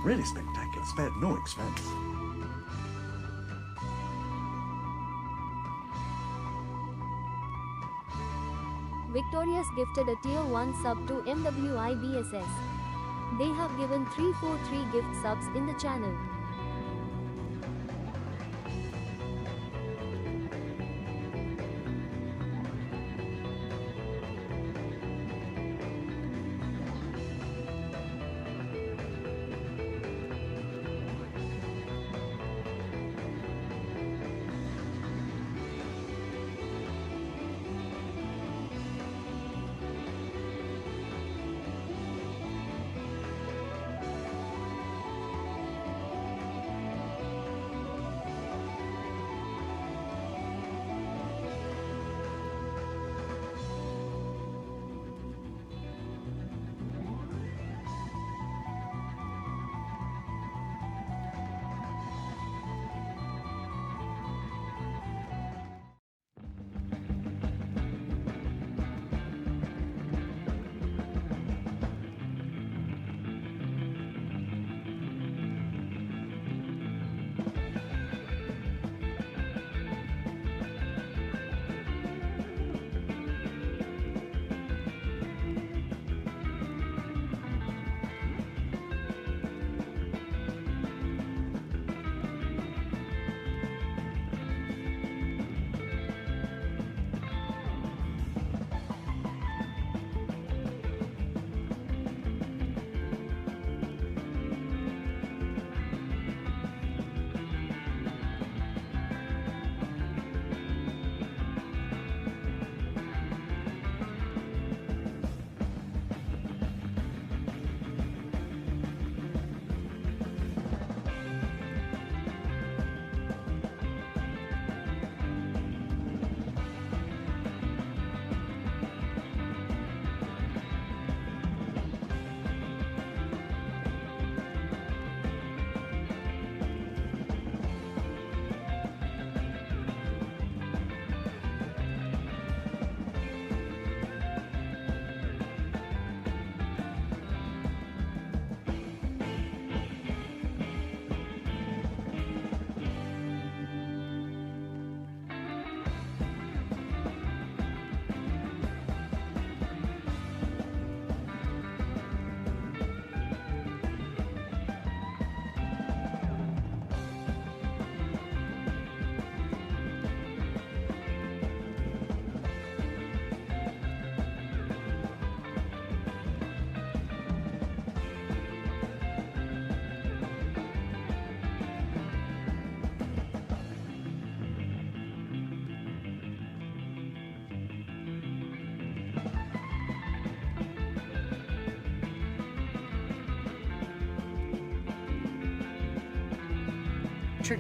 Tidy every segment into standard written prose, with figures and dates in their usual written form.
Really spectacular, spared no expense. Victorious gifted a Tier 1 sub to MWIBSS. They have given 343 gift subs in the channel.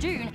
June.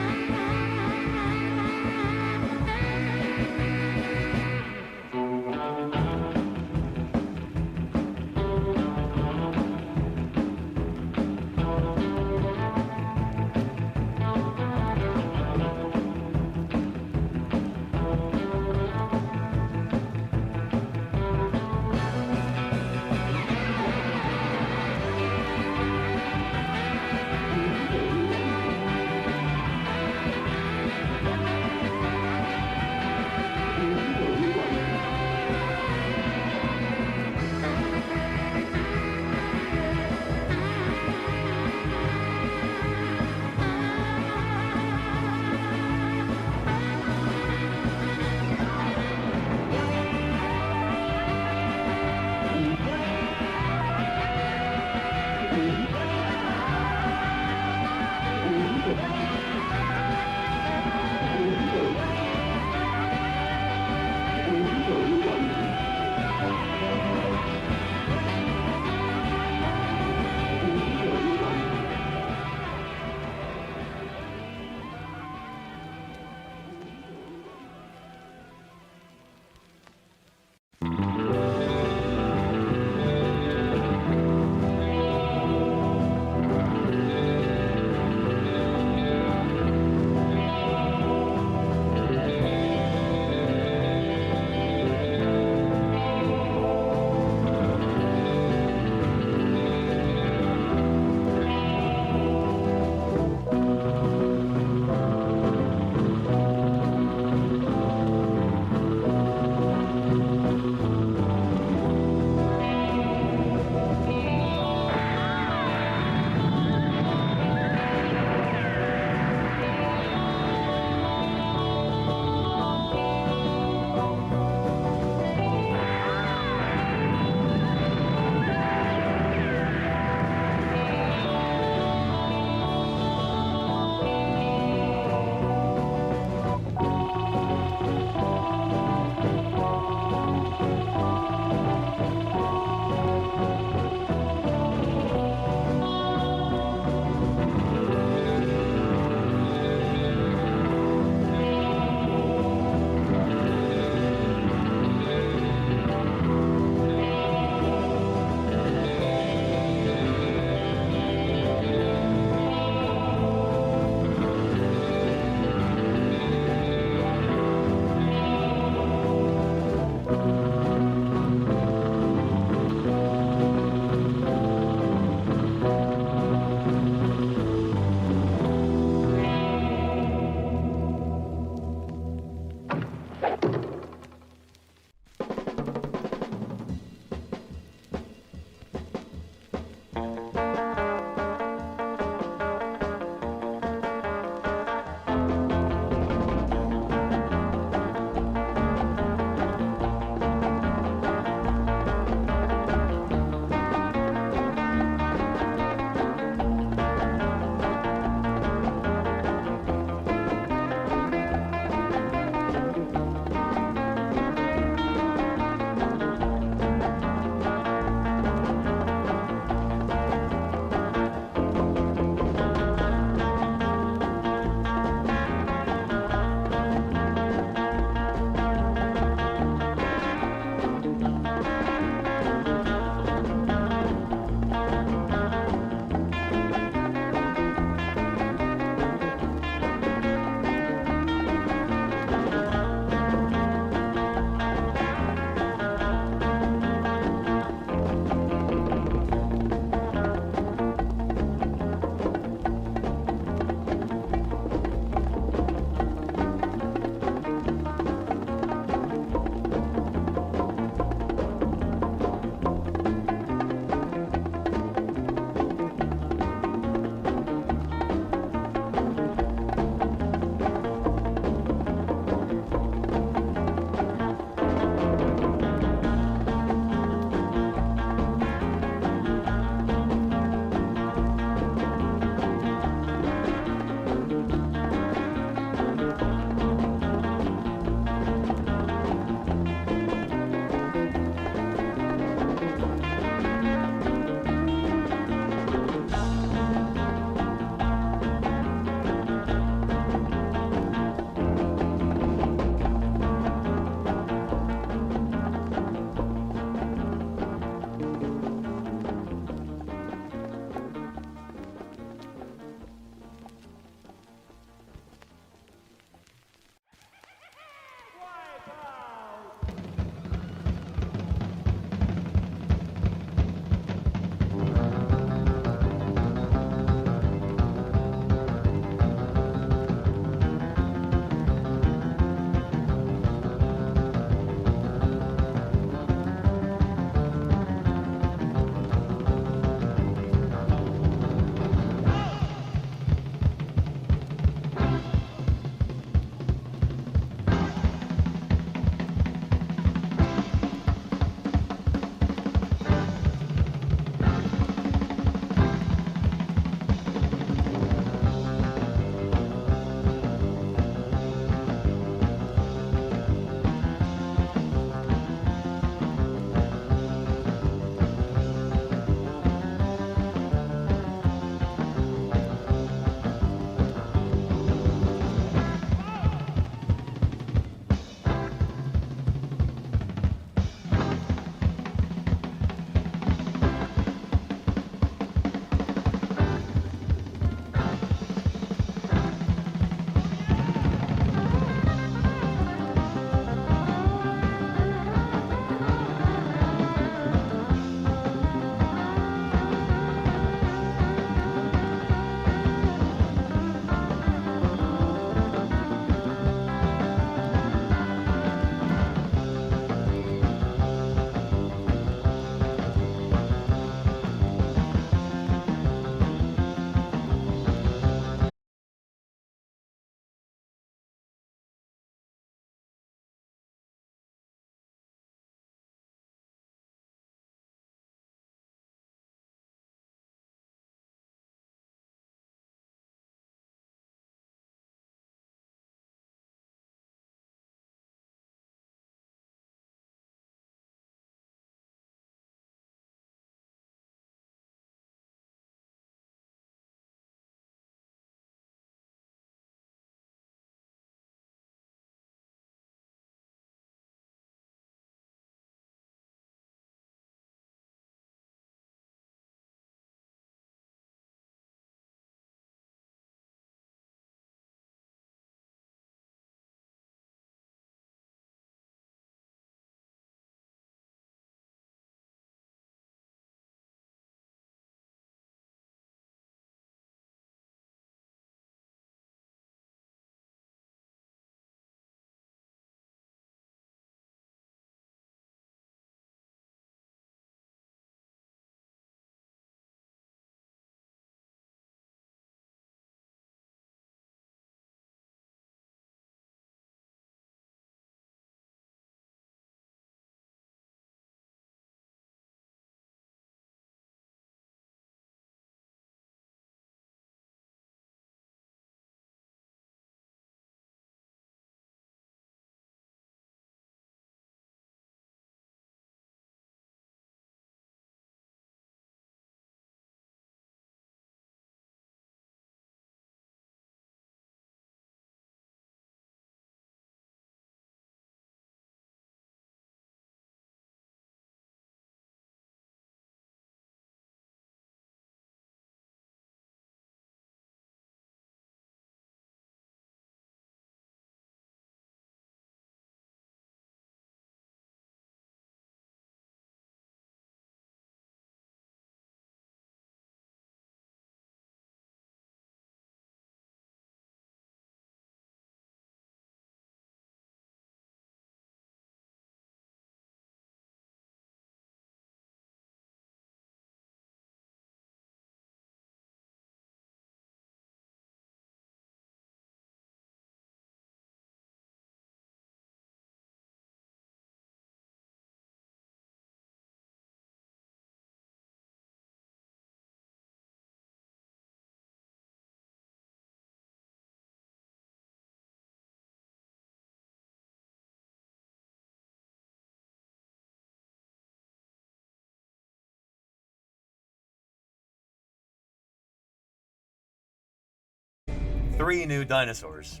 3 new dinosaurs.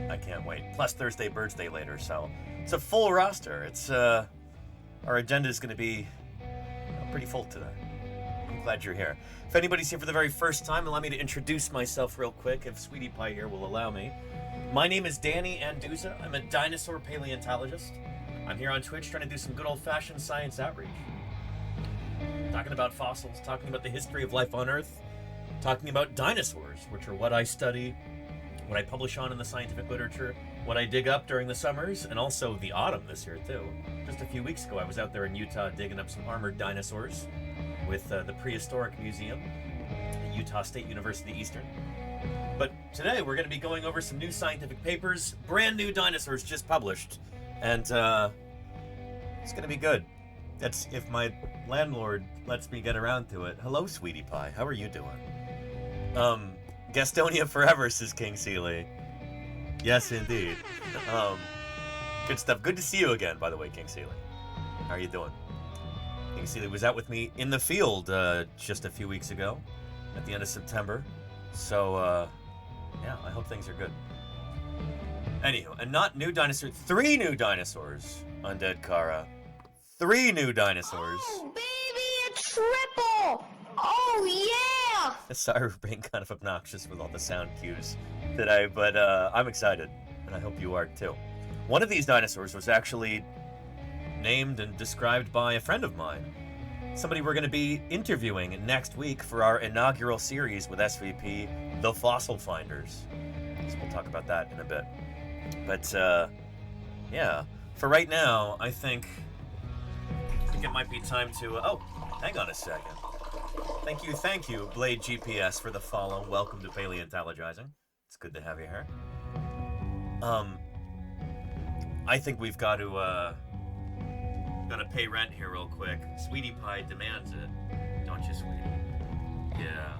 I can't wait. Plus Thursday Birds Day later, so it's a full roster. It's our agenda is going to be pretty full today. I'm glad you're here. If anybody's here for the very first time, allow me to introduce myself real quick, if Sweetie Pie here will allow me. My name is Danny Anduza. I'm a dinosaur paleontologist. I'm here on Twitch trying to do some good old-fashioned science outreach. Talking about fossils, talking about the history of life on Earth, talking about dinosaurs, which are what I study, what I publish on in the scientific literature, what I dig up during the summers, and also the autumn this year, too. Just a few weeks ago, I was out there in Utah digging up some armored dinosaurs with the Prehistoric Museum at Utah State University Eastern. But today, we're going to be going over some new scientific papers, brand new dinosaurs just published, and it's going to be good. That's if my landlord lets me get around to it. Hello, Sweetie Pie. How are you doing? Gastonia forever, says King Seeley. Yes, indeed. Good stuff. Good to see you again, by the way, King Seeley. How are you doing? King Seeley was out with me in the field just a few weeks ago, at the end of September. So, yeah, I hope things are good. Anywho, and not new dinosaurs, 3 new dinosaurs, Undead Kara. 3 new dinosaurs. Oh, baby, a triple! Oh, yeah! Sorry for being kind of obnoxious with all the sound cues today, but I'm excited, and I hope you are too. One of these dinosaurs was actually named and described by a friend of mine. Somebody we're going to be interviewing next week for our inaugural series with SVP, The Fossil Finders. So we'll talk about that in a bit. But, yeah, for right now, I think it might be time to... oh, hang on a second. Thank you, Blade GPS, for the follow. Welcome to Paleontologizing. It's good to have you here. I think we've got to pay rent here real quick. Sweetie Pie demands it, don't you, Sweetie? Yeah.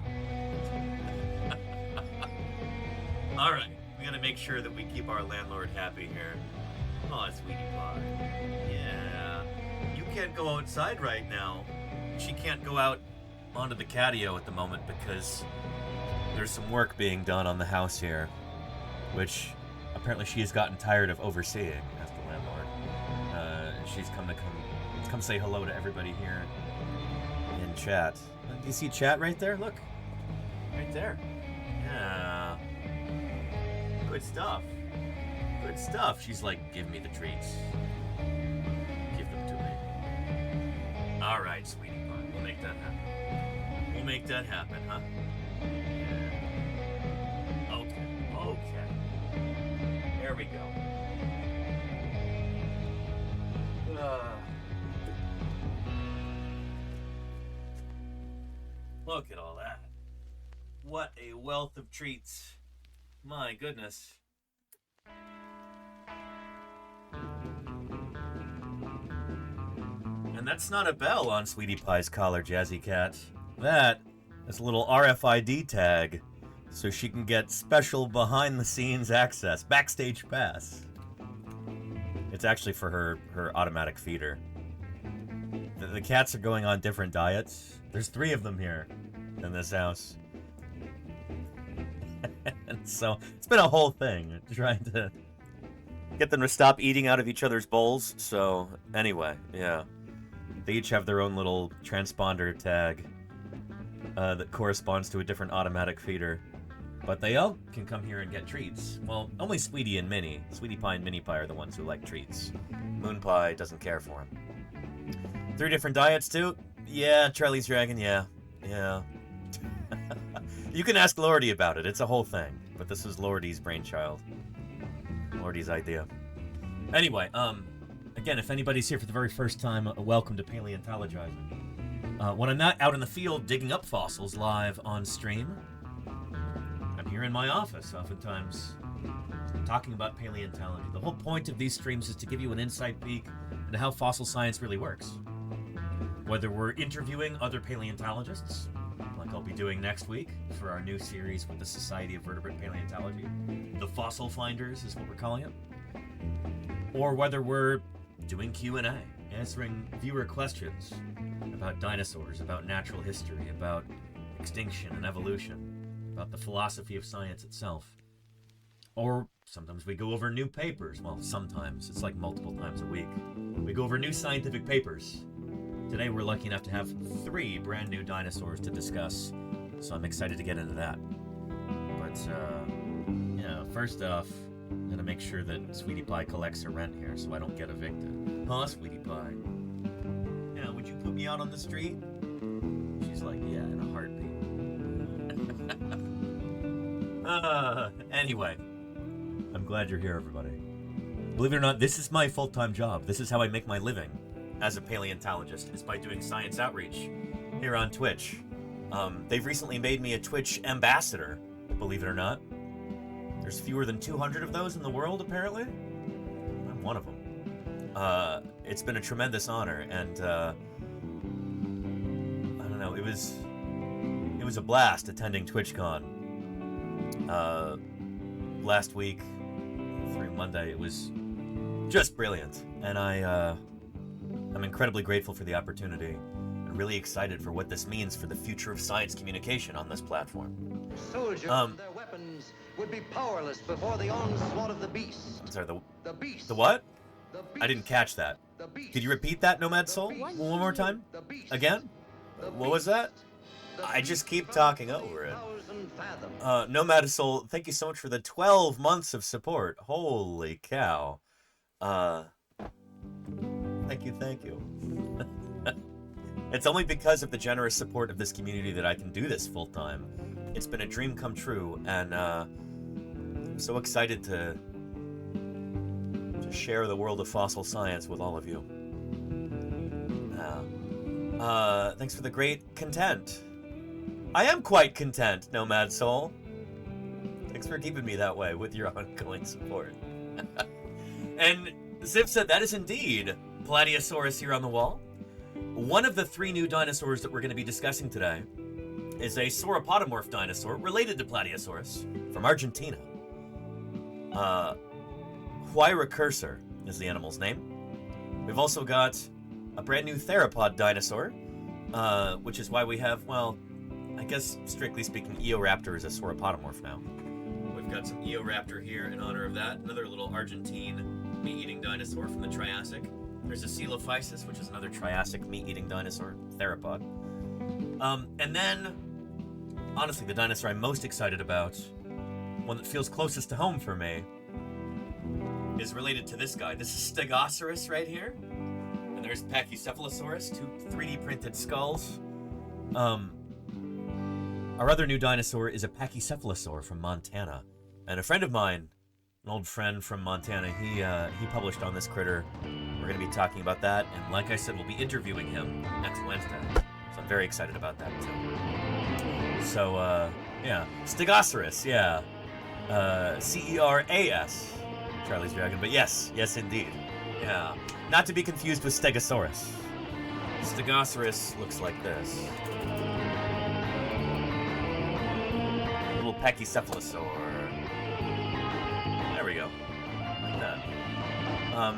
All right, we gotta make sure that we keep our landlord happy here. Oh, Sweetie Pie. Yeah. You can't go outside right now. She can't go out onto the catio at the moment because there's some work being done on the house here, which apparently she has gotten tired of overseeing as the landlord. She's come say hello to everybody here in chat. Do you see chat right there? Look, right there. Yeah, good stuff. Good stuff. She's like, give me the treats. Give them to me. All right, Sweetie Pie, we'll make that happen. We'll make that happen, huh? Yeah. Okay. There we go. Look at all that. What a wealth of treats. My goodness. And that's not a bell on Sweetie Pie's collar, Jazzy Cat. That is a little RFID tag, so she can get special behind-the-scenes access, backstage pass. It's actually for her automatic feeder. The cats are going on different diets. There's 3 of them here in this house. And so it's been a whole thing, trying to get them to stop eating out of each other's bowls. So anyway, yeah. They each have their own little transponder tag that corresponds to a different automatic feeder. But they all can come here and get treats. Well, only Sweetie and Minnie. Sweetie Pie and Minnie Pie are the ones who like treats. Moon Pie doesn't care for them. 3 different diets, too? Yeah, Charlie's Dragon, yeah. Yeah. You can ask Lordy about it. It's a whole thing. But this is Lordy's brainchild. Lordy's idea. Anyway, again, if anybody's here for the very first time, welcome to Paleontologizing. When I'm not out in the field digging up fossils live on stream, I'm here in my office, oftentimes talking about paleontology. The whole point of these streams is to give you an inside peek into how fossil science really works. Whether we're interviewing other paleontologists, like I'll be doing next week for our new series with the Society of Vertebrate Paleontology, the Fossil Finders is what we're calling it, or whether we're doing Q&A, answering viewer questions about dinosaurs, about natural history, about extinction and evolution, about the philosophy of science itself. Or sometimes we go over new papers. Well, sometimes. It's like multiple times a week. We go over new scientific papers. Today we're lucky enough to have 3 brand new dinosaurs to discuss, so I'm excited to get into that. But, first off, I'm gonna make sure that Sweetie Pie collects her rent here so I don't get evicted. Huh, Sweetie Pie? Yeah, would you put me out on the street? She's like, yeah, in a heartbeat. Anyway, I'm glad you're here, everybody. Believe it or not, this is my full-time job. This is how I make my living as a paleontologist, is by doing science outreach here on Twitch. They've recently made me a Twitch ambassador, believe it or not. There's fewer than 200 of those in the world, apparently. I'm one of them. It's been a tremendous honor, and I don't know, it was a blast attending TwitchCon. Last week through Monday, it was just brilliant, and I'm incredibly grateful for the opportunity and really excited for what this means for the future of science communication on this platform. Soldiers and their weapons would be powerless before the onslaught of the beast. I'm sorry, The beast. the what? The beast. I didn't catch that. The beast. Could you repeat that, Nomad Soul? One more time? The beast. Again? The What was that? The I just beast keep from talking over it. 3,000 fathoms. Nomad Soul, thank you so much for the 12 months of support. Holy cow. Thank you. It's only because of the generous support of this community that I can do this full time. It's been a dream come true, and I'm so excited to share the world of fossil science with all of you. Thanks for the great content. I am quite content, Nomad Soul. Thanks for keeping me that way with your ongoing support. And Ziv said that is indeed Plateosaurus here on the wall. One of the 3 new dinosaurs that we're going to be discussing today is a sauropodomorph dinosaur related to Plateosaurus from Argentina. Huayracursor is the animal's name. We've also got a brand new theropod dinosaur, which is why we have, well, I guess strictly speaking, Eoraptor is a sauropodomorph now. We've got some Eoraptor here in honor of that. Another little Argentine meat-eating dinosaur from the Triassic. There's a Coelophysis, which is another Triassic meat-eating dinosaur, theropod. And then, honestly, the dinosaur I'm most excited about, one that feels closest to home for me, is related to this guy. This is Stegosaurus right here. And there's Pachycephalosaurus, 2 3D printed skulls. Our other new dinosaur is a Pachycephalosaur from Montana. And a friend of mine, an old friend from Montana, he published on this critter. We're going to be talking about that, and like I said, we'll be interviewing him next Wednesday. So I'm very excited about that, too. So, yeah. Stegosaurus, yeah. Ceras. Charlie's Dragon, but yes, indeed. Yeah. Not to be confused with Stegosaurus. Stegosaurus looks like this. Little Pachycephalosaur. There we go. Like that.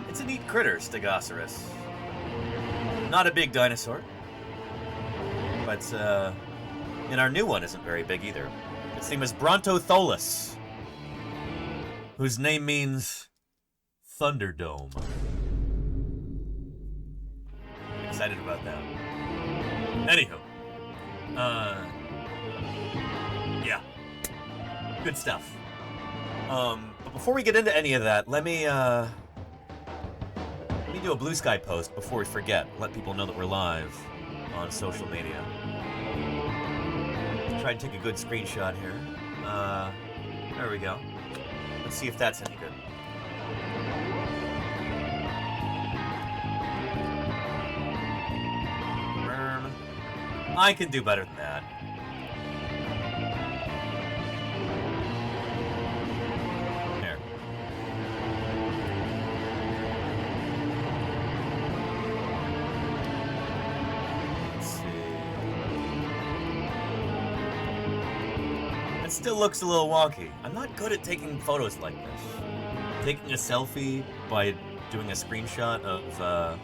It's a neat critter, Stegosaurus. Not a big dinosaur. But, and our new one isn't very big either. Its name is Bronthotholus, whose name means Thunderdome. I'm excited about that. Anywho. Yeah. Good stuff. But before we get into any of that, let me do a Blue Sky post before we forget. Let people know that we're live on social media. Try and take a good screenshot here. There we go. Let's see if that's any good. I can do better than that. There. Let's see. It still looks a little wonky. I'm not good at taking photos like this. Taking a selfie by doing a screenshot of, no.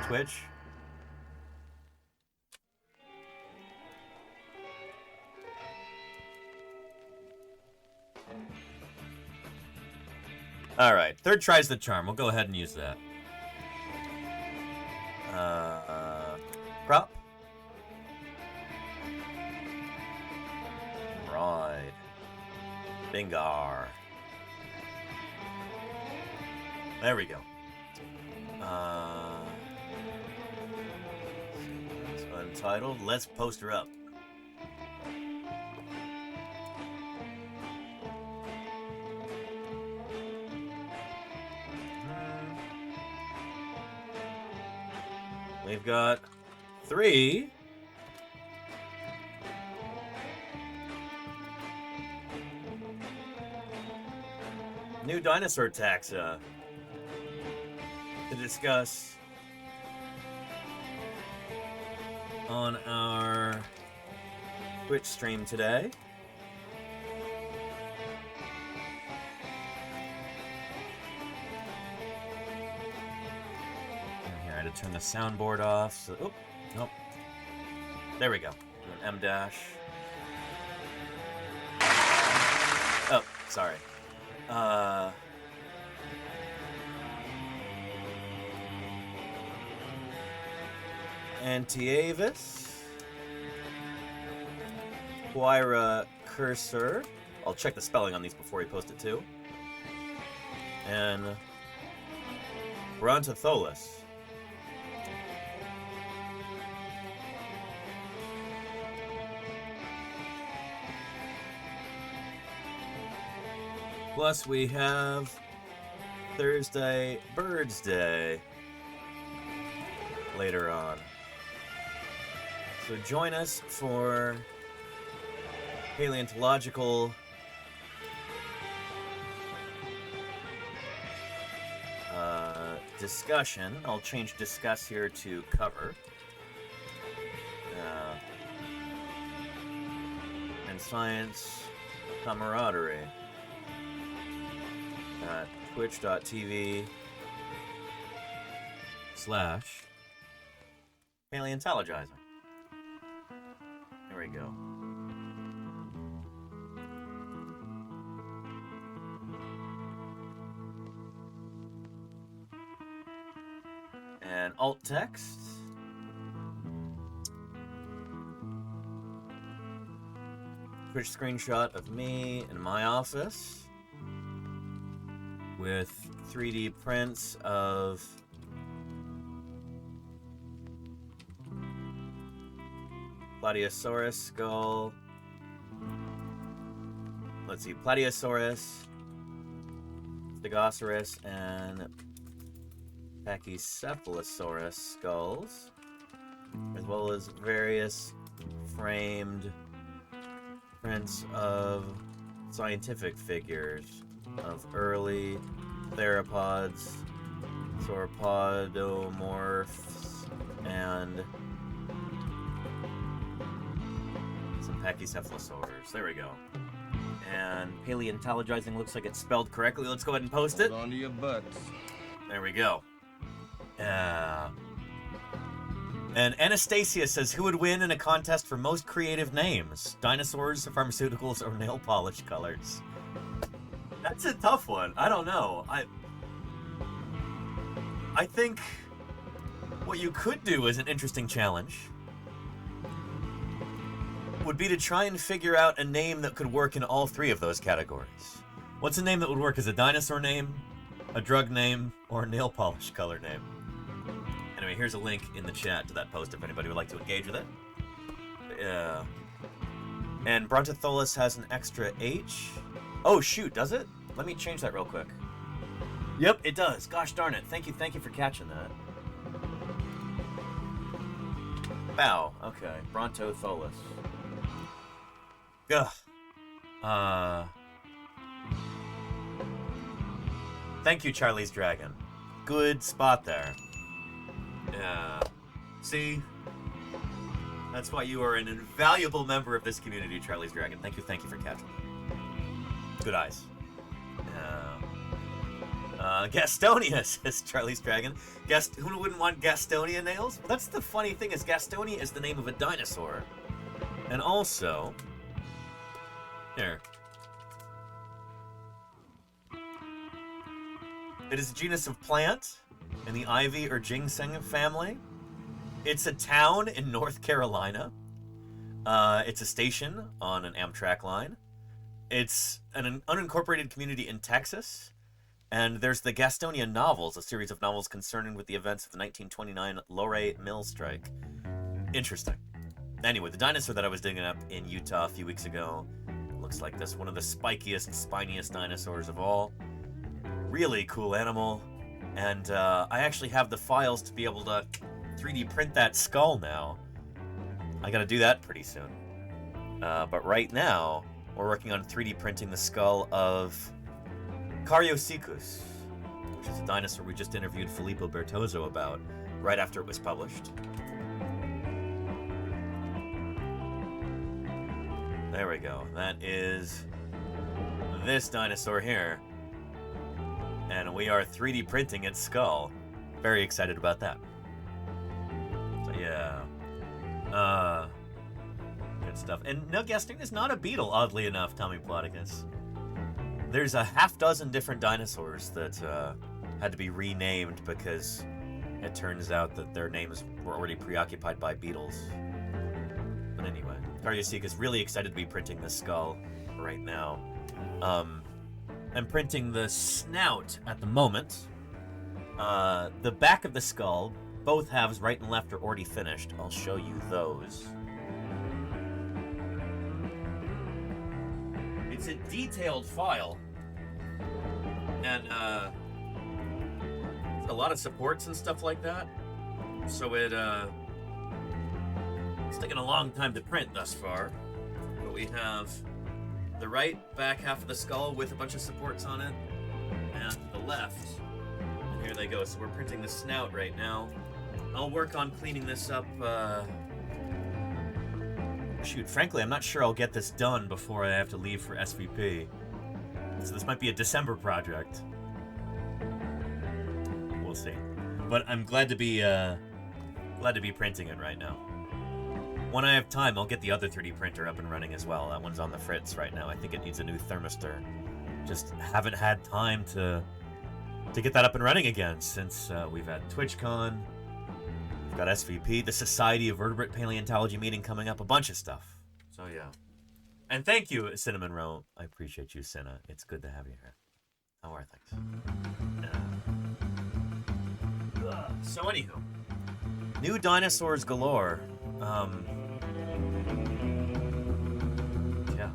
Twitch. All right, third try's the charm. We'll go ahead and use that. Prop. Right. Bingar. There we go. It's untitled. Let's post her up. We've got 3. New dinosaur taxa to discuss on our Twitch stream today. To turn the soundboard off. So, oh, nope. There we go. Do an M dash. Oh, sorry. Anteavis. Huayracursor. I'll check the spelling on these before we post it too. And Bronthotholus. Plus, we have Thursday Birds Day later on. So join us for paleontological discussion. I'll change discuss here to cover. And science camaraderie. Twitch.tv/paleontologizing. There we go. And alt text. Twitch screenshot of me in my office with 3D prints of Plateosaurus skull. Let's see, Plateosaurus, Stegosaurus, and Pachycephalosaurus skulls, as well as various framed prints of scientific figures of early theropods, sauropodomorphs, and some Pachycephalosaurs. There we go. And paleontologizing looks like it's spelled correctly. Let's go ahead and post it. Hold on to your butts. There we go. And Anastasia says, who would win in a contest for most creative names? Dinosaurs, pharmaceuticals, or nail polish colors? That's a tough one. I don't know. I think what you could do as an interesting challenge would be to try and figure out a name that could work in all 3 of those categories. What's a name that would work as a dinosaur name, a drug name, or a nail polish color name? Anyway, here's a link in the chat to that post if anybody would like to engage with it. And Bronthotholus has an extra H. Oh shoot, does it? Let me change that real quick. Yep, it does. Gosh darn it. Thank you for catching that. Wow, okay. Bronthotholus. Ugh. Thank you, Charlie's Dragon. Good spot there. Yeah. See? That's why you are an invaluable member of this community, Charlie's Dragon. Thank you for catching that. Good eyes. Gastonia, says Charlie's Dragon. Who wouldn't want Gastonia nails? Well, that's the funny thing is Gastonia is the name of a dinosaur. And also... Here. It is a genus of plant in the ivy or ginseng family. It's a town in North Carolina. It's a station on an Amtrak line. It's an unincorporated community in Texas. And there's the Gastonia novels, a series of novels concerning with the events of the 1929 Lorry Mill strike. Interesting. Anyway, the dinosaur that I was digging up in Utah a few weeks ago looks like this. One of the spikiest, spiniest dinosaurs of all. Really cool animal. And I actually have the files to be able to 3D print that skull now. I gotta do that pretty soon. But right now, we're working on 3D printing the skull of Huayracursor, which is a dinosaur we just interviewed Filippo Bertozzo about right after it was published. There we go. That is this dinosaur here. And we are 3D printing its skull. Very excited about that. So yeah. Good stuff. And no, Gastonia is not a beetle, oddly enough, Tommy Plodicus. There's a half dozen different dinosaurs that had to be renamed because it turns out that their names were already preoccupied by beetles. But anyway, Huayracursor is really excited to be printing this skull right now. I'm printing the snout at the moment. The back of the skull, both halves, right and left, are already finished. I'll show you those. It's a detailed file, and a lot of supports and stuff like that. So it's taken a long time to print thus far. But we have the right back half of the skull with a bunch of supports on it, and the left. And here they go. So we're printing the snout right now. I'll work on cleaning this up. Shoot, frankly, I'm not sure I'll get this done before I have to leave for SVP. So this might be a December project. We'll see. But I'm glad to be printing it right now. When I have time, I'll get the other 3D printer up and running as well. That one's on the fritz right now. I think it needs a new thermistor. Just haven't had time to get that up and running again since we've had TwitchCon. Got SVP, the Society of Vertebrate Paleontology meeting coming up, a bunch of stuff. So yeah. And thank you, Cinnamon Row. I appreciate you, Cinna. It's good to have you here. How are things? So anywho, new dinosaurs galore. Yeah.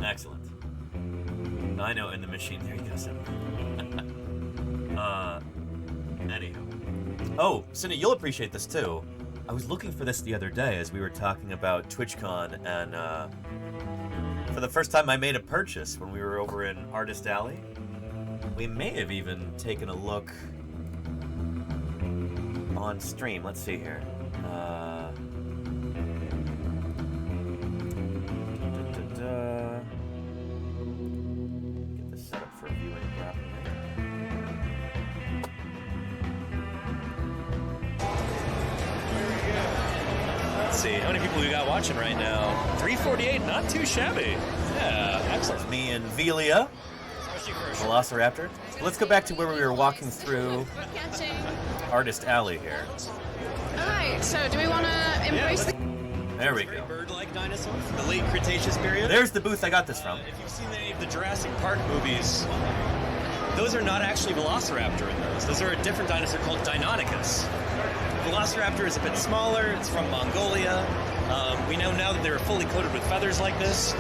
Excellent. I know, in the machine. There you go, Cinnamon. Anywho. Oh, Cindy, you'll appreciate this too. I was looking for this the other day as we were talking about TwitchCon, and for the first time I made a purchase when we were over in Artist Alley. We may have even taken a look on stream. Let's see here. Get this set up for viewing properly. Let's see, how many people we got watching right now? 348, not too shabby. Yeah, excellent. Me and Velia, Velociraptor. So let's go back to where we were walking through Artist Alley here. Alright, so do we want to embrace the... There we go. Bird-like dinosaurs from the late Cretaceous period. There's the booth I got this from. If you've seen any of the Jurassic Park movies, those are not actually Velociraptor in those. Those are a different dinosaur called Deinonychus. Velociraptor is a bit smaller. It's from Mongolia. We know now that they're fully coated with feathers like this.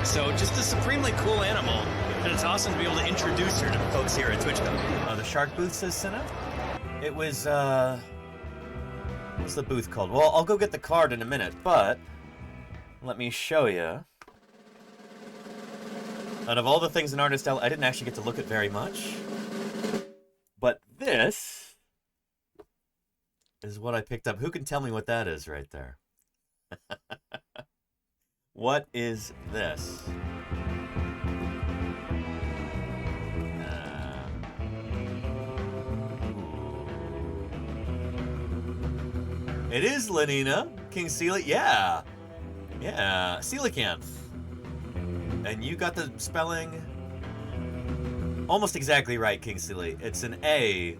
So just a supremely cool animal. And it's awesome to be able to introduce her to folks here at TwitchCon. The shark booth, says Cinna? It was, what's the booth called? Well, I'll go get the card in a minute, but let me show you. Out of all the things in Artist Alley, I didn't actually get to look at very much. But this is what I picked up. Who can tell me what that is right there? It is Lenina. King Coelacanth. Yeah. Yeah. Coelacanth. And you got the spelling almost exactly right, King Coelacanth. It's an A.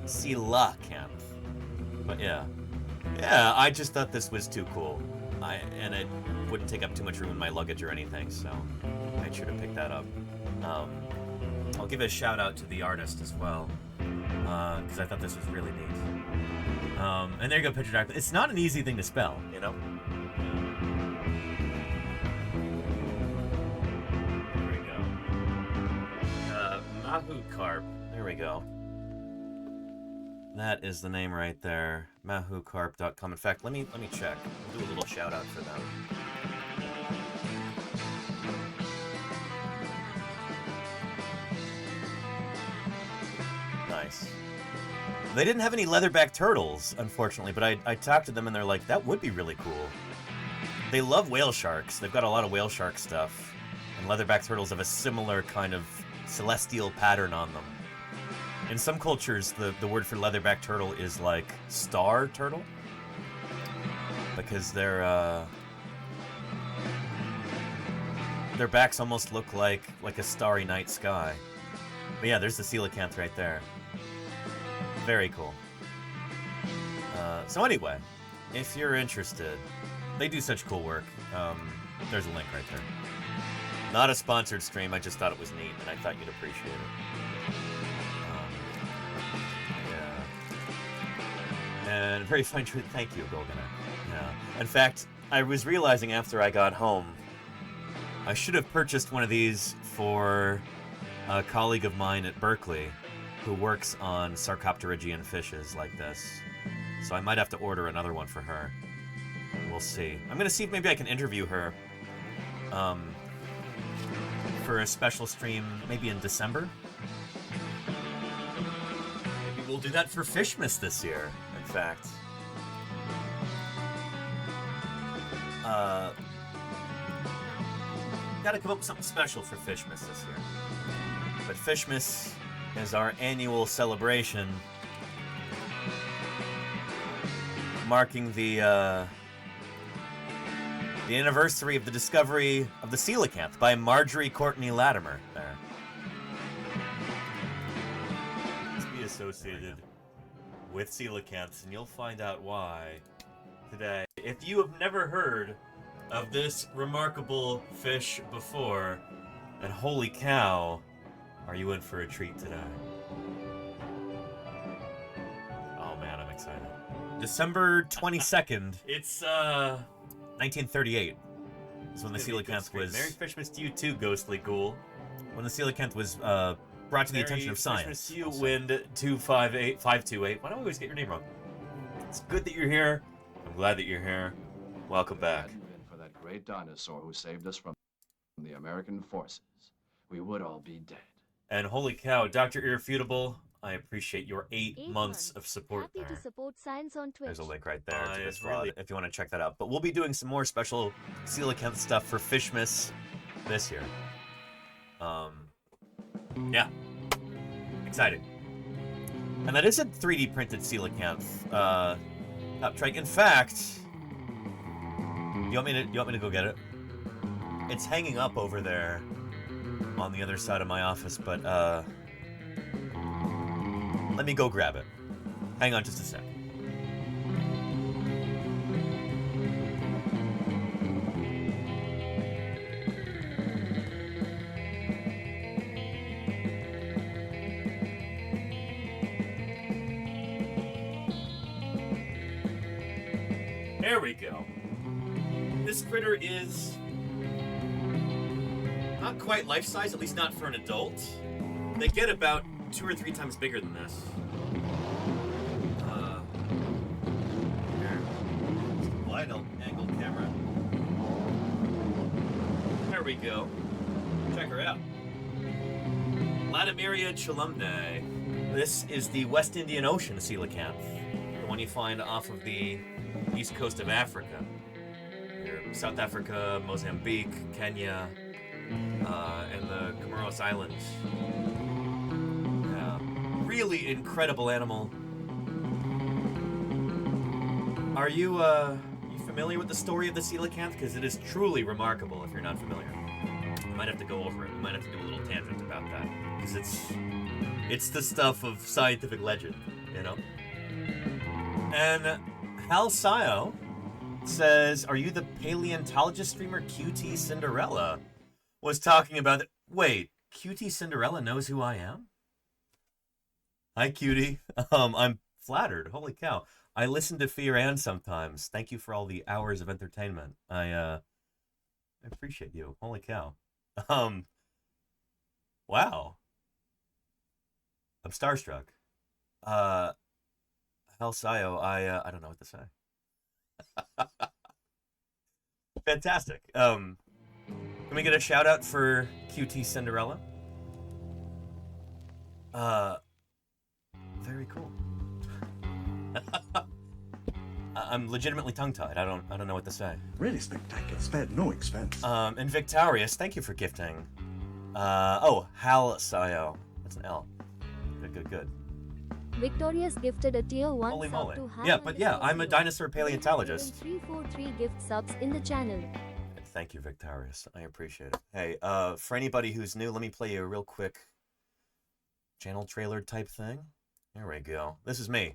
Coelacanth. But yeah. Yeah, I just thought this was too cool. And it wouldn't take up too much room in my luggage or anything, so I made sure to pick that up. I'll give a shout out to the artist as well, because I thought this was really neat. And there you go, Picture Doctor. It's not an easy thing to spell, you know? There we go. Mahu Carp. There we go. That is the name right there. mahucarp.com. In fact, let me check. I'll do a little shout out for them. Nice. They didn't have any leatherback turtles, unfortunately, but I talked to them and they're like, that would be really cool. They love whale sharks. They've got a lot of whale shark stuff. And leatherback turtles have a similar kind of celestial pattern on them. In some cultures, the word for leatherback turtle is like star turtle. Because their backs almost look like a starry night sky. But yeah, there's the coelacanth right there. Very cool. So anyway, if you're interested, they do such cool work. There's a link right there. Not a sponsored stream, I just thought it was neat, and I thought you'd appreciate it. Yeah. And very fine treat. Thank you, Golgana. Yeah. In fact, I was realizing after I got home, I should have purchased one of these for a colleague of mine at Berkeley who works on Sarcopterygian fishes like this. So I might have to order another one for her. We'll see. I'm going to see if maybe I can interview her for a special stream maybe in December. Maybe we'll do that for Fishmas this year, in fact. Gotta come up with something special for Fishmas this year. But Fishmas is our annual celebration marking the anniversary of the discovery of the coelacanth by Marjorie Courtney Latimer. There. Let's be associated with coelacanths, and you'll find out why today. If you have never heard of this remarkable fish before, and holy cow, are you in for a treat today? Oh man, I'm excited. December 22nd. It's 1938. Is when the coelacanth was. Merry Fishmas to you too, Ghostly Ghoul. When the coelacanth was brought to the attention of science. Merry Fishmas to you, Wind 258528. Why do I always get your name wrong? It's good that you're here. I'm glad that you're here. Welcome back. For that great dinosaur who saved us from the American forces, we would all be dead. And holy cow, Dr. Irrefutable, I appreciate your 8 months of support. Happy there. to support science on Twitch. There's a link right there to this VOD if you want to check that out. But we'll be doing some more special coelacanth stuff for Fishmas this year. Yeah. Exciting. And that is a 3D printed coelacanth. In fact, you want me to go get it? It's hanging up over there on the other side of my office, but let me go grab it. Hang on just a sec. There we go. This critter is not quite life-size, at least not for an adult. They get about 2 or 3 times bigger than this. Here. It's a wide-angle camera. There we go. Check her out. Latimeria chalumnae. This is the West Indian Ocean coelacanth. The one you find off of the east coast of Africa. Here, South Africa, Mozambique, Kenya, and the Comoros Islands. Really incredible animal. Are you familiar with the story of the coelacanth? Because it is truly remarkable if you're not familiar. I might have to go over it. We might have to do a little tangent about that. Because it's the stuff of scientific legend, you know? And Hal Sio says, are you the paleontologist streamer QT Cinderella? Was talking about it. Wait, QT Cinderella knows who I am? Hi, Cutie. I'm flattered. Holy cow. I listen to Fear Ann sometimes. Thank you for all the hours of entertainment. I appreciate you. Holy cow. Wow. I'm starstruck. Hal Sio, I don't know what to say. Fantastic. Can we get a shout out for QT Cinderella? Very cool. I'm legitimately tongue-tied. I don't know what to say. Really spectacular. Spared no expense. And Victorious, thank you for gifting. Oh, Hal Sio. That's an L. Good. Victorious gifted a tier 1 Holy sub moly. to Hal Yeah, but yeah, I'm a Sio. dinosaur paleontologist. 343 gift subs in the channel. Thank you, Victorious. I appreciate it. Hey, for anybody who's new, let me play you a real quick channel trailer type thing. There we go. This is me.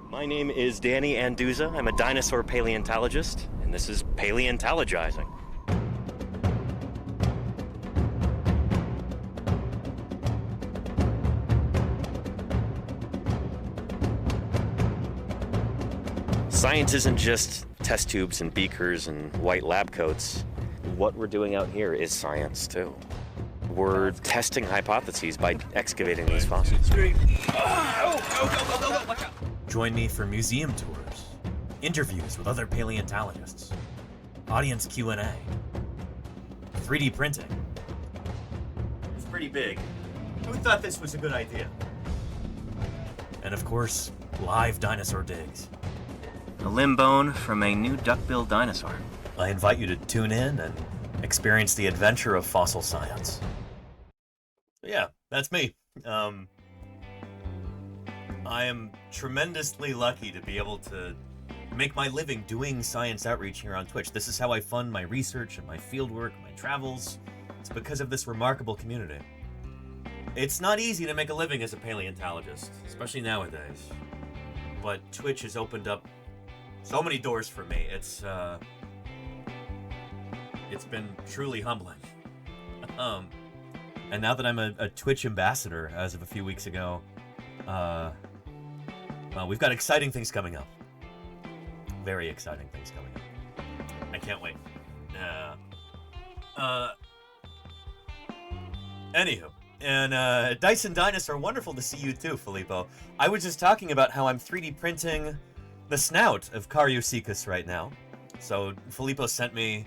My name is Danny Anduza. I'm a dinosaur paleontologist, and this is Paleontologizing. Science isn't just test tubes and beakers and white lab coats. What we're doing out here is science, too. We're testing hypotheses by excavating these fossils. Join me for museum tours, interviews with other paleontologists, audience Q&A, 3D printing. It's pretty big. Who thought this was a good idea? And of course, live dinosaur digs. A limb bone from a new duck-billed dinosaur. I invite you to tune in and experience the adventure of fossil science. Yeah, that's me. I am tremendously lucky to be able to make my living doing science outreach here on Twitch. This is how I fund my research and my fieldwork, my travels. It's because of this remarkable community. It's not easy to make a living as a paleontologist, especially nowadays. But Twitch has opened up so many doors for me. It's been truly humbling. And now that I'm a Twitch ambassador as of a few weeks ago, well, we've got exciting things coming up. Very exciting things coming up. I can't wait. Anywho, and Dyson Dinosaur, wonderful to see you too, Filippo. I was just talking about how I'm 3D printing the snout of Karyocecus right now. So Filippo sent me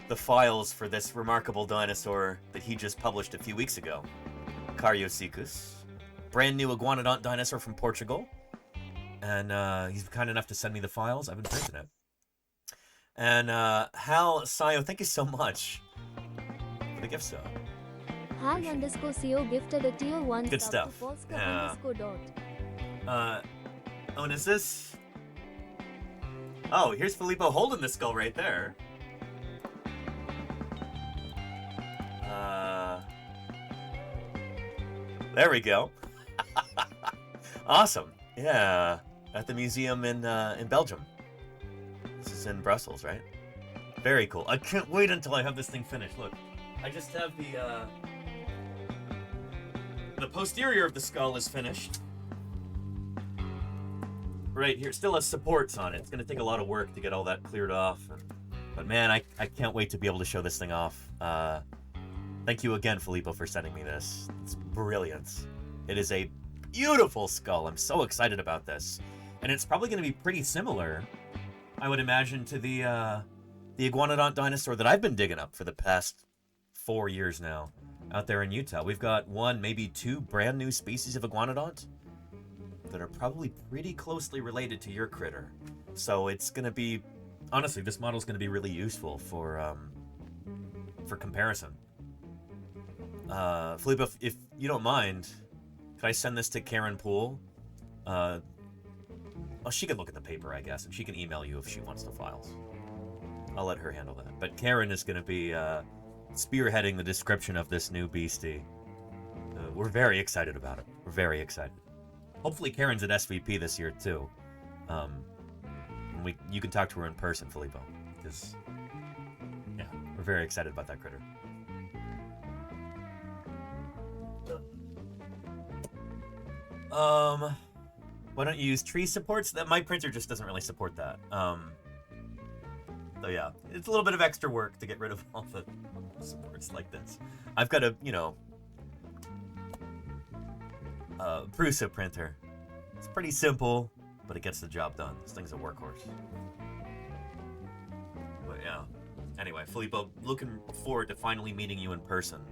the files for this remarkable dinosaur that he just published a few weeks ago. Karyocecus, brand new iguanodont dinosaur from Portugal. And he's kind enough to send me the files. I've been printing it. And Hal Sio, thank you so much for the gift sub. Hal_CO gifted a tier 1 Good sub stuff. to Polska Yeah. _dot. Oh, and is this? Oh, here's Filippo holding the skull right there. There we go. Awesome. Yeah, at the museum in Belgium. This is in Brussels, right? Very cool. I can't wait until I have this thing finished. Look, I just have the posterior of the skull is finished. Right here, still has supports on it. It's gonna take a lot of work to get all that cleared off. But man, I can't wait to be able to show this thing off. Thank you again, Filippo, for sending me this. It's brilliant. It is a beautiful skull. I'm so excited about this. And it's probably going to be pretty similar, I would imagine, to the iguanodont dinosaur that I've been digging up for the past 4 years now out there in Utah. We've got one, maybe two brand new species of iguanodont that are probably pretty closely related to your critter. So it's going to be, honestly, this model is going to be really useful for comparison. Filippo, if you don't mind, could I send this to Karen Poole, Well, she can look at the paper, I guess, and she can email you if she wants the files. I'll let her handle that. But Karen is going to be spearheading the description of this new beastie. We're very excited about it. We're very excited. Hopefully Karen's at SVP this year, too. You can talk to her in person, Filippo. Because, yeah, we're very excited about that critter. Why don't you use tree supports? My printer just doesn't really support that. So yeah, it's a little bit of extra work to get rid of all the supports like this. I've got a, Prusa printer. It's pretty simple, but it gets the job done. This thing's a workhorse. But yeah. Anyway, Filippo, looking forward to finally meeting you in person.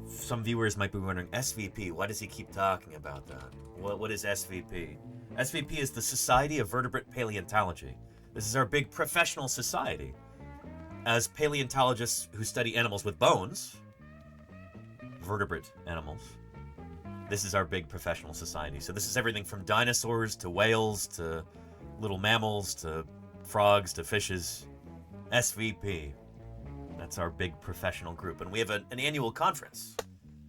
Some viewers might be wondering, SVP, why does he keep talking about that? What is SVP? SVP is the Society of Vertebrate Paleontology. This is our big professional society. As paleontologists who study animals with bones, vertebrate animals, this is our big professional society. So this is everything from dinosaurs to whales to little mammals to frogs to fishes. SVP. That's our big professional group. And we have an annual conference.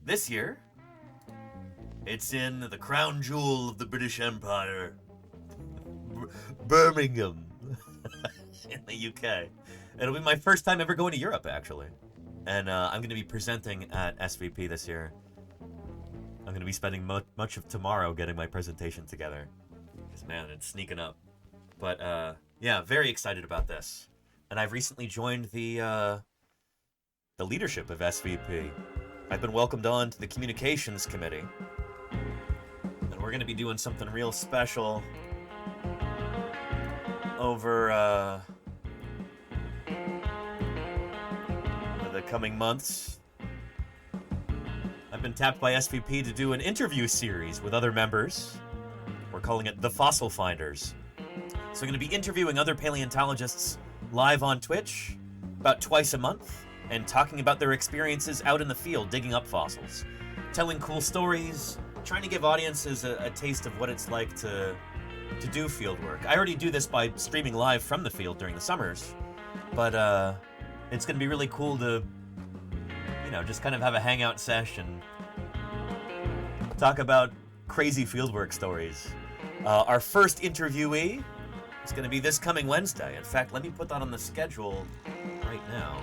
This year, it's in the crown jewel of the British Empire, Birmingham, in the UK. It'll be my first time ever going to Europe, actually. And I'm going to be presenting at SVP this year. I'm going to be spending much of tomorrow getting my presentation together. Because, man, it's sneaking up. But, yeah, very excited about this. And I've recently joined the leadership of SVP. I've been welcomed on to the communications committee. And we're going to be doing something real special over the coming months. I've been tapped by SVP to do an interview series with other members. We're calling it The Fossil Finders. So I'm going to be interviewing other paleontologists live on Twitch about twice a month and talking about their experiences out in the field digging up fossils, telling cool stories, trying to give audiences a taste of what it's like to do field work. I already do this by streaming live from the field during the summers, but it's going to be really cool to, just kind of have a hangout session, talk about crazy fieldwork stories. Our first interviewee is going to be this coming Wednesday. In fact, let me put that on the schedule right now.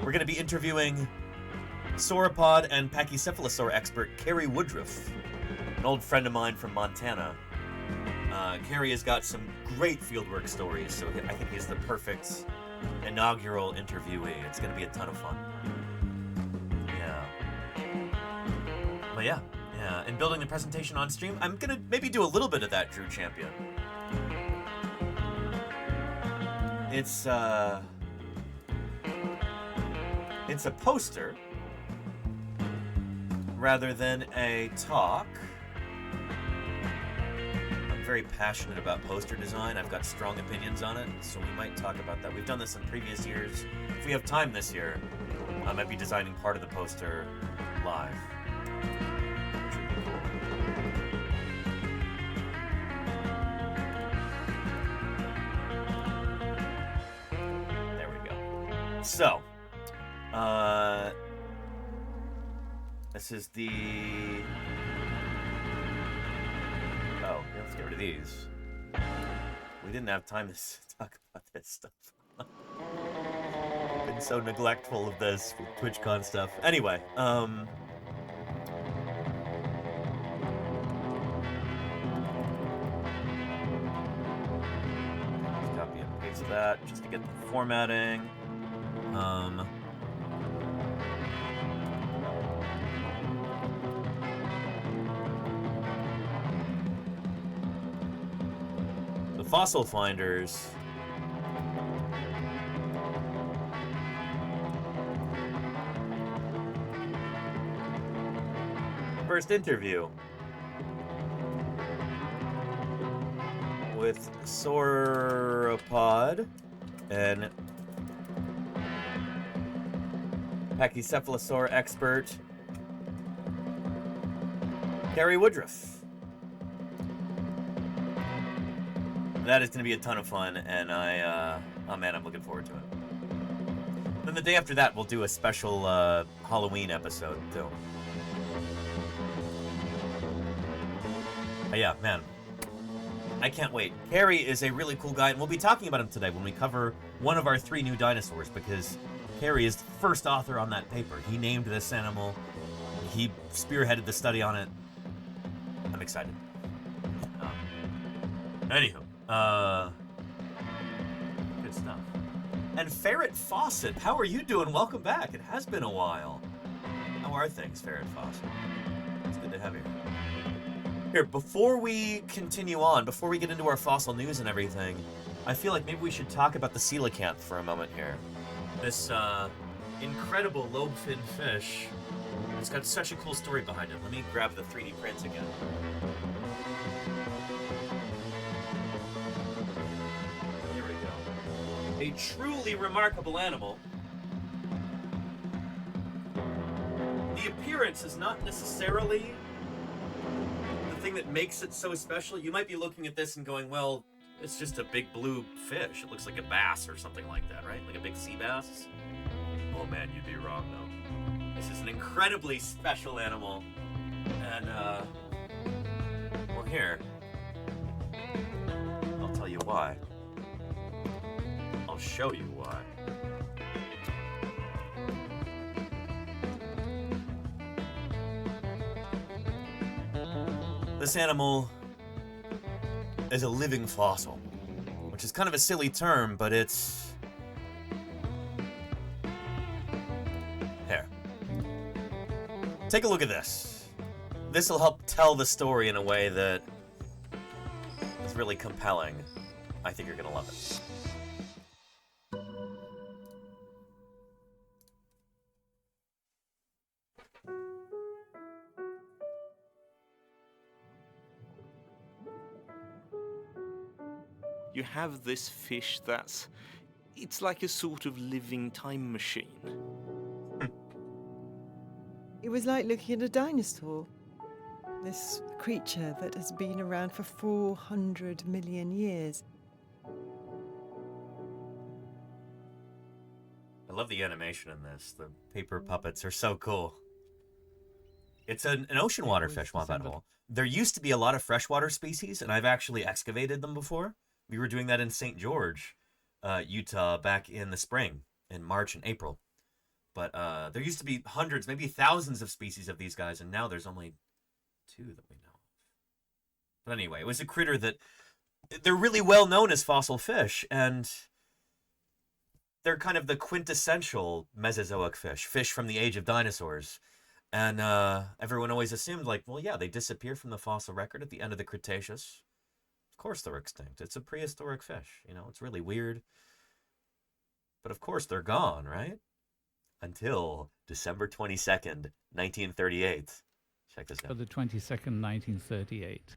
We're going to be interviewing sauropod and pachycephalosaur expert Carrie Woodruff, an old friend of mine from Montana. Carrie has got some great fieldwork stories, so I think he's the perfect inaugural interviewee. It's going to be a ton of fun. Yeah. But yeah. And building the presentation on stream, I'm going to maybe do a little bit of that, Drew Champion. It's a poster rather than a talk. I'm very passionate about poster design. I've got strong opinions on it, so we might talk about that. We've done this in previous years. If we have time this year, I might be designing part of the poster live. Which would be cool. There we go. So, this is the... Oh, let's get rid of these. We didn't have time to talk about this stuff. I've been so neglectful of this with TwitchCon stuff. Anyway, copy and paste that just to get the formatting. The Fossil Finders. First interview with sauropod and pachycephalosaur expert Carrie Woodruff. That is going to be a ton of fun, and oh man, I'm looking forward to it. Then the day after that, we'll do a special Halloween episode, too. Yeah, man. I can't wait. Carrie is a really cool guy, and we'll be talking about him today when we cover one of our 3 new dinosaurs, because Carrie is the first author on that paper. He named this animal. He spearheaded the study on it. I'm excited. Anywho. Good stuff. And Ferret Fawcett, how are you doing? Welcome back. It has been a while. How are things, Ferret Fawcett? It's good to have you. Here, before we continue on, before we get into our fossil news and everything, I feel like maybe we should talk about the coelacanth for a moment here. This incredible lobe-finned fish. It's got such a cool story behind it. Let me grab the 3D prints again. Here we go. A truly remarkable animal. The appearance is not necessarily the thing that makes it so special. You might be looking at this and going, well, it's just a big blue fish. It looks like a bass or something like that, right? Like a big sea bass. Oh man, you'd be wrong though. This is an incredibly special animal. And, well here, I'll tell you why. I'll show you why. This animal is a living fossil, which is kind of a silly term, but it's... Here. Take a look at this. This will help tell the story in a way that is really compelling. I think you're gonna love it. You have this fish it's like a sort of living time machine. It was like looking at a dinosaur. This creature that has been around for 400 million years. I love the animation in this. The paper puppets are so cool. It's an ocean water fish, Wombat Hole. There used to be a lot of freshwater species, and I've actually excavated them before. We were doing that in St. George, Utah, back in the spring, in March and April. But there used to be hundreds, maybe thousands of species of these guys, and now there's only 2 that we know of. But anyway, it was a critter that... They're really well known as fossil fish, and they're kind of the quintessential Mesozoic fish from the age of dinosaurs. And everyone always assumed, like, well, yeah, they disappeared from the fossil record at the end of the Cretaceous. Of course they're extinct. It's a prehistoric fish. You know, it's really weird. But of course they're gone, right? Until December 22nd, 1938. Check this out. For the 22nd, 1938.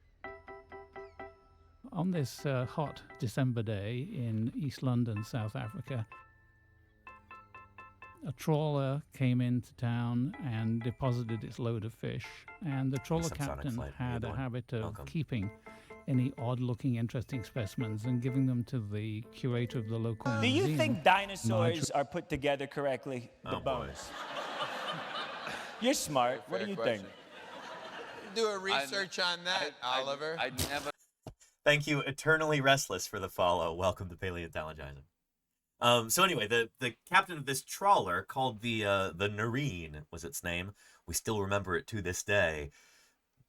On this hot December day in East London, South Africa, a trawler came into town and deposited its load of fish. And the trawler captain had a habit of keeping any odd-looking, interesting specimens and giving them to the curator of the local museum. Do you think dinosaurs are put together correctly? The bones. You're smart. What do you think? Do a research on that, Oliver. I never. Thank you, Eternally Restless, for the follow. Welcome to Paleontologizing. So anyway, the captain of this trawler, called the Nareen, was its name. We still remember it to this day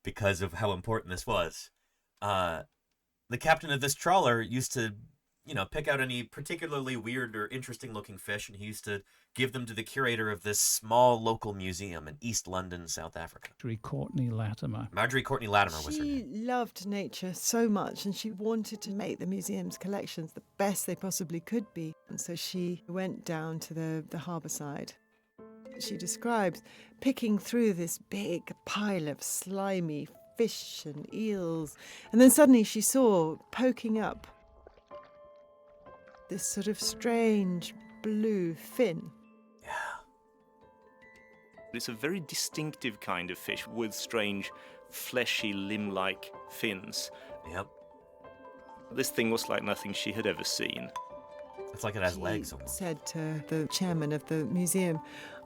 because of how important this was. The captain of this trawler used to, you know, pick out any particularly weird or interesting looking fish, and he used to give them to the curator of this small local museum in East London, South Africa. Marjorie Courtney Latimer. Marjorie Courtney Latimer was her She name. loved nature so much, and she wanted to make the museum's collections the best they possibly could be. And so she went down to the harbour side. She describes picking through this big pile of slimy fish and eels, and then suddenly she saw poking up this sort of strange blue fin. It's a very distinctive kind of fish with strange fleshy, limb-like fins. Yep. This thing was like nothing she had ever seen. It's like it has She legs almost. said to the chairman of the museum,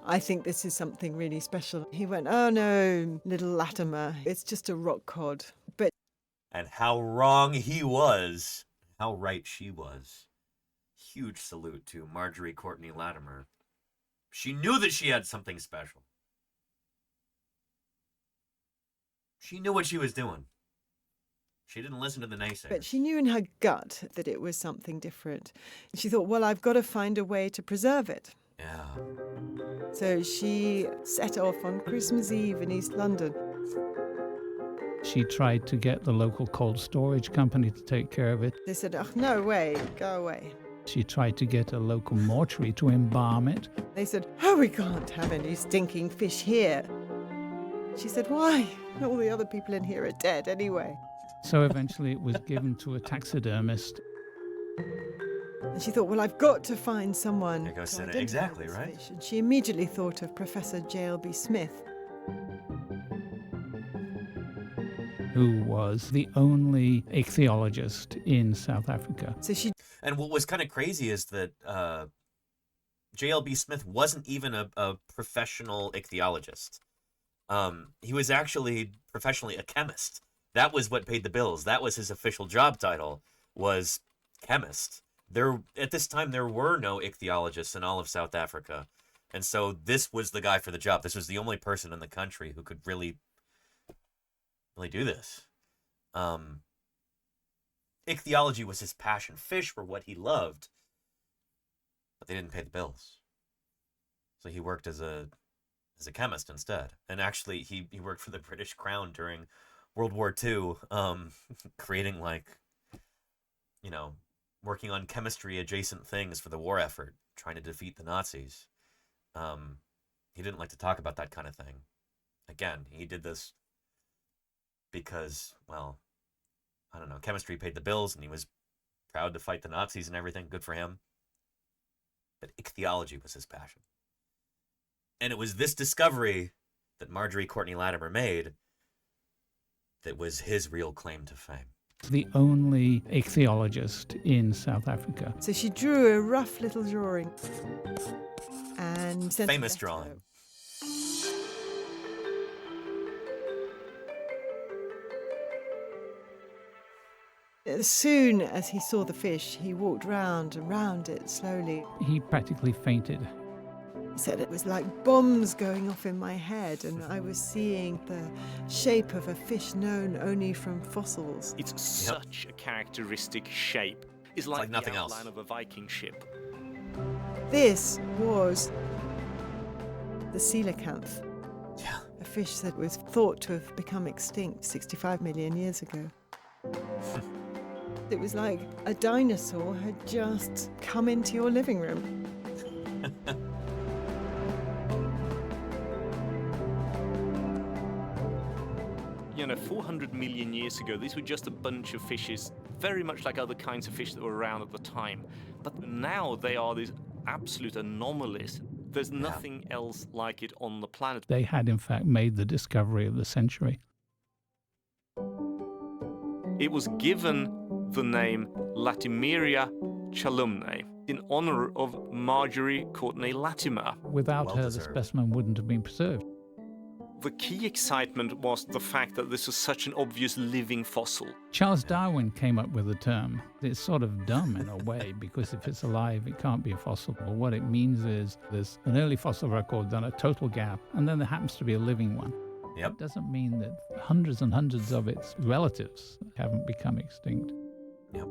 I think this is something really special. He went, oh no, little Latimer, it's just a rock cod. But and how wrong he was, how right she was. Huge salute to Marjorie Courtney Latimer. She knew that she had something special. She knew what she was doing. She didn't listen to the naysayers. But she knew in her gut that it was something different. She thought, well, I've got to find a way to preserve it. Yeah. So she set off on Christmas Eve in East London. She tried to get the local cold storage company to take care of it. They said, oh, no way, go away. She tried to get a local mortuary to embalm it. They said, oh, we can't have any stinking fish here. She said, why? All the other people in here are dead anyway. So eventually it was given to a taxidermist. And she thought, well, I've got to find someone. Exactly, right? Fish. And she immediately thought of Professor J.L.B. Smith, who was the only ichthyologist in South Africa. And what was kind of crazy is that J.L.B. Smith wasn't even a professional ichthyologist. He was actually professionally a chemist. That was what paid the bills. That was his official job title, was chemist. At this time, there were no ichthyologists in all of South Africa. And so this was the guy for the job. This was the only person in the country who could really do this. Ichthyology was his passion. Fish were what he loved, but they didn't pay the bills. So he worked as a chemist instead. And actually, he worked for the British Crown during World War II, creating working on chemistry adjacent things for the war effort, trying to defeat the Nazis. He didn't like to talk about that kind of thing. Again, he did this because, well, I don't know, chemistry paid the bills and he was proud to fight the Nazis and everything. Good for him. But ichthyology was his passion. And it was this discovery that Marjorie Courtney Latimer made that was his real claim to fame. The only ichthyologist in South Africa. So she drew a rough little drawing and sent famous drawing. As soon as he saw the fish, he walked round and round it slowly. He practically fainted. He said it was like bombs going off in my head, and I was seeing the shape of a fish known only from fossils. It's such a characteristic shape. It's like nothing the else. outline of a Viking ship. This was the coelacanth, a fish that was thought to have become extinct 65 million years ago. It was like a dinosaur had just come into your living room. You know, 400 million years ago, these were just a bunch of fishes, very much like other kinds of fish that were around at the time. But now they are these absolute anomalies. There's nothing else like it on the planet. They had, in fact, made the discovery of the century. It was given the name Latimeria chalumnae in honor of Marjorie Courtney Latimer. Without her, the specimen wouldn't have been preserved. The key excitement was the fact that this was such an obvious living fossil. Charles Darwin came up with the term. It's sort of dumb in a way, because if it's alive, it can't be a fossil. Well, what it means is there's an early fossil record, then a total gap, and then there happens to be a living one. Yep. It doesn't mean that hundreds and hundreds of its relatives haven't become extinct. Yep.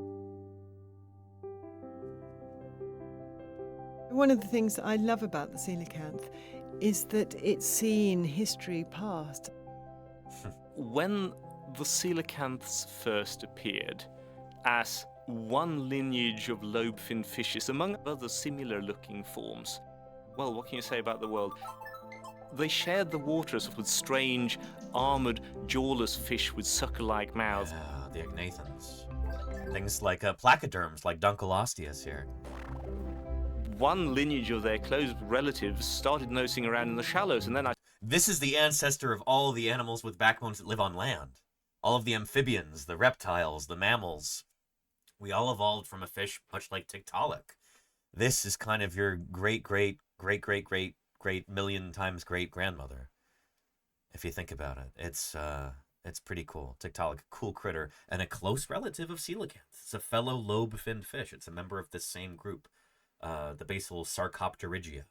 One of the things that I love about the coelacanth is that it's seen history past. When the coelacanths first appeared as one lineage of lobe-finned fishes, among other similar-looking forms, well, what can you say about the world? They shared the waters with strange, armored, jawless fish with sucker-like mouths. The agnathans. Things like placoderms, like Dunkleosteus here. One lineage of their close relatives started nosing around in the shallows, and then This is the ancestor of all the animals with backbones that live on land. All of the amphibians, the reptiles, the mammals. We all evolved from a fish much like Tiktaalik. This is kind of your great million times great grandmother. If you think about it, it's pretty cool. Tiktaalik, cool critter, and a close relative of coelacanths. It's a fellow lobe-finned fish. It's a member of this same group, the basal Sarcopterygia.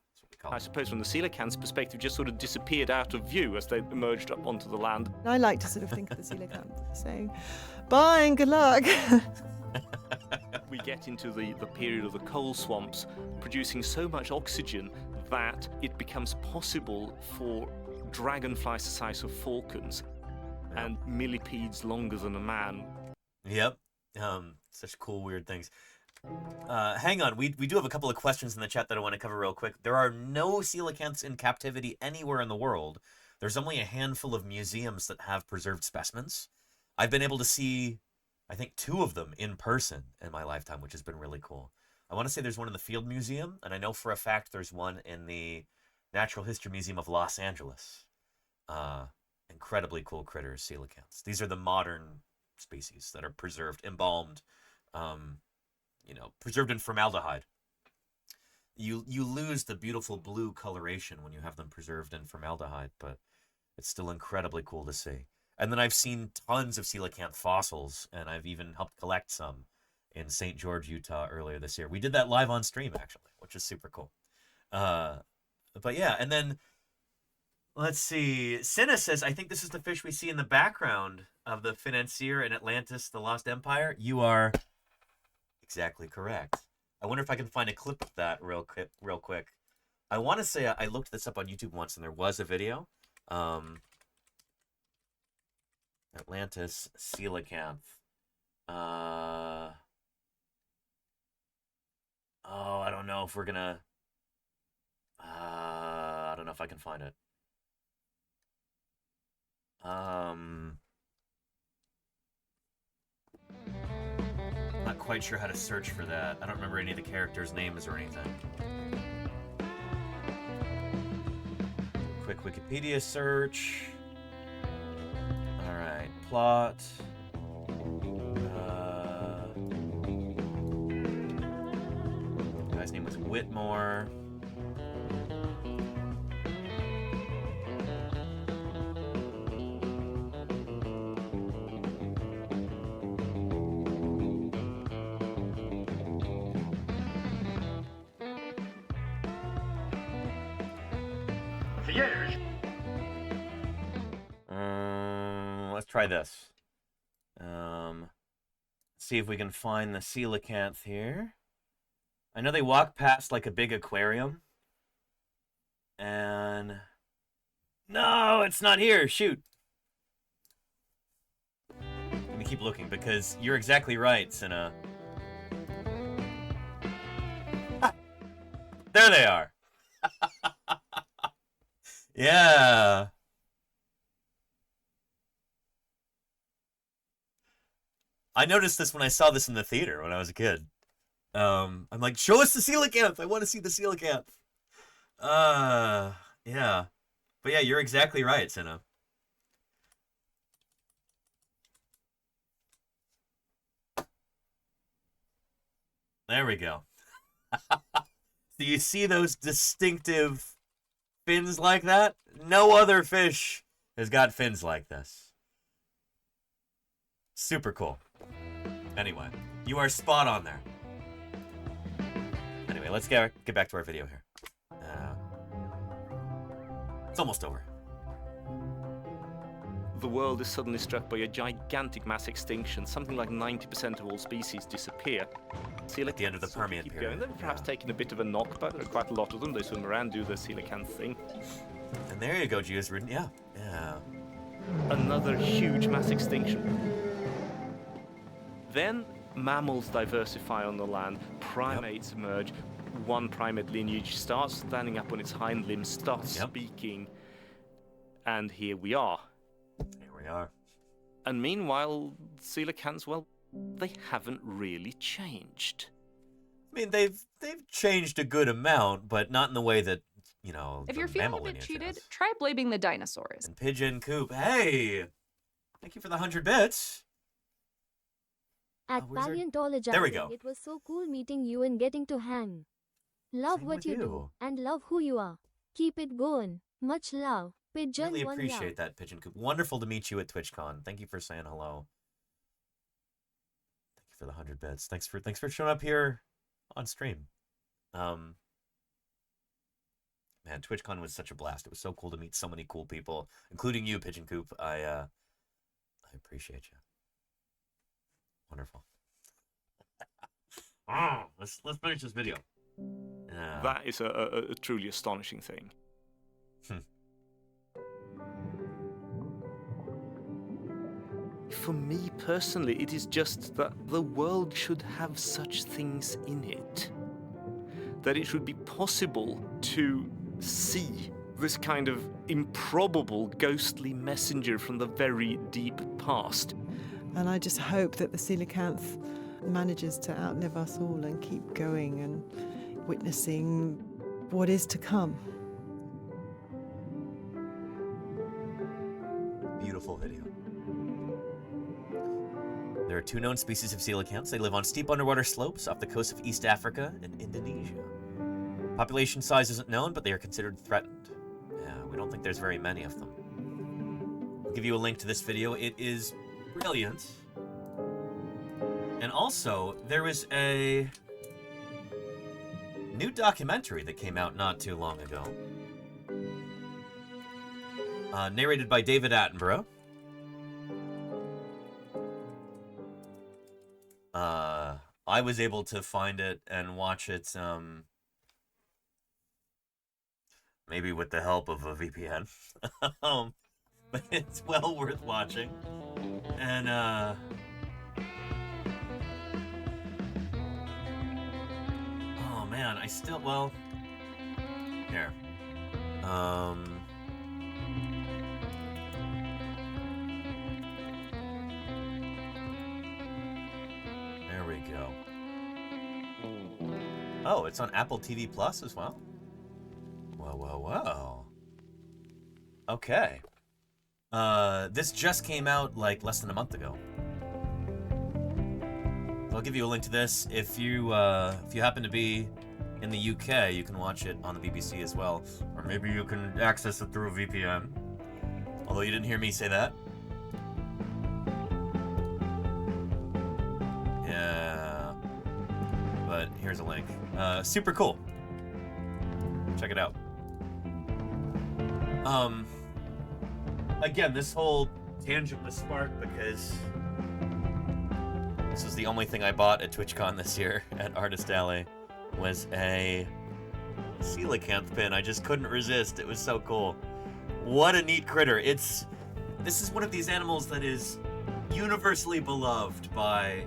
I suppose from the coelacanth's perspective, just sort of disappeared out of view as they emerged up onto the land. I like to sort of think of the coelacanth saying, bye and good luck. We get into the period of the coal swamps, producing so much oxygen that it becomes possible for dragonflies the size of falcons and millipedes longer than a man. Yep. Such cool, weird things. Hang on, we do have a couple of questions in the chat that I want to cover real quick. There are no coelacanths in captivity anywhere in the world. There's only a handful of museums that have preserved specimens. I've been able to see, I think, 2 of them in person in my lifetime, which has been really cool. I want to say there's one in the Field Museum, and I know for a fact there's one in the Natural History Museum of Los Angeles. Incredibly cool critters, coelacanths. These are the modern species that are preserved, embalmed, preserved in formaldehyde. You lose the beautiful blue coloration when you have them preserved in formaldehyde, but it's still incredibly cool to see. And then I've seen tons of coelacanth fossils, and I've even helped collect some in St. George, Utah earlier this year. We did that live on stream, actually, which is super cool. But yeah, and then, let's see. Cinna says, I think this is the fish we see in the background of the financier in Atlantis, the Lost Empire. You are exactly correct. I wonder if I can find a clip of that real quick. I want to say I looked this up on YouTube once, and there was a video. Atlantis coelacanth. I don't know if we're gonna. I don't know if I can find it. Not quite sure how to search for that. I don't remember any of the characters' names or anything. Quick Wikipedia search. Alright, plot. Guy's name was Whitmore. Let's try this. See if we can find the coelacanth here. I know they walk past like a big aquarium. And no, it's not here. Shoot. Let me keep looking because you're exactly right, Cinna. Ah, there they are. Yeah. I noticed this when I saw this in the theater when I was a kid. I'm like, show us the coelacanth. I want to see the coelacanth. Yeah. But yeah, you're exactly right, Cinna. There we go. Do you see those distinctive fins like that? No other fish has got fins like this. Super cool. Anyway, you are spot on there. Anyway, let's get back to our video here. It's almost over. The world is suddenly struck by a gigantic mass extinction. Something like 90% of all species disappear. At the end of the Permian period. They're perhaps taking a bit of a knock, but there are quite a lot of them. They swim around, do the coelacanth thing. And there you go, Geosridden. Yeah. Another huge mass extinction. Then mammals diversify on the land, primates emerge, one primate lineage starts standing up on its hind limbs, starts speaking, and here we are. Here we are. And meanwhile, coelacanths, well, they haven't really changed. I mean, they've changed a good amount, but not in the way that you know, If the you're feeling mammal a bit lineage cheated, is. try blaming the dinosaurs. And Pigeon Coop, hey! Thank you for the 100 bits. At Paleontologizing, There we go. it was so cool meeting you and getting to hang. Love Same what with you do, you. and love who you are. Keep it going. Much love. Pigeon Really one appreciate love. that, Pigeon Coop. Wonderful to meet you at TwitchCon. Thank you for saying hello. Thank you for the 100 bits. Thanks for showing up here on stream. Man, TwitchCon was such a blast. It was so cool to meet so many cool people, including you, Pigeon Coop. I appreciate you. Wonderful. Let's finish this video. That is a truly astonishing thing. For me personally, it is just that the world should have such things in it. That it should be possible to see this kind of improbable ghostly messenger from the very deep past. And I just hope that the coelacanth manages to outlive us all and keep going and witnessing what is to come. Beautiful video. There are 2 known species of coelacanths. They live on steep underwater slopes off the coast of East Africa and Indonesia. Population size isn't known, but they are considered threatened. Yeah, we don't think there's very many of them. I'll give you a link to this video. It is brilliant. And also, there is a new documentary that came out not too long ago. Narrated by David Attenborough. I was able to find it and watch it, maybe with the help of a VPN. But it's well worth watching. And, oh man, I still, well, here. There we go. Oh, it's on Apple TV Plus as well? Whoa. Okay. This just came out like less than a month ago. So I'll give you a link to this. If you happen to be in the UK, you can watch it on the BBC as well. Or maybe you can access it through a VPN. Although you didn't hear me say that. Yeah. But here's a link. Super cool. Check it out. Again, this whole tangent was sparked because this was the only thing I bought at TwitchCon this year at Artist Alley was a coelacanth pin. I just couldn't resist. It was so cool. What a neat critter. This is one of these animals that is universally beloved by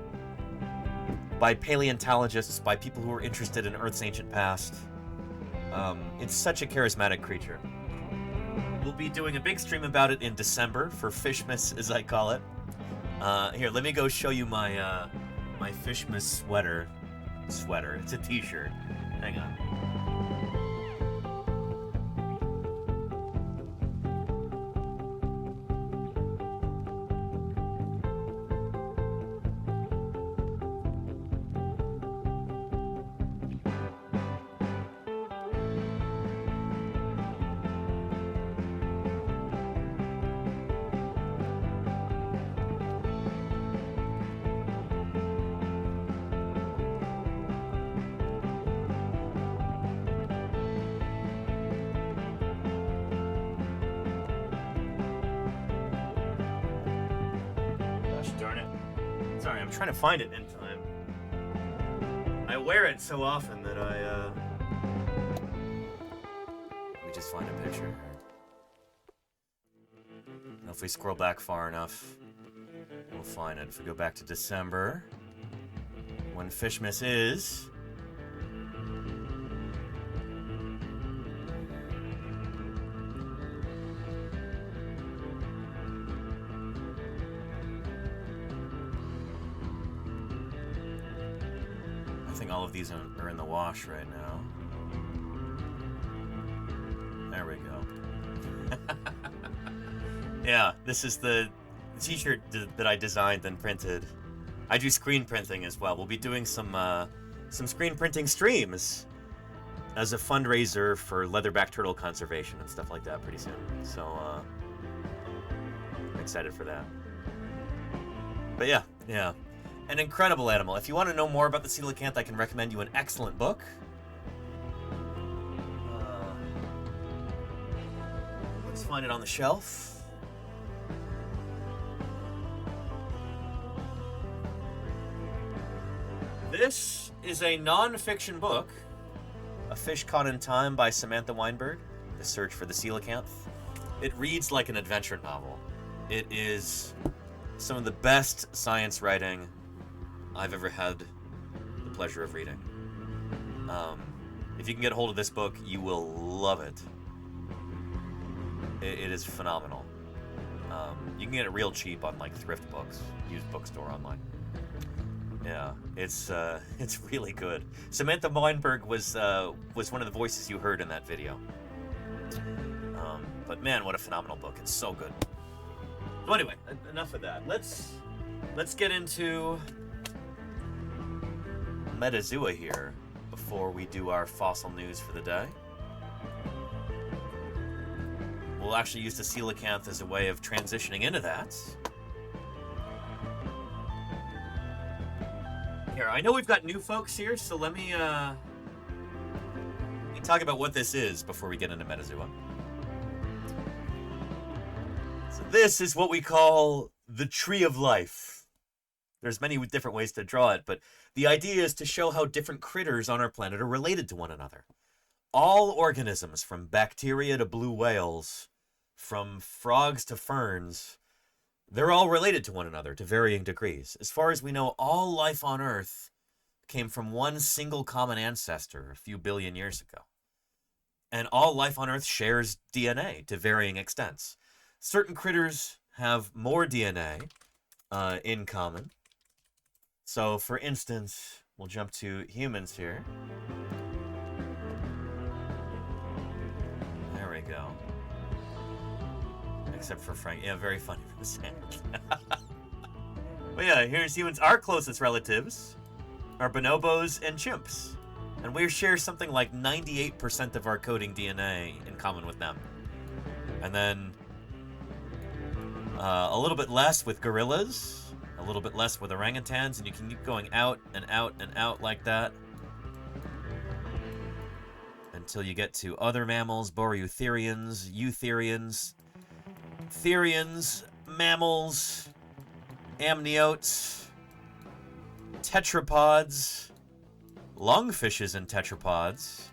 paleontologists, by people who are interested in Earth's ancient past. It's such a charismatic creature. We'll be doing a big stream about it in December for Fishmas, as I call it. Here, let me go show you my my Fishmas sweater. It's a t-shirt. Hang on. I'm trying to find it in time. I wear it so often that let me just find a picture here. Now if we scroll back far enough, we'll find it. If we go back to December, when Fishmas is... I think all of these are in the wash right now. There we go. Yeah, this is the t-shirt that I designed and printed. I do screen printing as well. We'll be doing some screen printing streams as a fundraiser for leatherback turtle conservation and stuff like that pretty soon. So, I'm excited for that. But yeah. An incredible animal. If you want to know more about the coelacanth, I can recommend you an excellent book. Let's find it on the shelf. This is a non-fiction book, A Fish Caught in Time by Samantha Weinberg, The Search for the Coelacanth. It reads like an adventure novel. It is some of the best science writing I've ever had the pleasure of reading. If you can get a hold of this book, you will love it. It is phenomenal. You can get it real cheap on like thrift books, used bookstore online. Yeah, it's really good. Samantha Weinberg was one of the voices you heard in that video. But man, what a phenomenal book! It's so good. So anyway, enough of that. Let's get into Metazoa here before we do our fossil news for the day. We'll actually use the coelacanth as a way of transitioning into that. Here, I know we've got new folks here, so let me talk about what this is before we get into Metazoa. So this is what we call the Tree of Life. There's many different ways to draw it, but the idea is to show how different critters on our planet are related to one another. All organisms, from bacteria to blue whales, from frogs to ferns, they're all related to one another to varying degrees. As far as we know, all life on Earth came from one single common ancestor a few billion years ago. And all life on Earth shares DNA to varying extents. Certain critters have more DNA in common. So, for instance, we'll jump to humans here. There we go. Except for Frank. Yeah, very funny for the sand. But yeah, here's humans. Our closest relatives are bonobos and chimps. And we share something like 98% of our coding DNA in common with them. And then a little bit less with gorillas, a little bit less with orangutans, and you can keep going out and out and out like that until you get to other mammals, boreoeutherians, eutherians, therians, mammals, amniotes, tetrapods, lungfishes and tetrapods,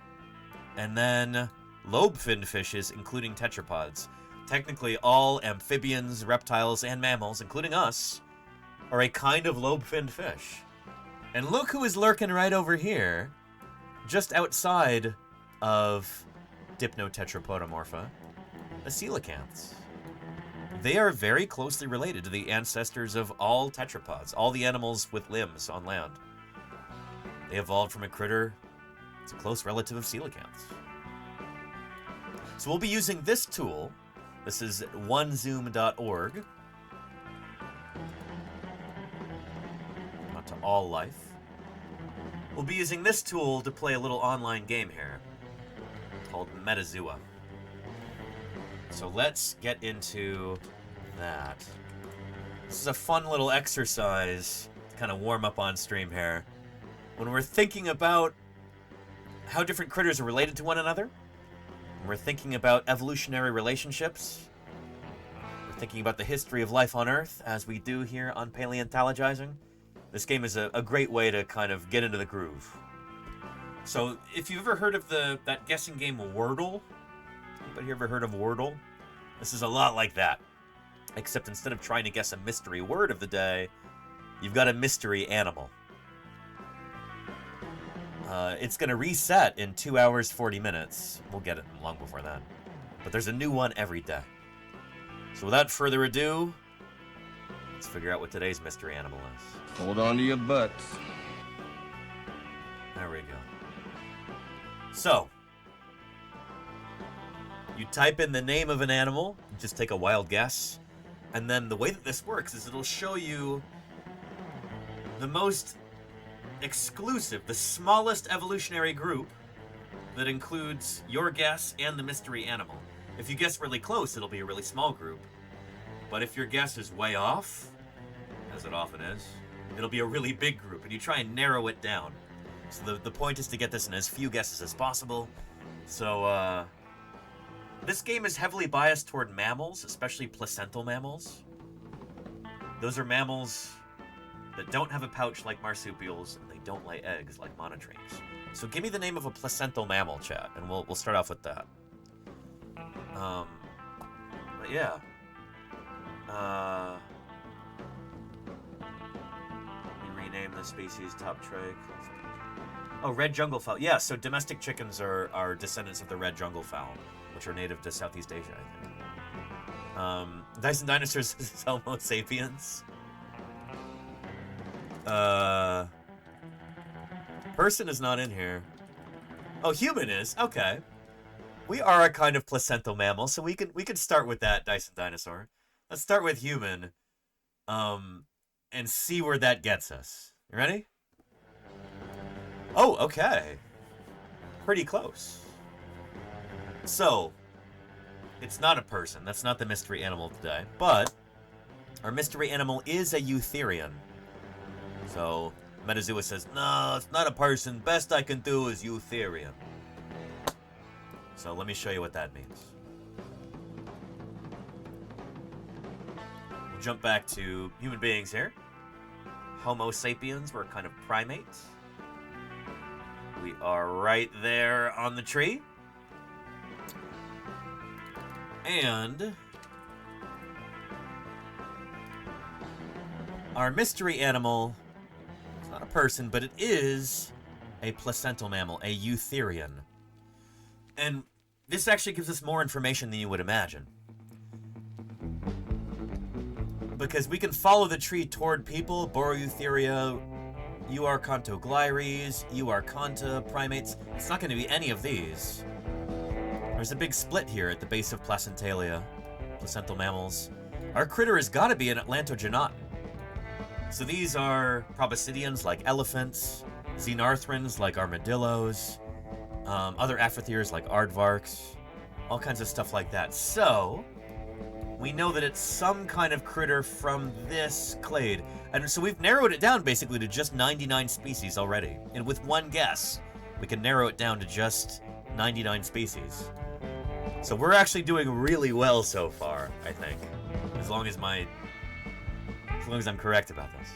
and then lobe-finned fishes, including tetrapods. Technically, all amphibians, reptiles, and mammals, including us, are a kind of lobe-finned fish. And look who is lurking right over here, just outside of Dipnotetrapodomorpha, the coelacanths. They are very closely related to the ancestors of all tetrapods, all the animals with limbs on land. They evolved from a critter that's a close relative of coelacanths. So we'll be using this tool. This is onezoom.org. Not to all life. We'll be using this tool to play a little online game here called Metazoa. So let's get into that. This is a fun little exercise to kind of warm up on stream here. When we're thinking about how different critters are related to one another, when we're thinking about evolutionary relationships, we're thinking about the history of life on Earth, as we do here on Paleontologizing, this game is a great way to kind of get into the groove. So, if you've ever heard of that guessing game Wordle, anybody ever heard of Wordle? This is a lot like that. Except instead of trying to guess a mystery word of the day, you've got a mystery animal. It's going to reset in 2 hours, 40 minutes. We'll get it long before then. But there's a new one every day. So without further ado, let's figure out what today's mystery animal is. Hold on to your butts. There we go. So, You type in the name of an animal, just take a wild guess, and then the way that this works is it'll show you the most exclusive, the smallest evolutionary group that includes your guess and the mystery animal. If you guess really close, it'll be a really small group. But if your guess is way off, as it often is, it'll be a really big group, and you try and narrow it down. So the point is to get this in as few guesses as possible. So, this game is heavily biased toward mammals, especially placental mammals. Those are mammals that don't have a pouch like marsupials, and they don't lay eggs like monotremes. So give me the name of a placental mammal, chat, and we'll start off with that. But yeah. Let me rename the species top trait. Oh, red jungle fowl. Yeah, so domestic chickens are descendants of the red jungle fowl, which are native to Southeast Asia, I think. Dyson Dinosaurs is Homo sapiens. Person is not in here. Oh, human is. Okay. We are a kind of placental mammal, so we can start with that, Dyson Dinosaur. Let's start with human, and see where that gets us. You ready? Oh, okay. Pretty close. So, it's not a person. That's not the mystery animal today. But our mystery animal is a eutherian. So, Metazoa says, no, it's not a person. Best I can do is eutherian. So let me show you what that means. We'll jump back to human beings here. Homo sapiens, we're a kind of primate. We are right there on the tree. And our mystery animal, it's not a person, but it is a placental mammal, a eutherian. And this actually gives us more information than you would imagine. Because we can follow the tree toward people, Boreeutheria, Euarchontoglires, Euarchonta, primates. It's not going to be any of these. There's a big split here at the base of Placentalia, placental mammals. Our critter has got to be an Atlantogenaton. So these are proboscideans like elephants, xenarthrans like armadillos, other aphrotheres like aardvarks, all kinds of stuff like that. So, we know that it's some kind of critter from this clade. And so we've narrowed it down basically to just 99 species already. And with one guess, we can narrow it down to just 99 species. So we're actually doing really well so far, I think. As long as I'm correct about this.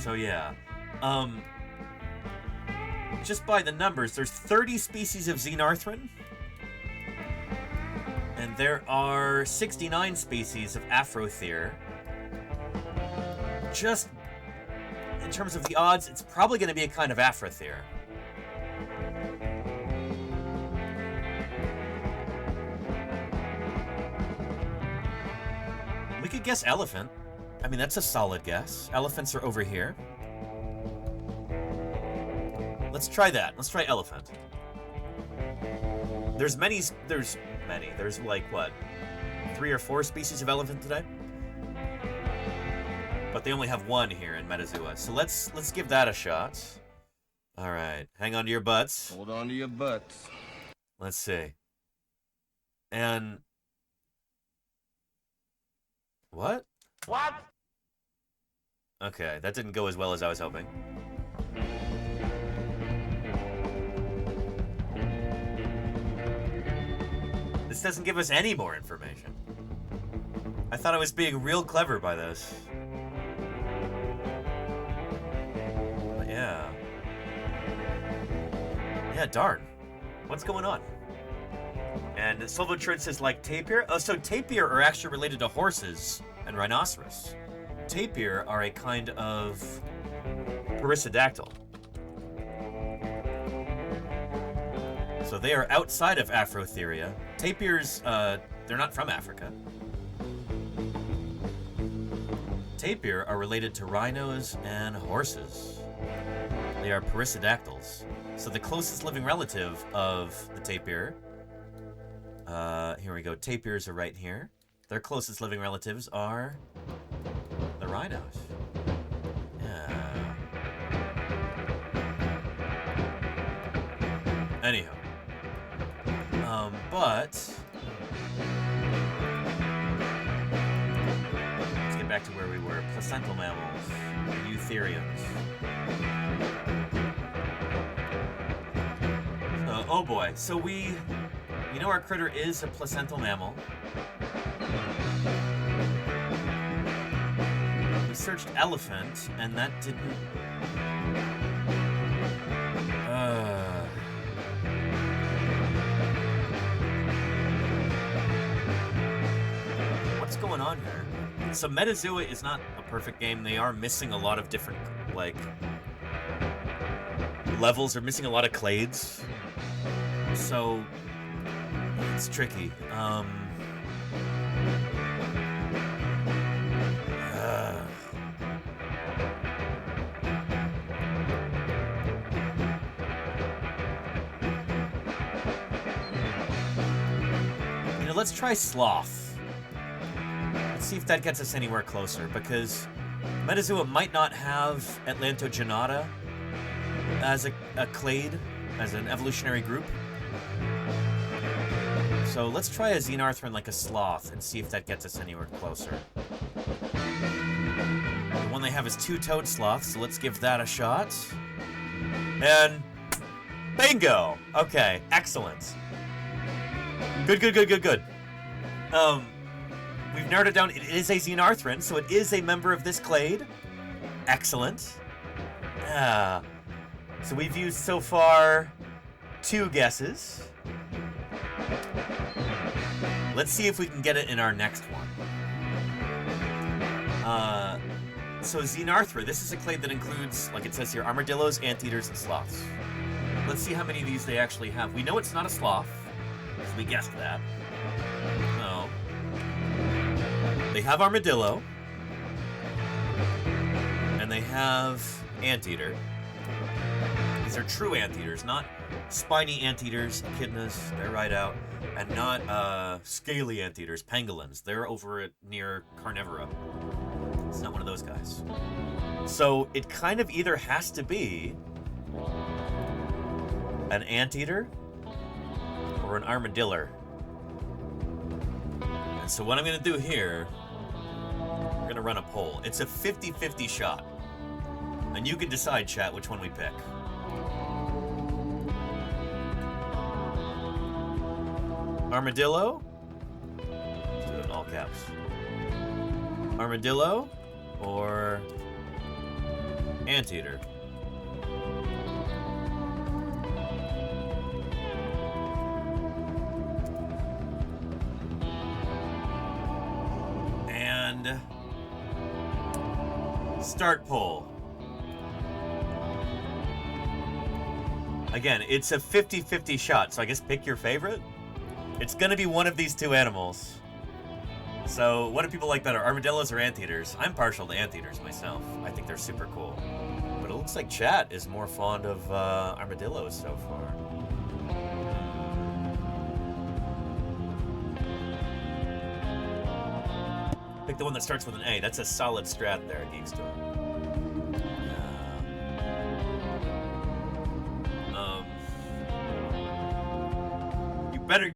So yeah. Just by the numbers, there's 30 species of xenarthran. And there are 69 species of Afrothere. Just in terms of the odds, it's probably going to be a kind of Afrothere. We could guess elephant. I mean, that's a solid guess. Elephants are over here. Let's try that. Let's try elephant. There's like, what, 3 or 4 species of elephant today? But they only have one here in Metazoa. So let's give that a shot. All right. Hang on to your butts. Hold on to your butts. Let's see. And... What? What? Okay, that didn't go as well as I was hoping. This doesn't give us any more information. I thought I was being real clever by this. But yeah. Yeah, darn. What's going on? And Silvotrid says, like tapir? Oh, so tapir are actually related to horses and rhinoceros. Tapir are a kind of perissodactyl. So they are outside of Afrotheria. Tapirs, they're not from Africa. Tapir are related to rhinos and horses. They are perissodactyls. So the closest living relative of the tapir Here we go. Tapirs are right here. Their closest living relatives are the rhinos. Yeah. Anyhow. But let's get back to where we were. Placental mammals, eutherians. Oh boy. So we know our critter is a placental mammal. We searched elephant, and that didn't. What's going on here? So Metazoa is not a perfect game. They are missing a lot of different, like, levels. They're missing a lot of clades. So it's tricky. Let's try sloth. Let's see if that gets us anywhere closer, because Metazoa might not have Atlantogenata as a clade, as an evolutionary group. So let's try a Xenarthran like a sloth and see if that gets us anywhere closer. The one they have is two-toed sloth, so let's give that a shot. And bingo! Okay, excellent. Good. We've narrowed it down. It is a Xenarthran, so it is a member of this clade. Excellent. So we've used so far 2 guesses. Let's see if we can get it in our next one. So Xenarthra, this is a clade that includes, like it says here, armadillos, anteaters, and sloths. Let's see how many of these they actually have. We know it's not a sloth, because we guessed that. No. They have armadillo. And they have anteater. These are true anteaters, not spiny anteaters, echidnas, they're right out. And not scaly anteaters, pangolins. They're over at near carnivora. It's not one of those guys. So it kind of either has to be an anteater or an armadillo. And so what I'm going to do here, we're going to run a poll. It's a 50-50 shot. And you can decide, chat, which one we pick. Armadillo? Let's do it in all caps. Armadillo or anteater? And start poll. Again, it's a 50-50 shot, so I guess pick your favorite. It's gonna be one of these 2 animals. So, what do people like better, armadillos or anteaters? I'm partial to anteaters myself. I think they're super cool. But it looks like chat is more fond of armadillos so far. Pick the one that starts with an A. That's a solid strat there, Geekstone. You better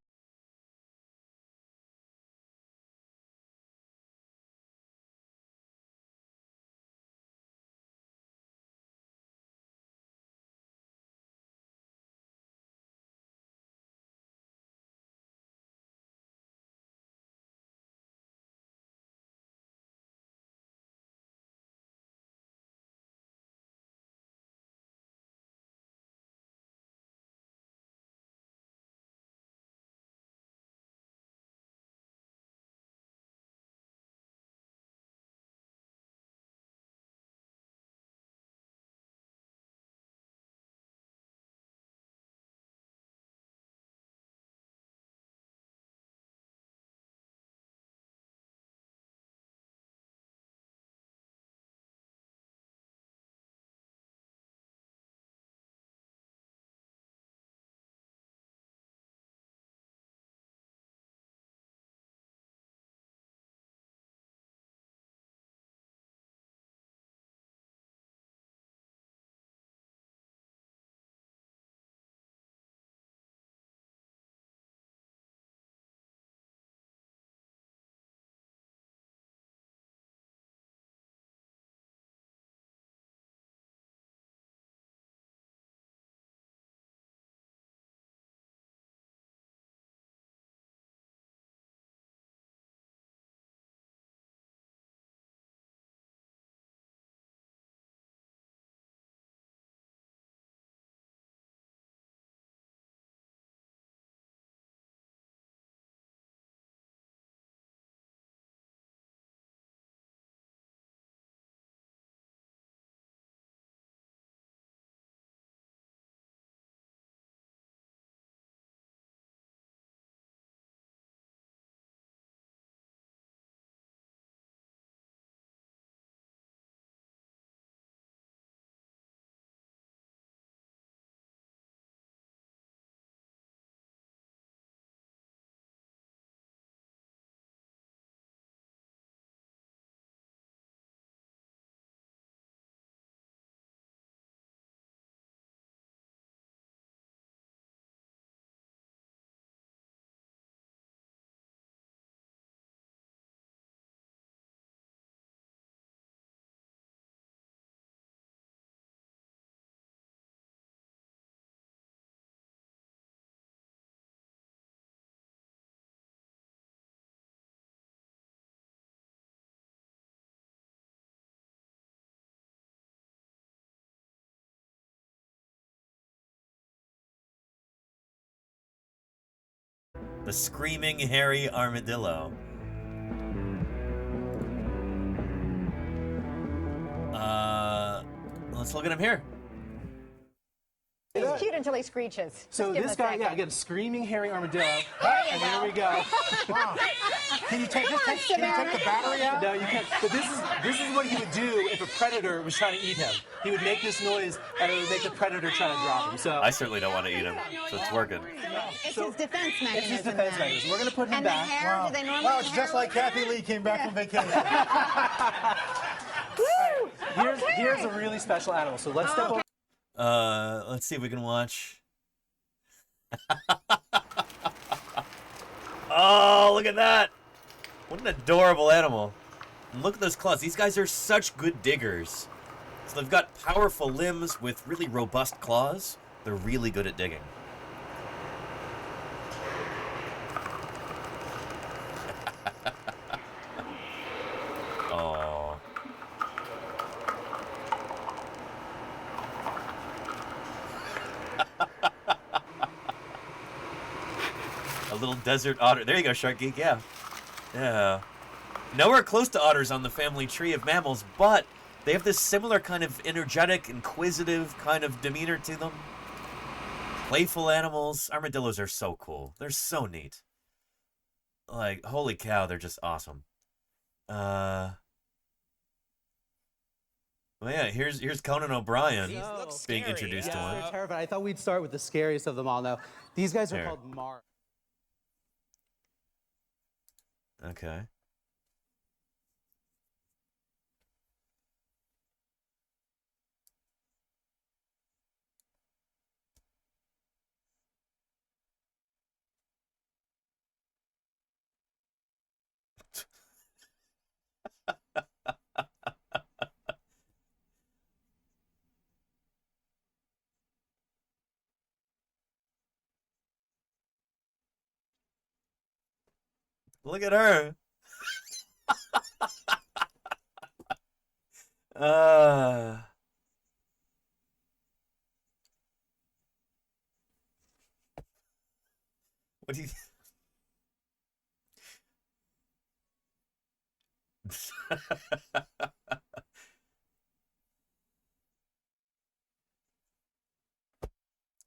The screaming hairy armadillo. Let's look at him here. He's cute until he screeches. So this guy, yeah, again, screaming hairy armadillo. And there we go. Wow. Can you take the battery out? No, you can't. But this is what he would do if a predator was trying to eat him. He would make this noise, and it would make the predator try to drop him. So I certainly don't want to eat him, so it's working. It's his defense mechanism. It's his defense mechanism. We're going to put him and back. The hair, Wow. do they normally Wow, it's just like Kathy Lee came back from vacation. Woo! Here's a really special animal. So let's step over. Let's see if we can watch. Oh, look at that! What an adorable animal. And look at those claws. These guys are such good diggers. So they've got powerful limbs with really robust claws. They're really good at digging. Oh. A little desert otter. There you go, Shark Geek. Yeah. Yeah. Nowhere close to otters on the family tree of mammals, but they have this similar kind of energetic, inquisitive kind of demeanor to them. Playful animals. Armadillos are so cool. They're so neat. Like, holy cow, they're just awesome. Well, yeah, here's Conan O'Brien being introduced to one. They're terrifying. I thought we'd start with the scariest of them all. Now, these guys are Here. called Mars. Okay. Look at her. What do you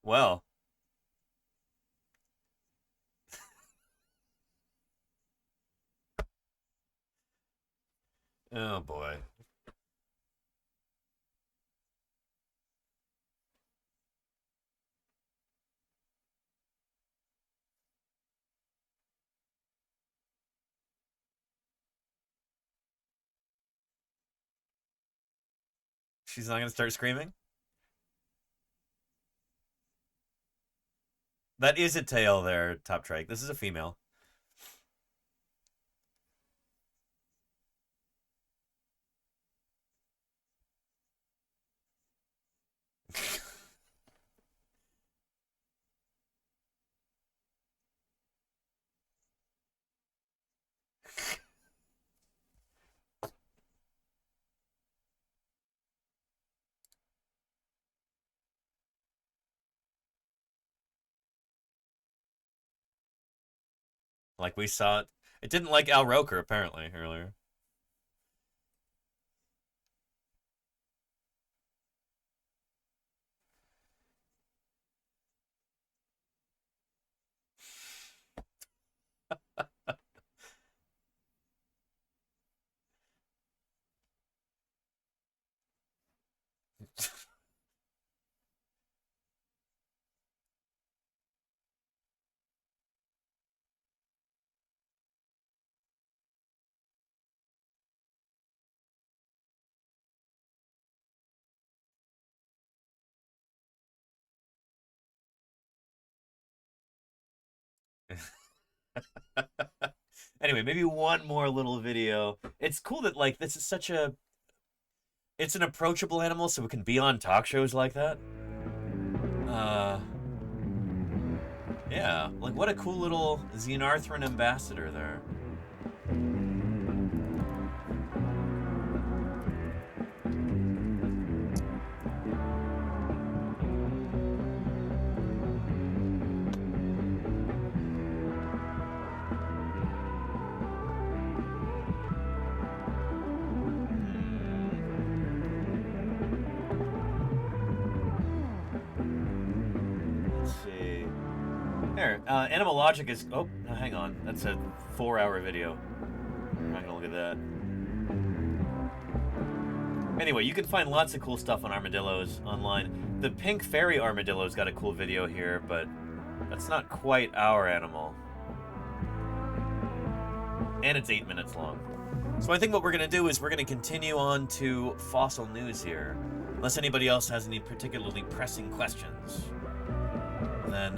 Well. Oh boy. She's not gonna start screaming? That is a tail there, Top Trike. This is a female. Like we saw it. It didn't like Al Roker, apparently, earlier. Anyway, maybe one more little video. It's cool that, like, this is such a... It's an approachable animal, so it can be on talk shows like that. Yeah, like, what a cool little Xenarthran ambassador there. Animal Logic is... Oh, hang on. That's a 4-hour video. I'm not gonna look at that. Anyway, you can find lots of cool stuff on armadillos online. The pink fairy armadillo's got a cool video here, but that's not quite our animal. And it's 8 minutes long. So I think what we're going to do is we're going to continue on to fossil news here. Unless anybody else has any particularly pressing questions. Then,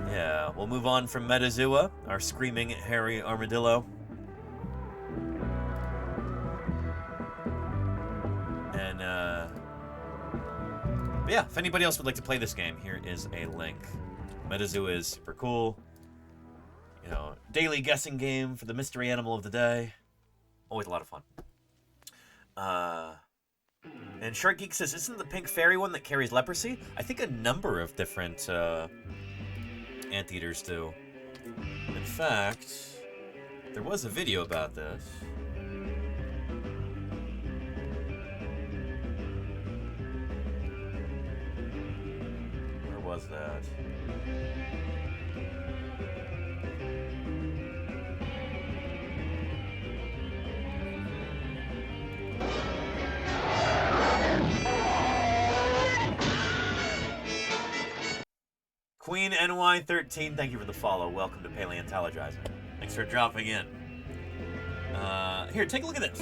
yeah, we'll move on from Metazoa, our screaming hairy armadillo. And, but yeah, if anybody else would like to play this game, here is a link. Metazoa is super cool. You know, daily guessing game for the mystery animal of the day. Always a lot of fun. And Shark Geek says, isn't the pink fairy one that carries leprosy? I think a number of different anteaters do. In fact, there was a video about this. Where was that? Queen NY13, thank you for the follow. Welcome to Paleontologizing. Thanks for dropping in. Here, take a look at this.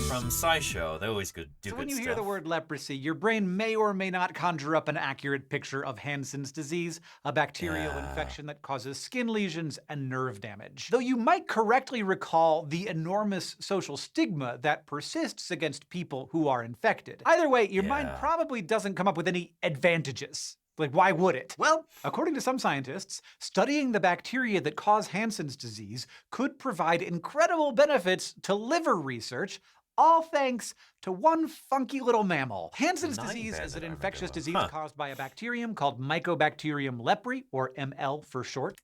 From SciShow, they always do good When you stuff. hear the word leprosy, your brain may or may not conjure up an accurate picture of Hansen's disease, a bacterial infection that causes skin lesions and nerve damage. Though you might correctly recall the enormous social stigma that persists against people who are infected. Either way, your mind probably doesn't come up with any advantages. Like, why would it? Well, according to some scientists, studying the bacteria that cause Hansen's disease could provide incredible benefits to liver research, all thanks to one funky little mammal. Hansen's disease is an infectious disease caused by a bacterium called Mycobacterium leprae, or ML for short.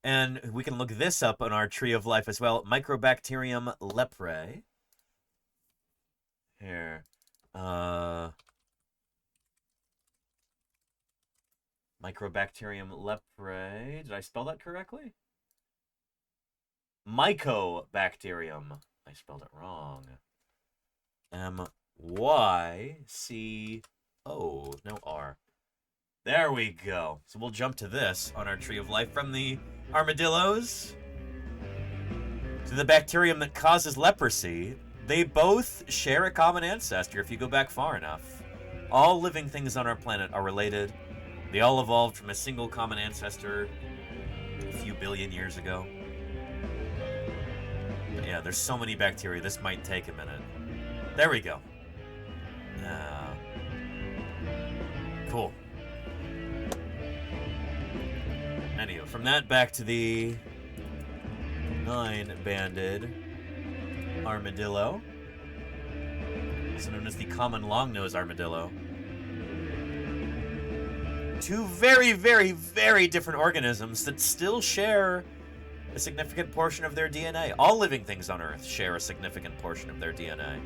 And we can look this up on our Tree of Life as well. Microbacterium leprae. Here. Microbacterium leprae. Did I spell that correctly? Mycobacterium. I spelled it wrong. M-Y-C-O. No R. There we go. So we'll jump to this on our Tree of Life. From the armadillos to the bacterium that causes leprosy, they both share a common ancestor if you go back far enough. All living things on our planet are related. They all evolved from a single common ancestor a few billion years ago. But yeah, there's so many bacteria, this might take a minute. There we go. Cool. Anyway, from that back to the 9-banded armadillo, also known as the common long-nosed armadillo. Two very, very, very different organisms that still share a significant portion of their DNA. All living things on Earth share a significant portion of their DNA.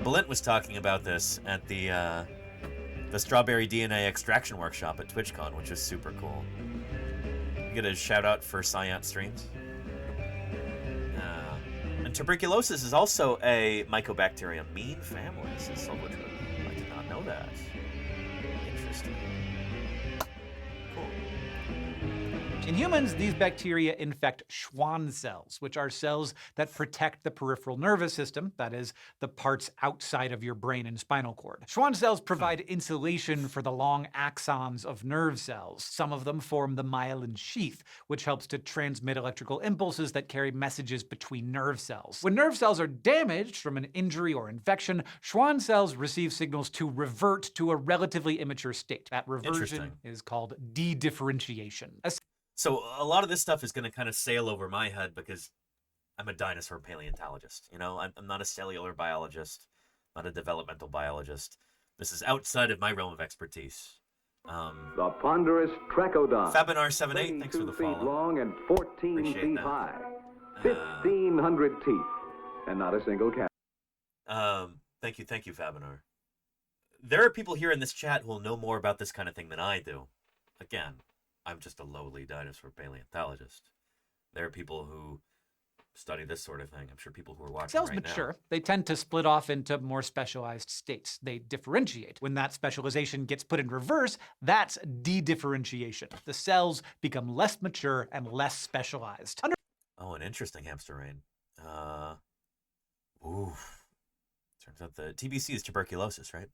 Balint was talking about this at the Strawberry DNA Extraction Workshop at TwitchCon, which is super cool. You get a shout out for Science Streams. And tuberculosis is also a Mycobacterium mean family, says Silvertrip. I did not know that. Interesting. In humans, these bacteria infect Schwann cells, which are cells that protect the peripheral nervous system, that is, the parts outside of your brain and spinal cord. Schwann cells provide insulation for the long axons of nerve cells. Some of them form the myelin sheath, which helps to transmit electrical impulses that carry messages between nerve cells. When nerve cells are damaged from an injury or infection, Schwann cells receive signals to revert to a relatively immature state. That reversion is called de-differentiation. So a lot of this stuff is going to kind of sail over my head because I'm a dinosaur paleontologist. You know, I'm not a cellular biologist, not a developmental biologist. This is outside of my realm of expertise. The ponderous Trachodon. Fabinar78, thanks for the follow. 22 feet long and 14 feet high. 1,500 teeth, and not a single cat. Thank you, Fabinar. there are people here in this chat who will know more about this kind of thing than I do. Again, I'm just a lowly dinosaur paleontologist. There are people who study this sort of thing. I'm sure people who are watching Cells right mature. now. They tend to split off into more specialized states. They differentiate. When that specialization gets put in reverse, that's de-differentiation. The cells become less mature and less specialized. Oh, an interesting hamster rain. Oof. Turns out the TBC is tuberculosis, right?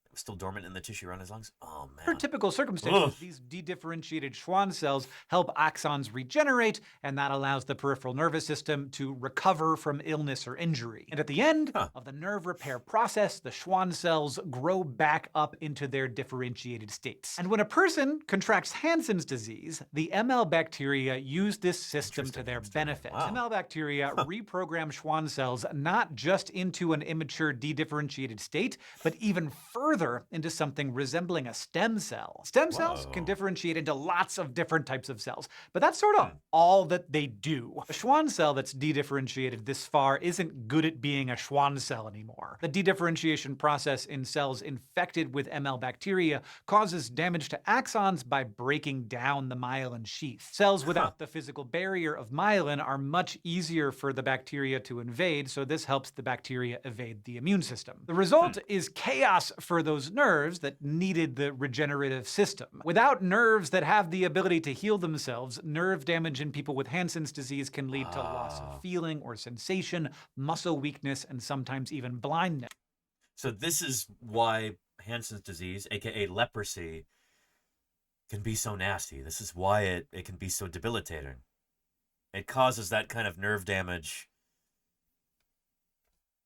It was still dormant in the tissue around his lungs. Oh, man. Under typical circumstances, Ugh. these de-differentiated Schwann cells help axons regenerate, and that allows the peripheral nervous system to recover from illness or injury. And at the end of the nerve repair process, the Schwann cells grow back up into their differentiated states. And when a person contracts Hansen's disease, the ML bacteria use this system to their benefit. Wow. ML bacteria reprogram Schwann cells not just into an immature de-differentiated state, but even further into something resembling a stem cell. Stem cells can differentiate into lots of different types of cells, but that's sort of all that they do. A Schwann cell that's de-differentiated this far isn't good at being a Schwann cell anymore. The de-differentiation process in cells infected with ML bacteria causes damage to axons by breaking down the myelin sheath. Cells without the physical barrier of myelin are much easier for the bacteria to invade, so this helps the bacteria evade the immune system. The result is chaos for those nerves that needed the regenerative system. Without nerves that have the ability to heal themselves, nerve damage in people with Hansen's disease can lead to loss of feeling or sensation, muscle weakness, and sometimes even blindness. So this is why Hansen's disease, aka leprosy, can be so nasty. This is why it can be so debilitating. It causes that kind of nerve damage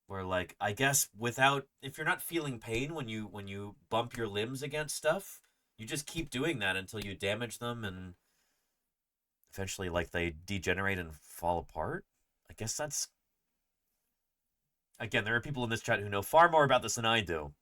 where, like, I guess if you're not feeling pain when you bump your limbs against stuff, you just keep doing that until you damage them and eventually, like, they degenerate and fall apart. I guess that's... Again, there are people in this chat who know far more about this than I do.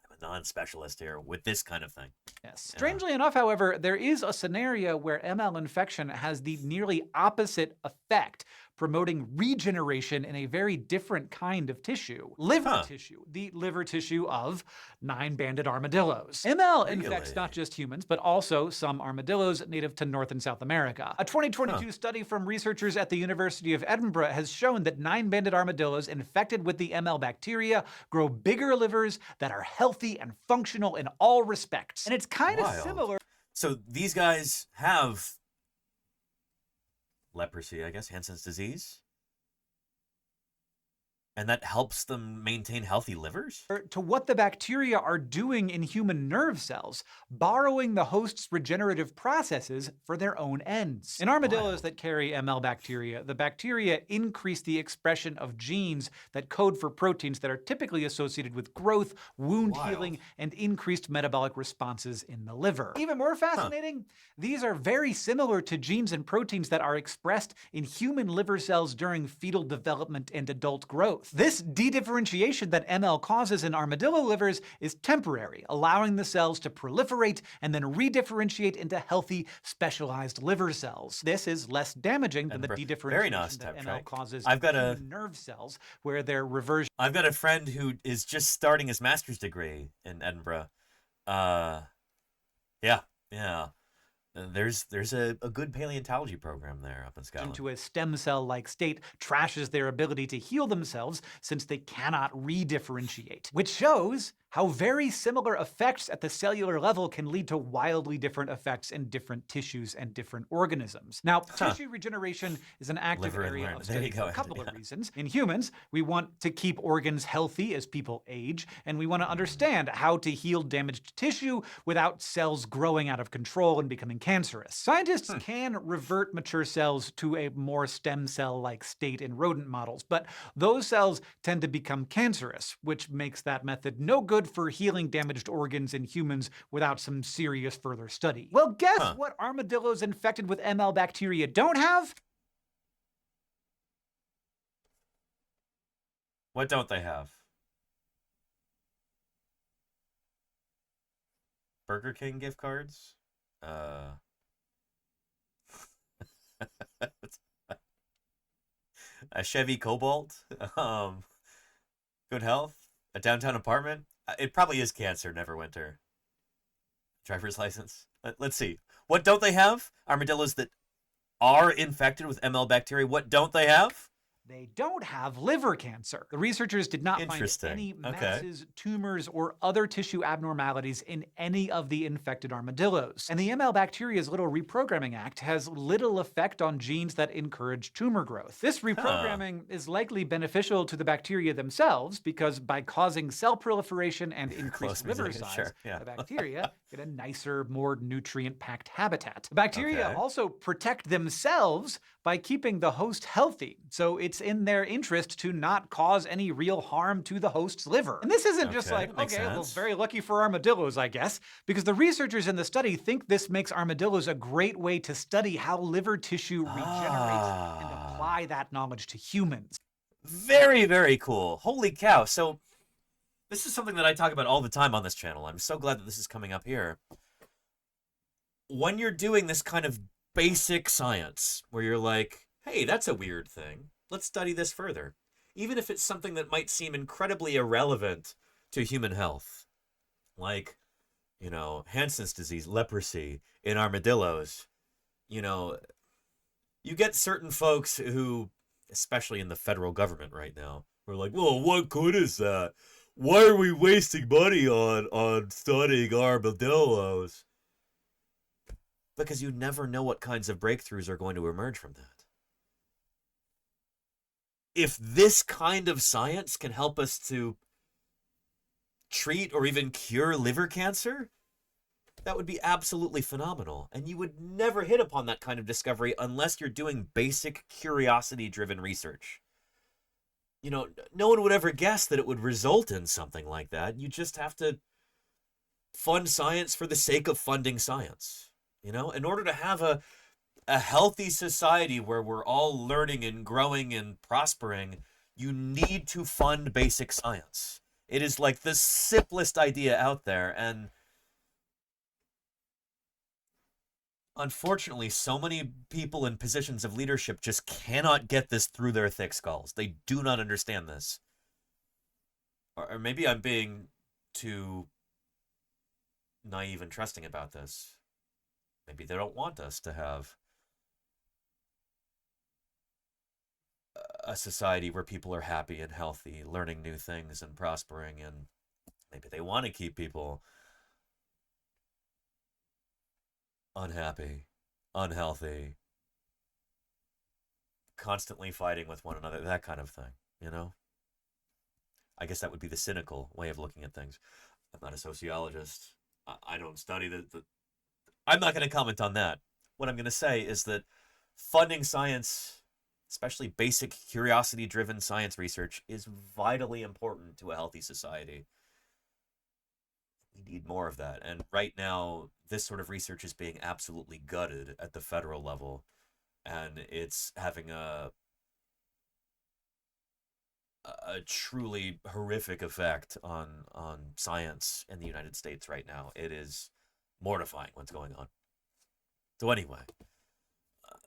I'm a non-specialist here with this kind of thing. Yes. Strangely enough, however, there is a scenario where ML infection has the nearly opposite effect, promoting regeneration in a very different kind of tissue. Liver tissue. The liver tissue of 9-banded armadillos. ML infects not just humans, but also some armadillos native to North and South America. A 2022 study from researchers at the University of Edinburgh has shown that 9-banded armadillos infected with the ML bacteria grow bigger livers that are healthy and functional in all respects. And it's kind of similar. So these guys have leprosy, I guess, Hansen's disease. And that helps them maintain healthy livers? To what the bacteria are doing in human nerve cells, borrowing the host's regenerative processes for their own ends. In armadillos that carry ML bacteria, the bacteria increase the expression of genes that code for proteins that are typically associated with growth, wound healing, and increased metabolic responses in the liver. Even more fascinating, these are very similar to genes and proteins that are expressed in human liver cells during fetal development and adult growth. This de-differentiation that ML causes in armadillo livers is temporary, allowing the cells to proliferate and then redifferentiate into healthy, specialized liver cells. This is less damaging than the de-differentiation that ML causes in nerve cells, where their reversion... I've got a friend who is just starting his master's degree in Edinburgh. Yeah. There's a good paleontology program there up in Scotland. Into a stem cell-like state trashes their ability to heal themselves since they cannot redifferentiate, which shows how very similar effects at the cellular level can lead to wildly different effects in different tissues and different organisms. Now, tissue regeneration is an active area of study for a couple of reasons. In humans, we want to keep organs healthy as people age, and we want to understand how to heal damaged tissue without cells growing out of control and becoming cancerous. Scientists can revert mature cells to a more stem cell-like state in rodent models, but those cells tend to become cancerous, which makes that method no good for healing damaged organs in humans without some serious further study. Well, guess what armadillos infected with ML bacteria don't have? What don't they have? Burger King gift cards? A Chevy Cobalt? Good health? A downtown apartment? It probably is cancer, Neverwinter. Driver's license. Let's see. What don't they have? Armadillos that are infected with ML bacteria. What don't they have? They don't have liver cancer. The researchers did not find any masses, tumors, or other tissue abnormalities in any of the infected armadillos. And the ML bacteria's little reprogramming act has little effect on genes that encourage tumor growth. This reprogramming is likely beneficial to the bacteria themselves because by causing cell proliferation and increased liver size, the bacteria get a nicer, more nutrient-packed habitat. The bacteria also protect themselves by keeping the host healthy, so it's in their interest to not cause any real harm to the host's liver. And this isn't just like, okay, well, very lucky for armadillos, I guess, because the researchers in the study think this makes armadillos a great way to study how liver tissue regenerates and apply that knowledge to humans. Very, very cool. Holy cow. So this is something that I talk about all the time on this channel. I'm so glad that this is coming up here. When you're doing this kind of basic science, where you're like, hey, that's a weird thing. Let's study this further. Even if it's something that might seem incredibly irrelevant to human health. Like, you know, Hansen's disease, leprosy in armadillos. You know, you get certain folks who, especially in the federal government right now, who are like, well, what good is that? Why are we wasting money on studying armadillos? Because you never know what kinds of breakthroughs are going to emerge from that. If this kind of science can help us to treat or even cure liver cancer, that would be absolutely phenomenal. And you would never hit upon that kind of discovery unless you're doing basic curiosity-driven research. You know, no one would ever guess that it would result in something like that. You just have to fund science for the sake of funding science. You know, in order to have a healthy society where we're all learning and growing and prospering, you need to fund basic science. It is like the simplest idea out there, and unfortunately, so many people in positions of leadership just cannot get this through their thick skulls. They do not understand this. Or maybe I'm being too naive and trusting about this. Maybe they don't want us to have a society where people are happy and healthy, learning new things and prospering, and maybe they want to keep people unhappy, unhealthy, constantly fighting with one another, that kind of thing, you know? I guess that would be the cynical way of looking at things. I'm not a sociologist. I don't study the I'm not going to comment on that. What I'm going to say is that funding science, especially basic curiosity-driven science research, is vitally important to a healthy society. We need more of that. And right now, this sort of research is being absolutely gutted at the federal level. And it's having a truly horrific effect on science in the United States right now. It is mortifying what's going on. So anyway,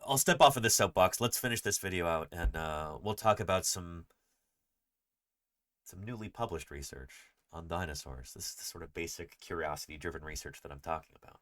I'll step off of this soapbox. Let's finish this video out, and we'll talk about some newly published research on dinosaurs. This is the sort of basic curiosity-driven research that I'm talking about.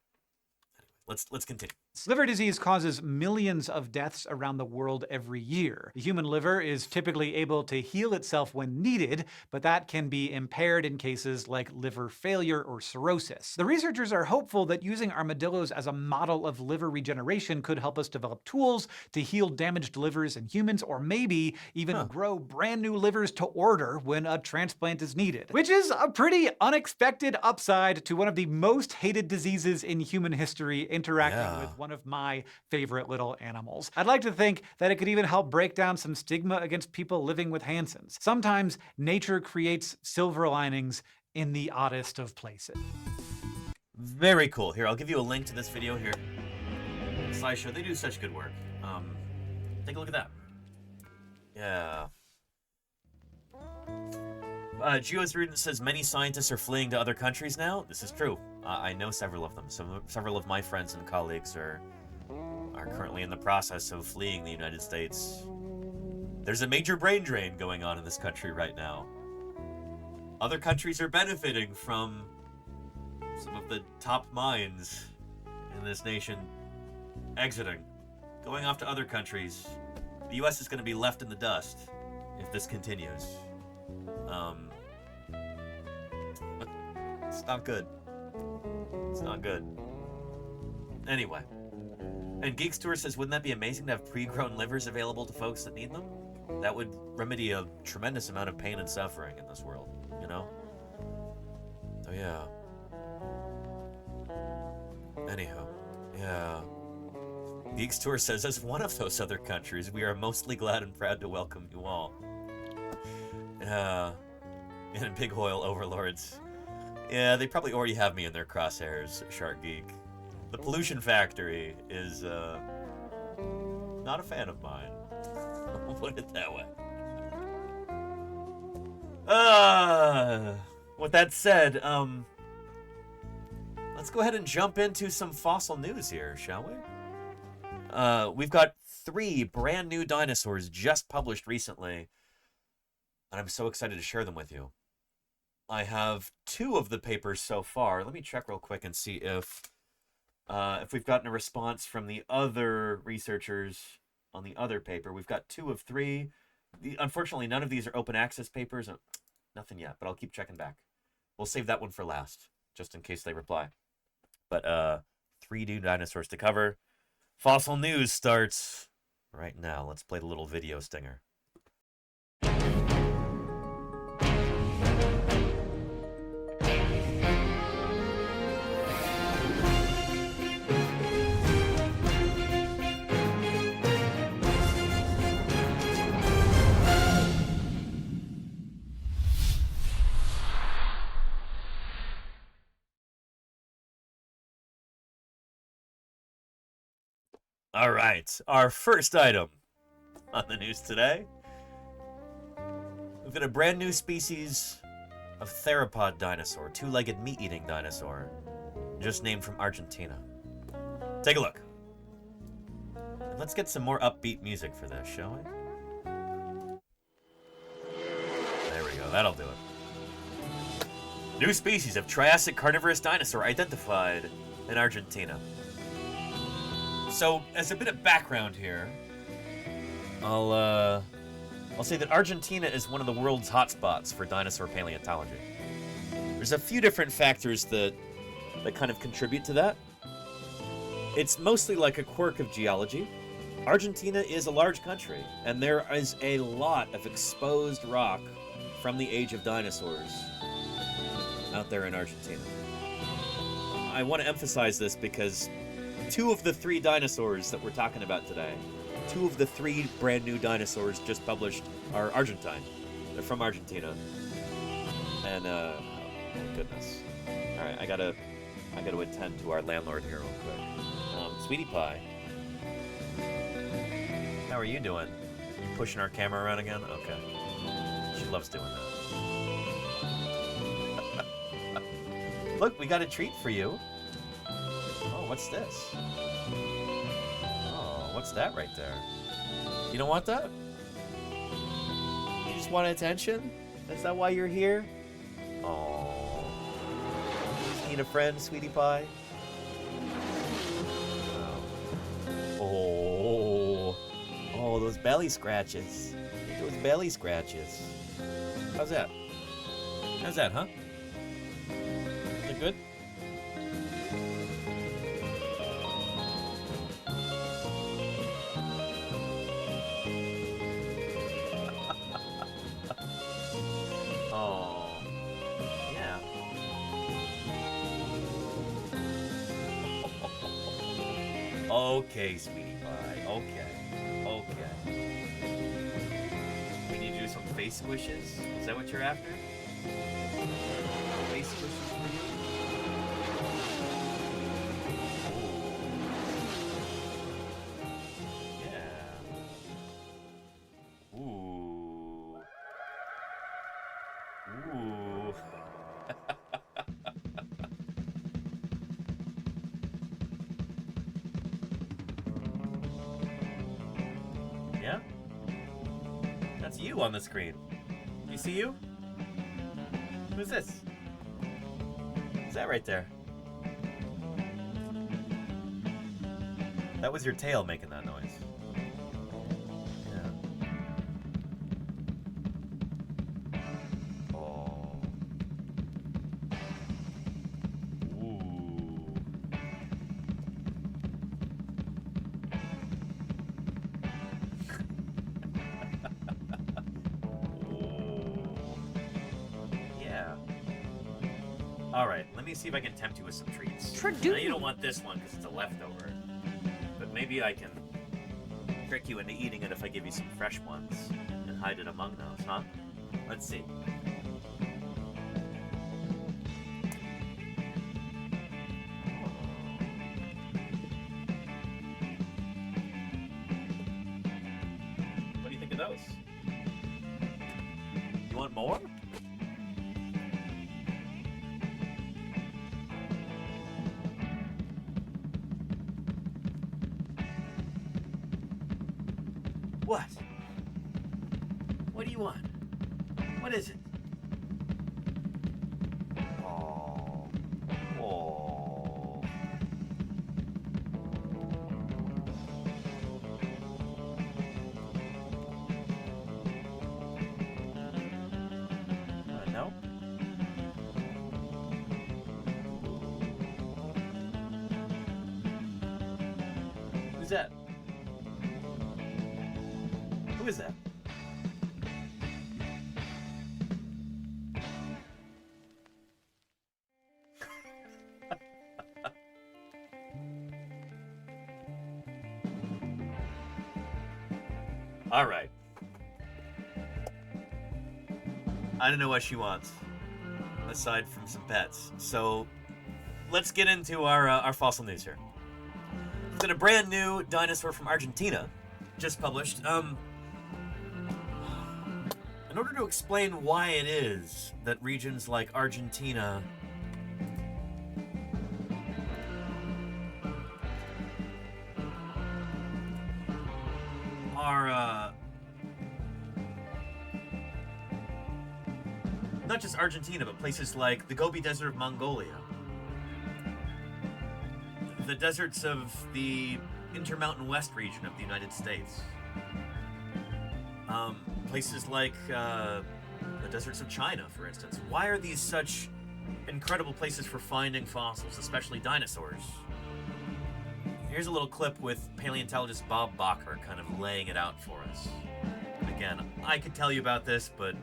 Anyway, let's continue. Liver disease causes millions of deaths around the world every year. The human liver is typically able to heal itself when needed, but that can be impaired in cases like liver failure or cirrhosis. The researchers are hopeful that using armadillos as a model of liver regeneration could help us develop tools to heal damaged livers in humans, or maybe even grow brand new livers to order when a transplant is needed. Which is a pretty unexpected upside to one of the most hated diseases in human history, interacting with one of my favorite little animals. I'd like to think that it could even help break down some stigma against people living with Hansen's. Sometimes nature creates silver linings in the oddest of places. Very cool. Here, I'll give you a link to this video here. SciShow, they do such good work. Take a look at that. Yeah. Geosrudent says many scientists are fleeing to other countries now. This is true. I know several of them. Several of my friends and colleagues are currently in the process of fleeing the United States. There's a major brain drain going on in this country right now. Other countries are benefiting from some of the top minds in this nation exiting, going off to other countries. The U.S. is going to be left in the dust if this continues. It's not good. It's not good. Anyway. And Geeks Tour says, wouldn't that be amazing to have pre-grown livers available to folks that need them? That would remedy a tremendous amount of pain and suffering in this world, you know? So yeah. Anywho, yeah. Geeks Tour says, as one of those other countries, we are mostly glad and proud to welcome you all. And Big Oil Overlords. Yeah, they probably already have me in their crosshairs, Shark Geek. The pollution factory is, not a fan of mine. I'll put it that way. With that said, let's go ahead and jump into some fossil news here, shall we? We've got 3 brand new dinosaurs just published recently, and I'm so excited to share them with you. I have 2 of the papers so far. Let me check real quick and see if we've gotten a response from the other researchers on the other paper. We've got 2 of 3. Unfortunately, none of these are open access papers. Nothing yet, but I'll keep checking back. We'll save that one for last, just in case they reply. But 3 new dinosaurs to cover. Fossil news starts right now. Let's play the little video stinger. All right, our first item on the news today. We've got a brand new species of theropod dinosaur, 2-legged meat-eating dinosaur, just named from Argentina. Take a look. And let's get some more upbeat music for this, shall we? There we go, that'll do it. New species of Triassic carnivorous dinosaur identified in Argentina. So, as a bit of background here, I'll say that Argentina is one of the world's hotspots for dinosaur paleontology. There's a few different factors that kind of contribute to that. It's mostly like a quirk of geology. Argentina is a large country, and there is a lot of exposed rock from the age of dinosaurs out there in Argentina. I want to emphasize this because 2 of the 3 dinosaurs that we're talking about today, 2 of the 3 brand new dinosaurs just published are Argentine. They're from Argentina. And, oh goodness. Alright, I gotta attend to our landlord here real quick. Sweetie Pie. How are you doing? You pushing our camera around again? Okay. She loves doing that. Look, we got a treat for you. Oh, what's this? Oh, what's that right there? You don't want that? You just want attention? Is that why you're here? Oh. You just need a friend, Sweetie Pie? Oh. Oh, those belly scratches. Those belly scratches. How's that? How's that, huh? Is it good? Okay, Sweetie Pie. Okay. We need to do some face squishes? Is that what you're after? Face squishes for you? Ooh. Yeah. Ooh. Ooh. Yeah? That's you on the screen. You see you? Who's this? Who's that right there? That was your tail making that noise. Yeah. Oh. Ooh. Yeah. All right, let me see if I can tempt you with some treats. Now, you don't want this one because it's a leftover. But maybe I can trick you into eating it if I give you some fresh ones and hide it among those, huh? Let's see. What do you think of those? You want more? What? What do you want? What is it? Oh. Oh. No? Who's that? Who is that? All right. I don't know what she wants, aside from some pets. So let's get into our fossil news here. We've got a brand new dinosaur from Argentina, just published. In order to explain why it is that regions like Argentina are not just Argentina, but places like the Gobi Desert of Mongolia, the deserts of the Intermountain West region of the United States, places like the deserts of China, for instance. Why are these such incredible places for finding fossils, especially dinosaurs? Here's a little clip with paleontologist Bob Bacher kind of laying it out for us. Again, I could tell you about this, but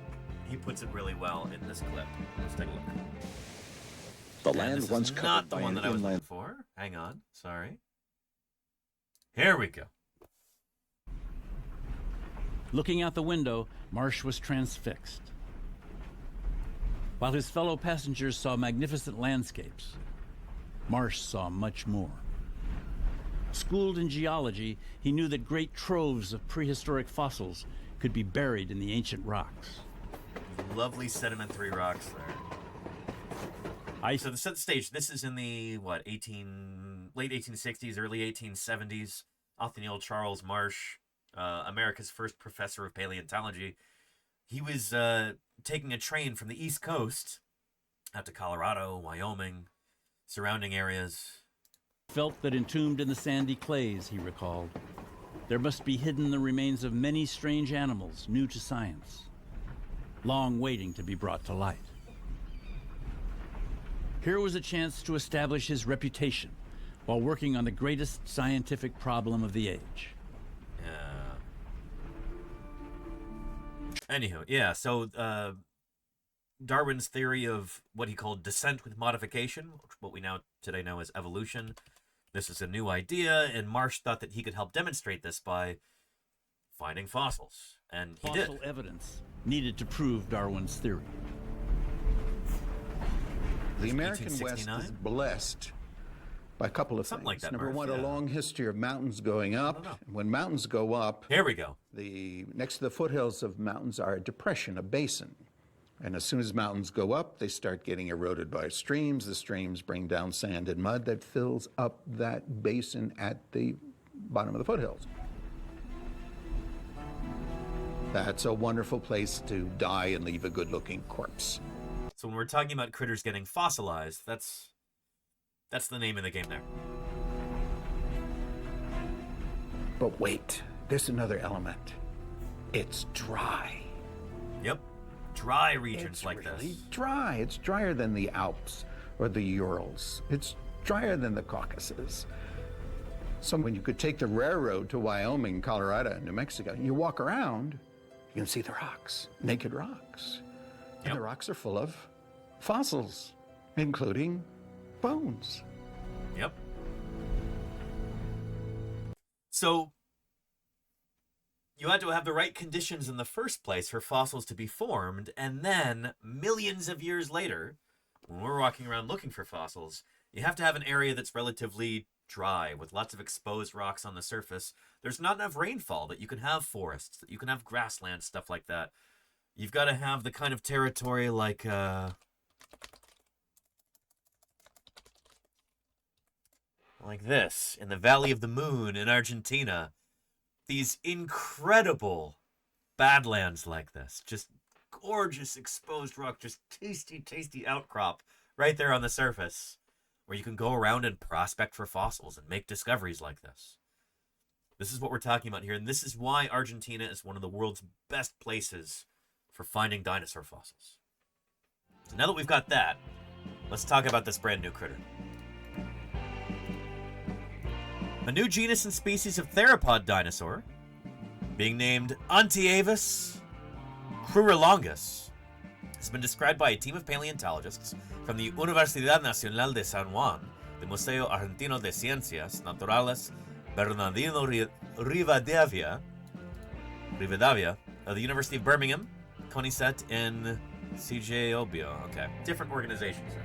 he puts it really well in this clip. Let's take a look. The land once covered not the by one an that I was looking inland. for. Hang on, sorry. Here we go. Looking out the window, Marsh was transfixed. While his fellow passengers saw magnificent landscapes, Marsh saw much more. Schooled in geology, he knew that great troves of prehistoric fossils could be buried in the ancient rocks. Lovely sedimentary rocks there. So to set the stage, this is in the, late 1860s, early 1870s. Othniel Charles Marsh, America's first professor of paleontology. He was taking a train from the East Coast out to Colorado, Wyoming, surrounding areas. Felt that entombed in the sandy clays, he recalled, there must be hidden the remains of many strange animals new to science, long waiting to be brought to light. Here was a chance to establish his reputation while working on the greatest scientific problem of the age. Anywho, yeah, so Darwin's theory of what he called descent with modification, what we now today know as evolution. This is a new idea, and Marsh thought that he could help demonstrate this by finding fossils, and he did. Fossil evidence needed to prove Darwin's theory. The American West is blessed by a couple of things. Like that, Number Murph, one, yeah. a long history of mountains going up. When mountains go up, here we go. Next to the foothills of mountains are a depression, a basin. And as soon as mountains go up, they start getting eroded by streams. The streams bring down sand and mud that fills up that basin at the bottom of the foothills. That's a wonderful place to die and leave a good-looking corpse. That's So when we're talking about critters getting fossilized, that's the name of the game there. But wait, there's another element. It's dry. Yep. Dry regions It's like really this. dry. It's drier than the Alps or the Urals. It's drier than the Caucasus. So when you could take the railroad to Wyoming, Colorado, and New Mexico, and you walk around, you can see the rocks, naked rocks. And the rocks are full of fossils, including bones. Yep. So you had to have the right conditions in the first place for fossils to be formed, and then millions of years later, when we're walking around looking for fossils, you have to have an area that's relatively dry with lots of exposed rocks on the surface. There's not enough rainfall that you can have forests, that you can have grassland, stuff like that. You've got to have the kind of territory like this in the Valley of the Moon in Argentina. These incredible badlands like this, just gorgeous exposed rock, just tasty, tasty outcrop right there on the surface, where you can go around and prospect for fossils and make discoveries like this. This is what we're talking about here, and this is why Argentina is one of the world's best places for finding dinosaur fossils. So now that we've got that, let's talk about this brand new critter. A new genus and species of theropod dinosaur, being named Anteavis crurilongus, has been described by a team of paleontologists from the Universidad Nacional de San Juan, the Museo Argentino de Ciencias Naturales Bernardino Rivadavia, the University of Birmingham, CONICET, and CJ Obio. Okay, different organizations there.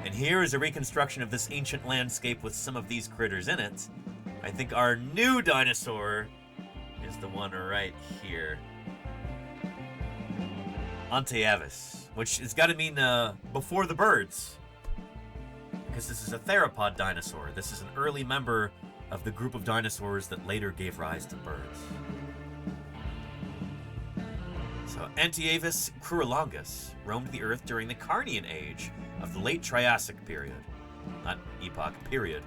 And here is a reconstruction of this ancient landscape with some of these critters in it. I think our new dinosaur is the one right here. Anteavis, which has got to mean before the birds, because this is a theropod dinosaur. This is an early member of the group of dinosaurs that later gave rise to birds. So Anteavis crurilongus roamed the Earth during the Carnian age of the late Triassic period, not epoch, period,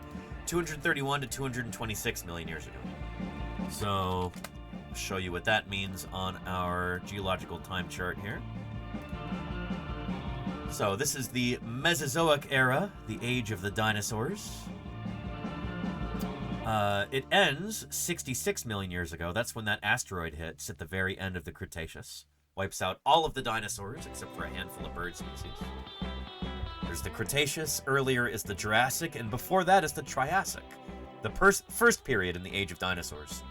231 to 226 million years ago. So, I'll show you what that means on our geological time chart here. So, this is the Mesozoic era, the age of the dinosaurs. It ends 66 million years ago. That's when that asteroid hits at the very end of the Cretaceous. Wipes out all of the dinosaurs except for a handful of bird species. There's the Cretaceous, earlier is the Jurassic, and before that is the Triassic, the first period in the age of dinosaurs.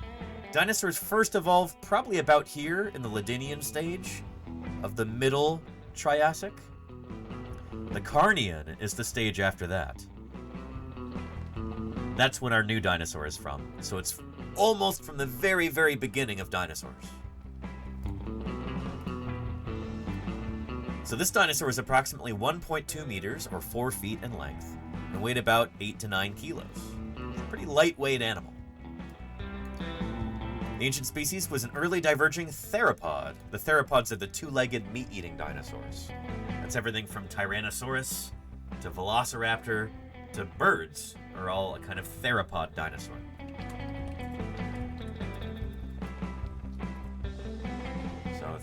Dinosaurs first evolved probably about here in the Ladinian stage of the middle Triassic. The Carnian is the stage after that. That's when our new dinosaur is from, so it's almost from the very, very beginning of dinosaurs. So this dinosaur is approximately 1.2 meters, or 4 feet in length, and weighed about 8 to 9 kilos. It's a pretty lightweight animal. The ancient species was an early diverging theropod. The theropods are the two-legged meat-eating dinosaurs. That's everything from Tyrannosaurus to Velociraptor to birds are all a kind of theropod dinosaur.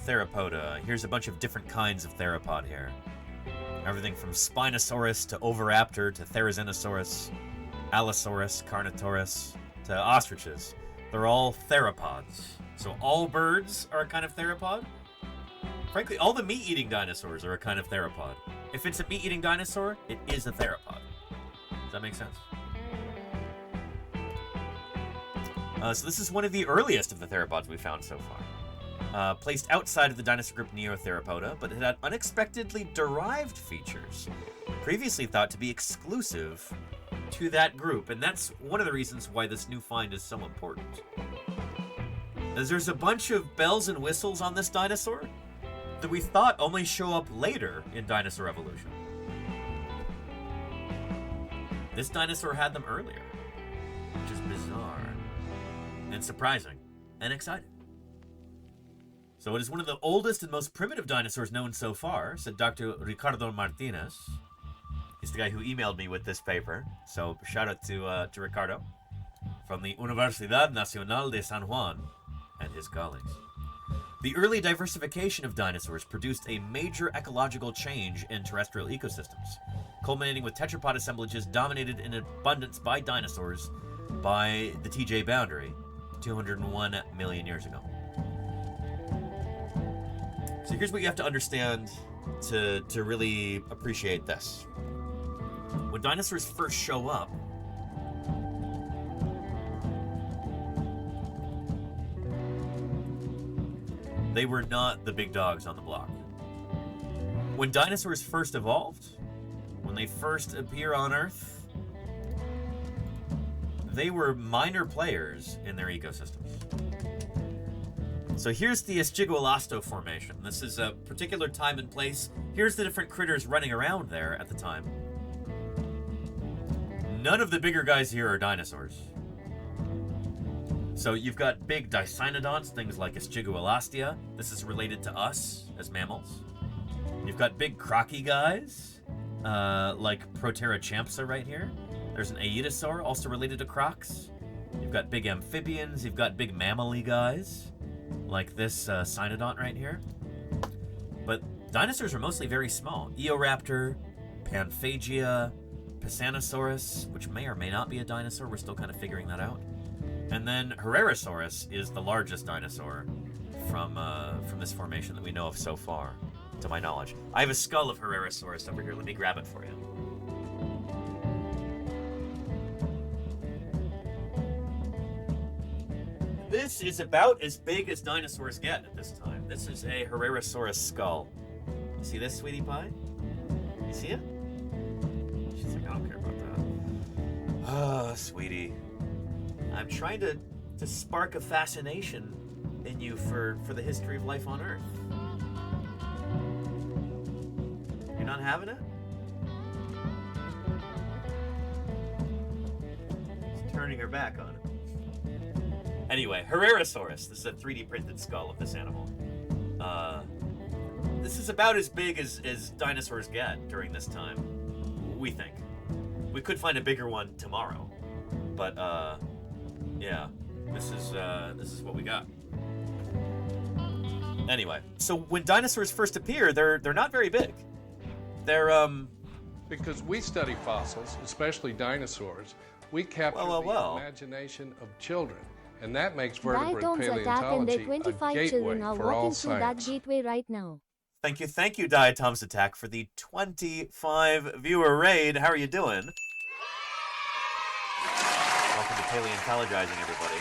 Theropoda. Here's a bunch of different kinds of theropod here. Everything from Spinosaurus to Oviraptor to Therizinosaurus, Allosaurus, Carnotaurus to ostriches. They're all theropods. So all birds are a kind of theropod. Frankly, all the meat-eating dinosaurs are a kind of theropod. If it's a meat-eating dinosaur, it is a theropod. Does that make sense? So this is one of the earliest of the theropods we've found so far. Placed outside of the dinosaur group Neotheropoda, but it had unexpectedly derived features, previously thought to be exclusive to that group, and that's one of the reasons why this new find is so important. As there's a bunch of bells and whistles on this dinosaur that we thought only show up later in dinosaur evolution. This dinosaur had them earlier, which is bizarre, and surprising, and exciting. So it is one of the oldest and most primitive dinosaurs known so far, said Dr. Ricardo Martinez. He's the guy who emailed me with this paper. So shout out to Ricardo from the Universidad Nacional de San Juan and his colleagues. The early diversification of dinosaurs produced a major ecological change in terrestrial ecosystems, culminating with tetrapod assemblages dominated in abundance by dinosaurs by the TJ boundary 201 million years ago. So here's what you have to understand to really appreciate this. When dinosaurs first show up, they were not the big dogs on the block. When dinosaurs first evolved, when they first appear on Earth, they were minor players in their ecosystems. So here's the Esquigualasto Formation. This is a particular time and place. Here's the different critters running around there at the time. None of the bigger guys here are dinosaurs. So you've got big dicynodonts, things like Esquigualastia. This is related to us as mammals. You've got big crocky guys, like Proterochampsa right here. There's an Aedosaur, also related to crocs. You've got big amphibians, you've got big mammal-y guys, like this cynodont right here. But dinosaurs are mostly very small. Eoraptor, Panphagia, Pisanosaurus, which may or may not be a dinosaur, we're still kind of figuring that out. And then Huayracursor is the largest dinosaur from this formation that we know of so far, to my knowledge. I have a skull of Huayracursor over here. Let me grab it for you. This is about as big as dinosaurs get at this time. This is a Huayracursor skull. You see this, sweetie pie? You see it? She's like, I don't care about that. Ah, sweetie. I'm trying to spark a fascination in you for the history of life on Earth. You're not having it? She's turning her back on it. Anyway, Huayracursor. This is a 3D printed skull of this animal. This is about as big as dinosaurs get during this time, we think. We could find a bigger one tomorrow, but yeah, this is what we got. Anyway, so when dinosaurs first appear, they're not very big. They're because we study fossils, especially dinosaurs, we capture the imagination of children, and that makes vertebrate paleontology a gateway for all science. That gateway right now. Thank you, Diatom's Attack, for the 25 viewer raid. How are you doing? Welcome to Paleontologizing, everybody.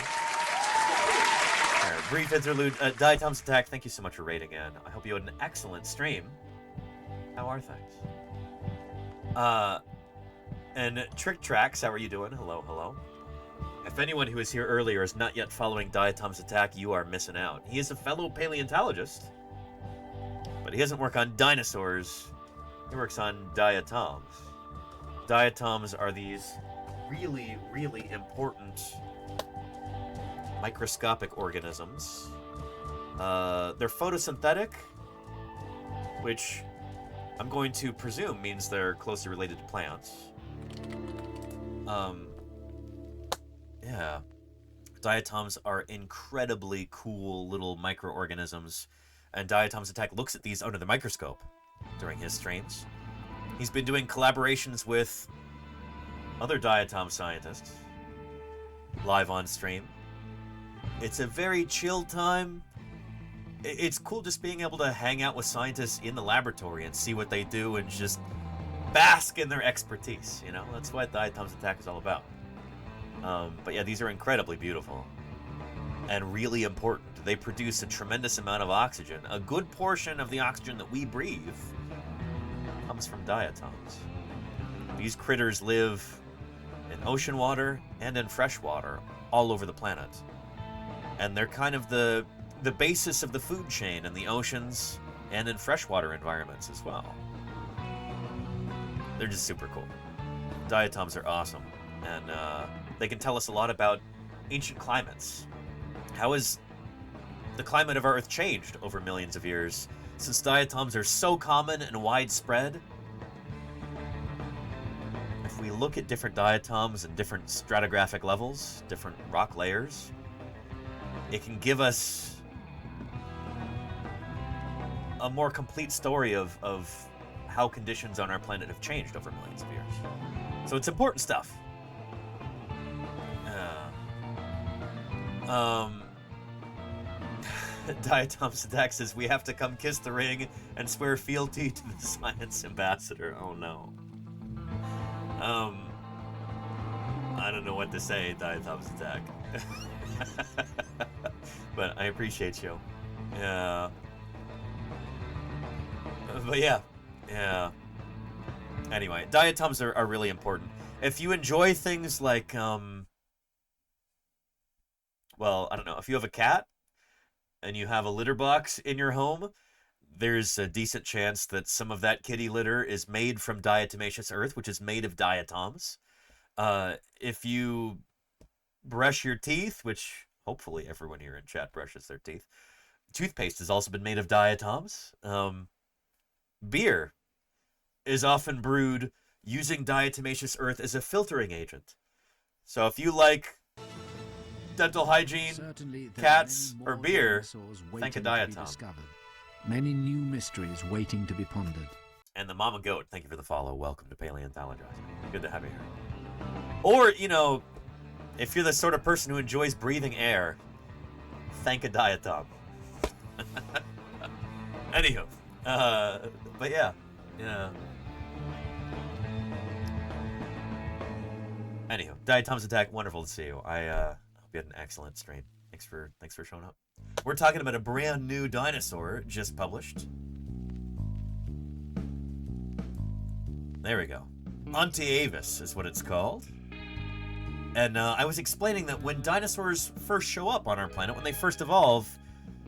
Right, brief interlude. Diatom's Attack, thank you so much for raiding in. I hope you had an excellent stream. How are things? And Trick Tracks, how are you doing? Hello, hello. If anyone who was here earlier is not yet following Diatom's Attack, you are missing out. He is a fellow paleontologist, but he doesn't work on dinosaurs. He works on diatoms. Diatoms are these really, really important microscopic organisms. They're photosynthetic, which I'm going to presume means they're closely related to plants. Yeah. Diatoms are incredibly cool little microorganisms, and Diatom's Attack looks at these under the microscope during his streams. He's been doing collaborations with other diatom scientists live on stream. It's a very chill time. It's cool just being able to hang out with scientists in the laboratory and see what they do and just bask in their expertise, you know? That's what Diatom's Attack is all about. But yeah, these are incredibly beautiful and really important. They produce a tremendous amount of oxygen. A good portion of the oxygen that we breathe comes from diatoms. These critters live in ocean water and in fresh water all over the planet. And they're kind of the basis of the food chain in the oceans and in freshwater environments as well. They're just super cool. Diatoms are awesome, and they can tell us a lot about ancient climates. How is the climate of our Earth changed over millions of years. Since diatoms are so common and widespread, if we look at different diatoms and different stratigraphic levels, different rock layers, it can give us a more complete story of how conditions on our planet have changed over millions of years. So it's important stuff. Diatom Sadak says, we have to come kiss the ring and swear fealty to the science ambassador. Oh no. I don't know what to say, Diatom Sadak. But I appreciate you. Yeah. But yeah. Anyway, diatoms are really important. If you enjoy things like, well, I don't know, if you have a cat and you have a litter box in your home, there's a decent chance that some of that kitty litter is made from diatomaceous earth, which is made of diatoms. If you brush your teeth, which hopefully everyone here in chat brushes their teeth, toothpaste has also been made of diatoms. Beer is often brewed using diatomaceous earth as a filtering agent. So if you like dental hygiene, cats, or beer, think of diatom. Many new mysteries waiting to be pondered. And the Mama Goat, thank you for the follow. Welcome to Paleontologizing. Good to have you here. Or, you know, if you're the sort of person who enjoys breathing air, thank a diatom. Anywho, but yeah. Anywho, Diatom's Attack, wonderful to see you. I hope you had an excellent stream. Thanks for showing up. We're talking about a brand new dinosaur just published. There we go. Anteavis is what it's called. And I was explaining that when dinosaurs first show up on our planet, when they first evolve,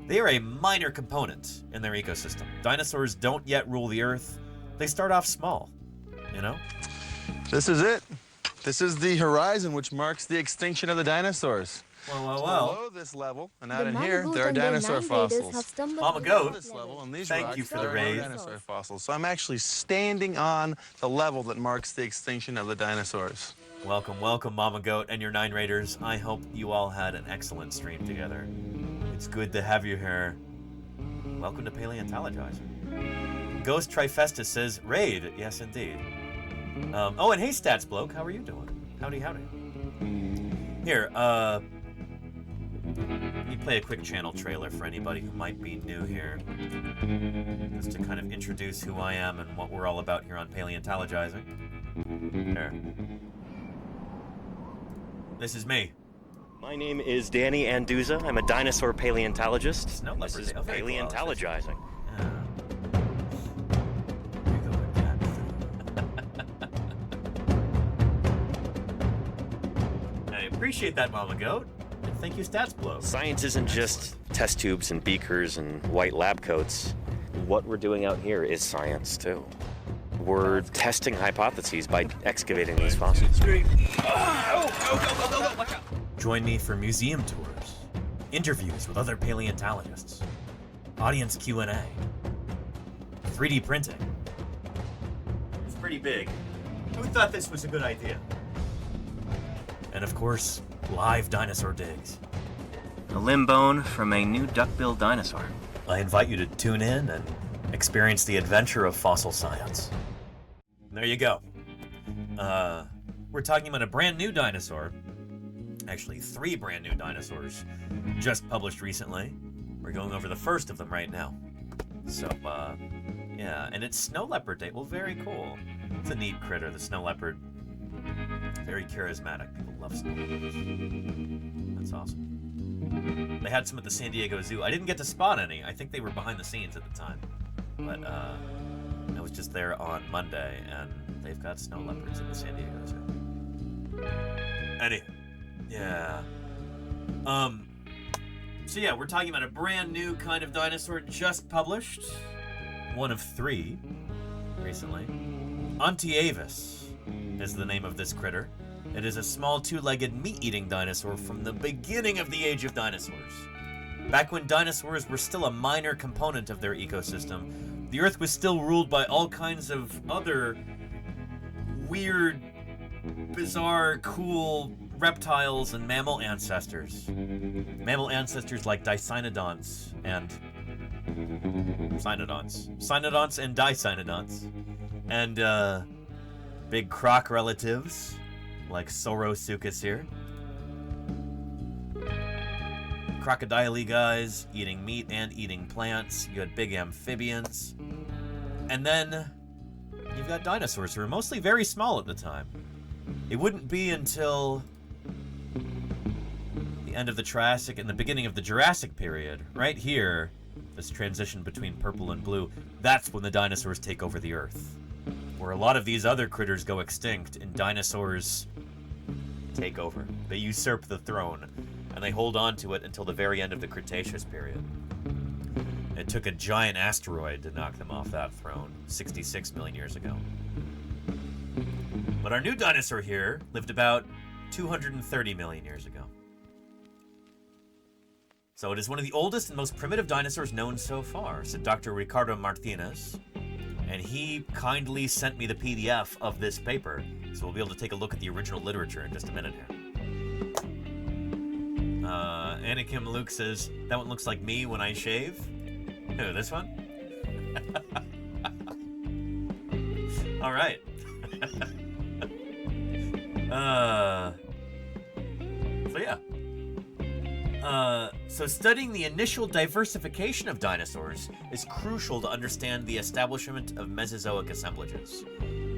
they are a minor component in their ecosystem. Dinosaurs don't yet rule the Earth. They start off small, you know? This is it. This is the horizon which marks the extinction of the dinosaurs. Well. Below this level, and out in here, there are dinosaur fossils. Mama Goat, thank you for the raid. Dinosaur fossils. So I'm actually standing on the level that marks the extinction of the dinosaurs. Welcome, Mama Goat and your 9 Raiders. I hope you all had an excellent stream together. It's good to have you here. Welcome to Paleontologizing. Ghost Trifestus says, raid. Yes, indeed. Oh, and hey, Stats Bloke, how are you doing? Howdy. Here, let me play a quick channel trailer for anybody who might be new here. Just to kind of introduce who I am and what we're all about here on Paleontologizing. Here. This is me. My name is Danny Anduza. I'm a dinosaur paleontologist. This is Paleontologizing. I appreciate that, Mama Goat. And thank you, Stats Blow. Science isn't just test tubes and beakers and white lab coats. What we're doing out here is science, too. We're testing hypotheses by excavating these fossils. Join me for museum tours, interviews with other paleontologists, audience Q&A, 3D printing. It's pretty big. Who thought this was a good idea? And of course, live dinosaur digs. A limb bone from a new duck-billed dinosaur. I invite you to tune in and experience the adventure of fossil science. There you go. We're talking about a brand new dinosaur. Actually, 3 brand new dinosaurs just published recently. We're going over the first of them right now. So, yeah, and it's snow leopard day. Well, very cool. It's a neat critter, the snow leopard. Very charismatic. People love snow leopards. That's awesome. They had some at the San Diego Zoo. I didn't get to spot any. I think they were behind the scenes at the time. But, I was just there on Monday, and they've got snow leopards at the San Diego Zoo. Anyway. Yeah. So yeah, we're talking about a brand new kind of dinosaur just published. One of 3 recently. Anteavis is the name of this critter. It is a small 2-legged meat-eating dinosaur from the beginning of the age of dinosaurs. Back when dinosaurs were still a minor component of their ecosystem, the Earth was still ruled by all kinds of other weird, bizarre, cool reptiles and mammal ancestors. Mammal ancestors like Dicynodonts and Cynodonts and Dicynodonts. And big croc relatives like Saurosuchus here. Crocodile guys eating meat and eating plants. You had big amphibians. And then you've got dinosaurs who are mostly very small at the time. It wouldn't be until the end of the Triassic and the beginning of the Jurassic period, right here, this transition between purple and blue, that's when the dinosaurs take over the Earth. Where a lot of these other critters go extinct and dinosaurs take over. They usurp the throne, and they hold on to it until the very end of the Cretaceous period. It took a giant asteroid to knock them off that throne 66 million years ago. But our new dinosaur here lived about 230 million years ago. So it is one of the oldest and most primitive dinosaurs known so far, said Dr. Ricardo Martinez. And he kindly sent me the PDF of this paper, so we'll be able to take a look at the original literature in just a minute here. Anakim Luke says, that one looks like me when I shave. Who, this one? All right. So yeah. So studying the initial diversification of dinosaurs is crucial to understand the establishment of Mesozoic assemblages.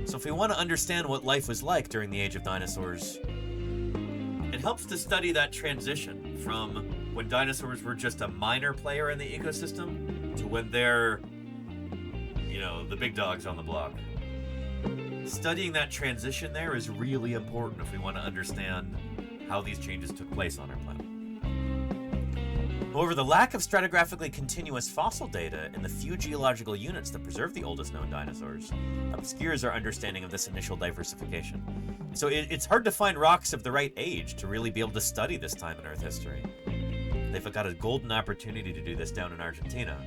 So if we want to understand what life was like during the age of dinosaurs, it helps to study that transition from when dinosaurs were just a minor player in the ecosystem to when they're, you know, the big dogs on the block. Studying that transition there is really important if we want to understand how these changes took place on our planet. However, the lack of stratigraphically continuous fossil data in the few geological units that preserve the oldest known dinosaurs obscures our understanding of this initial diversification. So it's hard to find rocks of the right age to really be able to study this time in Earth history. They've got a golden opportunity to do this down in Argentina.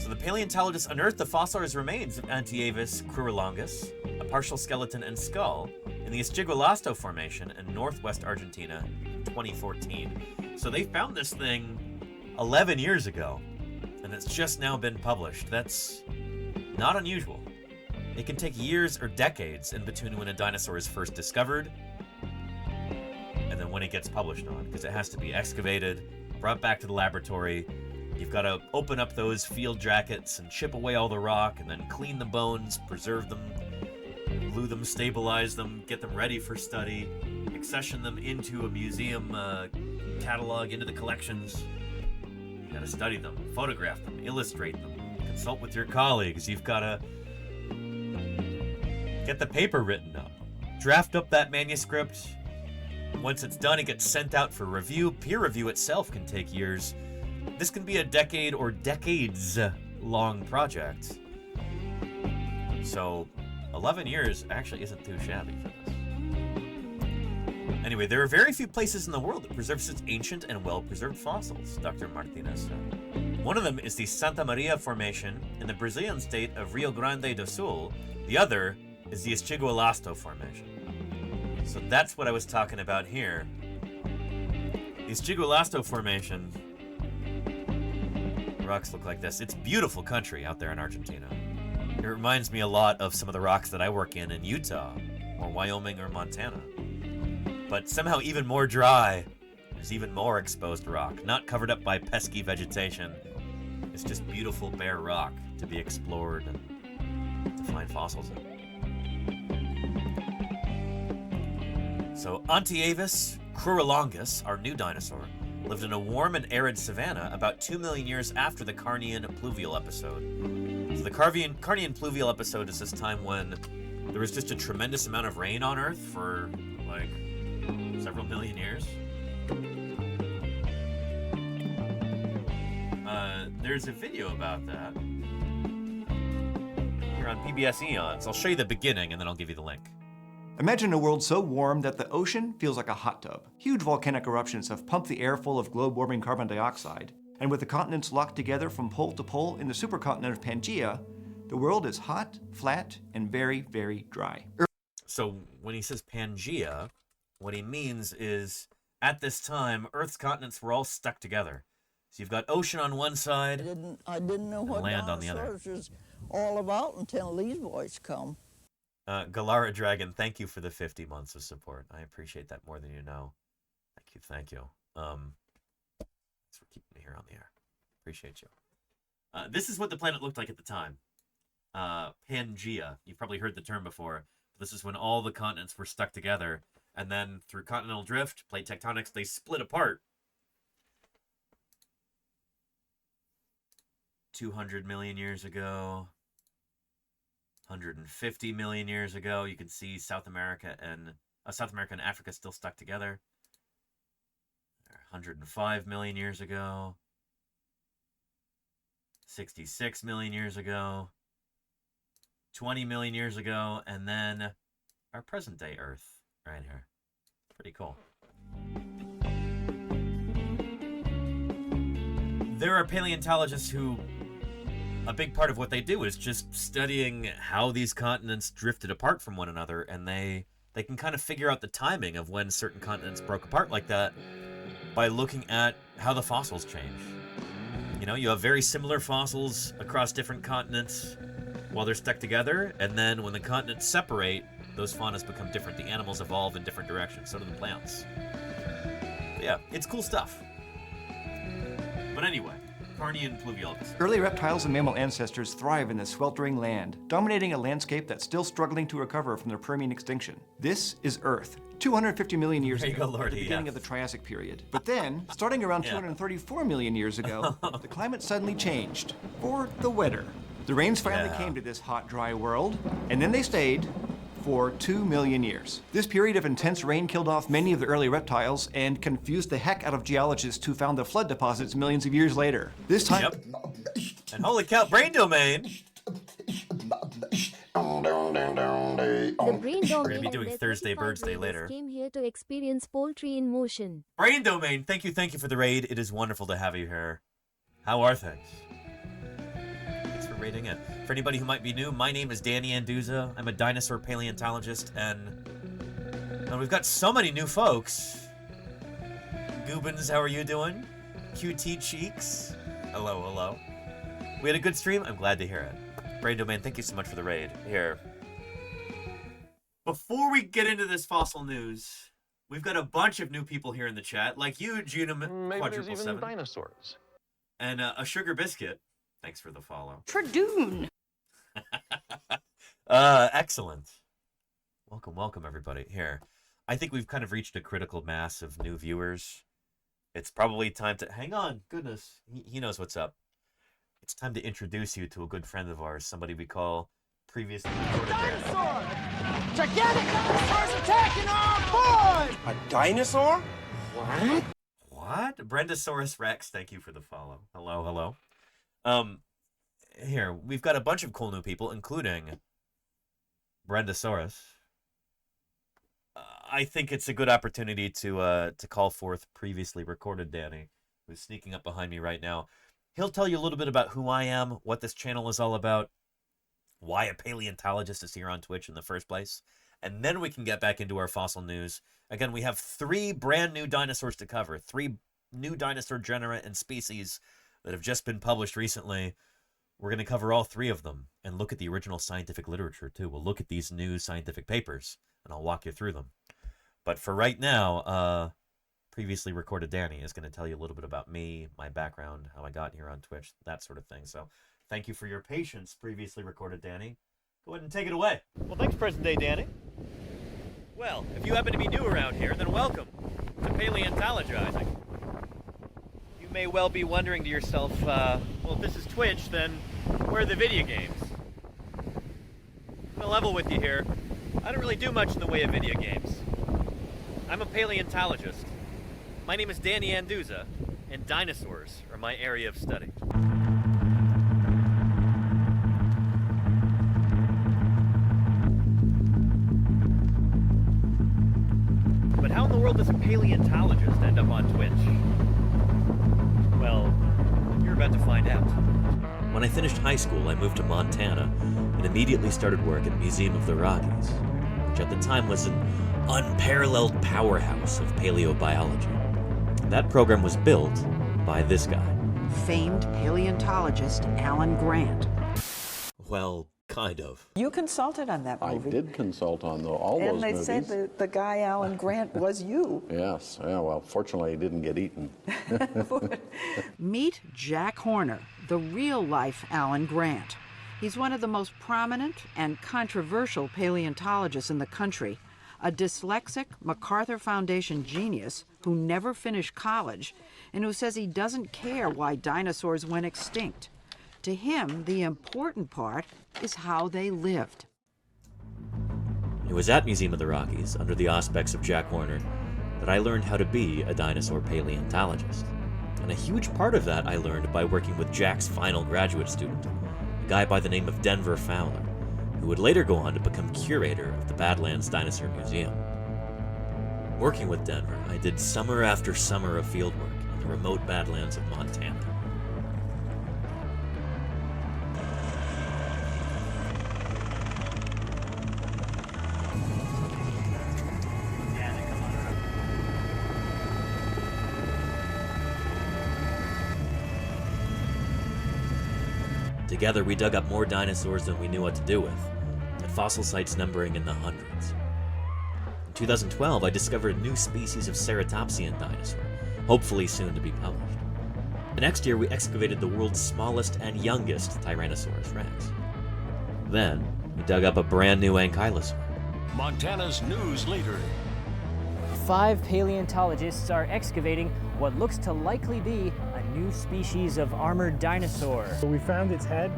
So the paleontologists unearthed the fossilized remains of Anteavis crurilongus, a partial skeleton and skull, in the Esquigualasto Formation in northwest Argentina in 2014. So they found this thing 11 years ago, and it's just now been published. That's not unusual. It can take years or decades in between when a dinosaur is first discovered and then when it gets published on, because it has to be excavated, brought back to the laboratory. You've got to open up those field jackets and chip away all the rock and then clean the bones, preserve them, glue them, stabilize them, get them ready for study, accession them into a museum catalog, into the collections. You got to study them, photograph them, illustrate them, consult with your colleagues. You've got to get the paper written up, draft up that manuscript. Once it's done, it gets sent out for review. Peer review itself can take years. This can be a decade or decades long project. So 11 years actually isn't too shabby for this. Anyway, there are very few places in the world that preserve such ancient and well-preserved fossils, Dr. Martinez said. One of them is the Santa Maria Formation in the Brazilian state of Rio Grande do Sul. The other is the Esquigualasto Formation. So that's what I was talking about here. The Esquigualasto Formation, rocks look like this. It's beautiful country out there in Argentina. It reminds me a lot of some of the rocks that I work in Utah, or Wyoming, or Montana. But somehow even more dry. There's even more exposed rock, not covered up by pesky vegetation. It's just beautiful bare rock to be explored and to find fossils in. So Anteavis crurilongus, our new dinosaur, lived in a warm and arid savanna about 2 million years after the Carnian pluvial episode. So the Carnian pluvial episode is this time when there was just a tremendous amount of rain on Earth for like several million years. There's a video about that here on PBS Eons. I'll show you the beginning and then I'll give you the link. Imagine a world so warm that the ocean feels like a hot tub. Huge volcanic eruptions have pumped the air full of globe-warming carbon dioxide, and with the continents locked together from pole to pole in the supercontinent of Pangaea, the world is hot, flat, and very, very dry. So when he says Pangaea, what he means is, at this time, Earth's continents were all stuck together. So you've got ocean on one side, I didn't know what land on the other. dinosaurs was all about until these boys come. Galara Dragon, thank you for the 50 months of support. I appreciate that more than you know. Thank you. Thanks for keeping me here on the air. Appreciate you. This is what the planet looked like at the time. Pangaea. You've probably heard the term before. This is when all the continents were stuck together, and then through continental drift, plate tectonics, they split apart. 200 million years ago. 150 million years ago, you can see South America and Africa still stuck together. 105 million years ago. 66 million years ago. 20 million years ago, and then our present day Earth right here. Pretty cool. There are paleontologists who, a big part of what they do is just studying how these continents drifted apart from one another, and they can kind of figure out the timing of when certain continents broke apart like that by looking at how the fossils change. You know, you have very similar fossils across different continents while they're stuck together, and then when the continents separate, those faunas become different. The animals evolve in different directions, so do the plants. But yeah, it's cool stuff. But anyway, Carnian pluvialgus. Early reptiles and mammal ancestors thrive in the sweltering land, dominating a landscape that's still struggling to recover from the Permian extinction. This is Earth, 250 million years ago, at the beginning of the Triassic period. But then, starting around 234 million years ago, the climate suddenly changed, for the wetter. The rains finally came to this hot, dry world, and then they stayed for 2 million years. This period of intense rain killed off many of the early reptiles and confused the heck out of geologists who found the flood deposits millions of years later. This time... Yep. And holy cow, brain domain! The brain domain. We're going to be doing Thursday Birds Day later. Came here to experience poultry in motion. Brain domain, thank you for the raid. It is wonderful to have you here. How are things? Thanks for raiding in. For anybody who might be new, my name is Danny Anduza. I'm a dinosaur paleontologist, and we've got so many new folks. Goobins, how are you doing? QT Cheeks, hello. We had a good stream? I'm glad to hear it. Brain Domain, thank you so much for the raid. Here. Before we get into this fossil news, we've got a bunch of new people here in the chat, like you, Junum, Maybe there's even 7. dinosaurs. And a Sugar Biscuit. Thanks for the follow. Tradoon. Excellent. Welcome, everybody. Here. I think we've kind of reached a critical mass of new viewers. It's probably time to... Hang on. Goodness. He knows what's up. It's time to introduce you to a good friend of ours, somebody we call previously... Dinosaur! Gigantic dinosaurs attacking our boy! A dinosaur? What? Brendosaurus Rex, thank you for the follow. Hello. Here, we've got a bunch of cool new people, including Brendosaurus. I think it's a good opportunity to call forth previously recorded Danny, who's sneaking up behind me right now. He'll tell you a little bit about who I am, what this channel is all about, why a paleontologist is here on Twitch in the first place, and then we can get back into our fossil news. Again, we have 3 brand new dinosaurs to cover, 3 new dinosaur genera and species that have just been published recently. We're going to cover all 3 of them and look at the original scientific literature, too. We'll look at these new scientific papers, and I'll walk you through them. But for right now, previously recorded Danny is going to tell you a little bit about me, my background, how I got here on Twitch, that sort of thing. So thank you for your patience, previously recorded Danny. Go ahead and take it away. Well, thanks, present day Danny. Well, if you happen to be new around here, then welcome to Paleontologizing. You may well be wondering to yourself, well, if this is Twitch, then where are the video games? I'm going to level with you here. I don't really do much in the way of video games. I'm a paleontologist. My name is Danny Anduza, and dinosaurs are my area of study. world does a paleontologist end up on Twitch? Well, you're about to find out. When I finished high school, I moved to Montana and immediately started work at Museum of the Rockies, which at the time was an unparalleled powerhouse of paleobiology. That program was built by this guy. Famed paleontologist Alan Grant. Well, kind of. You consulted on that movie. I did consult on all those movies. And they said that the guy Alan Grant was you. Yes, yeah, well, fortunately he didn't get eaten. Meet Jack Horner, the real-life Alan Grant. He's one of the most prominent and controversial paleontologists in the country, a dyslexic MacArthur Foundation genius who never finished college and who says he doesn't care why dinosaurs went extinct. To him, the important part is how they lived. It was at Museum of the Rockies, under the auspices of Jack Horner, that I learned how to be a dinosaur paleontologist. And a huge part of that I learned by working with Jack's final graduate student, a guy by the name of Denver Fowler, who would later go on to become curator of the Badlands Dinosaur Museum. Working with Denver, I did summer after summer of fieldwork in the remote Badlands of Montana. Together, we dug up more dinosaurs than we knew what to do with, at fossil sites numbering in the hundreds. In 2012, I discovered a new species of ceratopsian dinosaur, hopefully soon to be published. The next year, we excavated the world's smallest and youngest Tyrannosaurus rex. Then, we dug up a brand new ankylosaur. Montana's news leader. 5 paleontologists are excavating what looks to likely be a new species of armored dinosaur. So we found its head,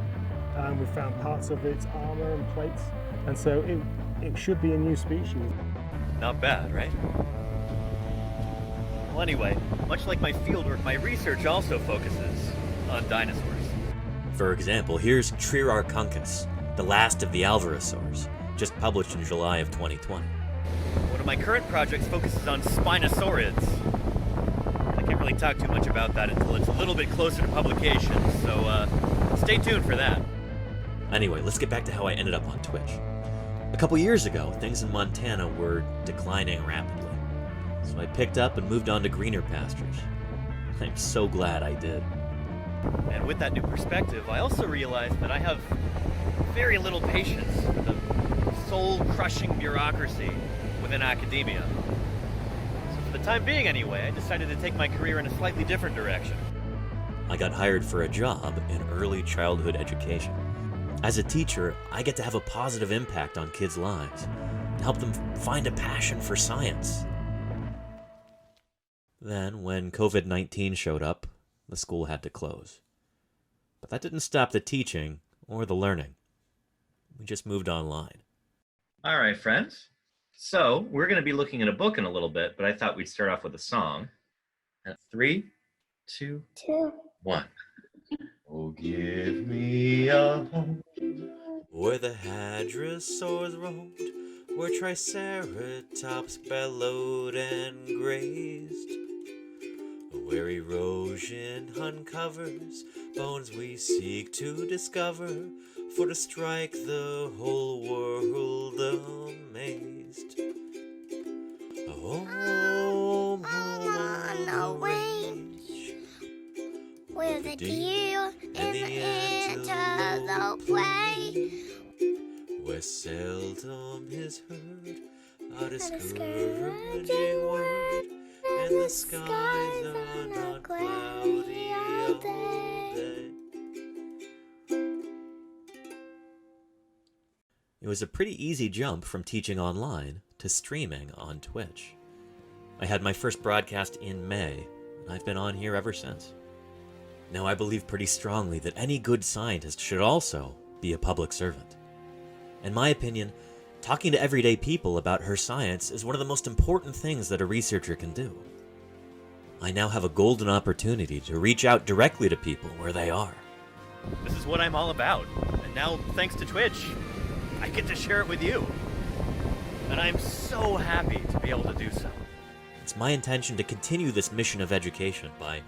and we found parts of its armor and plates, and so it should be a new species. Not bad, right? Well, anyway, much like my fieldwork, my research also focuses on dinosaurs. For example, here's Huayracursor, the last of the Alvarezsaurs, just published in July of 2020. One of my current projects focuses on Spinosaurids. I can't really talk too much about that until it's a little bit closer to publication, so stay tuned for that. Anyway, let's get back to how I ended up on Twitch. A couple years ago, things in Montana were declining rapidly, so I picked up and moved on to greener pastures. I'm so glad I did. And with that new perspective, I also realized that I have very little patience with the soul-crushing bureaucracy within academia. So for the time being anyway, I decided to take my career in a slightly different direction. I got hired for a job in early childhood education. As a teacher, I get to have a positive impact on kids' lives and help them find a passion for science. Then, when COVID-19 showed up, the school had to close. But that didn't stop the teaching or the learning. We just moved online. All right, friends. So we're going to be looking at a book in a little bit, but I thought we'd start off with a song. At 3, 2, 1. Oh, give me a home where the hadrosaurs roamed, where triceratops bellowed and grazed, where erosion uncovers bones we seek to discover, for to strike the whole world amazed. Home, home on the range, where the deer and the antelope play, where seldom is heard a discouraging word, and the skies are not cloudy all day. It was a pretty easy jump from teaching online to streaming on Twitch. I had my first broadcast in May, and I've been on here ever since. Now, I believe pretty strongly that any good scientist should also be a public servant. In my opinion, talking to everyday people about her science is one of the most important things that a researcher can do. I now have a golden opportunity to reach out directly to people where they are. This is what I'm all about, and now, thanks to Twitch, I get to share it with you. And I'm so happy to be able to do so. It's my intention to continue this mission of education by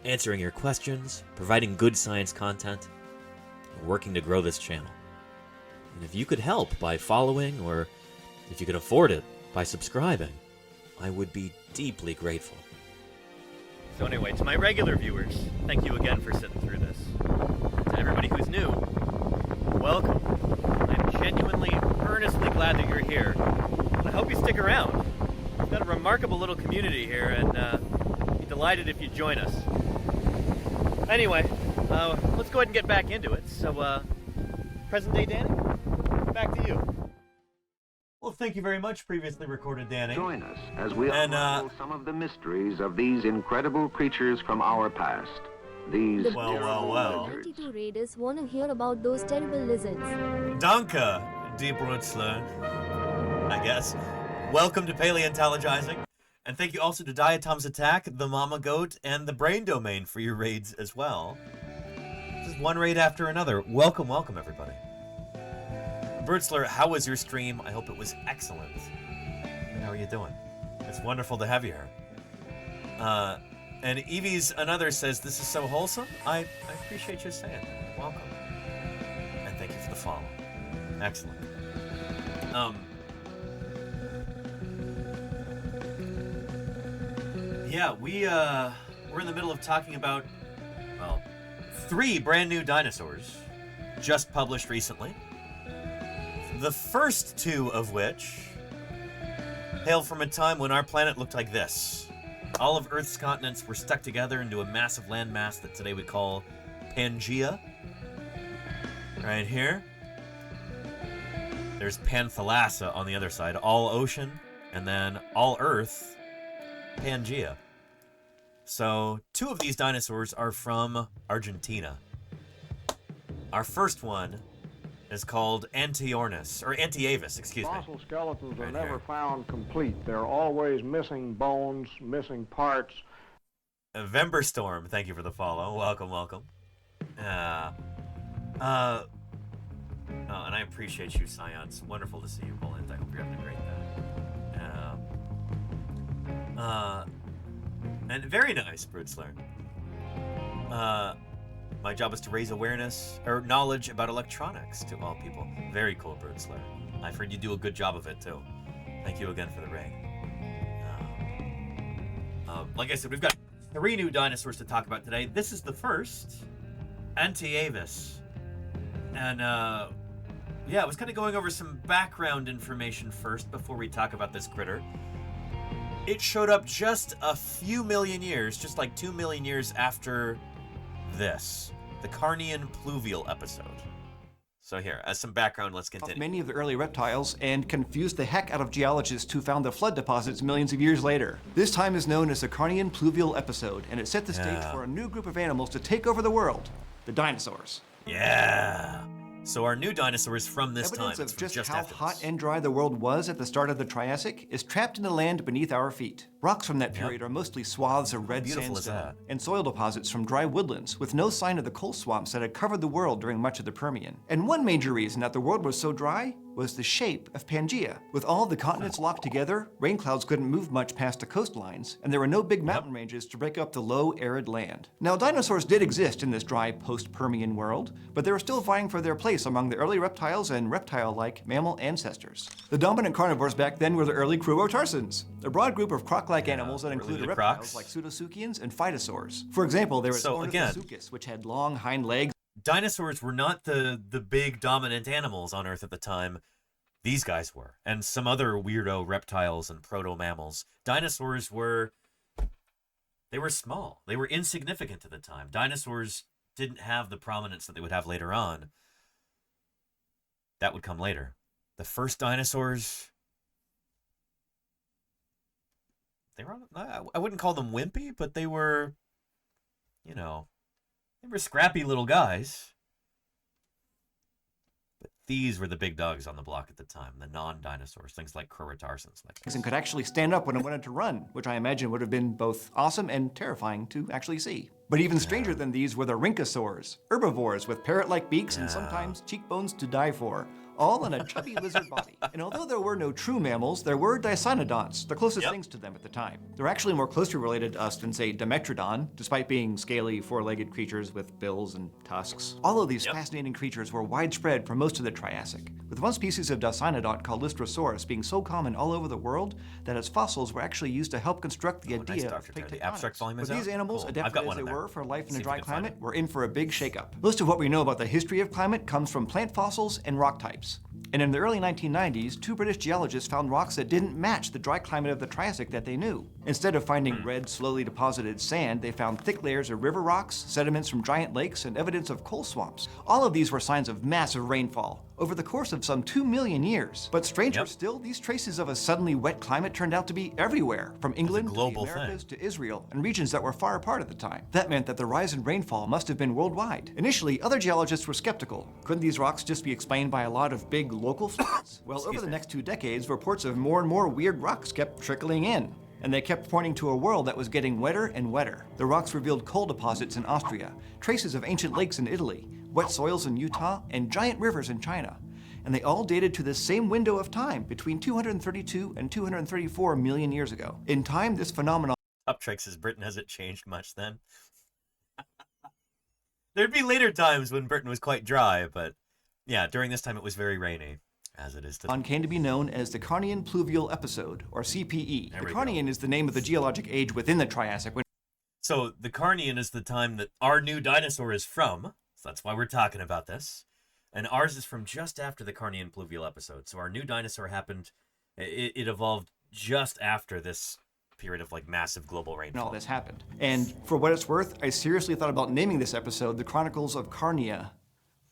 answering your questions, providing good science content, and working to grow this channel. And if you could help by following, or if you could afford it by subscribing, I would be deeply grateful. So anyway, to my regular viewers, thank you again for sitting through this. To everybody who's new, welcome. I'm genuinely, earnestly glad that you're here. And I hope you stick around. We've got a remarkable little community here, and I'd be delighted if you join us. Anyway, let's go ahead and get back into it. So, present day Danny, back to you. Well, thank you very much, previously recorded Danny. Join us as we unravel some of the mysteries of these incredible creatures from our past. These well. 22 raiders want to hear about those terrible lizards. Danke, die Brutzler. I guess. Welcome to Paleontologizing. And thank you also to Diatom's Attack, the Mama Goat, and the Brain Domain for your raids as well. This is one raid after another. Welcome, welcome, everybody. Brutzler, how was your stream? I hope it was excellent. How are you doing? It's wonderful to have you here. And Evie's Another says, this is so wholesome. I appreciate you saying that. Welcome. And thank you for the follow. Excellent. Yeah, we're in the middle of talking about, well, 3 brand new dinosaurs just published recently. The first 2 of which hail from a time when our planet looked like this. All of Earth's continents were stuck together into a massive landmass that today we call Pangaea. Right here. There's Panthalassa on the other side, all ocean, and then all Earth, Pangaea. So 2 of these dinosaurs are from Argentina. Our first one is called Anteavis, excuse me. Fossil skeletons are never found complete. They're always missing bones, missing parts. November Storm, thank you for the follow. Welcome, welcome. Oh, and I appreciate you, Science. Wonderful to see you, Poland. I hope you're having a great day. And very nice, Brutzler. My job is to raise awareness or knowledge about electronics to all people. Very cool, Brutzler. I've heard you do a good job of it, too. Thank you again for the raid. Like I said, we've got 3 new dinosaurs to talk about today. This is the first, Anteavis. And, yeah, I was kind of going over some background information first before we talk about this critter. It showed up just a few million years, just like 2 million years after this, the Carnian pluvial episode. So here, as some background, let's continue. Many of the early reptiles and confused the heck out of geologists who found the flood deposits millions of years later. This time is known as the Carnian pluvial episode, and it set the stage for a new group of animals to take over the world, the dinosaurs. Yeah. So our new dinosaurs from this time. Evidence of just how hot and dry the world was at the start of the Triassic is trapped in the land beneath our feet. Rocks from that period are mostly swaths of red sandstone and soil deposits from dry woodlands with no sign of the coal swamps that had covered the world during much of the Permian. And one major reason that the world was so dry was the shape of Pangaea. With all the continents locked together, rain clouds couldn't move much past the coastlines, and there were no big mountain ranges to break up the low, arid land. Now, dinosaurs did exist in this dry post-Permian world, but they were still vying for their place among the early reptiles and reptile-like mammal ancestors. The dominant carnivores back then were the early cruotarsans, a broad group of croc-like animals that included reptiles like pseudosuchians and phytosaurs. For example, there was Ornithosuchus, which had long hind legs. Dinosaurs were not the big dominant animals on Earth at the time. These guys were, and some other weirdo reptiles and proto-mammals. Dinosaurs were small. They were insignificant at the time. Dinosaurs didn't have the prominence that they would have later on. That would come later. The first dinosaurs, I wouldn't call them wimpy, but they were, they were scrappy little guys. But these were the big dogs on the block at the time, the non-dinosaurs, things like cruotarsans. And could actually stand up when it wanted to run, which I imagine would have been both awesome and terrifying to actually see. But even stranger than these were the rhynchosaurs, herbivores with parrot-like beaks and sometimes cheekbones to die for, all in a chubby lizard body. And although there were no true mammals, there were Dicynodonts, the closest things to them at the time. They're actually more closely related to us than, say, Dimetrodon, despite being scaly, four-legged creatures with bills and tusks. All of these fascinating creatures were widespread for most of the Triassic, with one species of Dicynodont called Lystrosaurus being so common all over the world that its fossils were actually used to help construct the idea of plate tectonics. Abstract volume is But these animals, cool. adapted as they were for life in a dry climate, were in for a big shakeup. Most of what we know about the history of climate comes from plant fossils and rock types. And in the early 1990s, two British geologists found rocks that didn't match the dry climate of the Triassic that they knew. Instead of finding red, slowly deposited sand, they found thick layers of river rocks, sediments from giant lakes, and evidence of coal swamps. All of these were signs of massive rainfall over the course of some 2 million years. But stranger still, these traces of a suddenly wet climate turned out to be everywhere, from England to the Americas to Israel, and regions that were far apart at the time. That meant that the rise in rainfall must have been worldwide. Initially, other geologists were skeptical. Couldn't these rocks just be explained by a lot of big local floods? Well, over the next 2 decades, reports of more and more weird rocks kept trickling in. And they kept pointing to a world that was getting wetter and wetter. The rocks revealed coal deposits in Austria, traces of ancient lakes in Italy, wet soils in Utah, and giant rivers in China. And they all dated to the same window of time, between 232 and 234 million years ago. In time, this phenomenon... Uptrek says Britain hasn't changed much then. There'd be later times when Britain was quite dry, but yeah, during this time it was very rainy. As it is today. Came to be known as the Carnian Pluvial Episode, or CPE. The Carnian is the name of the geologic age within the Triassic. So the Carnian is the time that our new dinosaur is from, so that's why we're talking about this. And ours is from just after the Carnian Pluvial Episode. So our new dinosaur happened, it evolved just after this period of like massive global rainfall. All this happened. And for what it's worth, I seriously thought about naming this episode The Chronicles of Carnia.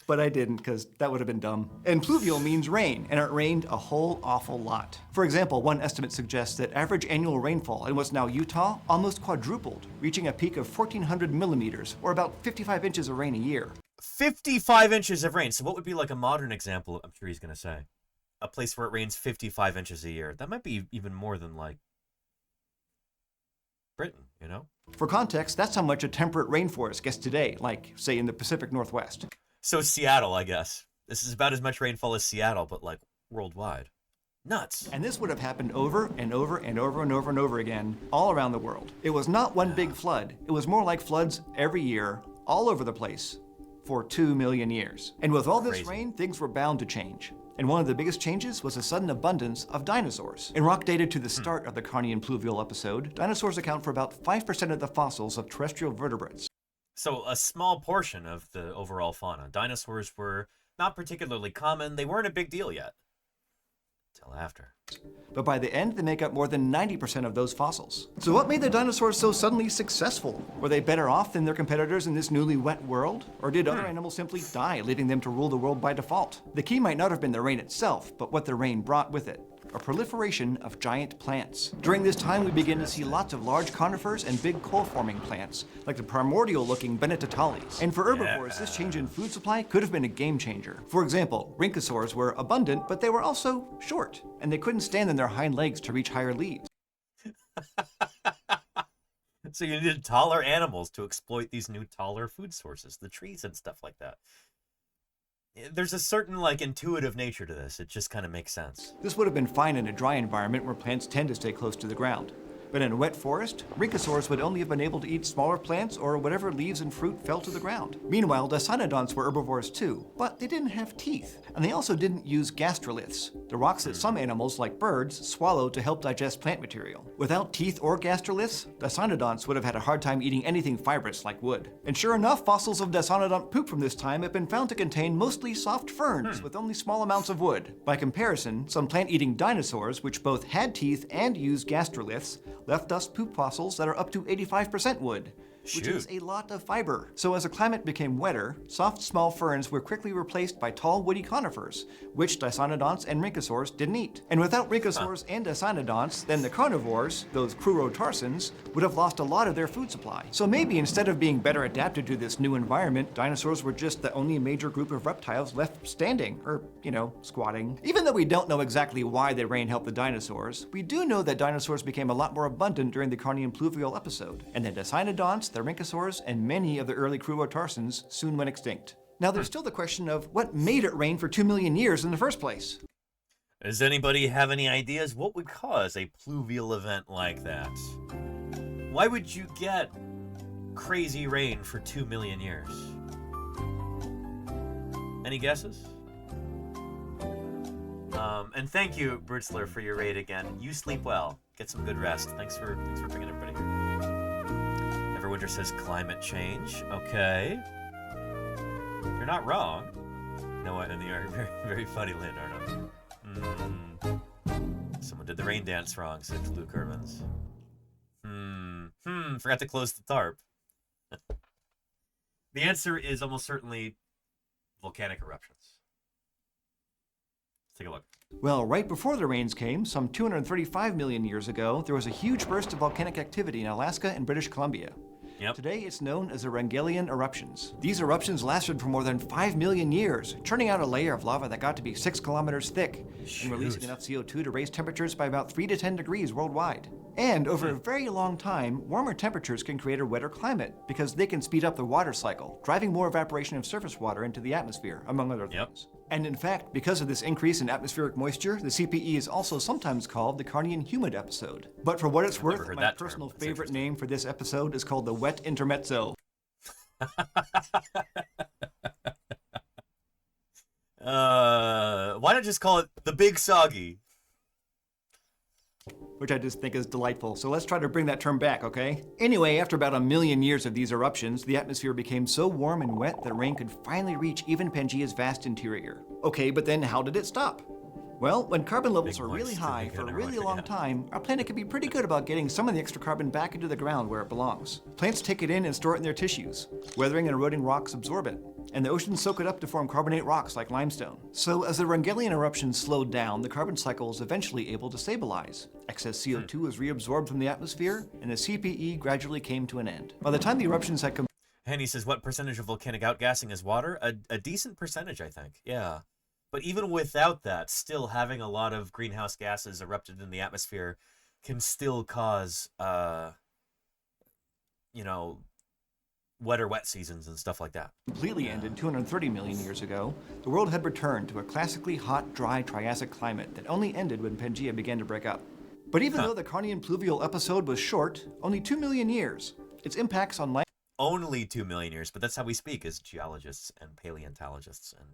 But I didn't, because that would have been dumb. And pluvial means rain, and it rained a whole awful lot. For example, one estimate suggests that average annual rainfall in what's now Utah almost quadrupled, reaching a peak of 1,400 millimeters, or about 55 inches of rain a year. 55 inches of rain. So what would be like a modern example, I'm sure he's going to say? A place where it rains 55 inches a year. That might be even more than like Britain, you know? For context, that's how much a temperate rainforest gets today, like, say, in the Pacific Northwest. So Seattle, I guess. This is about as much rainfall as Seattle, but like worldwide. Nuts. And this would have happened over and over and over and over and over again, all around the world. It was not one big flood. It was more like floods every year, all over the place, for 2 million years. And with all this rain, things were bound to change. And one of the biggest changes was a sudden abundance of dinosaurs. In rock dated to the start of the Carnian Pluvial Episode, dinosaurs account for about 5% of the fossils of terrestrial vertebrates. So a small portion of the overall fauna. Dinosaurs were not particularly common. They weren't a big deal yet. Till after. But by the end, they make up more than 90% of those fossils. So what made the dinosaurs so suddenly successful? Were they better off than their competitors in this newly wet world? Or did other animals simply die, leaving them to rule the world by default? The key might not have been the rain itself, but what the rain brought with it. A proliferation of giant plants. During this time, we begin to see lots of large conifers and big coal-forming plants, like the primordial-looking Bronthotholus. And for herbivores, this change in food supply could have been a game changer. For example, rhynchosaurs were abundant, but they were also short, and they couldn't stand on their hind legs to reach higher leaves. So you needed taller animals to exploit these new taller food sources, the trees and stuff like that. There's a certain, like, intuitive nature to this. It just kind of makes sense. This would have been fine in a dry environment where plants tend to stay close to the ground. But in a wet forest, rhynchosaurs would only have been able to eat smaller plants or whatever leaves and fruit fell to the ground. Meanwhile, Dicynodonts were herbivores too, but they didn't have teeth. And they also didn't use gastroliths, the rocks that some animals, like birds, swallow to help digest plant material. Without teeth or gastroliths, Dicynodonts would have had a hard time eating anything fibrous like wood. And sure enough, fossils of Dicynodont poop from this time have been found to contain mostly soft ferns with only small amounts of wood. By comparison, some plant-eating dinosaurs, which both had teeth and used gastroliths, left us poop fossils that are up to 85% wood, which is a lot of fiber. So as the climate became wetter, soft small ferns were quickly replaced by tall woody conifers, which Dicynodonts and rhynchosaurs didn't eat. And without rhynchosaurs and Dicynodonts, then the carnivores, those crurotarsans, would have lost a lot of their food supply. So maybe instead of being better adapted to this new environment, dinosaurs were just the only major group of reptiles left standing, or, you know, squatting. Even though we don't know exactly why the rain helped the dinosaurs, we do know that dinosaurs became a lot more abundant during the Carnian Pluvial Episode, and the Dicynodonts, the rhynchosaurs, and many of the early crurotarsans soon went extinct. Now there's still the question of what made it rain for 2 million years in the first place. Does anybody have any ideas what would cause a pluvial event like that? Why would you get crazy rain for 2 million years? Any guesses? And thank you, Brutzler, for your raid again. You sleep well. Get some good rest. Thanks for bringing everybody here. Neverwinter says climate change. Okay. You're not wrong. Noah and the are very, very funny, Leonardo. Someone did the rain dance wrong, said Luke Irvins. Forgot to close the tarp. The answer is almost certainly volcanic eruptions. Let's take a look. Well, right before the rains came, some 235 million years ago, there was a huge burst of volcanic activity in Alaska and British Columbia. Yep. Today, it's known as the Wrangelian eruptions. These eruptions lasted for more than 5 million years, churning out a layer of lava that got to be 6 kilometers thick, and releasing enough CO2 to raise temperatures by about 3 to 10 degrees worldwide. And over a very long time, warmer temperatures can create a wetter climate, because they can speed up the water cycle, driving more evaporation of surface water into the atmosphere, among other things. And in fact, because of this increase in atmospheric moisture, the CPE is also sometimes called the Carnian humid episode. But for what it's worth, my personal favorite name for this episode is called the wet intermezzo. Why not just call it the Big Soggy? Which I just think is delightful. So let's try to bring that term back, okay? Anyway, after about 1 million years of these eruptions, the atmosphere became so warm and wet that rain could finally reach even Pangaea's vast interior. Okay, but then how did it stop? Well, when carbon levels are really high for a really long time, our planet can be pretty good about getting some of the extra carbon back into the ground where it belongs. Plants take it in and store it in their tissues. Weathering and eroding rocks absorb it, and the oceans soak it up to form carbonate rocks like limestone. So as the Wrangelian eruptions slowed down, the carbon cycle is eventually able to stabilize. Excess CO2 is reabsorbed from the atmosphere, and the CPE gradually came to an end. By the time the eruptions had come... Henny says, what percentage of volcanic outgassing is water? A decent percentage, I think. Yeah. But even without that, still having a lot of greenhouse gases erupted in the atmosphere can still cause, wetter wet seasons and stuff like that. Completely ended 230 million years ago, the world had returned to a classically hot, dry Triassic climate that only ended when Pangaea began to break up. But even though the Carnian pluvial episode was short, only 2 million years, its impacts on life... Only 2 million years, but that's how we speak as geologists and paleontologists and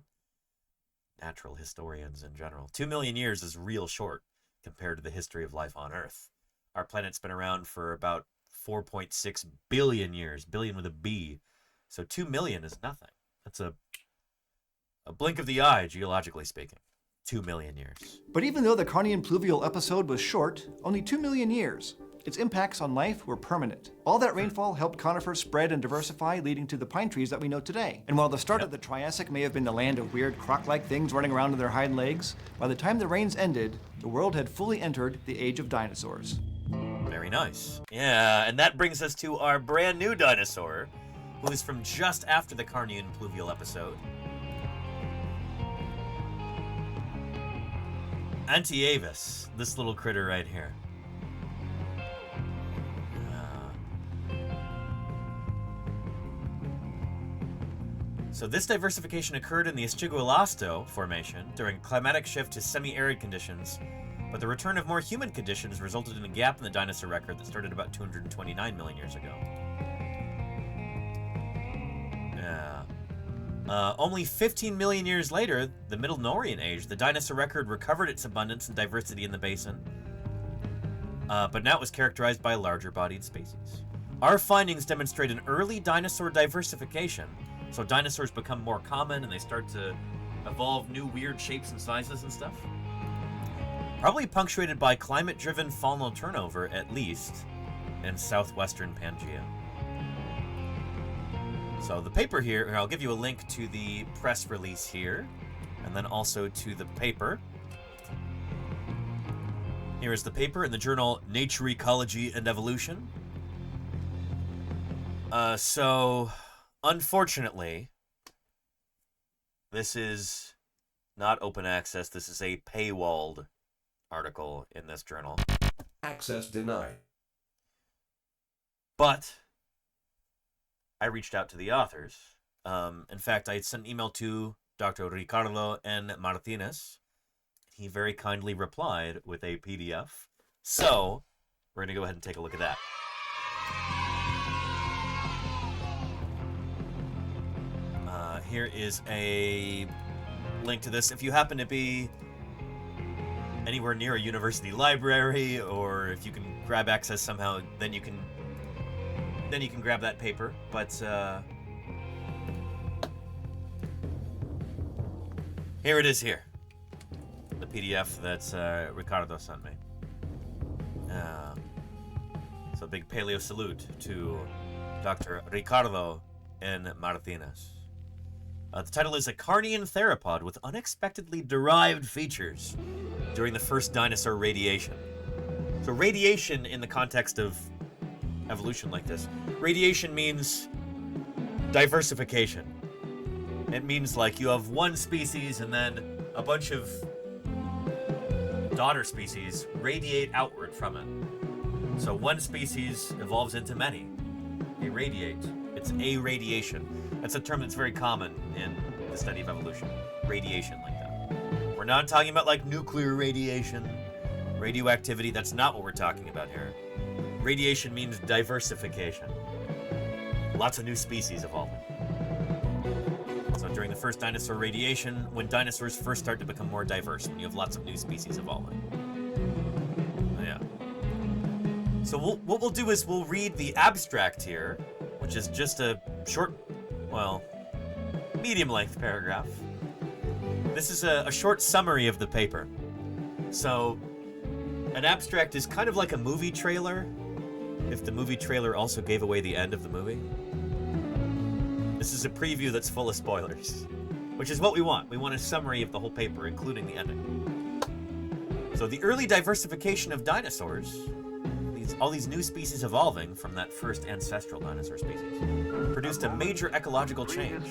natural historians in general. 2 million years is real short compared to the history of life on Earth. Our planet's been around for about 4.6 billion years, billion with a B. So 2 million is nothing. That's a blink of the eye, geologically speaking. 2 million years. But even though the Carnian pluvial episode was short, only 2 million years, its impacts on life were permanent. All that rainfall helped conifers spread and diversify, leading to the pine trees that we know today. And while the start of the Triassic may have been the land of weird croc-like things running around on their hind legs, by the time the rains ended, the world had fully entered the age of dinosaurs. Very nice. Yeah, and that brings us to our brand new dinosaur, who is from just after the Carnian pluvial episode. Anteavis, this little critter right here. So this diversification occurred in the Esquigualasto Formation during climatic shift to semi-arid conditions, but the return of more humid conditions resulted in a gap in the dinosaur record that started about 229 million years ago. Only 15 million years later, the Middle Noarian Age, the dinosaur record recovered its abundance and diversity in the basin, but now it was characterized by larger-bodied species. Our findings demonstrate an early dinosaur diversification, so dinosaurs become more common and they start to evolve new weird shapes and sizes and stuff. Probably punctuated by climate-driven faunal turnover, at least, in southwestern Pangaea. So the paper here, I'll give you a link to the press release here, and then also to the paper. Here is the paper in the journal Nature, Ecology, and Evolution. So, unfortunately, this is not open access. This is a paywalled article in this journal. Access denied. But I reached out to the authors In fact, I had sent an email to Dr. Ricardo N. Martinez. He very kindly replied with a PDF. So, we're going to go ahead and take a look at that. Here is a link to this. If you happen to be anywhere near a university library, or if you can grab access somehow, then you can grab that paper. But here it is here. The PDF that Ricardo sent me. So big paleo salute to Dr. Ricardo N. Martinez. The title is A Carnian Theropod with Unexpectedly Derived Features During the First Dinosaur Radiation. So radiation in the context of evolution like this, radiation means diversification. It means like you have one species and then a bunch of daughter species radiate outward from it. So one species evolves into many. They radiate. It's aradiation. That's a term that's very common in the study of evolution. Radiation like that. We're not talking about like nuclear radiation, radioactivity. That's not what we're talking about here. Radiation means diversification. Lots of new species evolving. So during the first dinosaur radiation, when dinosaurs first start to become more diverse, when you have lots of new species evolving. Yeah. So what we'll do is we'll read the abstract here, which is just a short, well, medium-length paragraph. This is a short summary of the paper. So, an abstract is kind of like a movie trailer, if the movie trailer also gave away the end of the movie. This is a preview that's full of spoilers, which is what we want. We want a summary of the whole paper, including the ending. So, the early diversification of dinosaurs, all these new species evolving from that first ancestral dinosaur species, produced a major ecological change.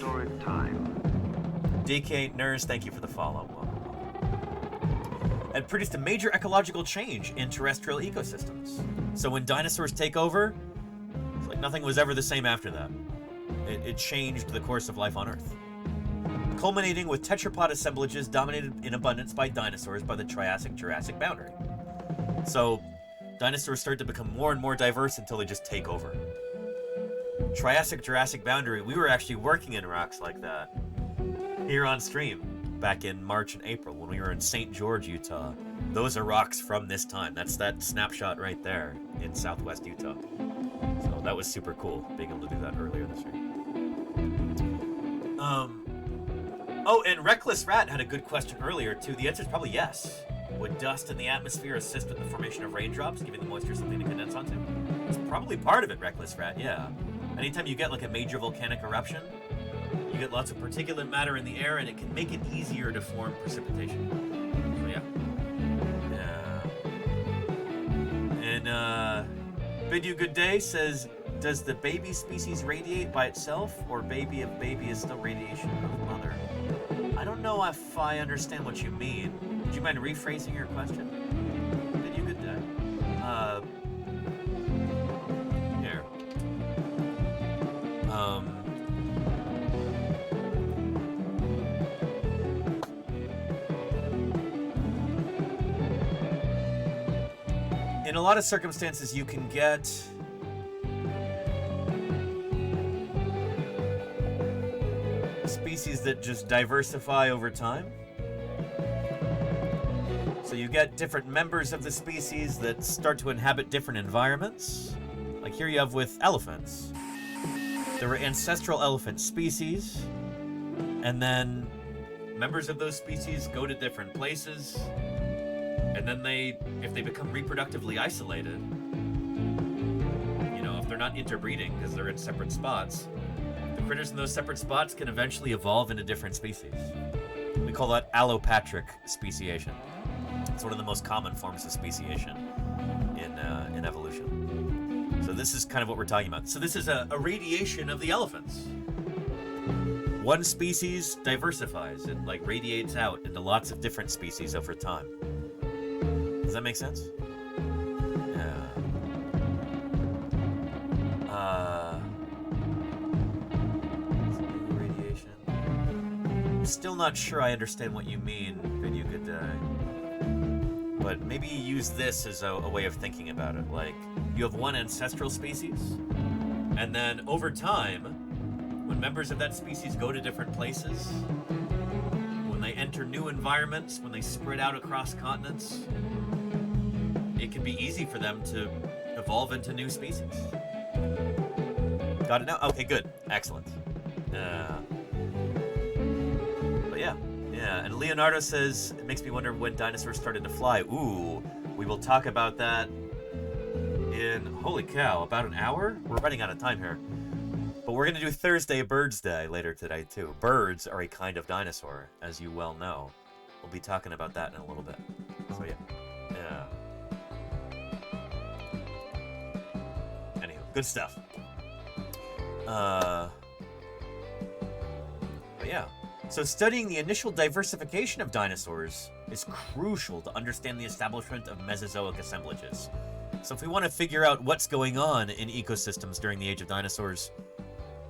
DK Nurse, thank you for the follow. And produced a major ecological change in terrestrial ecosystems. So when dinosaurs take over, it's like nothing was ever the same after that. It changed the course of life on Earth. Culminating with tetrapod assemblages dominated in abundance by dinosaurs by the Triassic-Jurassic boundary. So dinosaurs start to become more and more diverse until they just take over. Triassic-Jurassic boundary, we were actually working in rocks like that here on stream back in March and April when we were in St. George, Utah. Those are rocks from this time. That's that snapshot right there in southwest Utah. So that was super cool, being able to do that earlier this year. Oh, and Reckless Rat had a good question earlier too. The answer is probably yes. Would dust in the atmosphere assist with the formation of raindrops, giving the moisture something to condense onto? It's probably part of it, Reckless Rat, yeah. Anytime you get like a major volcanic eruption, you get lots of particulate matter in the air and it can make it easier to form precipitation. So yeah. And Bid You Good Day says, does the baby species radiate by itself, or baby of baby is still radiation of mother? I don't know if I understand what you mean. Would you mind rephrasing your question? Bid You Good Day. Here. In a lot of circumstances, you can get species that just diversify over time. So you get different members of the species that start to inhabit different environments. Like here you have with elephants. There were ancestral elephant species, and then members of those species go to different places, and then if they become reproductively isolated, you know, if they're not interbreeding because they're in separate spots, the critters in those separate spots can eventually evolve into different species. We call that allopatric speciation. It's one of the most common forms of speciation in evolution. So this is kind of what we're talking about. So this is a radiation of the elephants. One species diversifies. It like radiates out into lots of different species over time. Does that make sense? Yeah. still not sure I understand what you mean, Video Good Day. But maybe use this as a way of thinking about it. Like, you have one ancestral species, and then over time, when members of that species go to different places, when they enter new environments, when they spread out across continents, it can be easy for them to evolve into new species. Got it now? Okay, good. Excellent. But yeah. And Leonardo says, it makes me wonder when dinosaurs started to fly. Ooh, we will talk about that in, holy cow, about an hour? We're running out of time here. But we're going to do Thursday Birds Day later today, too. Birds are a kind of dinosaur, as you well know. We'll be talking about that in a little bit. So yeah. Anywho, good stuff. But yeah. So studying the initial diversification of dinosaurs is crucial to understand the establishment of Mesozoic assemblages. So if we want to figure out what's going on in ecosystems during the age of dinosaurs,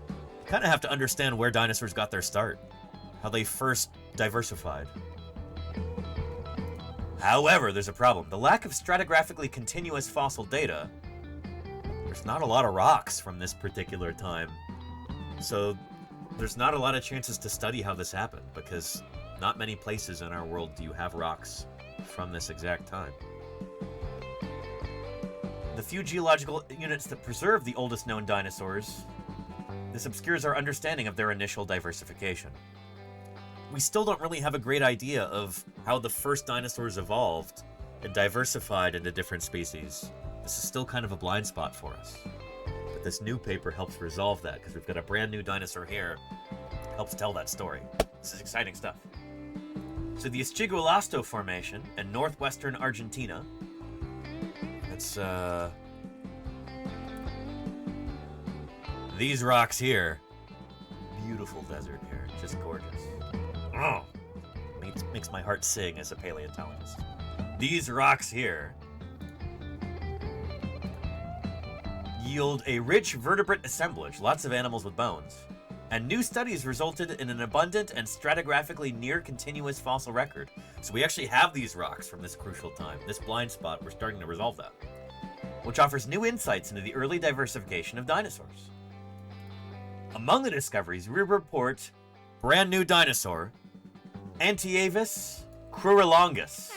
we kind of have to understand where dinosaurs got their start, how they first diversified. However, there's a problem. The lack of stratigraphically continuous fossil data, there's not a lot of rocks from this particular time. So there's not a lot of chances to study how this happened, because not many places in our world do you have rocks from this exact time. The few geological units that preserve the oldest known dinosaurs, this obscures our understanding of their initial diversification. We still don't really have a great idea of how the first dinosaurs evolved and diversified into different species. This is still kind of a blind spot for us. But this new paper helps resolve that, because we've got a brand new dinosaur here. Helps tell that story. This is exciting stuff. So the Esquigualasto Formation in northwestern Argentina. It's these rocks here. Beautiful desert here, just gorgeous. Oh, makes my heart sing as a paleontologist. These rocks here yield a rich vertebrate assemblage, lots of animals with bones, and new studies resulted in an abundant and stratigraphically near continuous fossil record. So we actually have these rocks from this crucial time. This blind spot, we're starting to resolve that, which offers new insights into the early diversification of dinosaurs. Among the discoveries, we report brand new dinosaur, Anteavis cruralongus.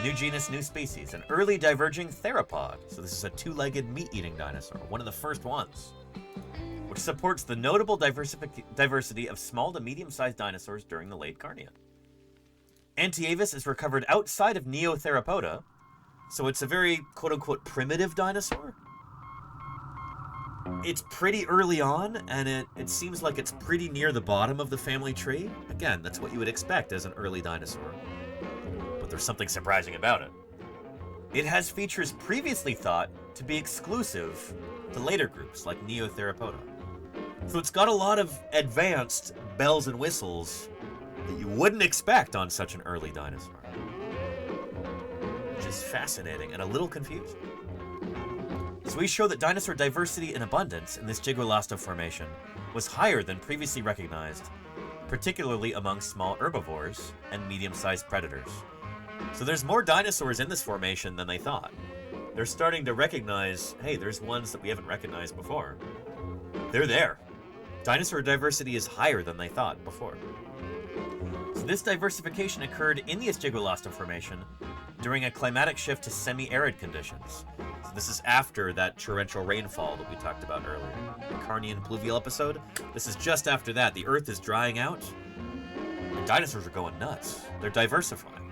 New genus, new species, an early diverging theropod. So this is a two-legged meat-eating dinosaur, one of the first ones, which supports the notable diversity of small to medium-sized dinosaurs during the late Carnian. Anteavis is recovered outside of Neotheropoda, so it's a very quote-unquote primitive dinosaur. It's pretty early on, and it seems like it's pretty near the bottom of the family tree. Again, that's what you would expect as an early dinosaur. But there's something surprising about it. It has features previously thought to be exclusive to later groups like Neotheropoda. So it's got a lot of advanced bells and whistles that you wouldn't expect on such an early dinosaur. Which is fascinating and a little confusing. So we show that dinosaur diversity and abundance in this Esquigualasto Formation was higher than previously recognized, particularly among small herbivores and medium-sized predators. So there's more dinosaurs in this formation than they thought. They're starting to recognize, hey, there's ones that we haven't recognized before. They're there. Dinosaur diversity is higher than they thought before. So this diversification occurred in the Esquigualasto Formation during a climatic shift to semi-arid conditions. So this is after that torrential rainfall that we talked about earlier, the Carnian pluvial episode. This is just after that. The Earth is drying out, and dinosaurs are going nuts. They're diversifying.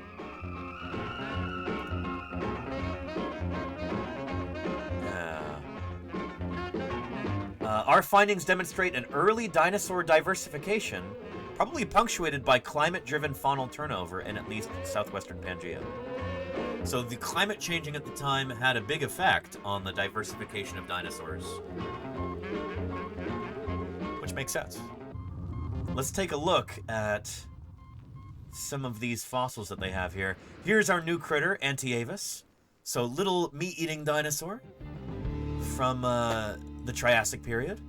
Our findings demonstrate an early dinosaur diversification, probably punctuated by climate-driven faunal turnover in at least southwestern Pangaea. So the climate changing at the time had a big effect on the diversification of dinosaurs, which makes sense. Let's take a look at some of these fossils that they have here. Here's our new critter, Anteavis. So little meat-eating dinosaur from the Triassic period.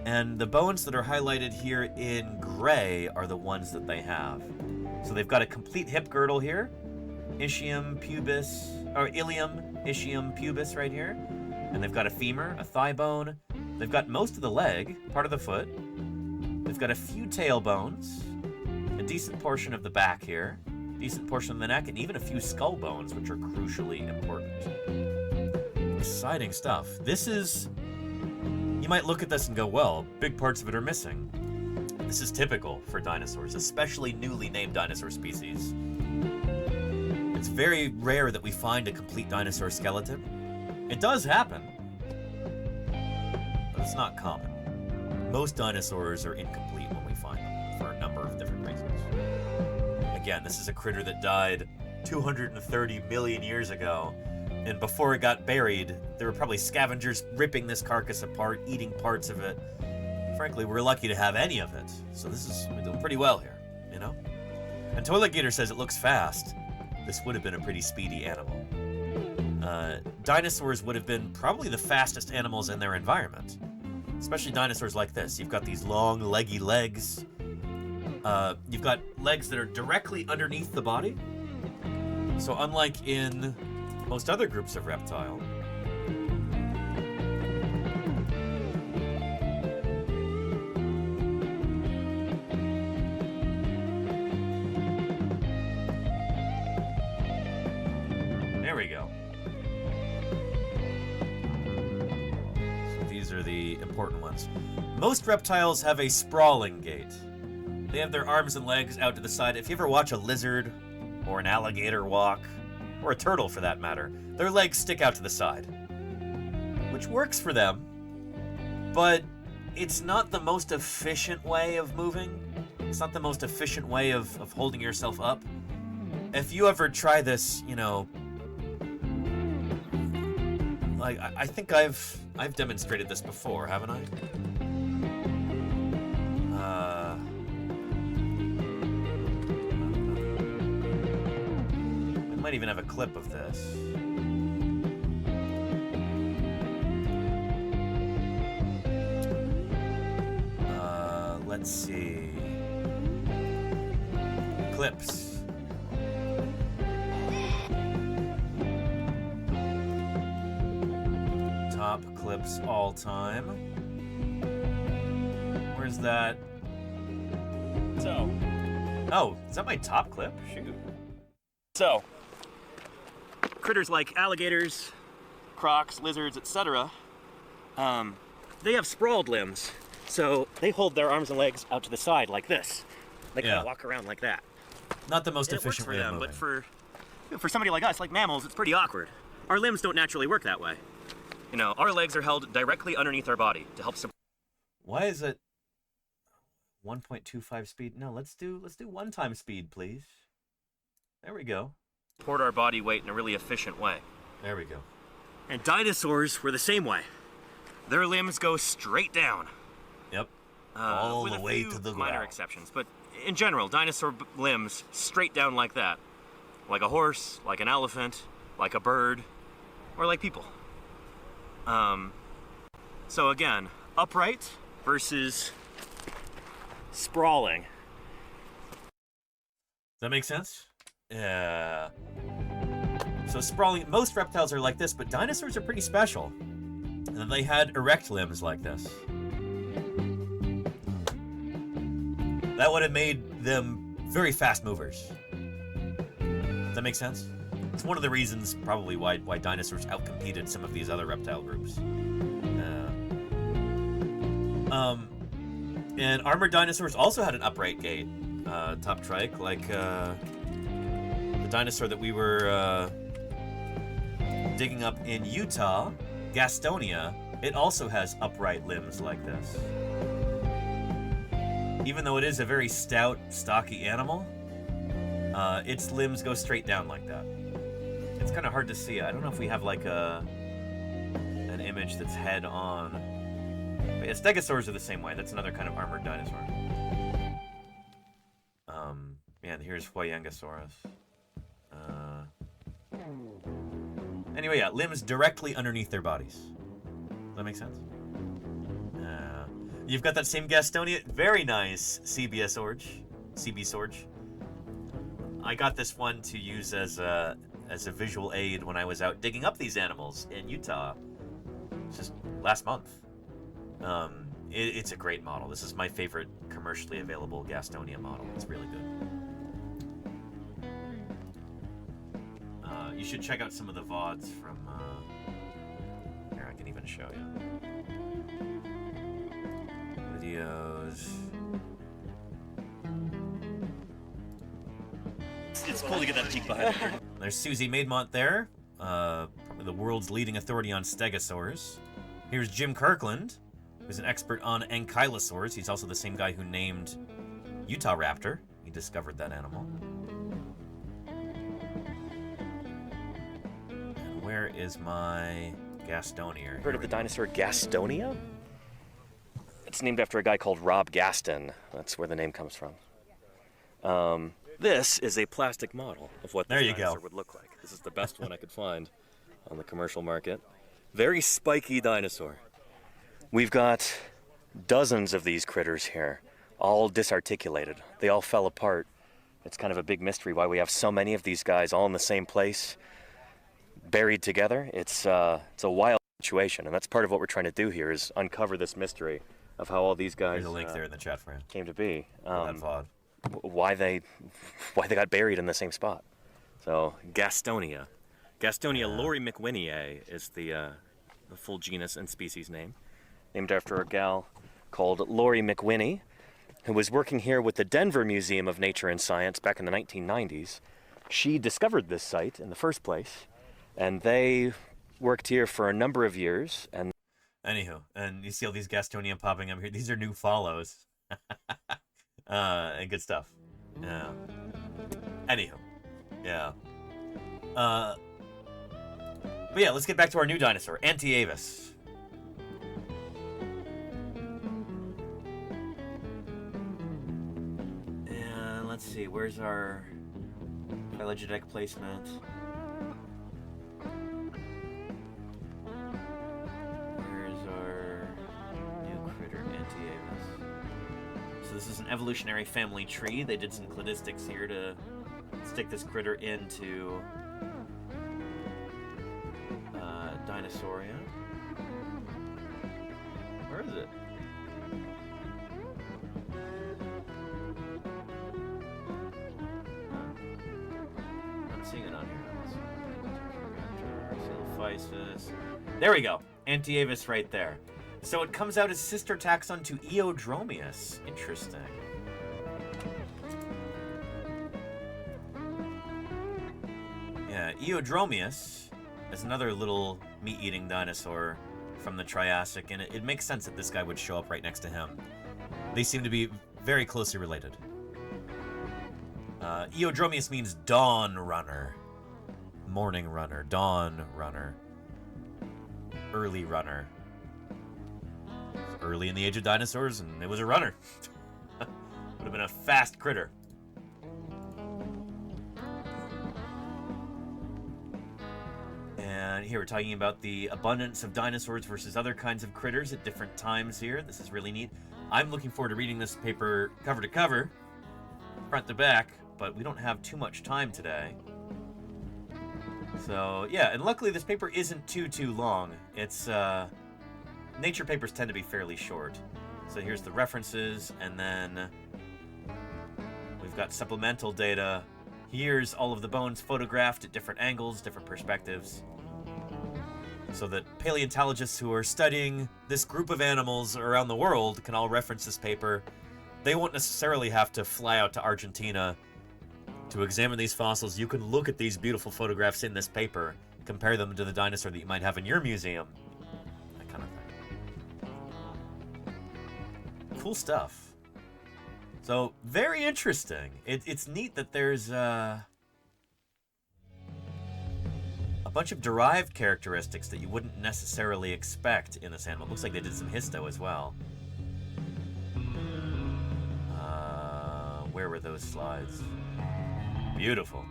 And the bones that are highlighted here in gray are the ones that they have. So they've got a complete hip girdle here, ilium, ischium, pubis right here. And they've got a femur, a thigh bone. They've got most of the leg, part of the foot. They've got a few tail bones, a decent portion of the back here, decent portion of the neck, and even a few skull bones, which are crucially important. Exciting stuff. This is... You might look at this and go, well, big parts of it are missing. This is typical for dinosaurs, especially newly named dinosaur species. It's very rare that we find a complete dinosaur skeleton. It does happen, but it's not common. Most dinosaurs are incomplete when we find them for a number of different reasons. Again, this is a critter that died 230 million years ago, and before it got buried, there were probably scavengers ripping this carcass apart, eating parts of it. Frankly, we're lucky to have any of it, so we're doing pretty well here, you know? And Toilet Gator says it looks fast. This would have been a pretty speedy animal. Dinosaurs would have been probably the fastest animals in their environment, especially dinosaurs like this. You've got these long, leggy legs. You've got legs that are directly underneath the body. So unlike in most other groups of reptile, there we go. So these are the important ones. Most reptiles have a sprawling gait. They have their arms and legs out to the side. If you ever watch a lizard or an alligator walk, or a turtle for that matter, their legs stick out to the side, which works for them, but it's not the most efficient way of moving. It's not the most efficient way of holding yourself up. If you ever try this, you know, like I think I've demonstrated this before, haven't I? I might even have a clip of this. Let's see. Clips. Top clips all time. Where's that? So. Oh, is that my top clip? Shoot. So, critters like alligators, crocs, lizards, etc., they have sprawled limbs. So they hold their arms and legs out to the side like this. They kind of walk around like that. Not the most efficient way of moving. But for somebody like us, like mammals, it's pretty awkward. Our limbs don't naturally work that way. You know, our legs are held directly underneath our body to help support. Why is it 1.25 speed? No, let's do 1x speed, please. There we go. Support our body weight in a really efficient way. There we go. And dinosaurs were the same way. Their limbs go straight down. Yep. All the way to the ground. Minor exceptions, but in general, dinosaur limbs straight down like that. Like a horse, like an elephant, like a bird, or like people. So again, upright versus sprawling. Does that make sense? Yeah. So sprawling, most reptiles are like this, but dinosaurs are pretty special. And they had erect limbs like this. That would have made them very fast movers. Does that make sense? It's one of the reasons probably why dinosaurs outcompeted some of these other reptile groups. And armored dinosaurs also had an upright gait. Top trike, like the dinosaur that we were digging up in Utah, Gastonia, it also has upright limbs like this. Even though it is a very stout, stocky animal, its limbs go straight down like that. It's kind of hard to see. I don't know if we have like an image that's head on. But yeah, stegosaurs are the same way. That's another kind of armored dinosaur. Yeah, and here's Huayracursor. Anyway, yeah, limbs directly underneath their bodies. Does that make sense? You've got that same Gastonia. Very nice, CB Sorge. I got this one to use as a visual aid when I was out digging up these animals in Utah, just last month. It's a great model. This is my favorite commercially available Gastonia model. It's really good. You should check out some of the VODs from... here, I can even show you. Videos... It's cool to get that cheek behind it. There's Susie Maidmont there, probably the world's leading authority on stegosaurs. Here's Jim Kirkland, who's an expert on ankylosaurs. He's also the same guy who named Utah Raptor. He discovered that animal. And where is my Gastonia? Heard of the dinosaur Gastonia? It's named after a guy called Rob Gaston. That's where the name comes from. This is a plastic model of what this dinosaur would look like. This is the best one I could find on the commercial market. Very spiky dinosaur. We've got dozens of these critters here, all disarticulated. They all fell apart. It's kind of a big mystery why we have so many of these guys all in the same place, buried together. It's a wild situation, and that's part of what we're trying to do here is uncover this mystery of how all these guys There's a link there in the chat for you. Came to be. That VOD. Why they got buried in the same spot. So Gastonia Lori McWhinnie is the full genus and species name, named after a gal called Lori McWhinnie, who was working here with the Denver Museum of Nature and Science back in the 1990s. She discovered this site in the first place, and they worked here for a number of years. And anywho, and you see all these Gastonia popping up here. These are new follows. And good stuff. Yeah. Anywho. Yeah. But yeah, let's get back to our new dinosaur, Anteavis. And let's see, where's our phylogenetic placement? Where's our new critter, Anteavis? So this is an evolutionary family tree. They did some cladistics here to stick this critter into Dinosauria. Where is it? I'm not seeing it on here. Silophysis. There we go. Anteavis right there. So it comes out as sister taxon to Eodromius. Interesting. Yeah, Eodromius is another little meat-eating dinosaur from the Triassic, and it makes sense that this guy would show up right next to him. They seem to be very closely related. Eodromius means dawn runner, morning runner, dawn runner, early runner. Early in the age of dinosaurs, and it was a runner. Would have been a fast critter. And here we're talking about the abundance of dinosaurs versus other kinds of critters at different times here. This is really neat. I'm looking forward to reading this paper cover to cover, front to back, but we don't have too much time today. So, yeah, and luckily this paper isn't too long. It's, Nature papers tend to be fairly short. So here's the references, and then we've got supplemental data. Here's all of the bones photographed at different angles, different perspectives, so that paleontologists who are studying this group of animals around the world can all reference this paper. They won't necessarily have to fly out to Argentina to examine these fossils. You can look at these beautiful photographs in this paper, compare them to the dinosaur that you might have in your museum. Cool stuff. So, very interesting. It's neat that there's a bunch of derived characteristics that you wouldn't necessarily expect in this animal. Looks like they did some histo as well. Where were those slides? Beautiful.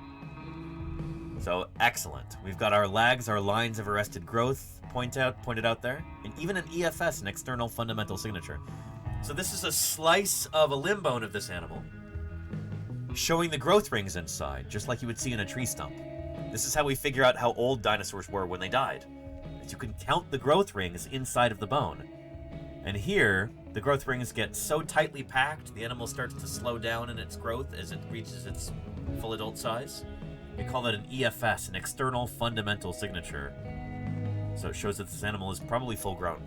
So, excellent. We've got our lags, our lines of arrested growth pointed out there, and even an EFS, an external fundamental signature. So this is a slice of a limb bone of this animal, showing the growth rings inside, just like you would see in a tree stump. This is how we figure out how old dinosaurs were when they died. As you can count the growth rings inside of the bone. And here, the growth rings get so tightly packed, the animal starts to slow down in its growth as it reaches its full adult size. We call that an EFS, an external fundamental signature. So it shows that this animal is probably full grown.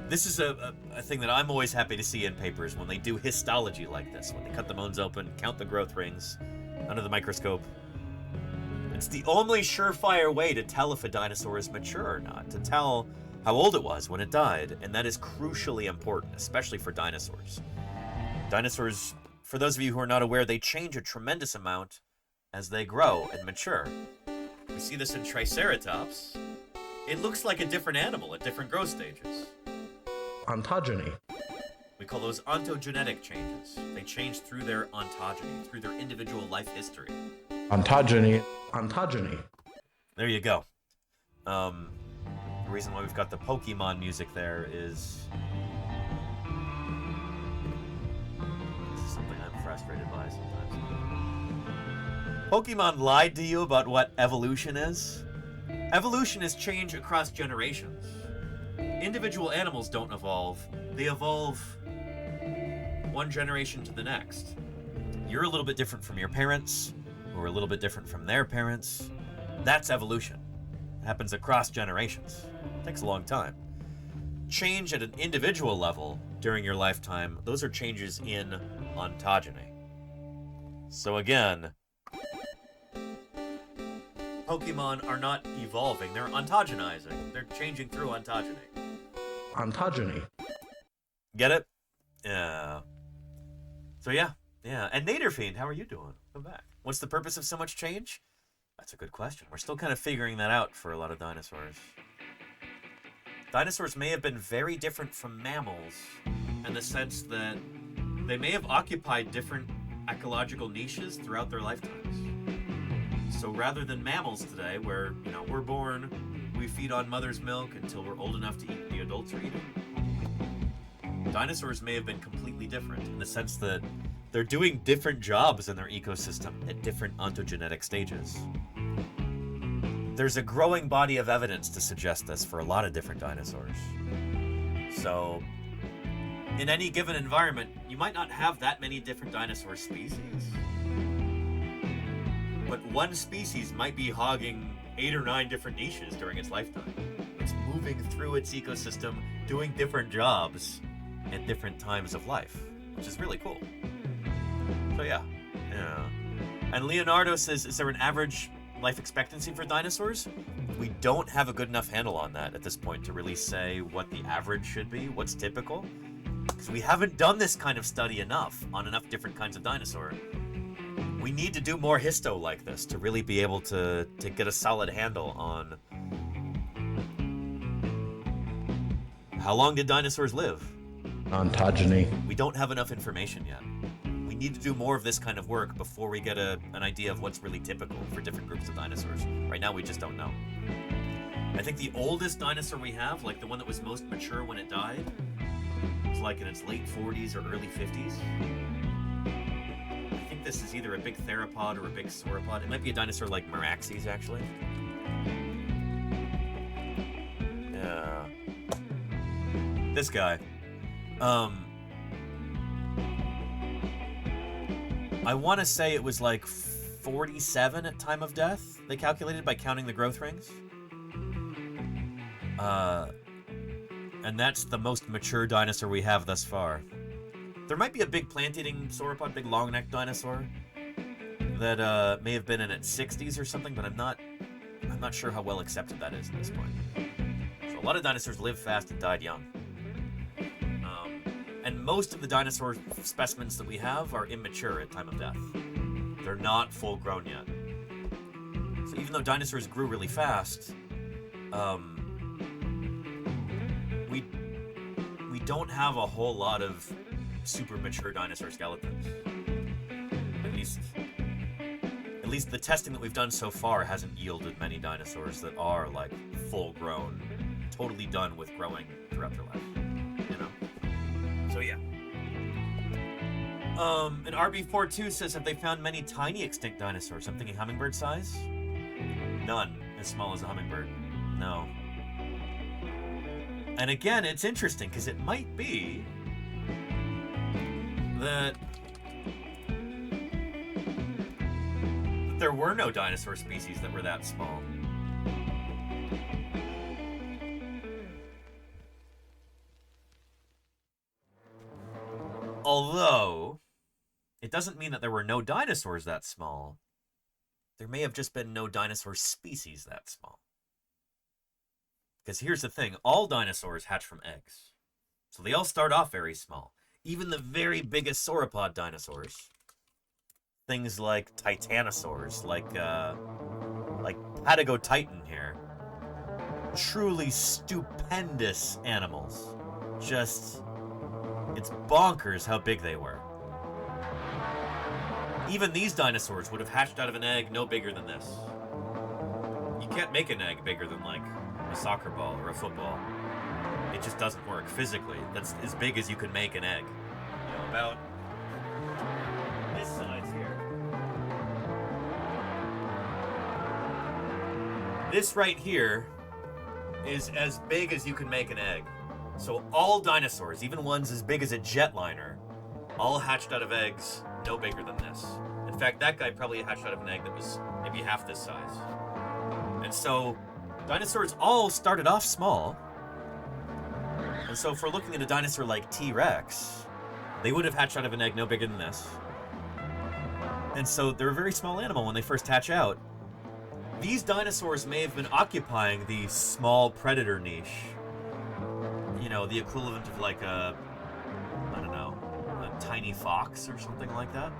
This is a thing that I'm always happy to see in papers when they do histology like this, when they cut the bones open, count the growth rings under the microscope. It's the only surefire way to tell if a dinosaur is mature or not, to tell how old it was when it died, and that is crucially important, especially for dinosaurs. Dinosaurs, for those of you who are not aware, they change a tremendous amount as they grow and mature. We see this in Triceratops. It looks like a different animal at different growth stages. Ontogeny. We call those ontogenetic changes. They change through their ontogeny, through their individual life history. Ontogeny. There you go. The reason why we've got the Pokemon music there is... this is something I'm frustrated by sometimes. Pokemon lied to you about what evolution is. Evolution is change across generations. Individual animals don't evolve. They evolve one generation to the next. You're a little bit different from your parents, or a little bit different from their parents. That's evolution. It happens across generations. It takes a long time. Change at an individual level during your lifetime, those are changes in ontogeny. So again, Pokemon are not evolving, they're ontogenizing. They're changing through ontogeny. Ontogeny. Get it? Yeah. So yeah. And Naderfiend, how are you doing? Come back. What's the purpose of so much change? That's a good question. We're still kind of figuring that out for a lot of dinosaurs. Dinosaurs may have been very different from mammals in the sense that they may have occupied different ecological niches throughout their lifetimes. So rather than mammals today, where, we're born, we feed on mother's milk until we're old enough to eat the adults are eating, dinosaurs may have been completely different in the sense that they're doing different jobs in their ecosystem at different ontogenetic stages. There's a growing body of evidence to suggest this for a lot of different dinosaurs. So, in any given environment, you might not have that many different dinosaur species. But one species might be hogging 8 or 9 different niches during its lifetime. It's moving through its ecosystem, doing different jobs at different times of life, which is really cool. So yeah. And Leonardo says, is there an average life expectancy for dinosaurs? We don't have a good enough handle on that at this point to really say what the average should be, what's typical. Because we haven't done this kind of study enough on enough different kinds of dinosaur. We need to do more histo like this to really be able to get a solid handle on how long did dinosaurs live? Ontogeny. We don't have enough information yet. We need to do more of this kind of work before we get an idea of what's really typical for different groups of dinosaurs. Right now, we just don't know. I think the oldest dinosaur we have, like the one that was most mature when it died, was like in its late 40s or early 50s. I think this is either a big theropod or a big sauropod. It might be a dinosaur like Meraxes, actually. Yeah. This guy. I want to say it was like 47 at time of death, they calculated by counting the growth rings. And that's the most mature dinosaur we have thus far. There might be a big plant-eating sauropod, big long-necked dinosaur that may have been in its 60s or something, but I'm not sure how well accepted that is at this point. So a lot of dinosaurs lived fast and died young. And most of the dinosaur specimens that we have are immature at time of death. They're not full grown yet. So even though dinosaurs grew really fast, we don't have a whole lot of super mature dinosaur skeletons. At least the testing that we've done so far hasn't yielded many dinosaurs that are like full grown totally done with growing throughout their life. You know? So yeah. And RB42 says, have they found many tiny extinct dinosaurs? I'm thinking hummingbird size? None as small as a hummingbird. No. And again, it's interesting because it might be that there were no dinosaur species that were that small. Although, it doesn't mean that there were no dinosaurs that small. There may have just been no dinosaur species that small. Because here's the thing, all dinosaurs hatch from eggs. So they all start off very small. Even the very biggest sauropod dinosaurs, things like titanosaurs, like Patagotitan here, truly stupendous animals. Just, it's bonkers how big they were. Even these dinosaurs would have hatched out of an egg no bigger than this. You can't make an egg bigger than, like, a soccer ball or a football. It just doesn't work physically. That's as big as you can make an egg. You know, about this size here. This right here is as big as you can make an egg. So all dinosaurs, even ones as big as a jetliner, all hatched out of eggs no bigger than this. In fact, that guy probably hatched out of an egg that was maybe half this size. And so dinosaurs all started off small. And so if we're looking at a dinosaur like T-Rex, they would have hatched out of an egg no bigger than this. And so they're a very small animal when they first hatch out. These dinosaurs may have been occupying the small predator niche. You know, the equivalent of like a, I don't know, a tiny fox or something like that.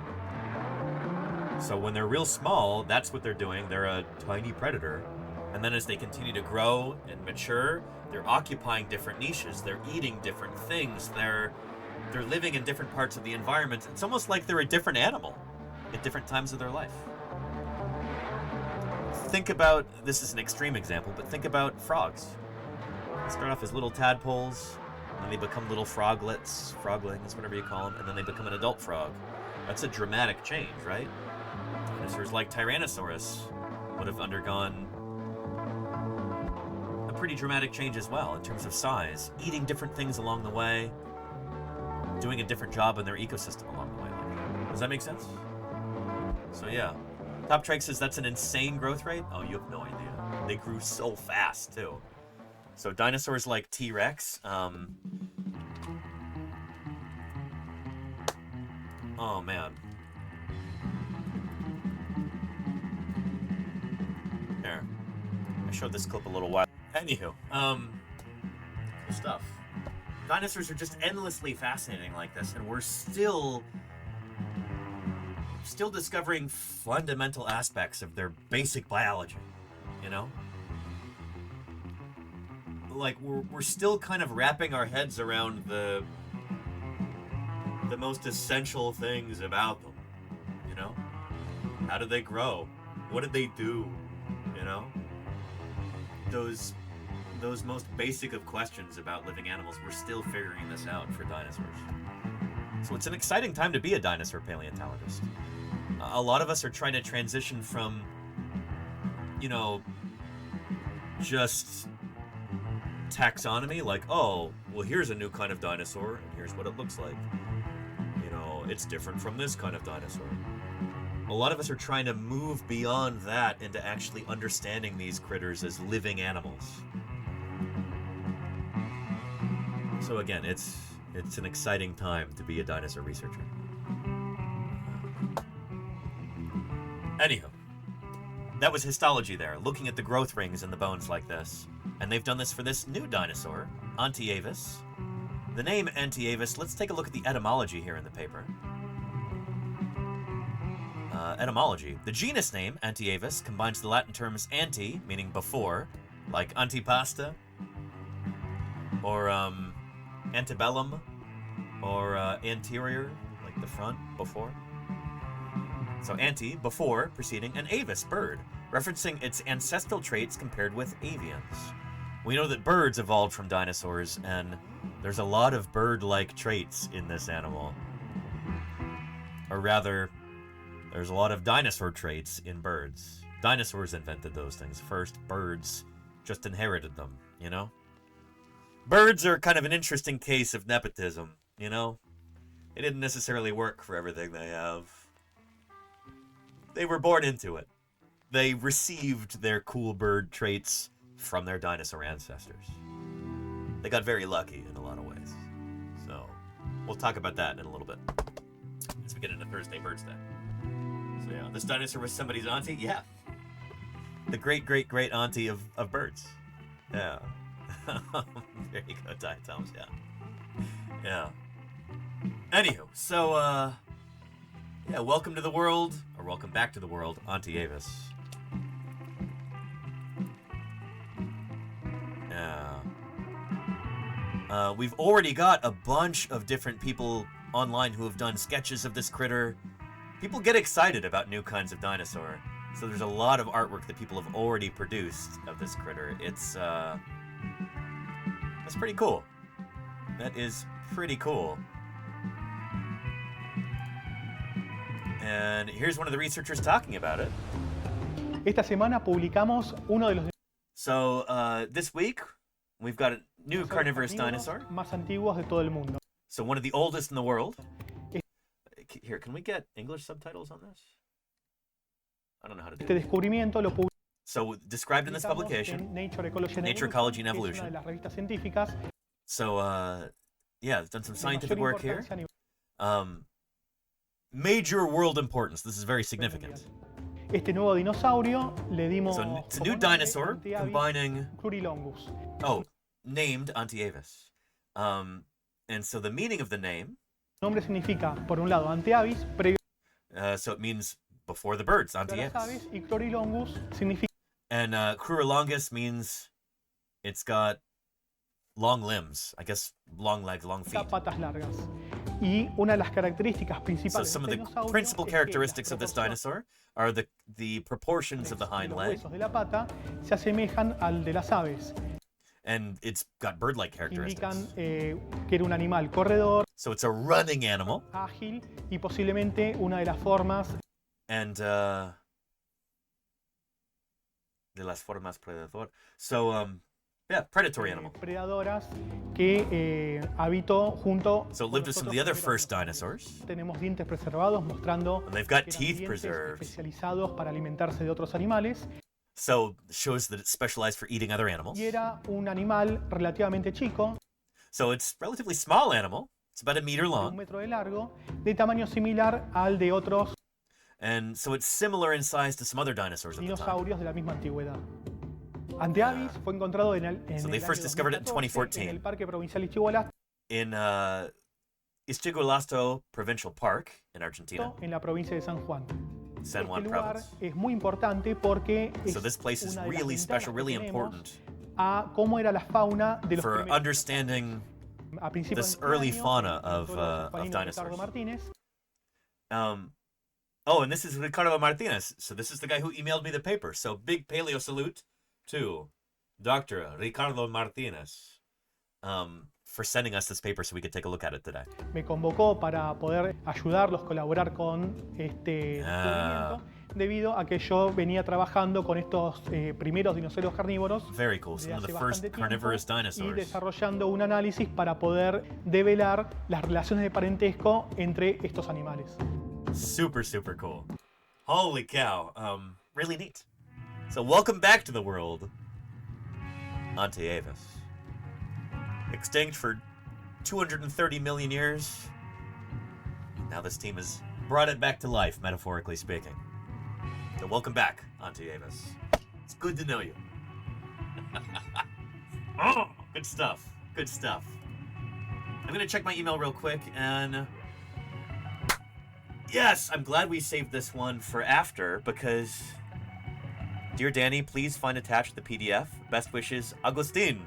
So when they're real small, that's what they're doing. They're a tiny predator. And then as they continue to grow and mature, they're occupying different niches. They're eating different things. They're living in different parts of the environment. It's almost like they're a different animal at different times of their life. Think about, this is an extreme example, but think about frogs. They start off as little tadpoles, and then they become little froglets, froglings, whatever you call them, and then they become an adult frog. That's a dramatic change, right? Dinosaurs like Tyrannosaurus would have undergone a pretty dramatic change as well in terms of size, eating different things along the way, doing a different job in their ecosystem along the way. Does that make sense? So yeah. Top Trike says that's an insane growth rate? Oh, you have no idea. They grew so fast, too. So dinosaurs like T-Rex, oh man. There. I showed this clip a little while. Anywho, cool stuff. Dinosaurs are just endlessly fascinating like this, and we're still discovering fundamental aspects of their basic biology, you know? Like, we're still kind of wrapping our heads around the most essential things about them, you know? How did they grow? What did they do, you know? Those most basic of questions about living animals, we're still figuring this out for dinosaurs. So it's an exciting time to be a dinosaur paleontologist. A lot of us are trying to transition from, you know, just taxonomy, like, oh, well, here's a new kind of dinosaur, and here's what it looks like. You know, it's different from this kind of dinosaur. A lot of us are trying to move beyond that into actually understanding these critters as living animals. So again, it's an exciting time to be a dinosaur researcher. Anywho, that was histology there, looking at the growth rings in the bones like this. And they've done this for this new dinosaur, Anteavis. The name Anteavis, let's take a look at the etymology here in the paper. Etymology. The genus name, Anteavis, combines the Latin terms ante, meaning before, like antipasta, or antebellum, or anterior, like the front, before. So ante, before, preceding, and avis, bird, referencing its ancestral traits compared with avians. We know that birds evolved from dinosaurs, and there's a lot of bird-like traits in this animal. Or rather, there's a lot of dinosaur traits in birds. Dinosaurs invented those things first. Birds just inherited them, you know? Birds are kind of an interesting case of nepotism, you know? They didn't necessarily work for everything they have. They were born into it. They received their cool bird traits from their dinosaur ancestors. They got very lucky in a lot of ways. So, we'll talk about that in a little bit as we get into Thursday Birds Day. So yeah, this dinosaur was somebody's auntie? Yeah. The great-great-great auntie of birds. Yeah. There you go, Diatoms, yeah. Yeah. Anywho, so, yeah, welcome to the world, or welcome back to the world, Anteavis. Yeah. We've already got a bunch of different people online who have done sketches of this critter. People get excited about new kinds of dinosaur. So there's a lot of artwork that people have already produced of this critter. It's, that's pretty cool. That is pretty cool. And here's one of the researchers talking about it. Esta semana publicamos uno de los So, this week, we've got a new carnivorous dinosaur. más antiguos de todo el mundo. So one of the oldest in the world. Here, can we get English subtitles on this? I don't know how to do Este descubrimiento lo publicamos So, described in this publication, en Nature Ecology and que es una Evolution. de las revistas científicas. So, yeah, it's done some de scientific mayor work here. importancia a nivel- Major world importance. This is very significant. Este nuevo dinosaurio le dimos So, it's a como new nombre dinosaur Anteavis combining... plurilongus. Oh, named Anteavis. And so the meaning of the name... Nombre significa, por un lado, Anteavis, previo so it means before the birds, a las Anteavis. aves, y Clorilongus significa And Crurolongus means it's got long limbs. I guess long legs, long feet. patas largas. Y una de las características So principales some of de the este dinosaurio principal es que characteristics las of this proporciones dinosaur are the proportions of the hind de los leg, huesos de la pata se asemejan al de las aves. and it's got bird-like Indican characteristics. que era un animal corredor, So it's a running animal, ágil y posiblemente una de las formas and de las formas predador. So yeah, predatory animal. predadoras que habitó junto So it con lived with los some of otros the other primeros first dinosaurios. dinosaurs. Tenemos dientes preservados mostrando And they've got que eran teeth dientes preserved. especializados para alimentarse de otros animales. So it shows that it's specialized for eating other animals. Y era un animal relativamente chico, So it's a relatively small animal. It's about 1 meter de 1 long. metro de largo, de tamaño similar al de otros And so it's similar in size to some other dinosaurs of the time. dinosaurios de la misma antigüedad. Anteavis fue encontrado en el So they año first discovered it in 2014 en 2014. el Parque Provincial Ischigualasto, In Ischigualasto Provincial Park in Argentina, en la provincia de San Juan. San Este Juan lugar province. es muy importante porque So this place is una de las really ventanas special, que really tenemos important a cómo era la fauna de los for primeros understanding a principios this de este early año, fauna el of paleontólogo Ricardo dinosaurs. Martínez Oh, and this is Ricardo Martinez. So this is the guy who emailed me the paper. So big paleo salute to Dr. Ricardo Martinez for sending us this paper so we could take a look at it today. me convocó para poder ayudarlos, colaborar con este descubrimiento, debido a que yo venía trabajando con estos primeros dinosaurios carnívoros Very cool. desde Some of hace the first bastante tiempo carnivorous y dinosaurs. desarrollando un análisis para poder develar las relaciones de parentesco entre estos animales. Super, super cool. Holy cow. Really neat. So welcome back to the world, Anteavis. Extinct for 230 million years. Now this team has brought it back to life, metaphorically speaking. So welcome back, Anteavis. It's good to know you. Oh, good stuff. Good stuff. I'm gonna check my email real quick and... Yes, I'm glad we saved this one for after because... Dear Danny, please find attached the PDF. Best wishes, Agustin.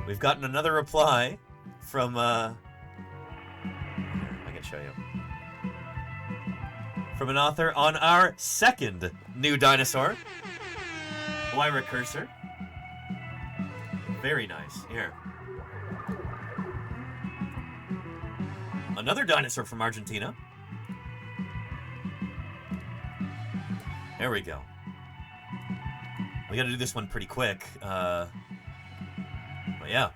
We've gotten another reply from, I can show you. From an author on our second new dinosaur, Huayracursor. Very nice. Here. Another dinosaur from Argentina. There we go. We gotta do this one pretty quick. But yeah.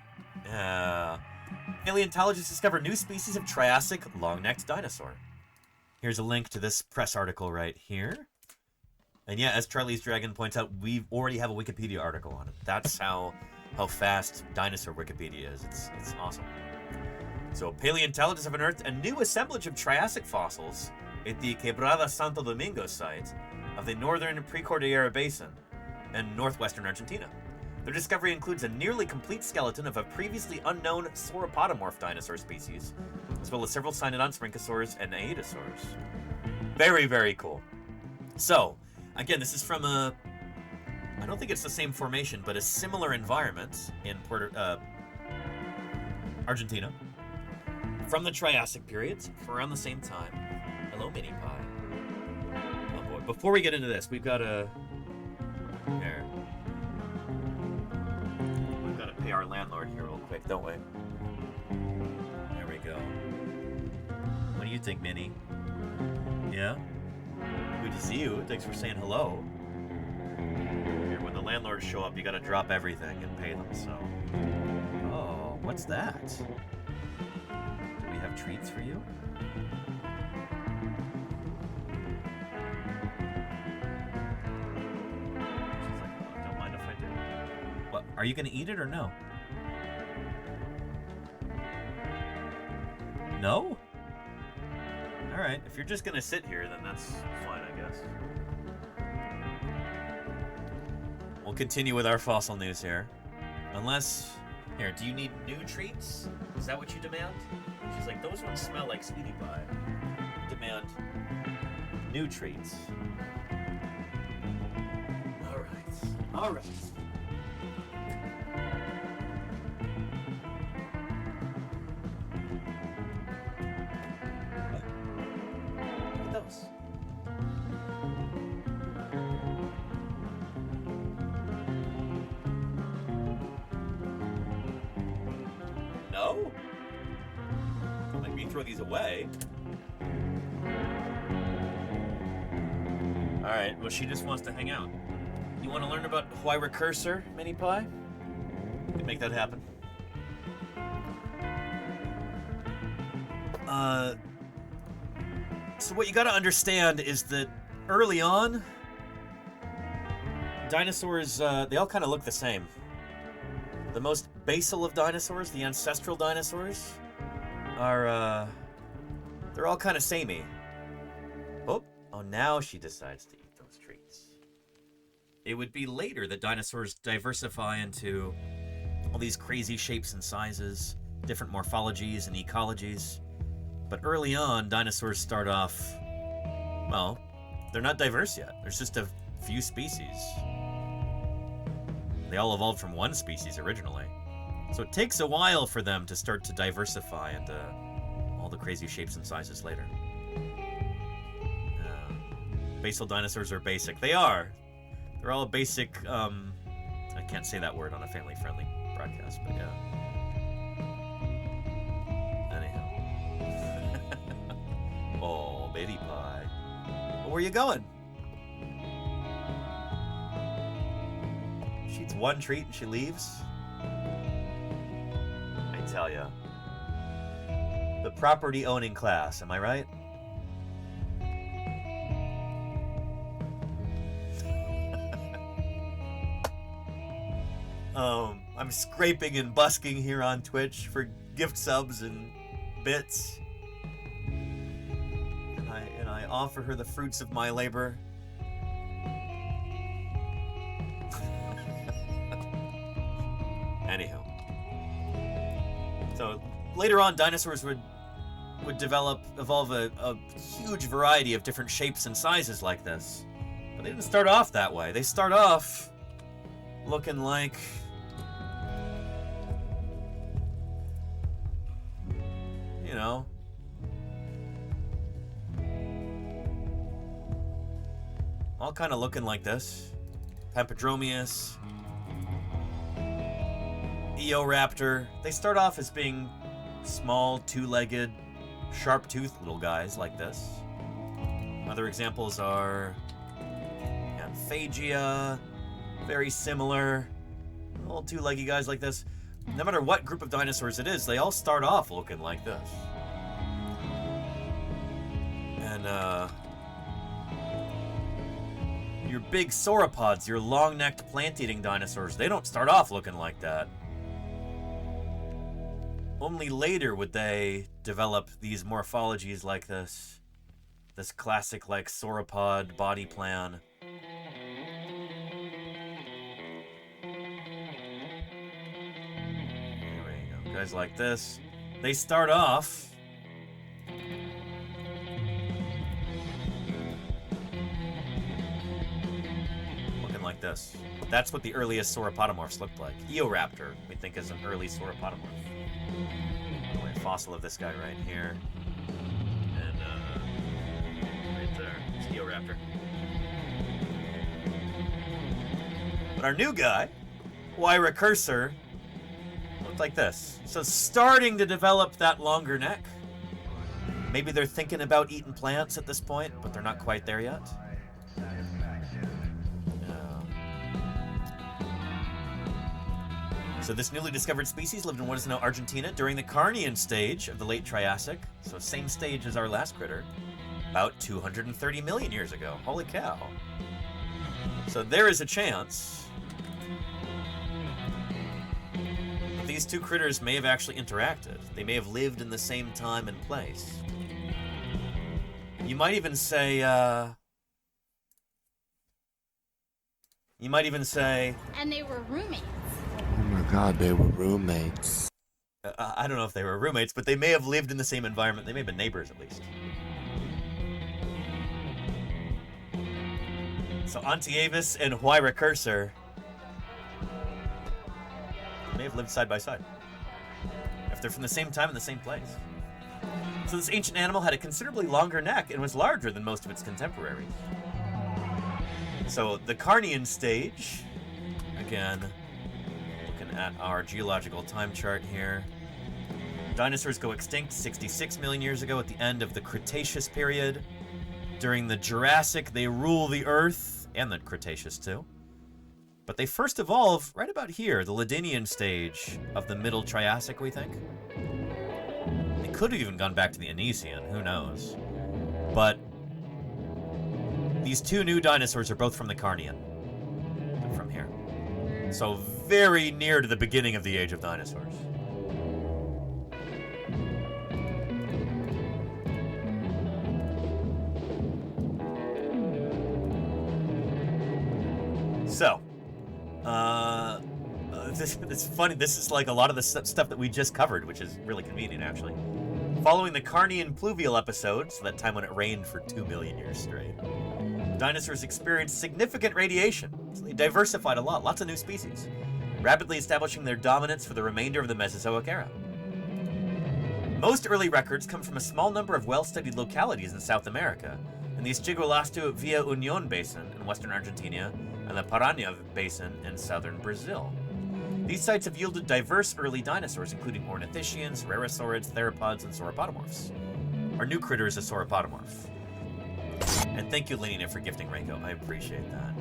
Paleontologists discover new species of Triassic long-necked dinosaur. Here's a link to this press article right here. And yeah, as Charlie's Dragon points out, we already have a Wikipedia article on it. That's how fast dinosaur Wikipedia is. It's awesome. So paleontologists have unearthed a new assemblage of Triassic fossils at the Quebrada Santo Domingo site of the northern Precordillera Basin in northwestern Argentina. Their discovery includes a nearly complete skeleton of a previously unknown sauropodomorph dinosaur species, as well as several cynodont sprinchosaurs and aedosaurs. Very, very cool. So, again, this is from I don't think it's the same formation, but a similar environment in Argentina. From the Triassic periods, for around the same time. Hello, Mini Pie. Oh boy. Before we get into this, we've got to... Here. We've got to pay our landlord here real quick, don't we? There we go. What do you think, Minnie? Yeah? Good to see you. Thanks for saying hello. Here, when the landlords show up, you got to drop everything and pay them, so... Oh, what's that? Do we have treats for you? She's like, oh, don't mind if I do. What, are you gonna eat it or no? No? Alright, if you're just gonna sit here, then that's fine, I guess. We'll continue with our fossil news here. Unless... Here, do you need new treats? Is that what you demand? She's like, those ones smell like sweetie pie. Demand new treats. Alright. Look at those. No? Don't make me throw these away. Alright, well, she just wants to hang out. You want to learn about Huayracursor, Mini Pie? We can make that happen. So what you gotta understand is that early on, dinosaurs, they all kind of look the same. The most basal of dinosaurs, the ancestral dinosaurs, are, they're all kind of samey. Oh, now she decides to eat those treats. It would be later that dinosaurs diversify into all these crazy shapes and sizes, different morphologies and ecologies. But early on, dinosaurs start off, well, they're not diverse yet. There's just a few species. They all evolved from one species originally. So it takes a while for them to start to diversify into all the crazy shapes and sizes later. Basal dinosaurs are basic. They are. They're all basic, I can't say that word on a family-friendly broadcast, but yeah. Anyhow. Oh, baby pie. Well, where you going? She eats one treat and she leaves? I tell ya. The property-owning class, am I right? I'm scraping and busking here on Twitch for gift subs and bits. And I offer her the fruits of my labor. Anyhow. So later on, dinosaurs would evolve a huge variety of different shapes and sizes like this. But they didn't start off that way. They start off looking like... you know, all kind of looking like this. Pempidromius. Eoraptor. They start off as being small, two-legged, sharp-toothed little guys like this. Other examples are Anphagia, very similar, little two-leggy guys like this. No matter what group of dinosaurs it is, they all start off looking like this. And your big sauropods, your long-necked plant-eating dinosaurs, they don't start off looking like that. Only later would they develop these morphologies like this classic like sauropod body plan. There we go. Guys like this. They start off looking like this. That's what the earliest sauropodomorphs looked like. Eoraptor, we think, is an early sauropodomorph. A fossil of this guy right here. And right there. It's Eoraptor. But our new guy, Huayracursor, looked like this. So starting to develop that longer neck. Maybe they're thinking about eating plants at this point, but they're not quite there yet. So this newly discovered species lived in what is now Argentina during the Carnian stage of the late Triassic, so same stage as our last critter, about 230 million years ago. Holy cow. So there is a chance that these two critters may have actually interacted. They may have lived in the same time and place. You might even say, And they were roommates. Oh my god, they were roommates. I don't know if they were roommates, but they may have lived in the same environment. They may have been neighbors, at least. So Anteavis and Huayracursor may have lived side by side, if they're from the same time in the same place. So this ancient animal had a considerably longer neck and was larger than most of its contemporaries. So the Carnian stage, again, looking at our geological time chart here. Dinosaurs go extinct 66 million years ago at the end of the Cretaceous period. During the Jurassic, they rule the Earth, and the Cretaceous too. But they first evolve right about here, the Ladinian stage of the Middle Triassic, we think. They could have even gone back to the Anisian, who knows. But these two new dinosaurs are both from the Carnian. They're from here. So very near to the beginning of the age of dinosaurs. So, it's funny. This is like a lot of the stuff that we just covered, which is really convenient, actually. Following the Carnian pluvial episode, so that time when it rained for 2 million years straight, dinosaurs experienced significant radiation. So they diversified a lot, lots of new species, rapidly establishing their dominance for the remainder of the Mesozoic era. Most early records come from a small number of well-studied localities in South America, in the Estigulasto Via Union Basin in western Argentina, and the Paranha Basin in southern Brazil. These sites have yielded diverse early dinosaurs, including ornithischians, rherosaurids, theropods, and sauropodomorphs. Our new critter is a sauropodomorph. And thank you, Lenina, for gifting Reiko. I appreciate that.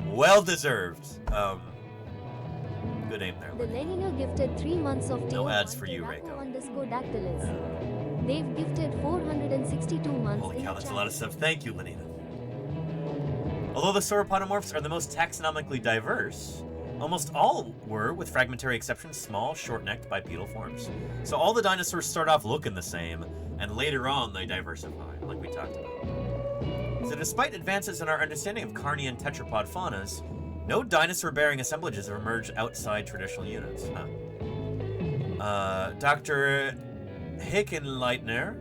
Well deserved. Good aim there. The Lenina gifted 3 months of No ads for you, Reiko. _dactylus. They've gifted 462 months. Holy cow, that's a lot of stuff. Thank you, Lenina. Although the sauropodomorphs are the most taxonomically diverse, almost all were, with fragmentary exceptions, small, short-necked bipedal forms. So all the dinosaurs start off looking the same, and later on they diversify, like we talked about. So despite advances in our understanding of Carnian tetrapod faunas, no dinosaur-bearing assemblages have emerged outside traditional units. Dr. Hickenleitner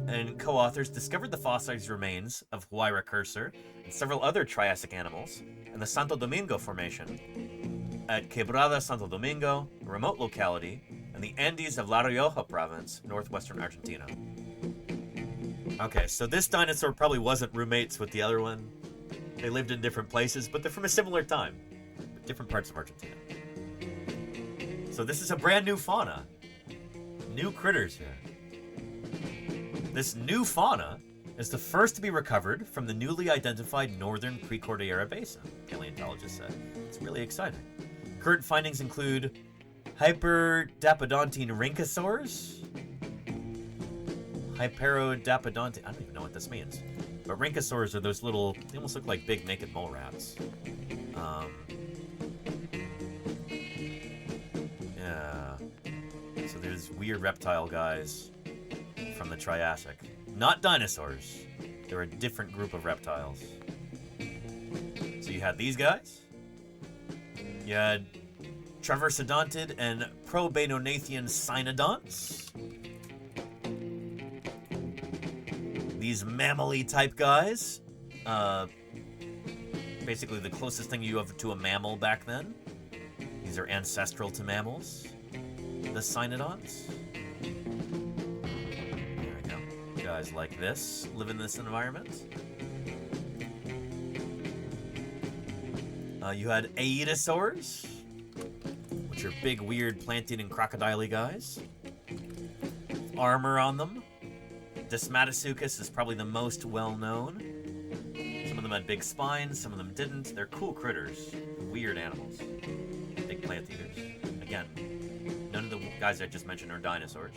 and co-authors discovered the fossilized remains of Huayracursor and several other Triassic animals in the Santo Domingo Formation at Quebrada Santo Domingo, a remote locality in the Andes of La Rioja province, northwestern Argentina. Okay, so this dinosaur probably wasn't roommates with the other one. They lived in different places, but they're from a similar time, different parts of Argentina. So this is a brand new fauna. New critters here. This new fauna is the first to be recovered from the newly identified northern Precordillera Basin, paleontologists said. It's really exciting. Current findings include Hyperdapodontine rhynchosaurs. Hyperodapodontine, I don't even know what this means. But rhynchosaurs are those little, they almost look like big naked mole rats. Yeah. So there's weird reptile guys from the Triassic. Not dinosaurs. They're a different group of reptiles. So you had these guys. You had Traversodontid and Probainonathian cynodonts. These mammal-y type guys. Basically the closest thing you have to a mammal back then. These are ancestral to mammals. The cynodonts. There we go. Guys like this live in this environment. You had Aedosaurs, which are big, weird, plant-eating, crocodile-y guys. Armor on them. Desmatasuchus is probably the most well-known. Some of them had big spines, some of them didn't. They're cool critters. Weird animals. Big plant eaters. Again, none of the guys I just mentioned are dinosaurs.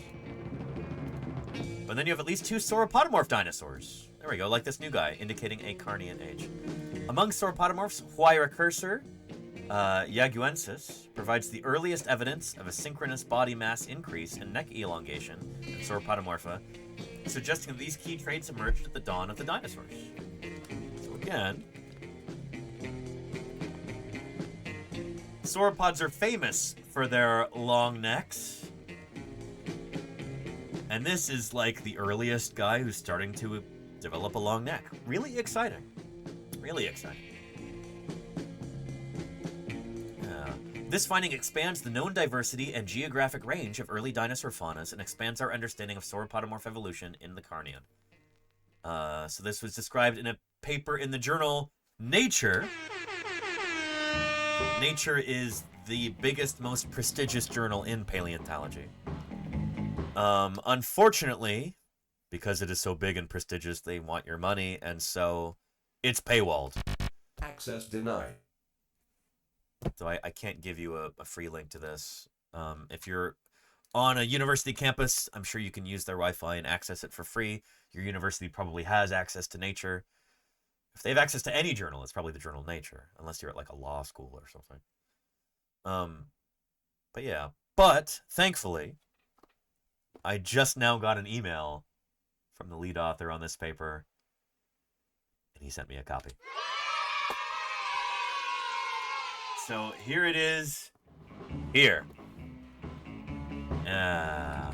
But then you have at least 2 sauropodomorph dinosaurs. There we go, like this new guy, indicating a Carnian age. Among sauropodomorphs, Huayracursor yaguensis provides the earliest evidence of a synchronous body mass increase and neck elongation in sauropodomorpha, suggesting that these key traits emerged at the dawn of the dinosaurs. So again, sauropods are famous for their long necks. And this is like the earliest guy who's starting to develop a long neck. Really exciting. Really exciting. This finding expands the known diversity and geographic range of early dinosaur faunas and expands our understanding of sauropodomorph evolution in the Carnian. So this was described in a paper in the journal Nature. Nature is the biggest, most prestigious journal in paleontology. Unfortunately, because it is so big and prestigious, they want your money, and so it's paywalled. Access denied. So I can't give you a free link to this. If you're on a university campus, I'm sure you can use their Wi-Fi and access it for free. Your university probably has access to Nature. If they have access to any journal, it's probably the journal Nature, unless you're at like a law school or something. But yeah. But thankfully, I just now got an email from the lead author on this paper, and he sent me a copy. So here it is. Here. A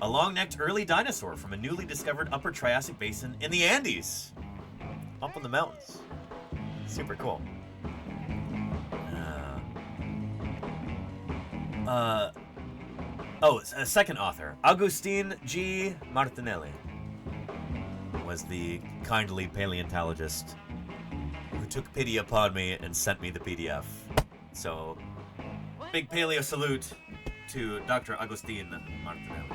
long-necked early dinosaur from a newly discovered upper Triassic basin in the Andes. Up in the mountains. Super cool. A second author, Agustin G. Martinelli, was the kindly paleontologist who took pity upon me and sent me the PDF. So, big paleo salute to Dr. Agustin Martinelli.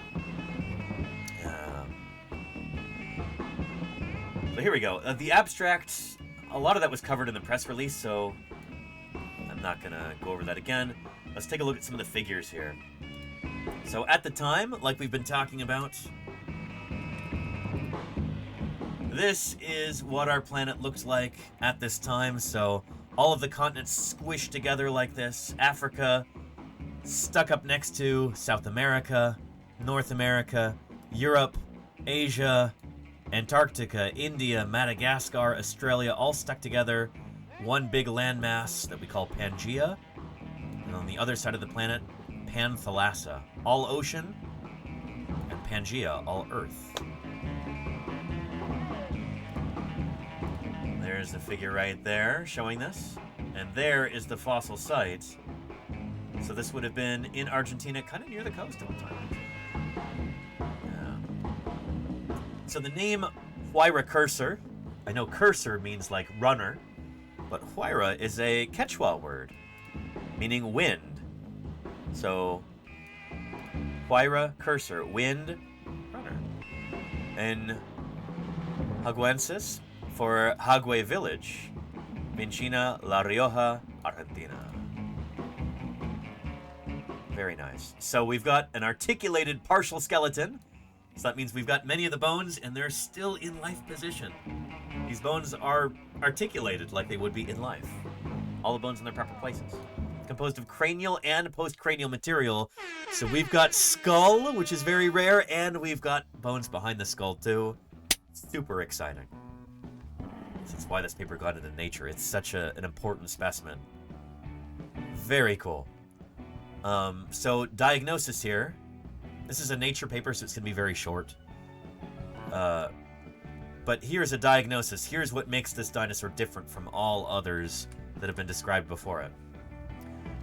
So here we go. The abstract, a lot of that was covered in the press release, so I'm not going to go over that again. Let's take a look at some of the figures here. So at the time, like we've been talking about, this is what our planet looked like at this time. So all of the continents squished together like this. Africa stuck up next to South America, North America, Europe, Asia, Antarctica, India, Madagascar, Australia, all stuck together. One big landmass that we call Pangaea. And on the other side of the planet, Panthalassa, all ocean, and Pangaea, all earth. There's the figure right there showing this. And there is the fossil site. So this would have been in Argentina, kind of near the coast at one time. Yeah. So the name Huayracursor, I know cursor means like runner. But Huayra is a Quechua word, meaning wind. So, Huayracursor, wind runner. And Haguensis for Hagüe village, Vinchina, La Rioja, Argentina. Very nice. So we've got an articulated partial skeleton. So that means we've got many of the bones and they're still in life position. These bones are articulated like they would be in life. All the bones in their proper places. Composed of cranial and postcranial material. So we've got skull, which is very rare, and we've got bones behind the skull too. Super exciting. That's why this paper got into Nature. It's such an important specimen. Very cool. So diagnosis here. This is a Nature paper, so it's going to be very short. But here's a diagnosis. Here's what makes this dinosaur different from all others that have been described before it.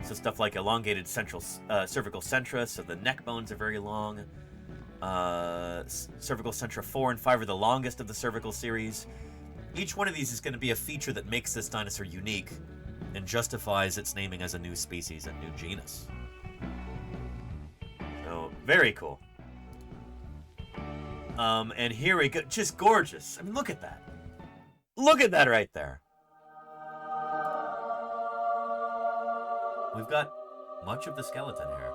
So stuff like elongated central cervical centra, so the neck bones are very long. Cervical centra 4 and 5 are the longest of the cervical series. Each one of these is going to be a feature that makes this dinosaur unique and justifies its naming as a new species, a new genus. So, very cool. And here we go. Just gorgeous. I mean, look at that. Look at that right there. We've got much of the skeleton here,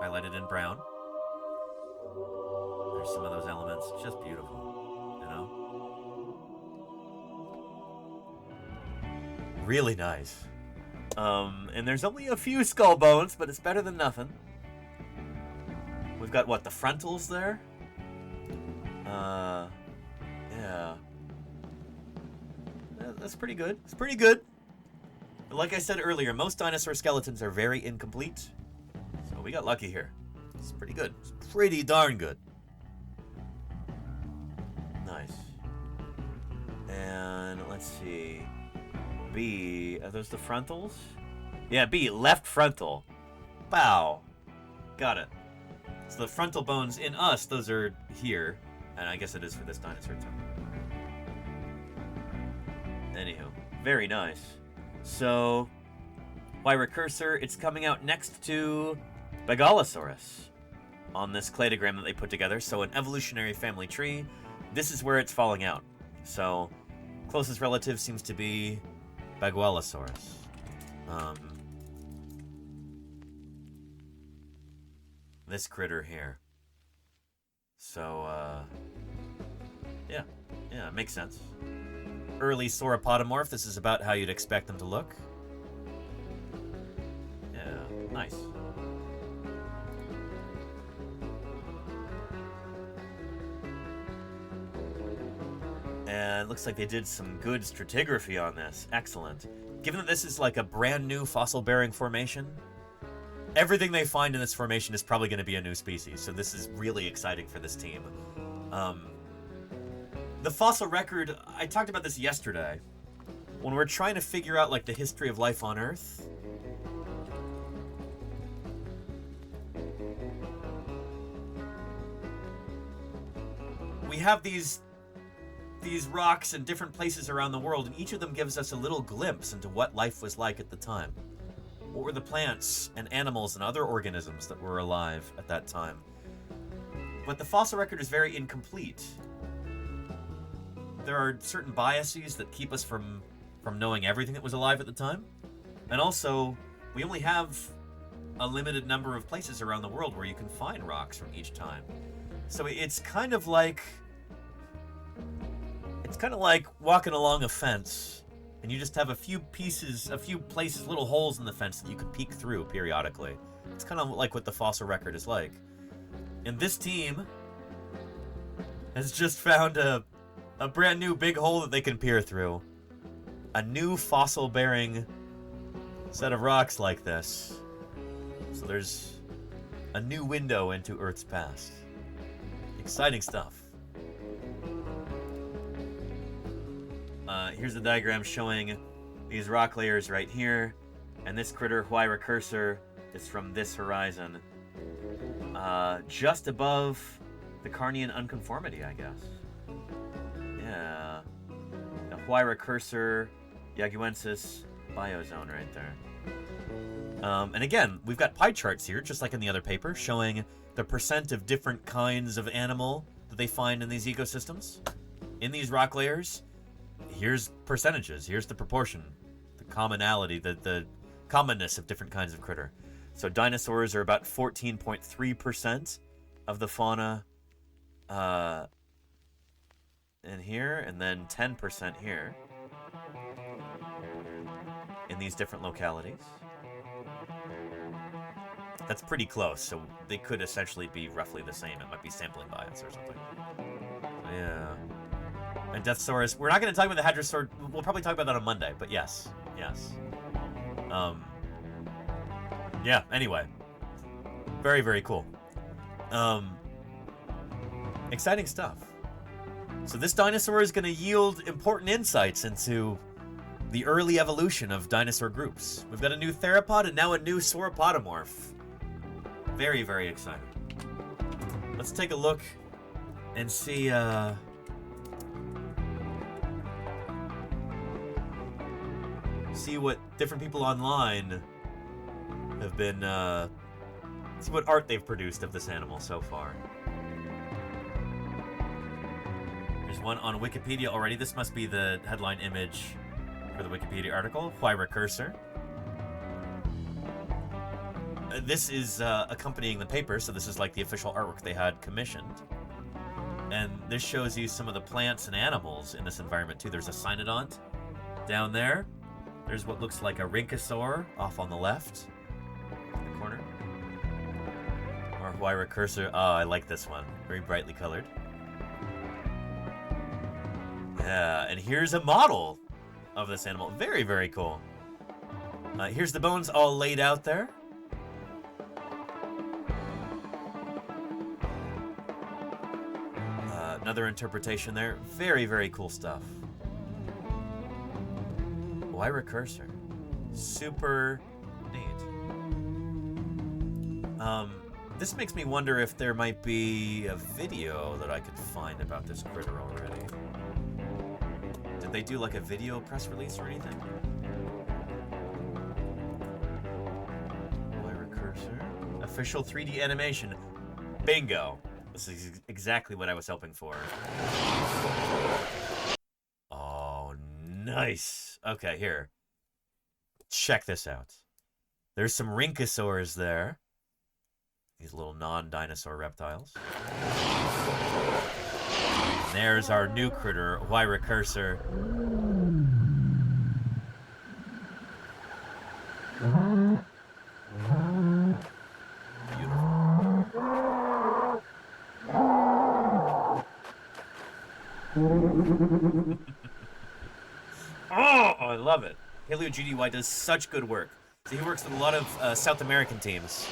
highlighted in brown. There's some of those elements. Just beautiful, you know? Really nice. And there's only a few skull bones, but it's better than nothing. We've got, what, the frontals there? Yeah. That's pretty good. It's pretty good. But like I said earlier, most dinosaur skeletons are very incomplete. So we got lucky here. It's pretty good. It's pretty darn good. Nice. And let's see. B, are those the frontals? Yeah, B, left frontal. Bow. Got it. So the frontal bones in us, those are here. And I guess it is for this dinosaur too. Anywho, very nice. So, Huayracursor, it's coming out next to Megalosaurus on this cladogram that they put together. So an evolutionary family tree. This is where it's falling out. So, closest relative seems to be Megalosaurus. This critter here. So, yeah, it makes sense. Early sauropodomorph, this is about how you'd expect them to look. Yeah, nice. And it looks like they did some good stratigraphy on this. Excellent. Given that this is like a brand new fossil-bearing formation, everything they find in this formation is probably going to be a new species, so this is really exciting for this team. The fossil record, I talked about this yesterday, when we're trying to figure out like the history of life on Earth. We have these rocks in different places around the world, and each of them gives us a little glimpse into what life was like at the time. What were the plants and animals and other organisms that were alive at that time? But the fossil record is very incomplete. There are certain biases that keep us from knowing everything that was alive at the time. And also, we only have a limited number of places around the world where you can find rocks from each time. So it's kind of like walking along a fence and you just have a few pieces, a few places, little holes in the fence that you can peek through periodically. It's kind of like what the fossil record is like. And this team has just found a brand new big hole that they can peer through. A new fossil-bearing set of rocks like this. So there's a new window into Earth's past. Exciting stuff. Here's the diagram showing these rock layers right here. And this critter, Huayracursor, is from this horizon. Just above the Carnian unconformity, I guess. Yeah. The Huayracursor Yaguensis biozone right there. And again, we've got pie charts here, just like in the other paper, showing the percent of different kinds of animal that they find in these ecosystems. In these rock layers, here's percentages, here's the proportion, the commonality, the commonness of different kinds of critter. So dinosaurs are about 14.3% of the fauna in here, and then 10% here in these different localities. That's pretty close, so they could essentially be roughly the same. It might be sampling bias or something. So, yeah. And Deathsaurus, we're not going to talk about the Hadrosaur. We'll probably talk about that on Monday, but yes. Yeah, anyway. Very, very cool. Exciting stuff. So this dinosaur is going to yield important insights into the early evolution of dinosaur groups. We've got a new theropod and now a new sauropodomorph. Very, very exciting. Let's take a look and see what different people online have been see what art they've produced of this animal so far. There's one on Wikipedia already. This must be the headline image for the Wikipedia article. Huayracursor. This is accompanying the paper, so this is like the official artwork they had commissioned. And this shows you some of the plants and animals in this environment too. There's a cynodont down there. There's what looks like a rhynchosaur off on the left, in the corner. Or Huayracursor. Oh, I like this one. Very brightly colored. Yeah, and here's a model of this animal. Very, very cool. Here's the bones all laid out there. Another interpretation there. Very, very cool stuff. Huayracursor. Super neat. This makes me wonder if there might be a video that I could find about this critter already. Did they do like a video press release or anything? Huayracursor. Official 3D animation. Bingo. This is exactly what I was hoping for. Oh, nice. Okay, here. Check this out. There's some rhynchosaurs there. These little non-dinosaur reptiles. And there's our new critter, Huayracursor. Oh, I love it. Paleo GDY does such good work. So he works with a lot of South American teams,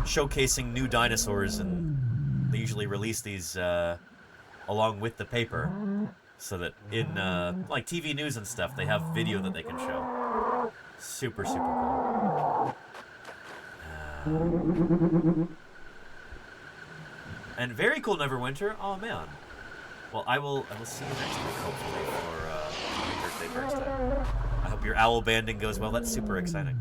showcasing new dinosaurs, and they usually release these along with the paper, so that in like TV news and stuff, they have video that they can show. Super, super cool. And very cool, Neverwinter. Oh man. Well, I will see you next week, hopefully, for your birthday. I hope your owl banding goes well. That's super exciting.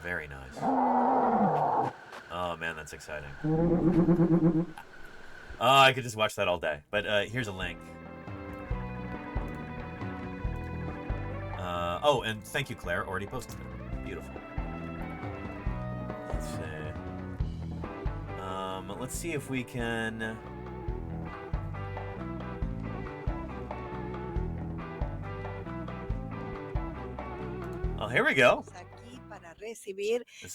Very nice. Oh man, that's exciting. Oh, I could just watch that all day. But here's a link. Oh, and thank you, Claire. Already posted it. Beautiful. Let's see. Let's see if we can. Oh, here we go. This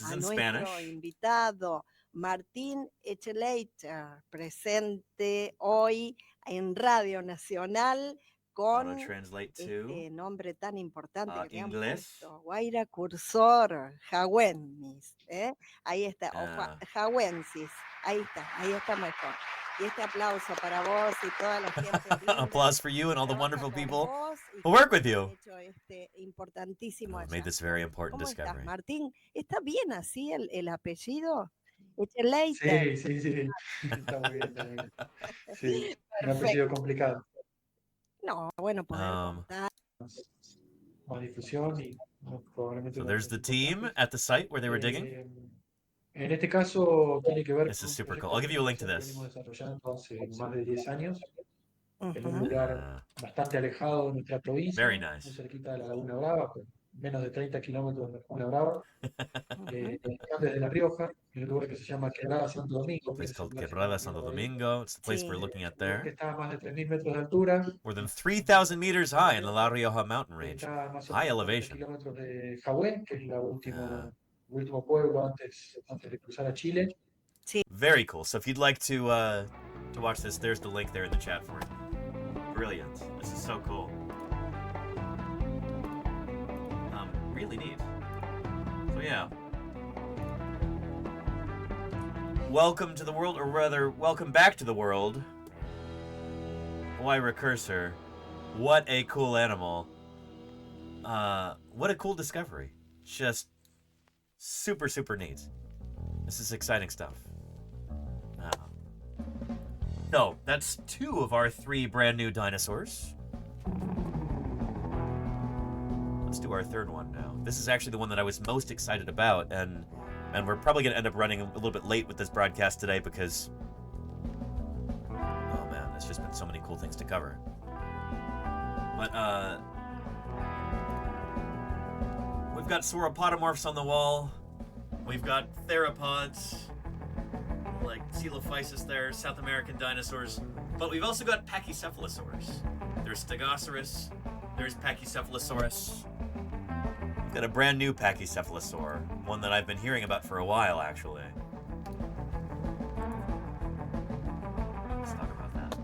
is in Spanish. Invitado Martín Echeleiter, presente hoy en Radio Nacional con este nombre tan importante que le han puesto, Huayracursor jaguensis, ahí está, jaguensis, ahí está mejor. Y este aplauso para vos y toda la gente linda. Applause for you and all the wonderful people who work with you. Importantísimo made this very important discovery. Martín, ¿está bien así el apellido? It's later. Sí, sí, sí. Está muy bien, está muy bien. Sí, un apellido complicado. No, bueno, poder contar. Más difusión y probablemente. So there's the team at the site where they were digging. En este caso tiene que ver This con is un super cool. proyecto I'll give you a link to que this. venimos desarrollando hace más de 10 años en un lugar bastante alejado de nuestra provincia, Very nice. muy cerquita de la Laguna Brava, con menos de 30 kilómetros de la Laguna Brava, desde La Rioja, en un lugar que se llama Quebrada Santo Domingo. Place called Quebrada Santo Domingo. It's the place we're looking at there. Que está a más de 3.000 metros de altura. More than 3,000 meters high in the La Rioja mountain range. High elevation. Kilómetros de Huayracursor, que es el último pueblo antes de cruzar a Chile. Very cool. So if you'd like to watch this, there's the link there in the chat for it. Brilliant. This is so cool. Really neat. So yeah. Welcome to the world, or rather, welcome back to the world. Huayracursor. What a cool animal. What a cool discovery. Just super, super neat. This is exciting stuff. So, that's 2 of our 3 brand new dinosaurs. Let's do our 3rd one now. This is actually the one that I was most excited about, and we're probably going to end up running a little bit late with this broadcast today because, oh man, there's just been so many cool things to cover. But, we've got sauropodomorphs on the wall. We've got theropods, like Coelophysis there, South American dinosaurs. But we've also got Pachycephalosaurs. There's Stegosaurus, there's Pachycephalosaurus. We've got a brand new Pachycephalosaur, one that I've been hearing about for a while, actually. Let's talk about that.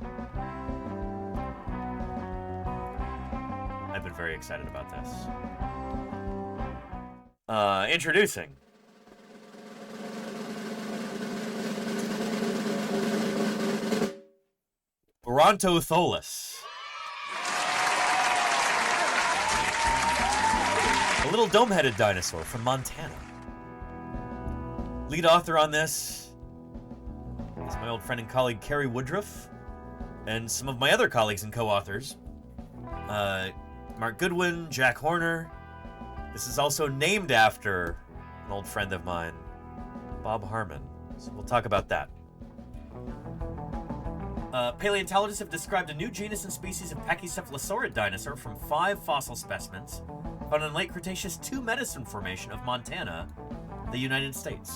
I've been very excited about this. Introducing Bronthotholus. A little dome-headed dinosaur from Montana. Lead author on this is my old friend and colleague Carrie Woodruff, and some of my other colleagues and co-authors, Mark Goodwin, Jack Horner. This is also named after an old friend of mine, Bob Harmon. So we'll talk about that. Paleontologists have described a new genus and species of pachycephalosaurid dinosaur from 5 fossil specimens found in late Cretaceous 2 Medicine Formation of Montana, the United States.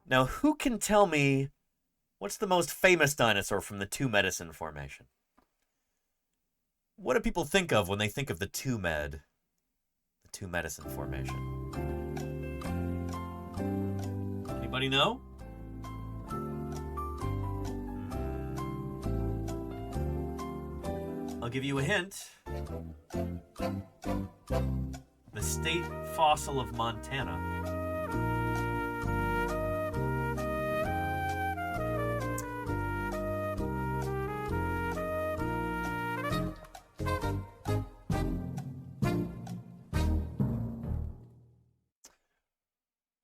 Now, who can tell me what's the most famous dinosaur from the 2 Medicine Formation? What do people think of when they think of the 2 Medicine Formation? Anybody know? I'll give you a hint. The state fossil of Montana.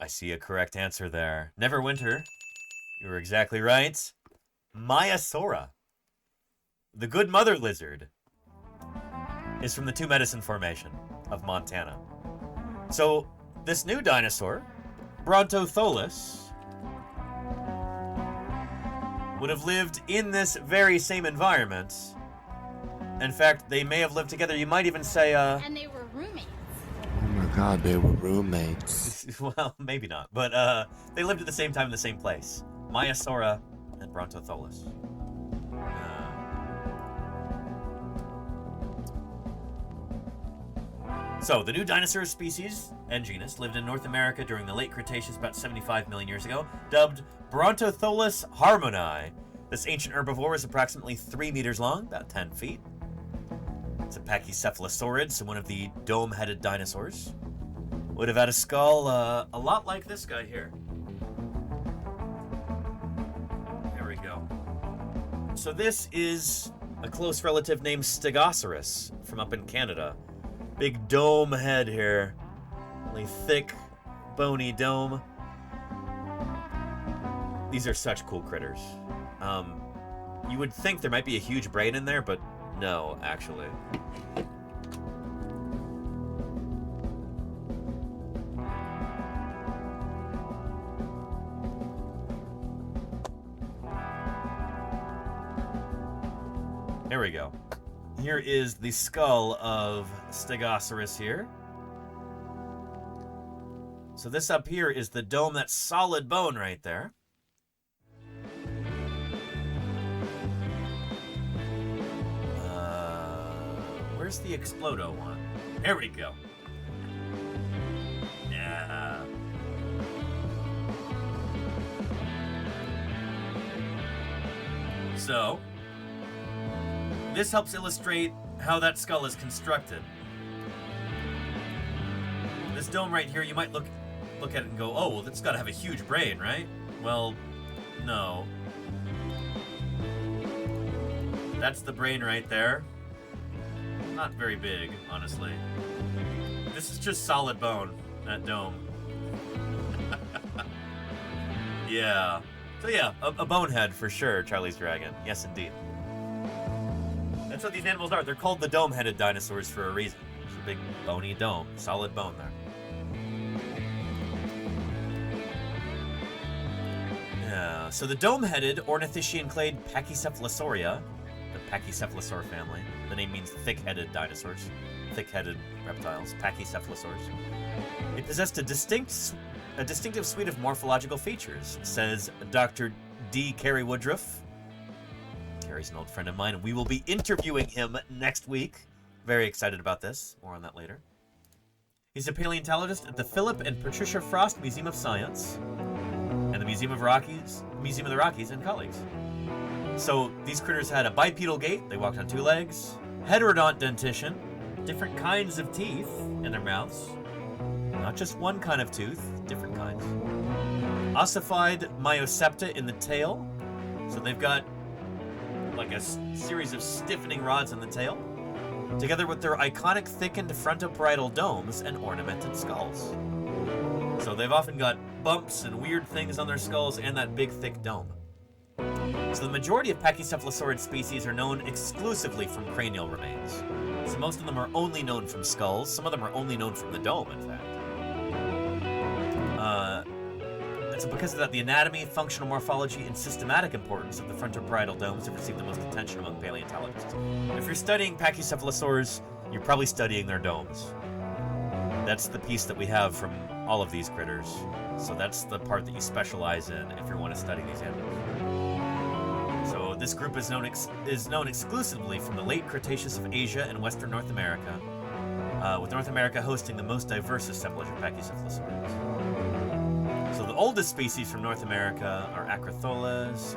I see a correct answer there. Neverwinter. You were exactly right. Maiasaura. The good mother lizard is from the 2 Medicine Formation of Montana. So, this new dinosaur, Bronthotholus, would have lived in this very same environment. In fact, they may have lived together. You might even say, And they were roommates. Oh my god, they were roommates. Well, maybe not. But they lived at the same time in the same place. Maiasaura and Bronthotholus. So, the new dinosaur species and genus lived in North America during the late Cretaceous about 75 million years ago, dubbed Bronthotholus harmonii. This ancient herbivore is approximately 3 meters long, about 10 feet. It's a pachycephalosaurid, so one of the dome-headed dinosaurs. Would have had a skull a lot like this guy here. There we go. So this is a close relative named Stegosaurus from up in Canada. Big dome head here. Really thick, bony dome. These are such cool critters. You would think there might be a huge brain in there, but no, actually. There we go. Here is the skull of Stegosaurus here. So this up here is the dome, that solid bone right there. Where's the Explodo one? There we go. Yeah. So, this helps illustrate how that skull is constructed. This dome right here, you might look at it and go, oh, well, that's got to have a huge brain, right? Well, no. That's the brain right there. Not very big, honestly. This is just solid bone, that dome. Yeah. So yeah, a bonehead for sure, Charlie's Dragon. Yes, indeed. That's what these animals are. They're called the dome-headed dinosaurs for a reason. It's a big bony dome, solid bone there. Yeah, so the dome-headed ornithischian clade Pachycephalosauria, the Pachycephalosaur family. The name means thick-headed dinosaurs, thick-headed reptiles, Pachycephalosaurs. It possessed a distinctive suite of morphological features, says Dr. D. Carey Woodruff. Carey's an old friend of mine, and we will be interviewing him next week. Very excited about this. More on that later. He's a paleontologist at the Philip and Patricia Frost Museum of Science and the Museum of the Rockies and colleagues. So these critters had a bipedal gait, they walked on two legs, heterodont dentition, different kinds of teeth in their mouths, not just one kind of tooth, different kinds. Ossified myocepta in the tail, so they've got like a series of stiffening rods in the tail, together with their iconic thickened frontoparietal domes and ornamented skulls. So they've often got bumps and weird things on their skulls and that big thick dome. So the majority of Pachycephalosaurid species are known exclusively from cranial remains. So most of them are only known from skulls. Some of them are only known from the dome, in fact. And so because of that, the anatomy, functional morphology, and systematic importance of the frontoparietal domes have received the most attention among paleontologists. If you're studying Pachycephalosaurs, you're probably studying their domes. That's the piece that we have from all of these critters. So that's the part that you specialize in if you want to study these animals. So this group is known exclusively from the late Cretaceous of Asia and Western North America, with North America hosting the most diverse assemblage of Pachycephalosaurids. So the oldest species from North America are Acrotholus.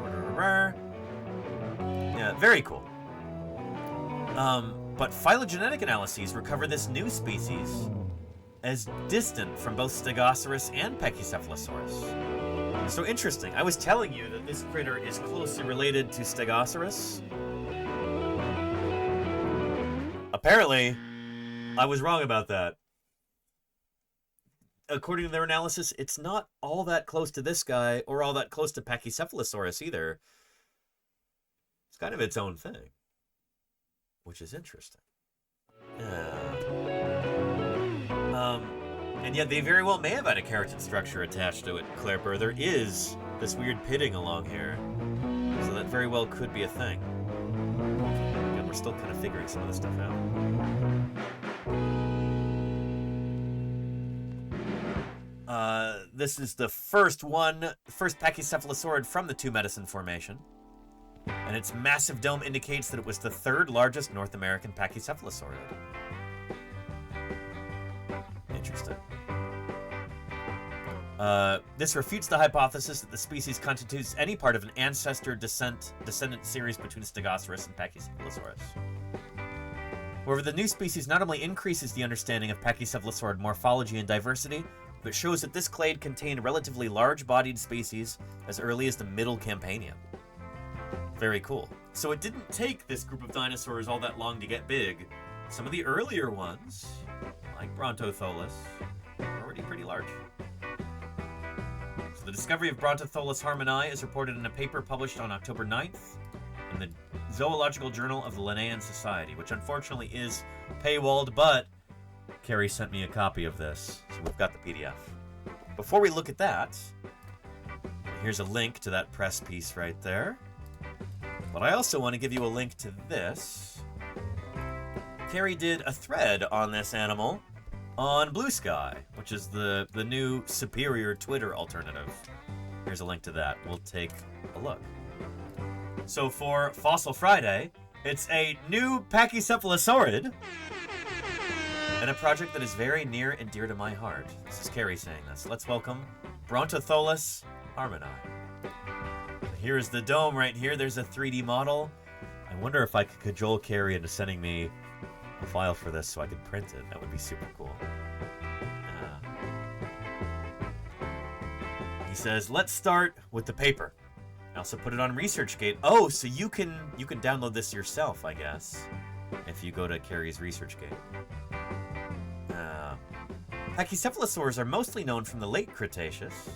Yeah, very cool. But phylogenetic analyses recover this new species as distant from both Stegosaurus and Pachycephalosaurus. So interesting. I was telling you that this critter is closely related to Stegosaurus. Apparently, I was wrong about that. According to their analysis, it's not all that close to this guy or all that close to Pachycephalosaurus either. It's kind of its own thing, which is interesting. And yet they very well may have had a keratin structure attached to it, Claire. There is this weird pitting along here, so that very well could be a thing. Again, we're still kind of figuring some of this stuff out. This is the first Pachycephalosaurid from the Two Medicine Formation, and its massive dome indicates that it was the third largest North American Pachycephalosaurid. Interesting. This refutes the hypothesis that the species constitutes any part of an ancestor-descendant series between Stegosaurus and Pachycephalosaurus. However, the new species not only increases the understanding of Pachycephalosaurid morphology and diversity, but shows that this clade contained relatively large-bodied species as early as the Middle Campanian. Very cool. So it didn't take this group of dinosaurs all that long to get big. Some of the earlier ones, like Bronthotholus, are already pretty large. So the discovery of Bronthotholus harmoni is reported in a paper published on October 9th in the Zoological Journal of the Linnaean Society, which unfortunately is paywalled, but Carrie sent me a copy of this, so we've got the PDF. Before we look at that, here's a link to that press piece right there. But I also want to give you a link to this. Carrie did a thread on this animal on Blue Sky, which is the new superior Twitter alternative. Here's a link to that. We'll take a look. So for Fossil Friday, it's a new Pachycephalosaurid and a project that is very near and dear to my heart. This is Carrie saying this. Let's welcome Bronthotholus harmoni. Here's the dome right here. There's a 3D model. I wonder if I could cajole Carrie into sending me a file for this so I could print it. That would be super cool. He says, let's start with the paper. I also put it on ResearchGate. Oh, so you can download this yourself, I guess, if you go to Carrie's ResearchGate. Pachycephalosaurs are mostly known from the late Cretaceous,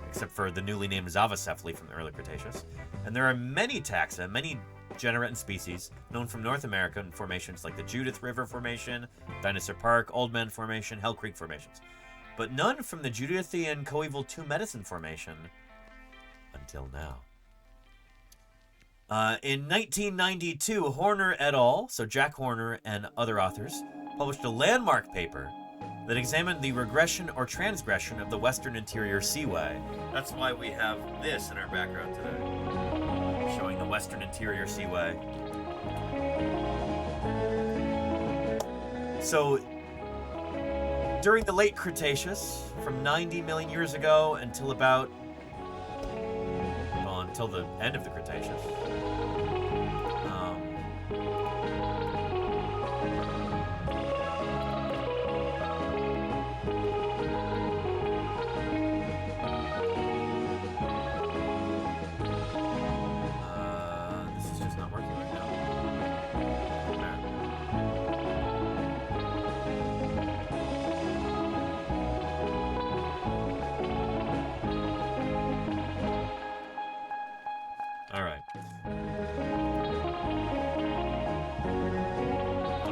except for the newly named Zavacephali from the early Cretaceous. And there are many taxa, many genera and species known from North American formations like the Judith River Formation, Dinosaur Park, Old Man Formation, Hell Creek Formations. But none from the Judithian Coeval II Medicine Formation until now. In 1992, Horner et al., so Jack Horner and other authors, published a landmark paper that examined the regression or transgression of the Western Interior Seaway. That's why we have this in our background today, showing the Western Interior Seaway. So, during the late Cretaceous, from 90 million years ago until about, well, until the end of the Cretaceous,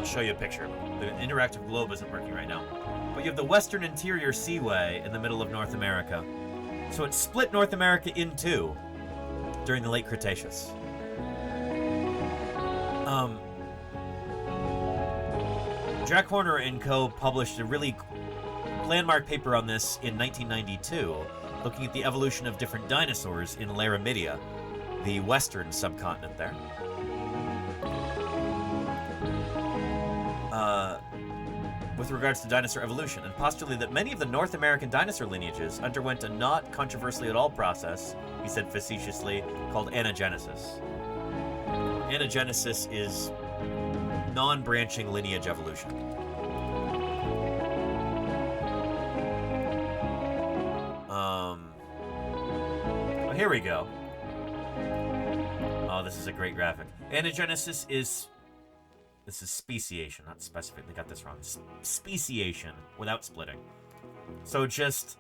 show you a picture. The interactive globe isn't working right now. But you have the Western Interior Seaway in the middle of North America. So it split North America in two during the late Cretaceous. Jack Horner and co. published a really landmark paper on this in 1992, looking at the evolution of different dinosaurs in Laramidia, the western subcontinent there. With regards to dinosaur evolution, and postulated that many of the North American dinosaur lineages underwent a not controversially at all process, he said facetiously, called anagenesis. Anagenesis is non-branching lineage evolution. Well, here we go. Oh, this is a great graphic. Anagenesis is... This is speciation, not specific. They got this wrong. Speciation, without splitting. So just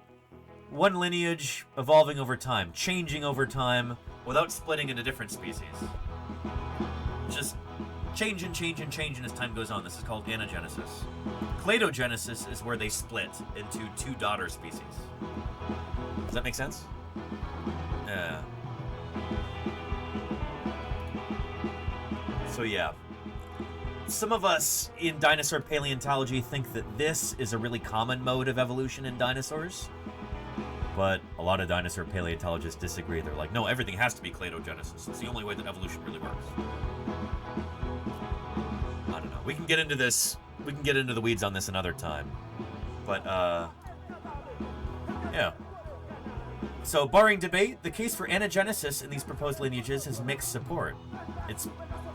one lineage evolving over time, changing over time, without splitting into different species. Just changing as time goes on. This is called anagenesis. Cladogenesis is where they split into two daughter species. Does that make sense? Yeah. So yeah. Some of us in dinosaur paleontology think that this is a really common mode of evolution in dinosaurs. But a lot of dinosaur paleontologists disagree. They're like, no, everything has to be cladogenesis. It's the only way that evolution really works. I don't know. We can get into this. We can get into the weeds on this another time. But, yeah. So, barring debate, the case for anagenesis in these proposed lineages has mixed support.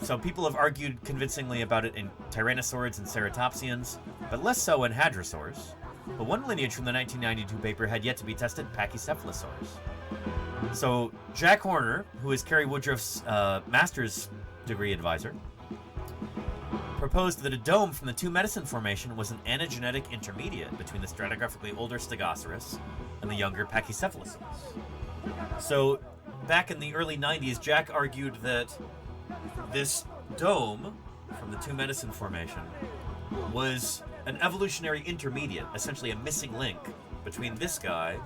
So people have argued convincingly about it in tyrannosaurids and ceratopsians, but less so in hadrosaurs. But one lineage from the 1992 paper had yet to be tested, Pachycephalosaurs. So Jack Horner, who is Carrie Woodruff's master's degree advisor, proposed that a dome from the II Medicine Formation was an anagenetic intermediate between the stratigraphically older Stegosaurus and the younger Pachycephalosaurus. So, back in the early 90s, Jack argued that this dome from the Two Medicine Formation was an evolutionary intermediate, essentially a missing link between this guy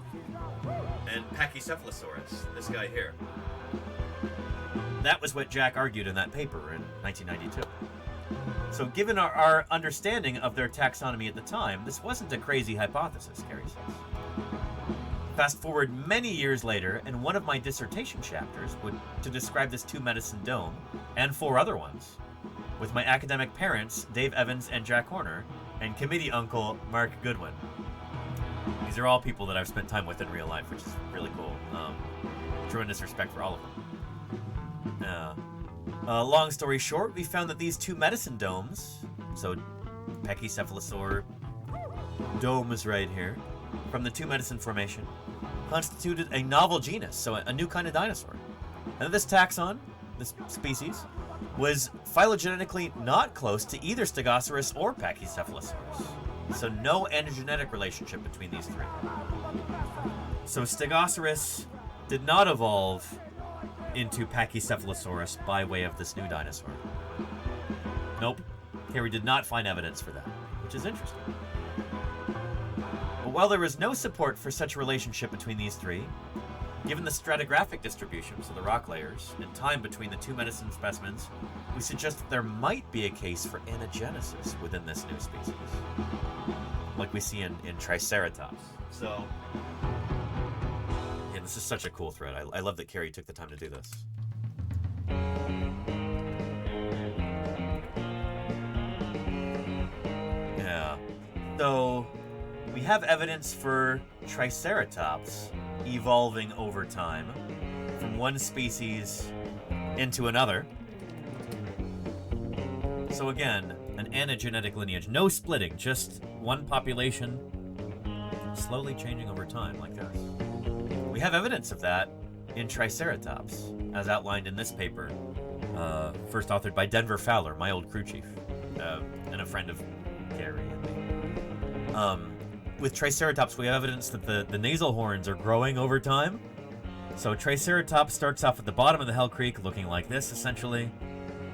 and Pachycephalosaurus, this guy here. That was what Jack argued in that paper in 1992. So given our understanding of their taxonomy at the time, this wasn't a crazy hypothesis, Carrie says. Fast forward many years later, and one of my dissertation chapters would to describe this two-medicine dome, and 4 other ones, with my academic parents, Dave Evans and Jack Horner, and committee uncle, Mark Goodwin. These are all people that I've spent time with in real life, which is really cool. Tremendous respect for all of them. Long story short, we found that these two medicine domes, so Pachycephalosaur dome is right here, from the Two Medicine Formation, constituted a novel genus, so a new kind of dinosaur. And this taxon, this species, was phylogenetically not close to either Stegosaurus or Pachycephalosaurus. So no endogenetic relationship between these 3. So Stegosaurus did not evolve into Pachycephalosaurus by way of this new dinosaur. Nope. Here we did not find evidence for that, which is interesting. But while there is no support for such a relationship between these 3, given the stratigraphic distribution, so the rock layers, and time between the two medicine specimens, we suggest that there might be a case for anagenesis within this new species, like we see in Triceratops. So, yeah, this is such a cool thread. I love that Carrie took the time to do this. Yeah. So, we have evidence for Triceratops evolving over time from one species into another. So again, an anagenetic lineage. No splitting, just one population slowly changing over time like this. We have evidence of that in Triceratops, as outlined in this paper, first authored by Denver Fowler, my old crew chief, and a friend of Gary and me. With Triceratops, we have evidence that the nasal horns are growing over time. So Triceratops starts off at the bottom of the Hell Creek looking like this, essentially.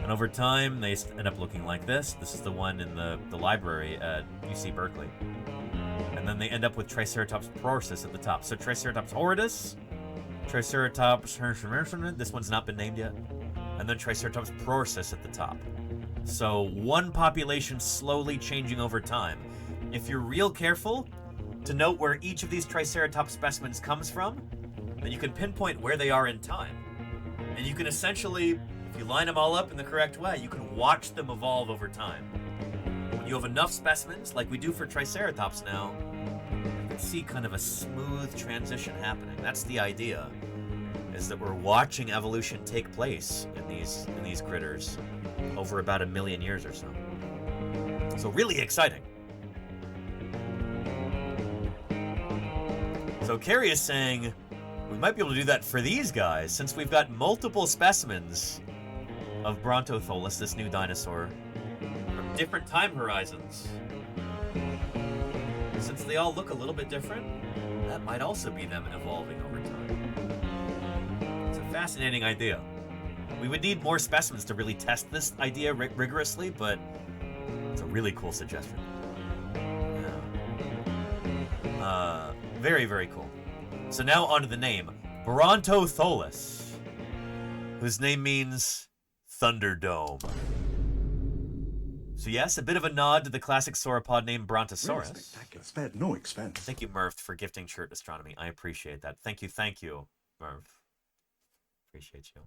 And over time, they end up looking like this. This is the one in the library at UC Berkeley. And then they end up with Triceratops prorsus at the top. So Triceratops horridus, Triceratops, this one's not been named yet. And then Triceratops prorsus at the top. So one population slowly changing over time. If you're real careful to note where each of these Triceratops specimens comes from, then you can pinpoint where they are in time. And you can essentially, if you line them all up in the correct way, you can watch them evolve over time. When you have enough specimens, like we do for Triceratops now, you can see kind of a smooth transition happening. That's the idea, is that we're watching evolution take place in these critters over about 1 million years or so. So really exciting. So Carrie is saying we might be able to do that for these guys, since we've got multiple specimens of Bronthotholus, this new dinosaur, from different time horizons. Since they all look a little bit different, that might also be them evolving over time. It's a fascinating idea. We would need more specimens to really test this idea rigorously, but it's a really cool suggestion. Yeah. Very, very cool. So now on to the name, Bronthotholus, whose name means Thunderdome. So yes, a bit of a nod to the classic sauropod named Brontosaurus. Really spectacular. Spared no expense. Thank you, Murph, for gifting Chert Astronomy. I appreciate that. Thank you, Murph. Appreciate you.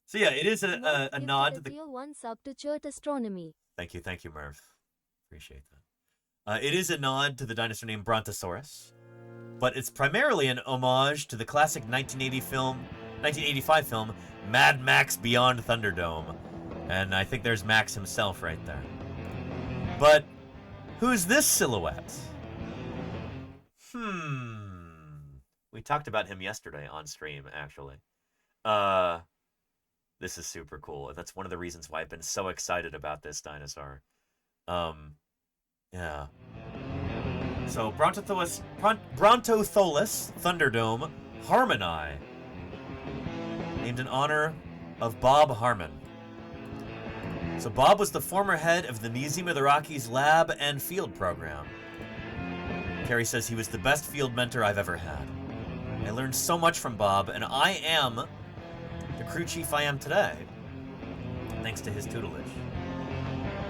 So yeah, it is a nod to the... One sub to Chert Astronomy. Thank you, Murph. Appreciate that. It is a nod to the dinosaur named Brontosaurus, but it's primarily an homage to the classic 1985 film Mad Max Beyond Thunderdome. And I think there's Max himself right there. But who's this silhouette? We talked about him yesterday on stream, actually. This is super cool, and that's one of the reasons why I've been so excited about this dinosaur. Yeah. So Bronthotholus Thunderdome Harmoni, named in honor of Bob Harmon. So Bob was the former head of the Museum of the Rockies Lab and Field Program. Carrie says he was the best field mentor I've ever had. I learned so much from Bob, and I am the crew chief I am today, thanks to his tutelage.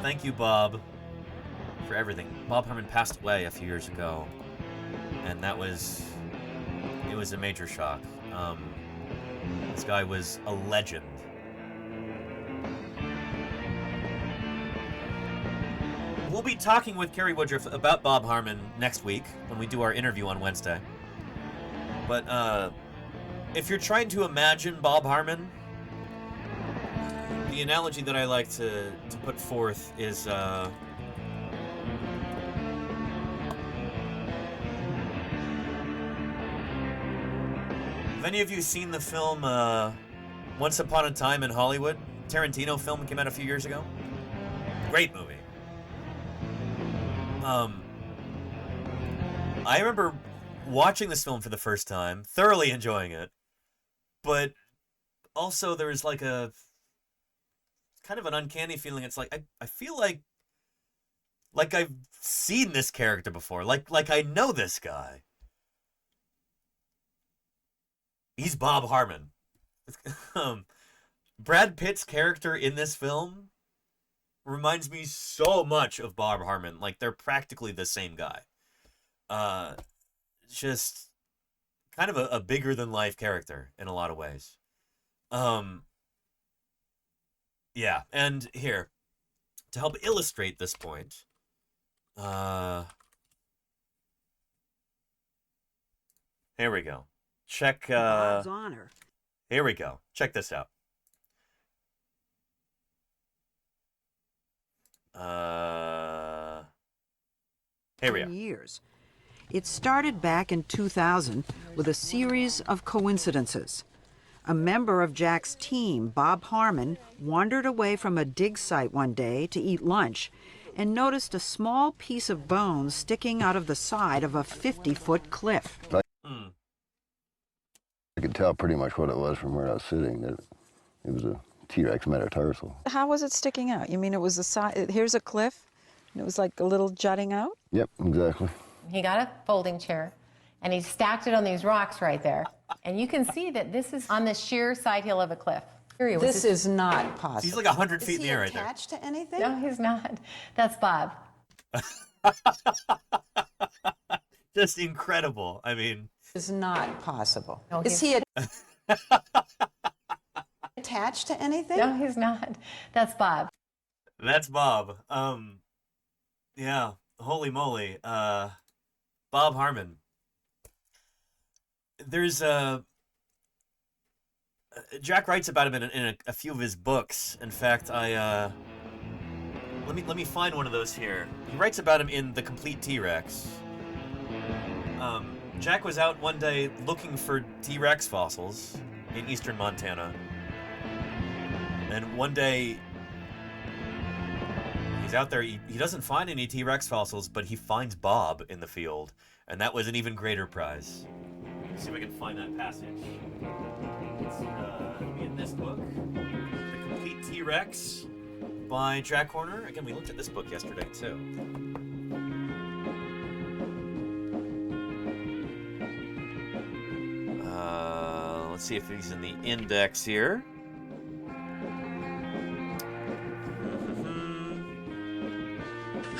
Thank you, Bob, for everything. Bob Harmon passed away a few years ago, and it was a major shock. This guy was a legend. We'll be talking with Carrie Woodruff about Bob Harmon next week when we do our interview on Wednesday. But if you're trying to imagine Bob Harmon, the analogy that I like to put forth is have any of you seen the film Once Upon a Time in Hollywood? Tarantino film came out a few years ago. Great movie. I remember watching this film for the first time, thoroughly enjoying it, but also there was like a kind of an uncanny feeling. It's like I feel like I've seen this character before, like I know this guy. He's Bob Harmon. Brad Pitt's character in this film reminds me so much of Bob Harmon. Like, they're practically the same guy. Just kind of a bigger than life character in a lot of ways. Yeah, and here, to help illustrate this point, here we go. Check, Bob's honor. Here we go. Check this out. Here we are. Years. It started back in 2000 with a series of coincidences. A member of Jack's team, Bob Harmon, wandered away from a dig site one day to eat lunch and noticed a small piece of bone sticking out of the side of a 50-foot cliff. I could tell pretty much what it was from where I was sitting, that it was a T-Rex metatarsal. How was it sticking out? You mean it was the side, here's a cliff, and it was like a little jutting out? Yep, exactly. He got a folding chair, and he stacked it on these rocks right there. And you can see that this is on the sheer side hill of a cliff. This is not possible. He's like 100 feet in the air right there. Is he attached to anything? No, he's not. That's Bob. Just incredible. I mean... It's not possible. No, is he attached to anything? No, he's not. That's Bob. That's Bob. Yeah, holy moly. Bob Harmon. There's Jack writes about him in a few of his books. In fact, let me find one of those here. He writes about him in The Complete T-Rex. Jack was out one day looking for T-Rex fossils in eastern Montana. And one day, he's out there, he doesn't find any T-Rex fossils, but he finds Bob in the field. And that was an even greater prize. Let's see if I can find that passage. It's in this book, The Complete T-Rex by Jack Horner. Again, we looked at this book yesterday, too. Let's see if he's in the index here.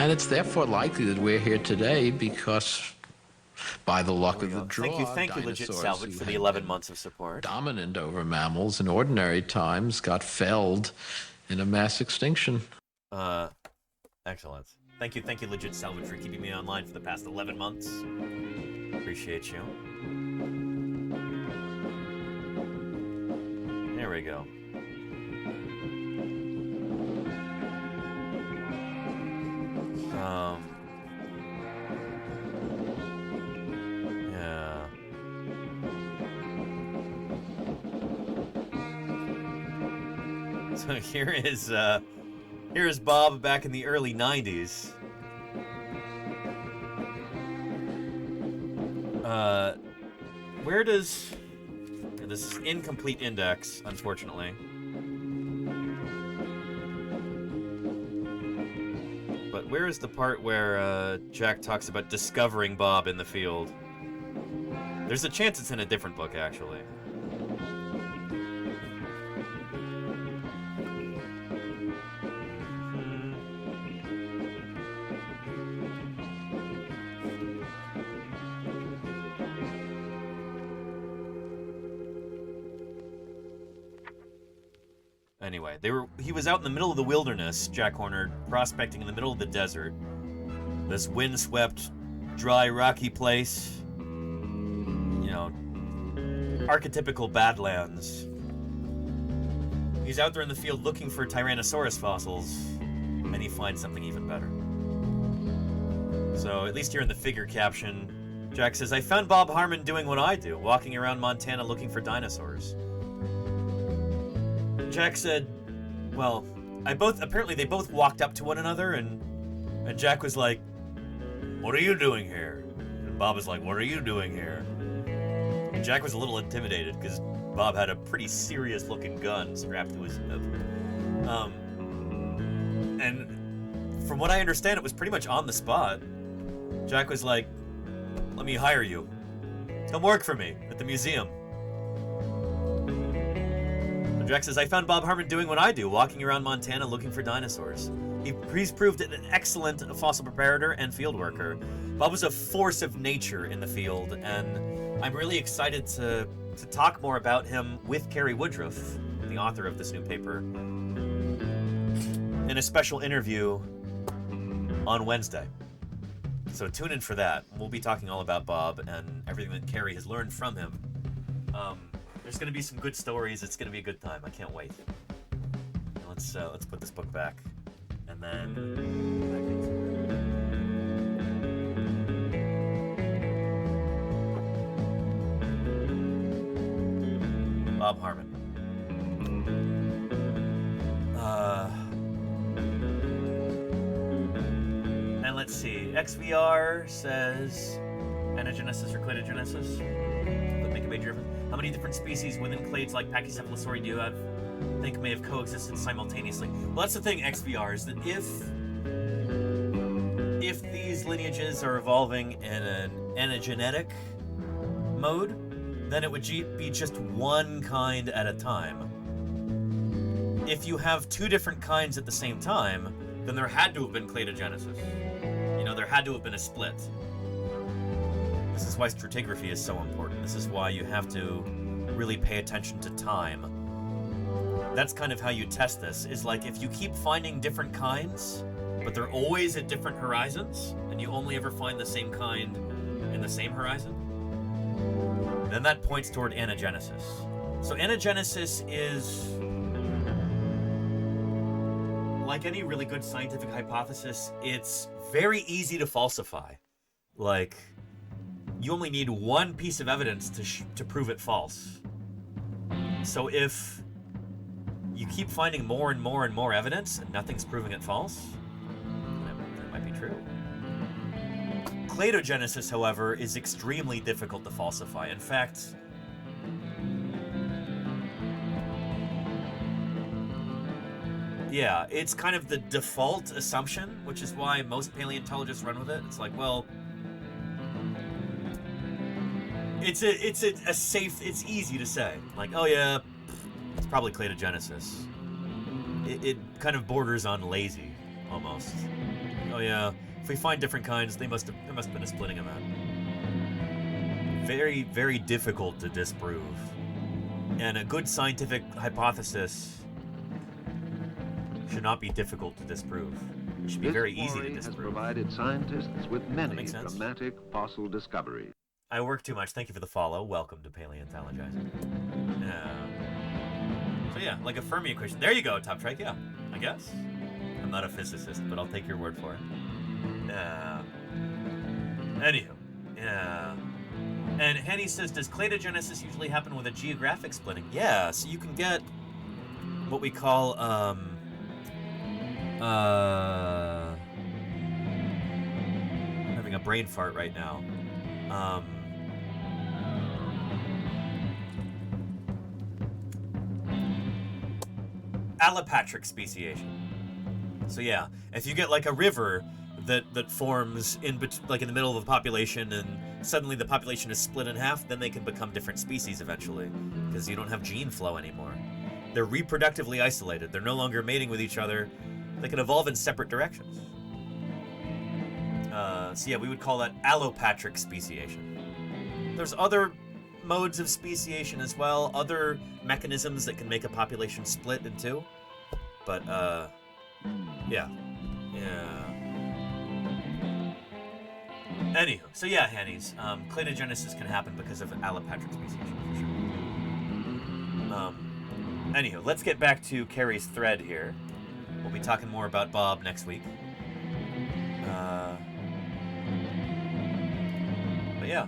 And it's therefore likely that we're here today because, by the luck of the draw, Thank you, Legit Salvage, for the 11 months of support. Dominant over mammals in ordinary times got felled in a mass extinction. Excellent. Thank you, Legit Salvage, for keeping me online for the past 11 months. Appreciate you. There we go. Yeah. So here is Bob back in the early 90s. Where does... This is incomplete index, unfortunately. But where is the part where Jack talks about discovering Bob in the field? There's a chance it's in a different book, actually. Anyway, he was out in the middle of the wilderness, Jack Horner, prospecting in the middle of the desert. This windswept, dry, rocky place. You know, archetypical Badlands. He's out there in the field looking for Tyrannosaurus fossils, and he finds something even better. So, at least here in the figure caption, Jack says, "I found Bob Harmon doing what I do, walking around Montana looking for dinosaurs." Jack said, well, apparently they both walked up to one another, and Jack was like, "What are you doing here?" And Bob was like, "What are you doing here?" And Jack was a little intimidated because Bob had a pretty serious looking gun strapped to his hip. And from what I understand, it was pretty much on the spot. Jack was like, "Let me hire you. Come work for me at the museum." Jack says, "I found Bob Harmon doing what I do, walking around Montana looking for dinosaurs. He's proved an excellent fossil preparator and field worker. Bob was a force of nature in the field, and I'm really excited to talk more about him with Carrie Woodruff, the author of this new paper, in a special interview on Wednesday. So tune in for that. We'll be talking all about Bob and everything that Carrie has learned from him. There's going to be some good stories. It's going to be a good time. I can't wait. Let's put this book back, and then Bob Harmon. And let's see. XVR says anagenesis or cladogenesis would make a major difference. How many different species within clades like Pachycephalosauri do you think may have coexisted simultaneously? Well, that's the thing, XVR, is that if these lineages are evolving in an anagenetic mode, then it would be just one kind at a time. If you have two different kinds at the same time, then there had to have been cladogenesis. You know, there had to have been a split. This is why stratigraphy is so important. This is why you have to really pay attention to time. That's kind of how you test this, is like if you keep finding different kinds, but they're always at different horizons, and you only ever find the same kind in the same horizon, then that points toward anagenesis. So anagenesis is, like any really good scientific hypothesis, it's very easy to falsify. Like, you only need one piece of evidence to prove it false. So if you keep finding more and more and more evidence and nothing's proving it false, that might be true. Cladogenesis, however, is extremely difficult to falsify. In fact, yeah, it's kind of the default assumption, which is why most paleontologists run with it. It's like, well, it's easy to say. Like, oh yeah, it's probably cladogenesis. It kind of borders on lazy, almost. Oh yeah, if we find different kinds, there must have been a splitting event. Very, very difficult to disprove. And a good scientific hypothesis should not be difficult to disprove. It should be very easy to disprove. Has provided scientists with many dramatic fossil discoveries. I work too much. Thank you for the follow. Welcome to Paleontologizing. So yeah, like a Fermi equation. There you go, Top Trike. Yeah, I guess. I'm not a physicist, but I'll take your word for it. Anywho, yeah. And Henny says, does cladogenesis usually happen with a geographic splitting? Yeah, so you can get what we call, I'm having a brain fart right now. allopatric speciation. So yeah, if you get like a river that forms in like in the middle of a population, and suddenly the population is split in half, then they can become different species eventually, because you don't have gene flow anymore. They're reproductively isolated. They're no longer mating with each other. They can evolve in separate directions. So yeah, we would call that allopatric speciation. There's other modes of speciation as well, other mechanisms that can make a population split in two. But yeah. Anywho, so yeah, Hannies, cladogenesis can happen because of allopatric speciation, for sure. Anywho, let's get back to Carrie's thread here. We'll be talking more about Bob next week. But yeah,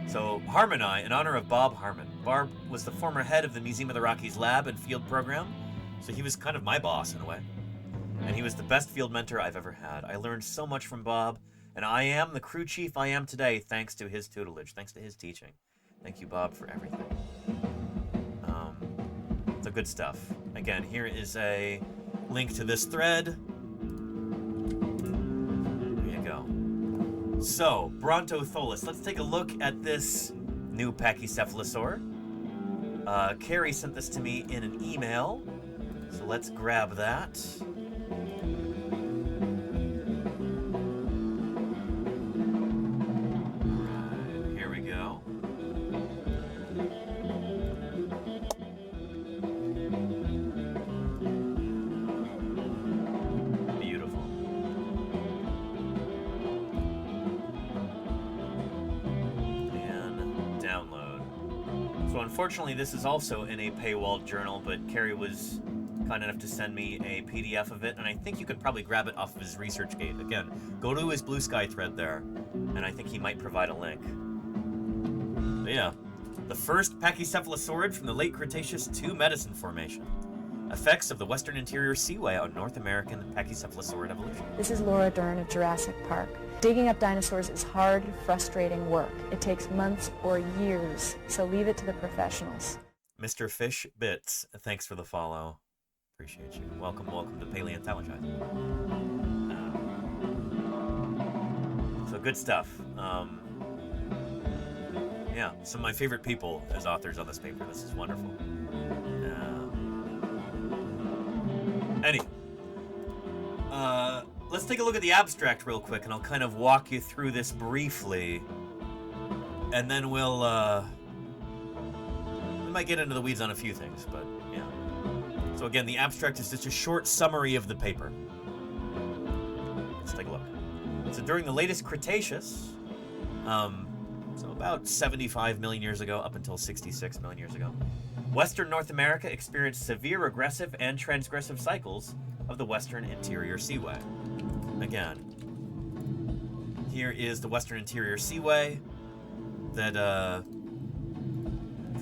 so Harmoni, in honor of Bob Harmon. Bob was the former head of the Museum of the Rockies lab and field program, so he was kind of my boss in a way. And he was the best field mentor I've ever had. I learned so much from Bob, and I am the crew chief I am today thanks to his tutelage, thanks to his teaching. Thank you, Bob, for everything. So good stuff. Again, here is a link to this thread. There you go. So, Bronthotholus. Let's take a look at this new Pachycephalosaur. Carrie sent this to me in an email, so let's grab that. Here we go. Beautiful. And download. So unfortunately, this is also in a paywalled journal, but Carrie was kind enough to send me a PDF of it, and I think you could probably grab it off of his ResearchGate. Again, go to his Blue Sky thread there, and I think he might provide a link. But yeah, the first Pachycephalosaurid from the late Cretaceous to Medicine Formation. Effects of the Western Interior Seaway on North American Pachycephalosaurid evolution. This is Laura Dern of Jurassic Park. Digging up dinosaurs is hard, frustrating work. It takes months or years, so leave it to the professionals. Mr. Fish Bits, thanks for the follow. Appreciate you. Welcome to Paleontologizing. So good stuff. Yeah, some of my favorite people as authors on this paper. This is wonderful. Let's take a look at the abstract real quick, and I'll kind of walk you through this briefly, and then we might get into the weeds on a few things, but yeah. So again, the abstract is just a short summary of the paper. Let's take a look. So during the latest Cretaceous, so about 75 million years ago up until 66 million years ago, Western North America experienced severe regressive and transgressive cycles of the Western Interior Seaway. Again, here is the Western Interior Seaway that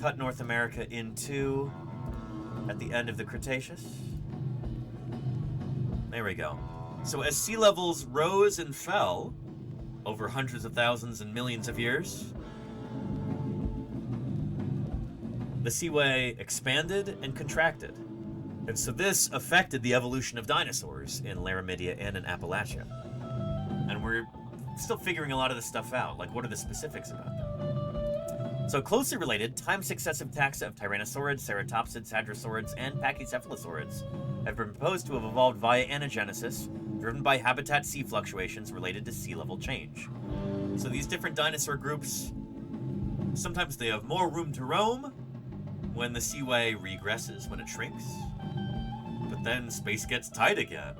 cut North America in two at the end of the Cretaceous. There we go. So as sea levels rose and fell over hundreds of thousands and millions of years, the seaway expanded and contracted. And so this affected the evolution of dinosaurs in Laramidia and in Appalachia. And we're still figuring a lot of this stuff out. Like, what are the specifics about them? So closely related, time-successive taxa of Tyrannosaurids, Ceratopsids, Hadrosaurids, and Pachycephalosaurids have been proposed to have evolved via anagenesis, driven by habitat sea fluctuations related to sea level change. So these different dinosaur groups, sometimes they have more room to roam when the seaway regresses, when it shrinks. But then space gets tight again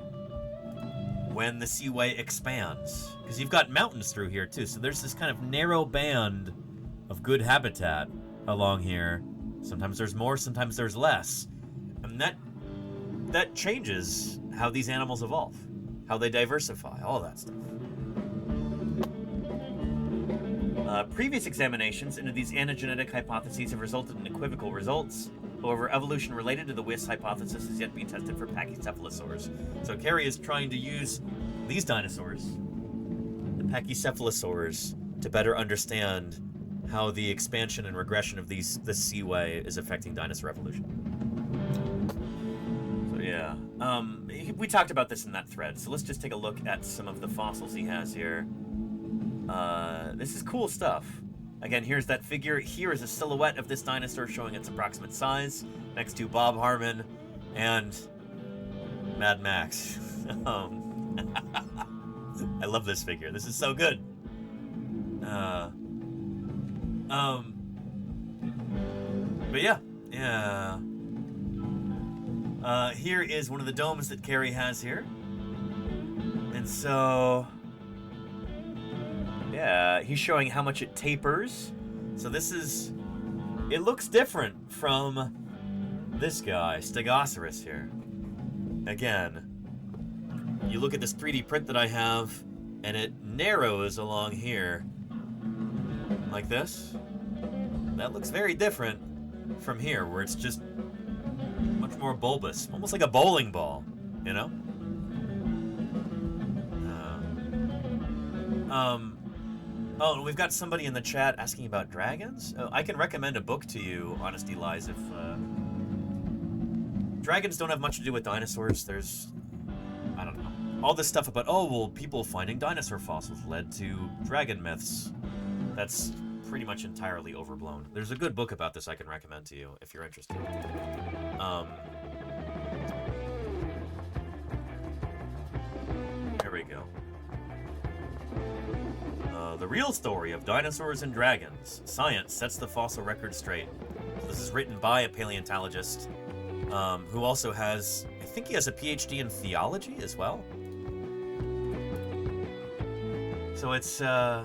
when the seaway expands. Because you've got mountains through here too, so there's this kind of narrow band of good habitat along here. Sometimes there's more, sometimes there's less. And that changes how these animals evolve, how they diversify, all that stuff. Previous examinations into these anagenetic hypotheses have resulted in equivocal results. However, evolution related to the WIS hypothesis is yet being tested for Pachycephalosaurs. So Carrie is trying to use these dinosaurs, the Pachycephalosaurs, to better understand how the expansion and regression of the seaway is affecting dinosaur evolution. So yeah. Yeah. We talked about this in that thread, so let's just take a look at some of the fossils he has here. This is cool stuff. Again, here's that figure. Here is a silhouette of this dinosaur showing its approximate size next to Bob Harmon and Mad Max. I love this figure. This is so good. But yeah. Here is one of the domes that Carrie has here. And so, yeah, he's showing how much it tapers. So this is, it looks different from this guy, Stegosaurus here. Again, you look at this 3D print that I have, and it narrows along here, like this. That looks very different from here, where it's just much more bulbous, almost like a bowling ball, you know? Oh, we've got somebody in the chat asking about dragons. I can recommend a book to you, Honesty Lies, if dragons don't have much to do with dinosaurs. There's, I don't know, all this stuff about, oh, well, people finding dinosaur fossils led to dragon myths. That's pretty much entirely overblown. There's a good book about this I can recommend to you if you're interested. Here we go. The real story of dinosaurs and dragons. Science sets the fossil record straight. So this is written by a paleontologist who also has, I think he has a PhD in theology as well. So it's, yeah,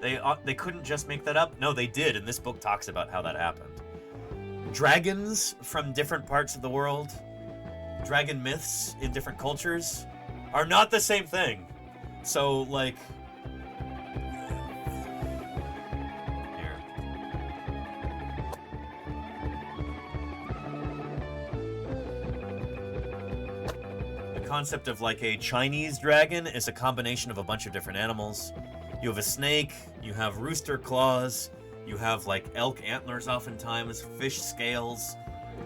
they couldn't just make that up. No, they did, and this book talks about how that happened. Dragons from different parts of the world, dragon myths in different cultures, are not the same thing. So, like, here. The concept of, like, a Chinese dragon is a combination of a bunch of different animals. You have a snake, you have rooster claws, you have, like, elk antlers oftentimes, fish scales.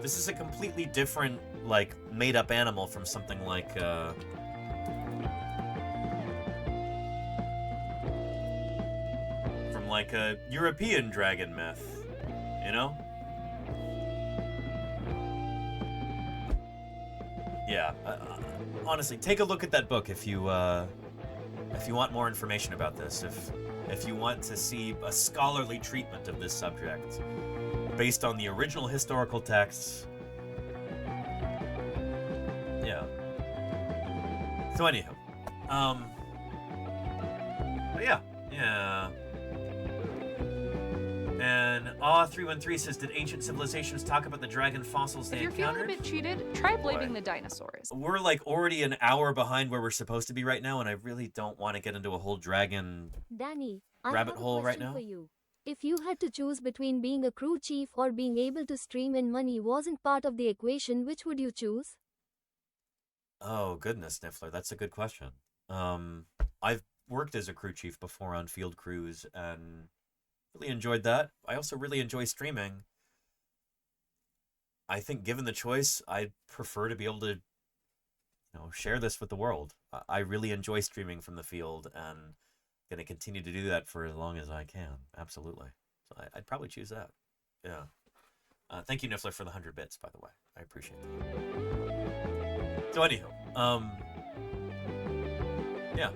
This is a completely different, like, made-up animal from something like, like a European dragon myth, you know? Yeah, honestly, take a look at that book if you want more information about this, if you want to see a scholarly treatment of this subject based on the original historical texts. Yeah. So anyhow, but yeah. And Aw313 says, did ancient civilizations talk about the dragon fossils they encountered? If you're feeling a bit cheated, try blaming the dinosaurs. We're like already an hour behind where we're supposed to be right now, and I really don't want to get into a whole dragon Danny, rabbit hole right now. For you. If you had to choose between being a crew chief or being able to stream in money wasn't part of the equation, which would you choose? Oh, goodness, Niffler, that's a good question. I've worked as a crew chief before on field crews, and really enjoyed that. I also really enjoy streaming. I think given the choice, I'd prefer to be able to, share this with the world. I really enjoy streaming from the field, and going to continue to do that for as long as I can. Absolutely. So I'd probably choose that. Yeah. Thank you, Niffler, for the 100 bits, by the way. I appreciate that. So anyhow, yeah.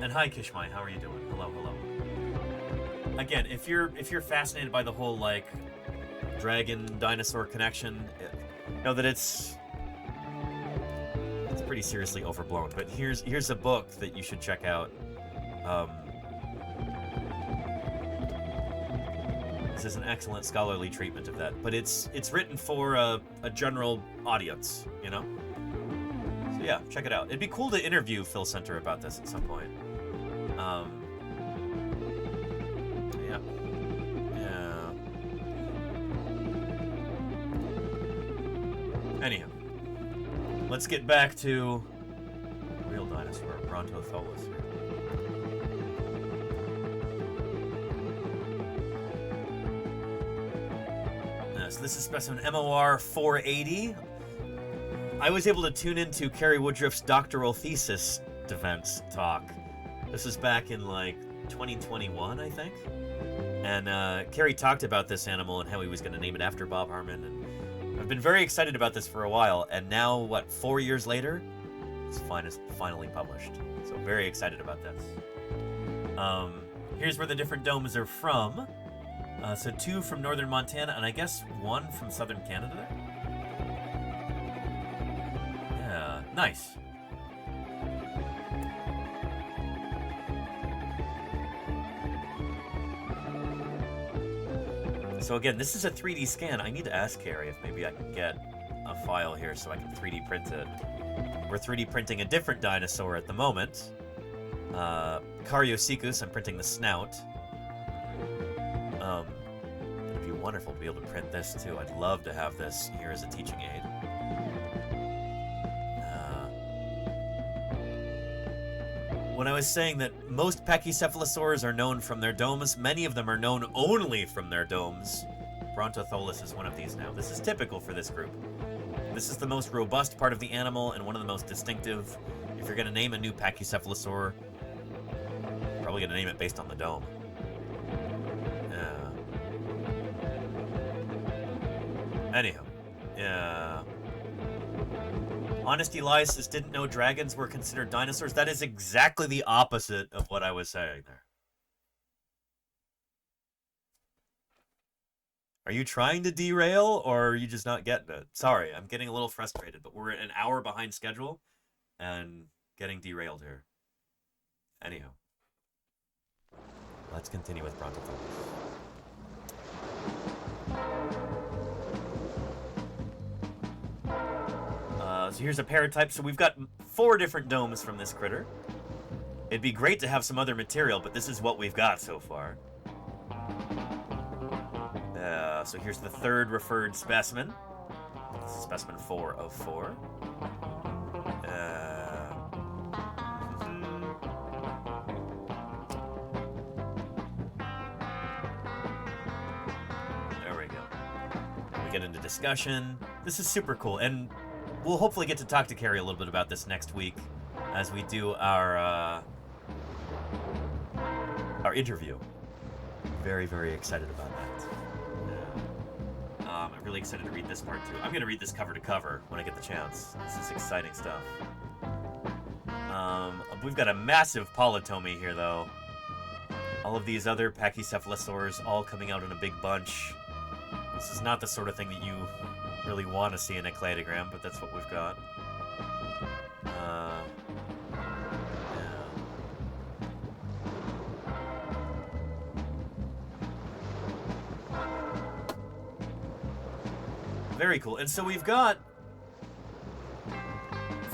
And hi, Kishmai, how are you doing? Hello. Again, if you're fascinated by the whole, like, dragon-dinosaur connection, know that it's pretty seriously overblown. But here's a book that you should check out. This is an excellent scholarly treatment of that. But it's written for a general audience, you know? So yeah, check it out. It'd be cool to interview Phil Center about this at some point. Anyhow, let's get back to real dinosaur, Bronthotholus. So this is specimen MOR 480. I was able to tune into Carrie Woodruff's doctoral thesis defense talk. This is back in like 2021, I think. And Carrie talked about this animal and how he was going to name it after Bob Harmon. And I've been very excited about this for a while. And now, what, 4 years later, it's finally published. So very excited about this. Here's where the different domes are from. So 2 from northern Montana, and I guess 1 from southern Canada. Yeah, nice. So again, this is a 3D scan. I need to ask Carrie if maybe I can get a file here so I can 3D print it. We're 3D printing a different dinosaur at the moment. Cariocecus, I'm printing the snout. It'd be wonderful to be able to print this too. I'd love to have this here as a teaching aid. When I was saying that most pachycephalosaurs are known from their domes, many of them are known only from their domes. Bronthotholus is one of these now. This is typical for this group. This is the most robust part of the animal and one of the most distinctive. If you're going to name a new pachycephalosaur, you're probably going to name it based on the dome. Anyhow, yeah. Honesty Lysis didn't know dragons were considered dinosaurs. That is exactly the opposite of what I was saying there. Are you trying to derail, or are you just not getting it? Sorry, I'm getting a little frustrated, but we're an hour behind schedule and getting derailed here. Anyhow, let's continue with Bronthotholus. So here's a paratype. So we've got 4 different domes from this critter. It'd be great to have some other material, but this is what we've got so far. So here's the 3rd referred specimen. This is specimen 4 of 4. There we go. We get into discussion. This is super cool, and we'll hopefully get to talk to Carrie a little bit about this next week as we do our interview. Very, very excited about that. I'm really excited to read this part too. I'm going to read this cover to cover when I get the chance. This is exciting stuff. We've got a massive polytomy here, though. All of these other pachycephalosaurs all coming out in a big bunch. This is not the sort of thing that you really want to see in a cladogram, but that's what we've got. Very cool. And so we've got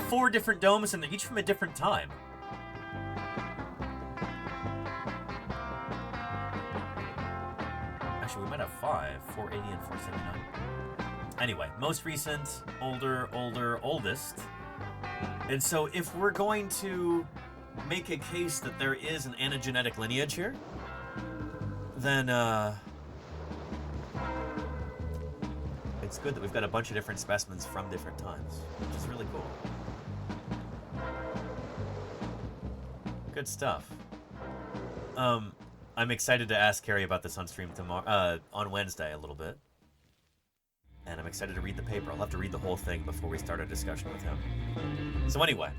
4 different domes, and they're each from a different time. Actually, we might have 5, 480 and 479. Anyway, most recent, older, oldest. And so if we're going to make a case that there is an anagenetic lineage here, then it's good that we've got a bunch of different specimens from different times, which is really cool. Good stuff. I'm excited to ask Carrie about this on stream tomorrow, on Wednesday a little bit. And I'm excited to read the paper. I'll have to read the whole thing before we start a discussion with him. So anyway.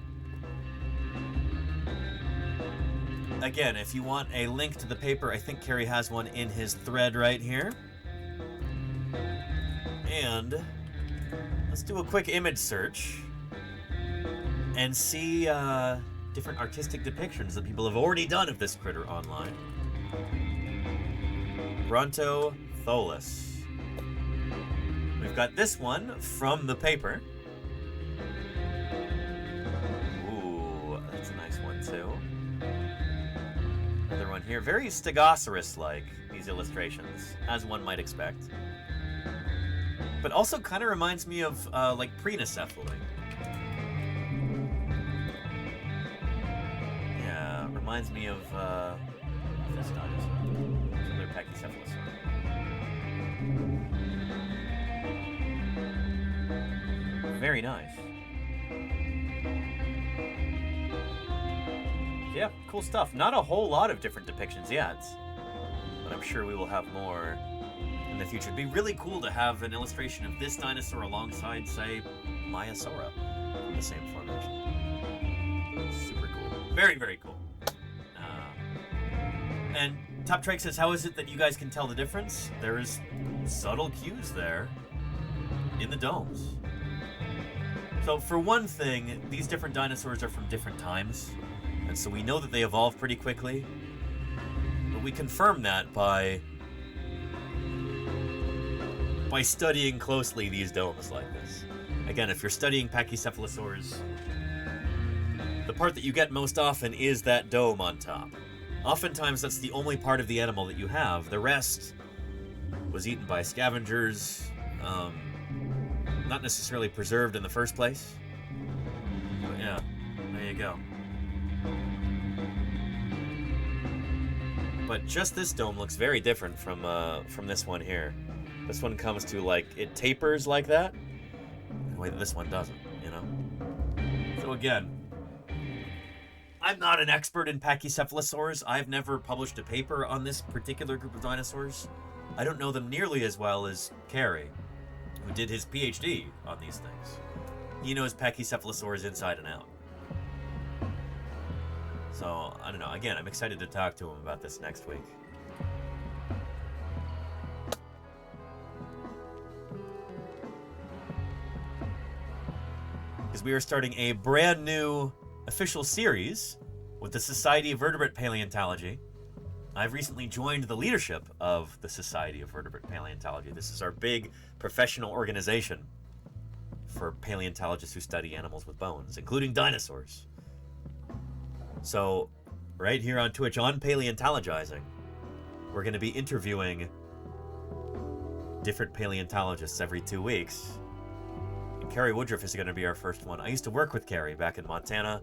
Again, if you want a link to the paper, I think Carrie has one in his thread right here. And let's do a quick image search and see different artistic depictions that people have already done of this critter online. Bronthotholus. We've got this one from the paper. Ooh, that's a nice one too. Another one here. Very Stegosaurus-like, these illustrations, as one might expect. But also kind of reminds me of, like, Prenocephaly. Yeah, reminds me of, this dinosaur. Another Pachycephalosaur. Very nice. Yeah, cool stuff. Not a whole lot of different depictions yet, but I'm sure we will have more in the future. It'd be really cool to have an illustration of this dinosaur alongside, say, Maiasaura in the same formation. Super cool. Very, very cool. And Top Trike says, how is it that you guys can tell the difference? There's subtle cues there in the domes. So for one thing, these different dinosaurs are from different times, and so we know that they evolved pretty quickly, but we confirm that by studying closely these domes like this. Again, if you're studying Pachycephalosaurs, the part that you get most often is that dome on top. Oftentimes that's the only part of the animal that you have. The rest was eaten by scavengers, not necessarily preserved in the first place. But yeah, there you go. But just this dome looks very different from this one here. This one comes to, like, it tapers like that, in a way that this one doesn't, you know? So again, I'm not an expert in Pachycephalosaurs. I've never published a paper on this particular group of dinosaurs. I don't know them nearly as well as Carey, who did his PhD on these things. He knows Pachycephalosaurs inside and out. So, I don't know. Again, I'm excited to talk to him about this next week. Because we are starting a brand new official series with the Society of Vertebrate Paleontology. I've recently joined the leadership of the Society of Vertebrate Paleontology. This is our big professional organization for paleontologists who study animals with bones, including dinosaurs. So, right here on Twitch, on Paleontologizing, we're going to be interviewing different paleontologists every 2 weeks. And Carey Woodruff is going to be our first one. I used to work with Carey back in Montana.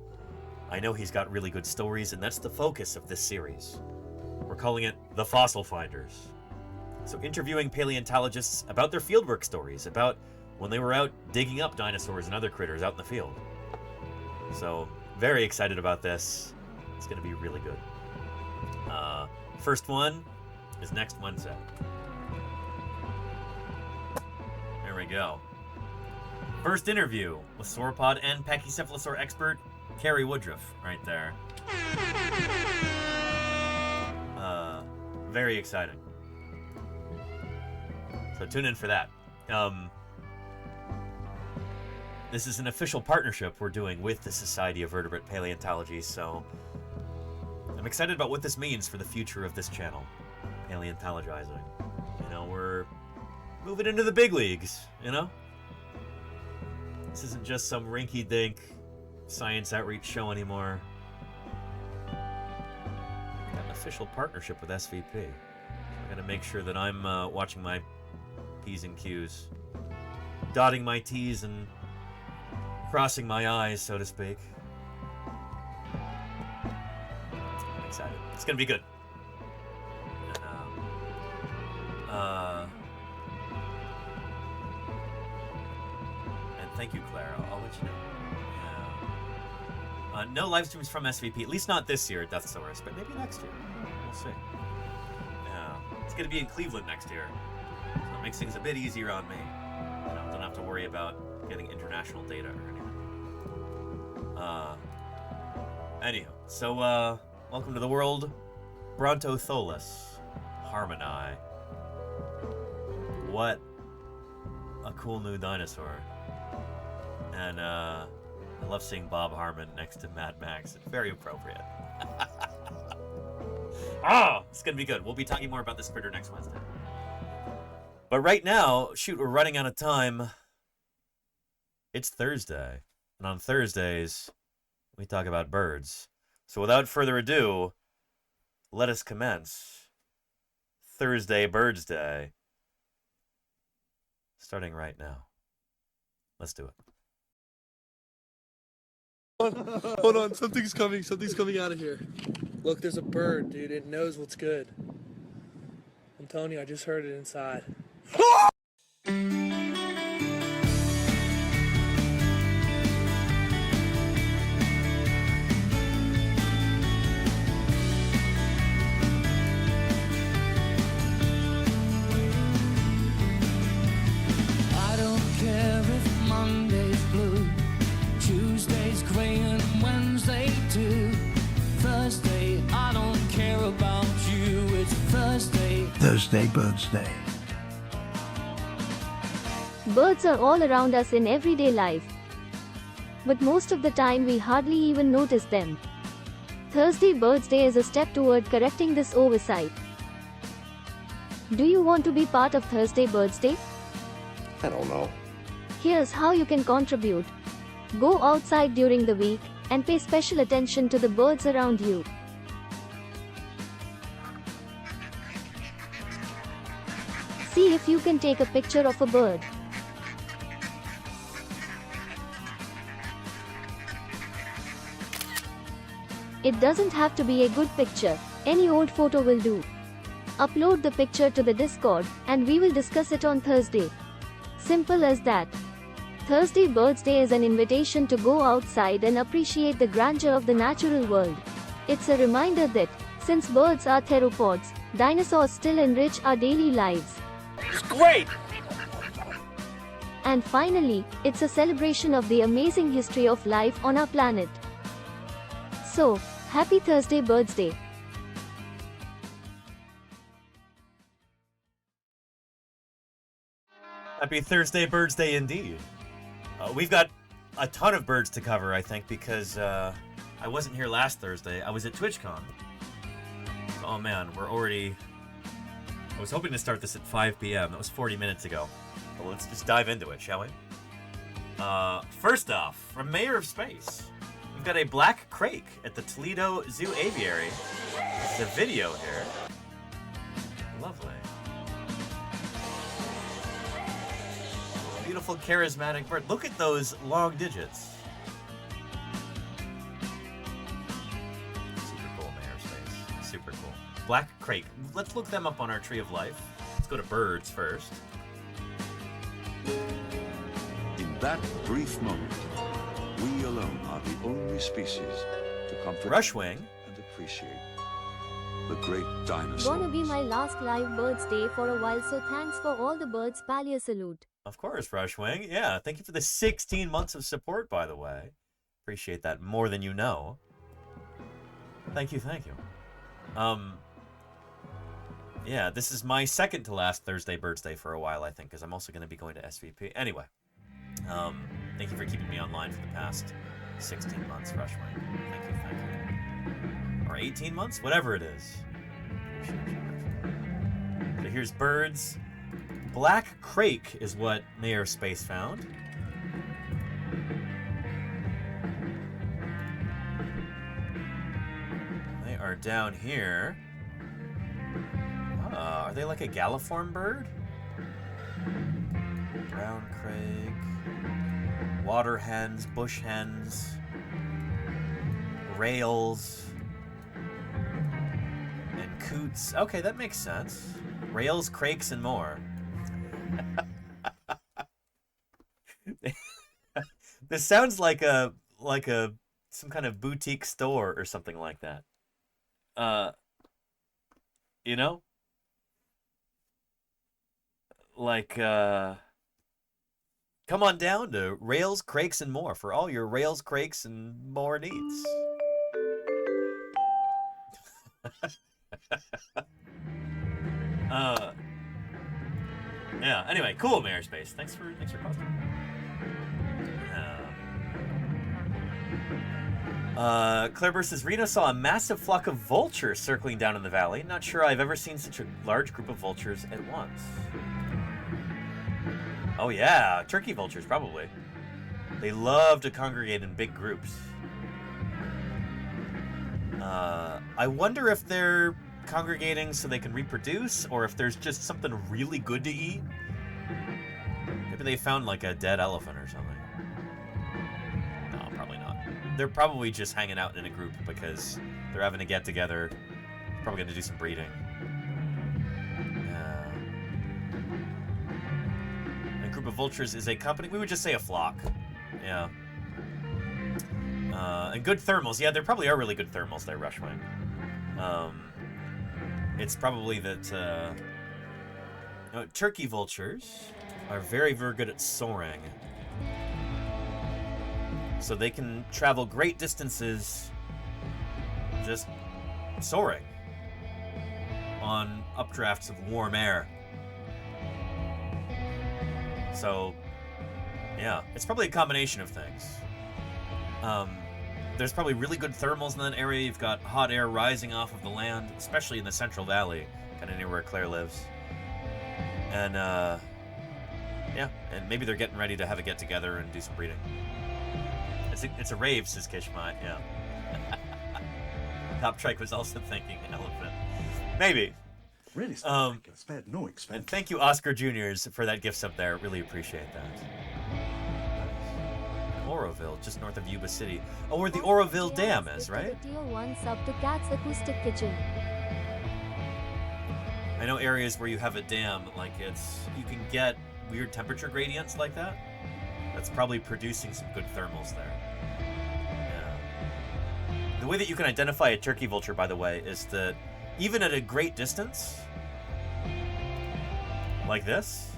I know he's got really good stories, and that's the focus of this series. We're calling it The Fossil Finders. So interviewing paleontologists about their fieldwork stories, about when they were out digging up dinosaurs and other critters out in the field. So, very excited about this. It's going to be really good. First one is next Wednesday. There we go. First interview with sauropod and Pachycephalosaur expert Carey Woodruff, right there. Very exciting. So tune in for that. This is an official partnership we're doing with the Society of Vertebrate Paleontology, so I'm excited about what this means for the future of this channel, Paleontologizing. You know, we're moving into the big leagues, you know? This isn't just some rinky-dink science outreach show anymore. We've got an official partnership with SVP. So I gotta make sure that I'm watching my P's and Q's, dotting my T's and crossing my I's, so to speak. I'm excited. It's gonna be good. And thank you, Claire. I'll let you know. Yeah. No live streams from SVP, at least not this year at Deathsaurus, but maybe next year. We'll see. Yeah. It's gonna be in Cleveland next year, so it makes things a bit easier on me. You know, don't have to worry about getting international data or anything. Anyhow, so, welcome to the world. Bronthotholus Harmoni. What a cool new dinosaur. And, I love seeing Bob Harmon next to Mad Max. It's very appropriate. It's gonna be good. We'll be talking more about this critter next Wednesday. But right now, shoot, we're running out of time. It's Thursday. And on Thursdays, we talk about birds. So without further ado, let us commence Thursday Birds Day. Starting right now. Let's do it. Hold on, something's coming out of here. Look, there's a bird, dude. It knows what's good. I'm telling you, I just heard it inside. Thursday Birds Day. Birds are all around us in everyday life. But most of the time we hardly even notice them. Thursday Birds Day is a step toward correcting this oversight. Do you want to be part of Thursday Birds Day? I don't know. Here's how you can contribute. Go outside during the week and pay special attention to the birds around you. See if you can take a picture of a bird. It doesn't have to be a good picture, any old photo will do. Upload the picture to the Discord, and we will discuss it on Thursday. Simple as that. Thursday Birds Day is an invitation to go outside and appreciate the grandeur of the natural world. It's a reminder that, since birds are theropods, dinosaurs still enrich our daily lives. It's great! And finally, it's a celebration of the amazing history of life on our planet. So, happy Thursday Birds Day! Happy Thursday Birds Day indeed. We've got a ton of birds to cover, I think, because I wasn't here last Thursday. I was at TwitchCon. Oh man, we're already... I was hoping to start this at 5 p.m. That was 40 minutes ago. But let's just dive into it, shall we? First off, from Mayor of Space, we've got a black crake at the Toledo Zoo Aviary. It's a video here. Lovely. Beautiful, charismatic bird. Look at those long digits. Super cool, Mayor of Space. Super cool. Black crake. Let's look them up on our Tree of Life. Let's go to birds first. In that brief moment, we alone are the only species to comfort Rushwing and appreciate the great dinosaurs. Gonna be my last live Birds Day for a while, so thanks for all the birds. Paleo salute. Of course, Rushwing. Yeah, thank you for the 16 months of support, by the way. Appreciate that more than you know. Thank you, thank you. Yeah, this is my second to last Thursday Birds Day for a while, I think, because I'm also going to be going to SVP. Anyway, thank you for keeping me online for the past 16 months, Rushwing. Thank you, thank you. Or 18 months? Whatever it is. Appreciate you, Rushwing. So here's birds. Black crake is what Mayor of Space found. They are down here. Are they like a galliform bird? Brown crake, water hens, bush hens, rails, and coots. Okay, that makes sense. Rails, crakes, and more. This sounds like some kind of boutique store or something like that. You know? Like, come on down to Rails, Crakes, and More for all your Rails, Crakes, and more needs. Yeah, anyway, cool, Mayor Space. Thanks for posting. Claire says, Reno saw a massive flock of vultures circling down in the valley. Not sure I've ever seen such a large group of vultures at once. Oh yeah, turkey vultures, probably. They love to congregate in big groups. I wonder if they're congregating so they can reproduce, or if there's just something really good to eat. Maybe they found like a dead elephant or something. No, probably not. They're probably just hanging out in a group because they're having a get together. Probably gonna do some breeding. A group of vultures is a company. We would just say a flock. Yeah. And good thermals. Yeah, there probably are really good thermals there, Rushwing. It's probably that turkey vultures are very, very good at soaring. So they can travel great distances just soaring. on updrafts of warm air. So, yeah, it's probably a combination of things. There's probably really good thermals in that area. You've got hot air rising off of the land, especially in the Central Valley, kind of near where Claire lives. And, yeah, and maybe they're getting ready to have a get-together and do some breeding. It's a rave, says Kishmat, yeah. Top Trike was also thinking elephant. Maybe. Really spared no expense. And thank you, Oscar Juniors, for that gift sub there. Really appreciate that. Oroville, just north of Yuba City. Oh, where the Oroville Dam is, right? Tier 1 sub to Cat's Acoustic Kitchen. I know areas where you have a dam, like you can get weird temperature gradients like that. That's probably producing some good thermals there. Yeah. The way that you can identify a turkey vulture, by the way, is that even at a great distance, like this,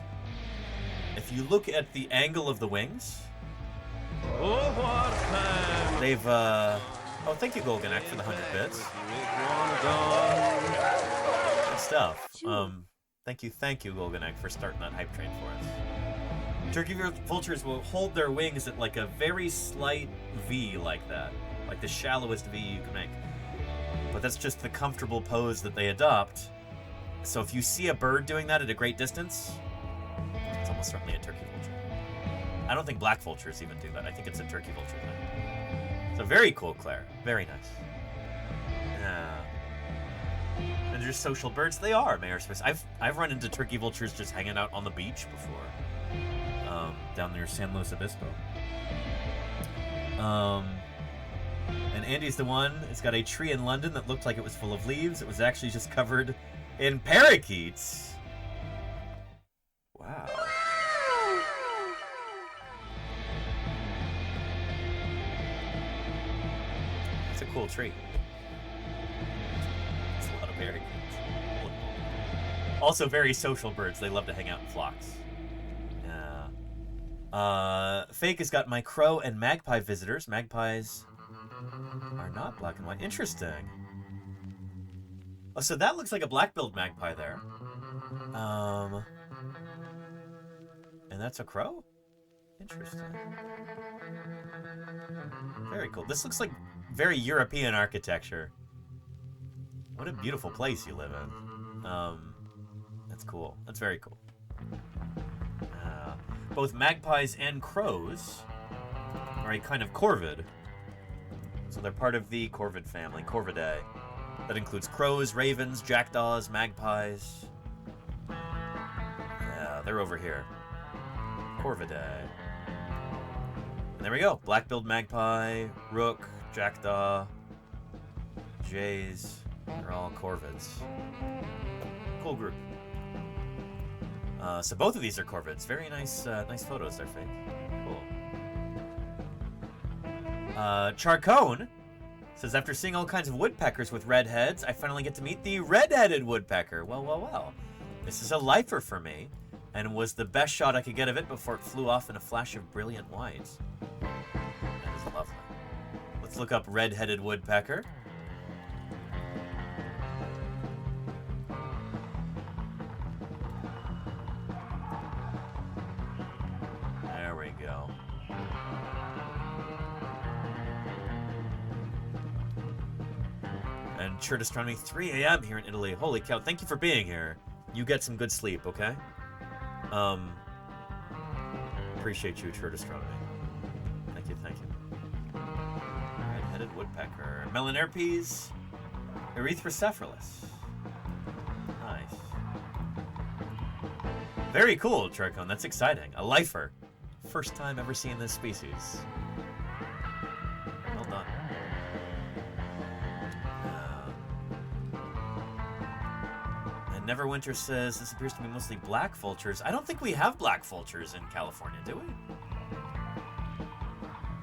if you look at the angle of the wings, they've, oh, thank you, Golganek, for the 100 bits. Good stuff. Thank you, Golganek, for starting that hype train for us. Turkey vultures will hold their wings at like a very slight V like that. Like the shallowest V you can make. But that's just the comfortable pose that they adopt. So if you see a bird doing that at a great distance, it's almost certainly a turkey vulture. I don't think black vultures even do that. I think it's a turkey vulture thing. So very cool, Claire. Very nice. Yeah. And they're just social birds. They are, Mayor Smith. I've run into turkey vultures just hanging out on the beach before. Down near San Luis Obispo. And Andy's the one. It's got a tree in London that looked like it was full of leaves. It was actually just covered in parakeets. Wow. It's a cool tree. It's a lot of parakeets. Also very social birds. They love to hang out in flocks. Fake has got my crow and magpie visitors. Magpies are not black and white. Interesting. Oh, so that looks like a black-billed magpie there. And that's a crow? Interesting. Very cool. This looks like very European architecture. What a beautiful place you live in. That's cool. That's very cool. Both magpies and crows are a kind of corvid. So they're part of the corvid family, Corvidae. That includes crows, ravens, jackdaws, magpies. Yeah, they're over here. Corvidae. And there we go. Black-billed magpie, rook, jackdaw, jays. They're all corvids. Cool group. So both of these are corvids. Very nice, nice photos there, Fake. Cool. Charcone says, after seeing all kinds of woodpeckers with red heads, I finally get to meet the red-headed woodpecker. Well, well, well. This is a lifer for me, and was the best shot I could get of it before it flew off in a flash of brilliant white. That is lovely. Let's look up red-headed woodpecker. Church Astronomy, 3 a.m. here in Italy. Holy cow, thank you for being here. You get some good sleep, okay? Appreciate you, Church Astronomy. Thank you, thank you. Red-headed woodpecker. Melanerpes erythrocephalus. Nice. Very cool, Charcone. That's exciting. A lifer. First time ever seeing this species. Well done. Neverwinter says this appears to be mostly black vultures. I don't think we have black vultures in California, do we?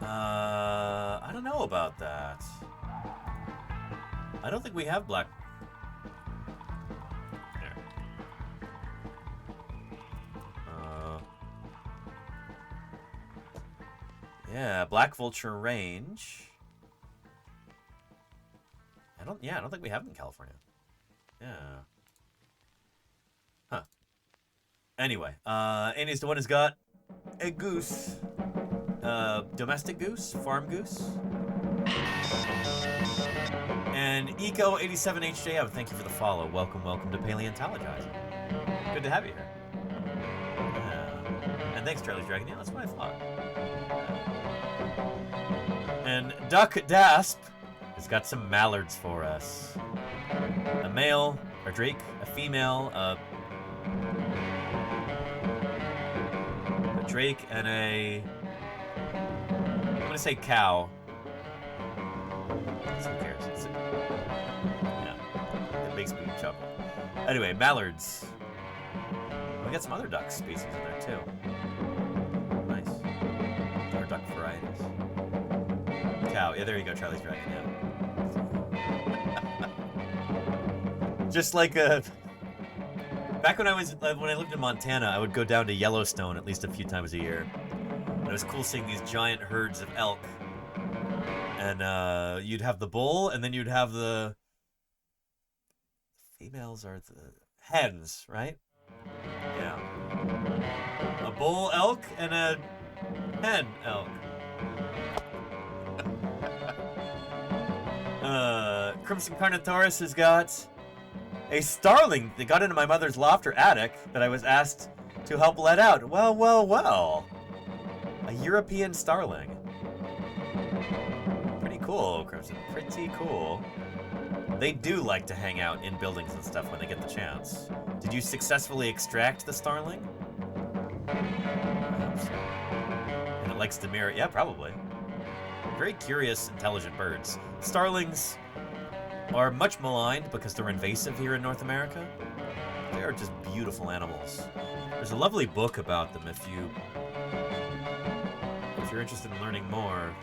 I don't know about that. I don't think we have black. There. Yeah, black vulture range. I don't think we have them in California. Yeah. Anyway, Annie's the one who's got a goose. Domestic goose? Farm goose? And Eco87HJM, thank you for the follow. Welcome, welcome to Paleontologizing. Good to have you here. And thanks, Charlie's Dragon. Yeah, that's what I thought. And Duck Dasp has got some mallards for us. A male, a drake, a female, a drake, and a... I'm gonna say cow. Who cares? Yeah, it makes me chuckle. Anyway, mallards. We got some other duck species in there too. Nice. Other duck varieties. Cow. Yeah, there you go, Charlie's Dragon. Yeah. Just like back when I lived in Montana, I would go down to Yellowstone at least a few times a year. And it was cool seeing these giant herds of elk. And you'd have the bull, and then you'd have the females or the hens, right? Yeah. A bull elk and a hen elk. Crimson Carnotaurus has got a starling that got into my mother's loft or attic that I was asked to help let out. Well, well, well. A European starling. Pretty cool, Crimson. Pretty cool. They do like to hang out in buildings and stuff when they get the chance. Did you successfully extract the starling? And it likes to mirror... Yeah, probably. Very curious, intelligent birds. Starlings are much maligned because they're invasive here in North America. They are just beautiful animals. There's a lovely book about them if you're interested in learning more.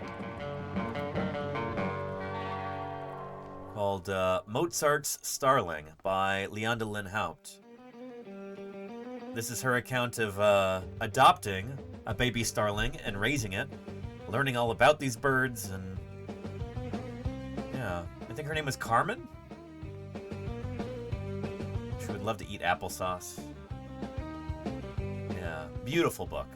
Called Mozart's Starling by Leonda Lynn Haupt. This is her account of adopting a baby starling and raising it, learning all about these birds, and yeah, I think her name was Carmen. She would love to eat applesauce. Yeah, beautiful book.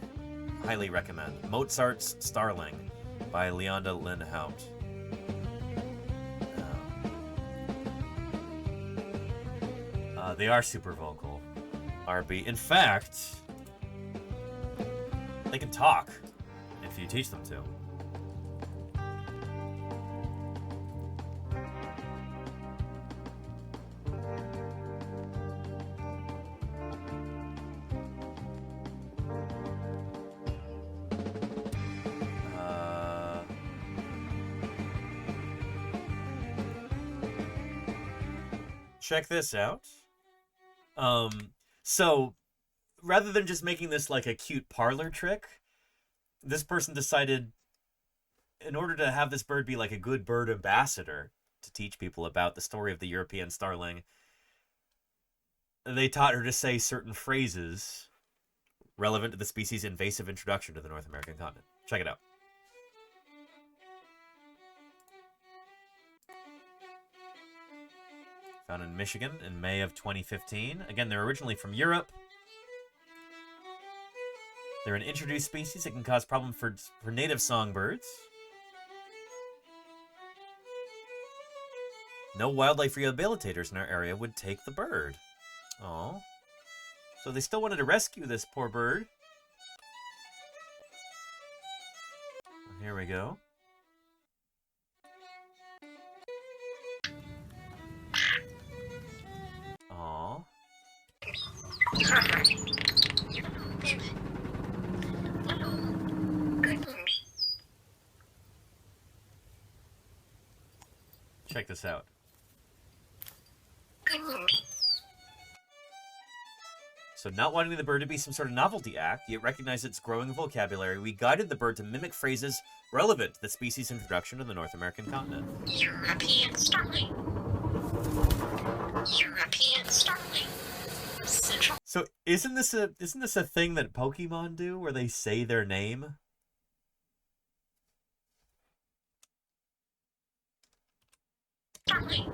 Highly recommend. Mozart's Starling by Leonda Lynn Haupt. They are super vocal, RB. In fact, they can talk if you teach them to. Check this out. So rather than just making this like a cute parlor trick, this person decided, in order to have this bird be like a good bird ambassador to teach people about the story of the European starling, they taught her to say certain phrases relevant to the species' invasive introduction to the North American continent. Check it out. Found in Michigan in May of 2015. Again, they're originally from Europe. They're an introduced species that can cause problems for native songbirds. No wildlife rehabilitators in our area would take the bird. Oh, so they still wanted to rescue this poor bird. Here we go. Aww. Check this out. So not wanting the bird to be some sort of novelty act, yet recognize its growing vocabulary, we guided the bird to mimic phrases relevant to the species' introduction to the North American continent. European starling. European starling. Central. So isn't this a thing that Pokemon do, where they say their name? Starling.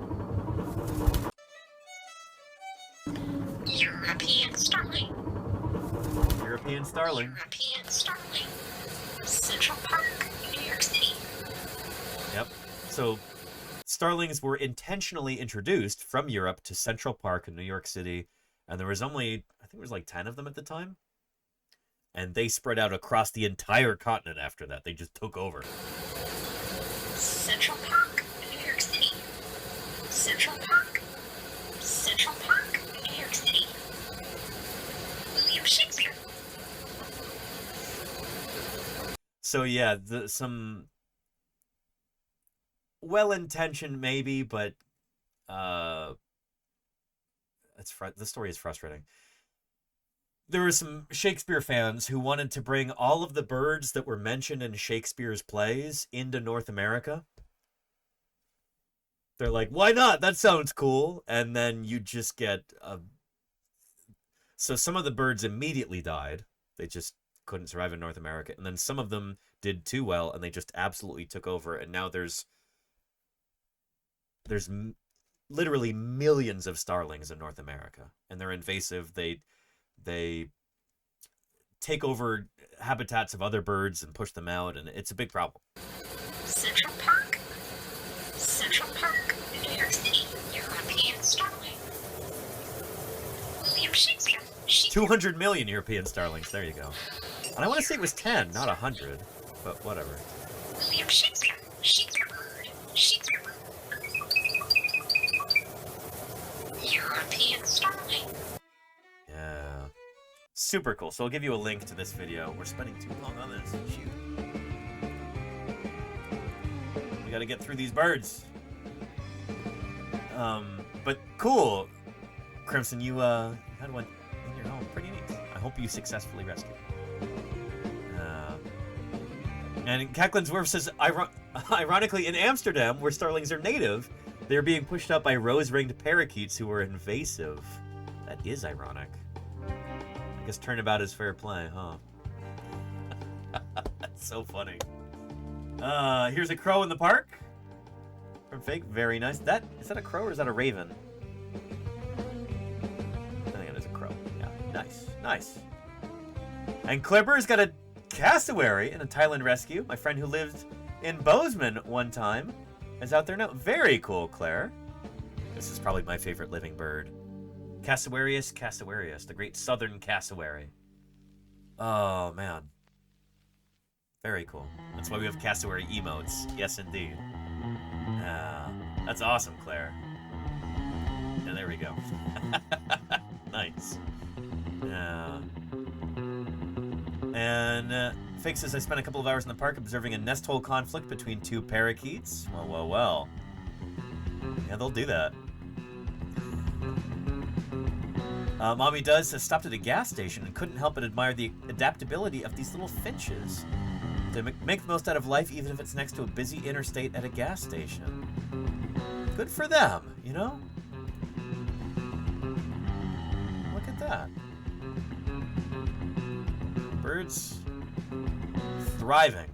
European starling. European starling. European starling. Central Park, New York City. Yep. So starlings were intentionally introduced from Europe to Central Park in New York City, and there was only, I think it was like 10 of them at the time. And they spread out across the entire continent after that. They just took over. Central Park, New York City. Central Park. Central Park, New York City. William Shakespeare. So yeah, some well-intentioned maybe, but the story is frustrating. There were some Shakespeare fans who wanted to bring all of the birds that were mentioned in Shakespeare's plays into North America. They're like, why not? That sounds cool. And then you just get so some of the birds immediately died. They just couldn't survive in North America. And then some of them did too well, and they just absolutely took over. And now there's literally millions of starlings in North America, and they're invasive. They take over habitats of other birds and push them out, and it's a big problem. Central Park. Central Park, New York City. European starling. William Shakespeare. 200 million European starlings. There you go. And I want to say it was 10, not 100, but whatever. William Shakespeare. Shakespeare bird. Shakespeare bird. European starling. Yeah. Super cool. So I'll give you a link to this video. We're spending too long on this. Shoot. We gotta get through these birds. But cool. Crimson, you had one in your home. Pretty neat. I hope you successfully rescued. And Kacklin's Werf says, ironically, in Amsterdam, where starlings are native, they're being pushed out by rose-ringed parakeets who are invasive. That is ironic. I guess turnabout is fair play, huh? That's so funny. Here's a crow in the park. From Fake, very nice. Is that a crow or is that a raven? I think it is a crow. Yeah, nice, nice. And Clipper's got a cassowary in a Thailand rescue. My friend who lived in Bozeman one time is out there now. Very cool, Claire. This is probably my favorite living bird. Cassowarius cassowarius, the great southern cassowary. Oh, man. Very cool. That's why we have cassowary emotes. Yes, indeed. That's awesome, Claire. Yeah, there we go. Nice. And Fake says, I spent a couple of hours in the park observing a nest hole conflict between two parakeets. Well, well, well. Yeah, they'll do that. Mommy Does says, stopped at a gas station and couldn't help but admire the adaptability of these little finches. They make the most out of life even if it's next to a busy interstate at a gas station. Good for them, you know? Look at that. Birds thriving,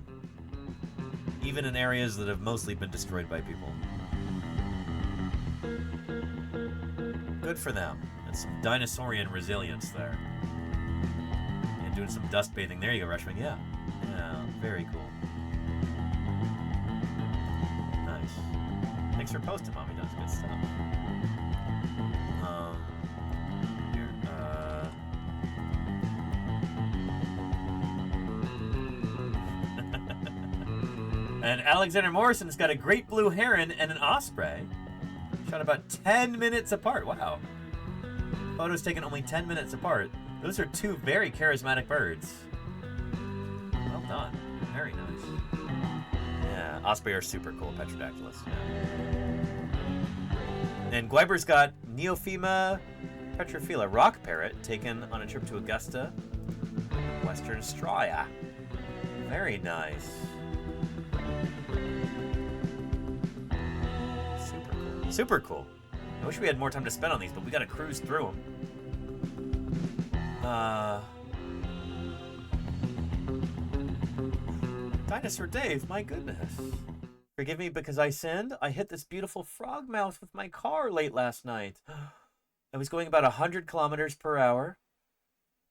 even in areas that have mostly been destroyed by people. Good for them. And some dinosaurian resilience there. And doing some dust bathing. There you go, Rushman. Yeah. Yeah, very cool. Nice. Thanks for posting, Mommy Does. Good stuff. Here. And Alexander Morrison's got a great blue heron and an osprey. Shot about 10 minutes apart. Wow. Photos taken only 10 minutes apart. Those are two very charismatic birds. Well done. Very nice. Yeah, osprey are super cool. Petrodactylus. Yeah. And Guiber's got Neophema petrophila rock parrot taken on a trip to Augusta, Western Australia. Very nice. Super cool. Super cool. I wish we had more time to spend on these, but we gotta cruise through them. Dinosaur Dave, my goodness. Forgive me because I sinned. I hit this beautiful frog mouth with my car late last night. I was going about 100 kilometers per hour.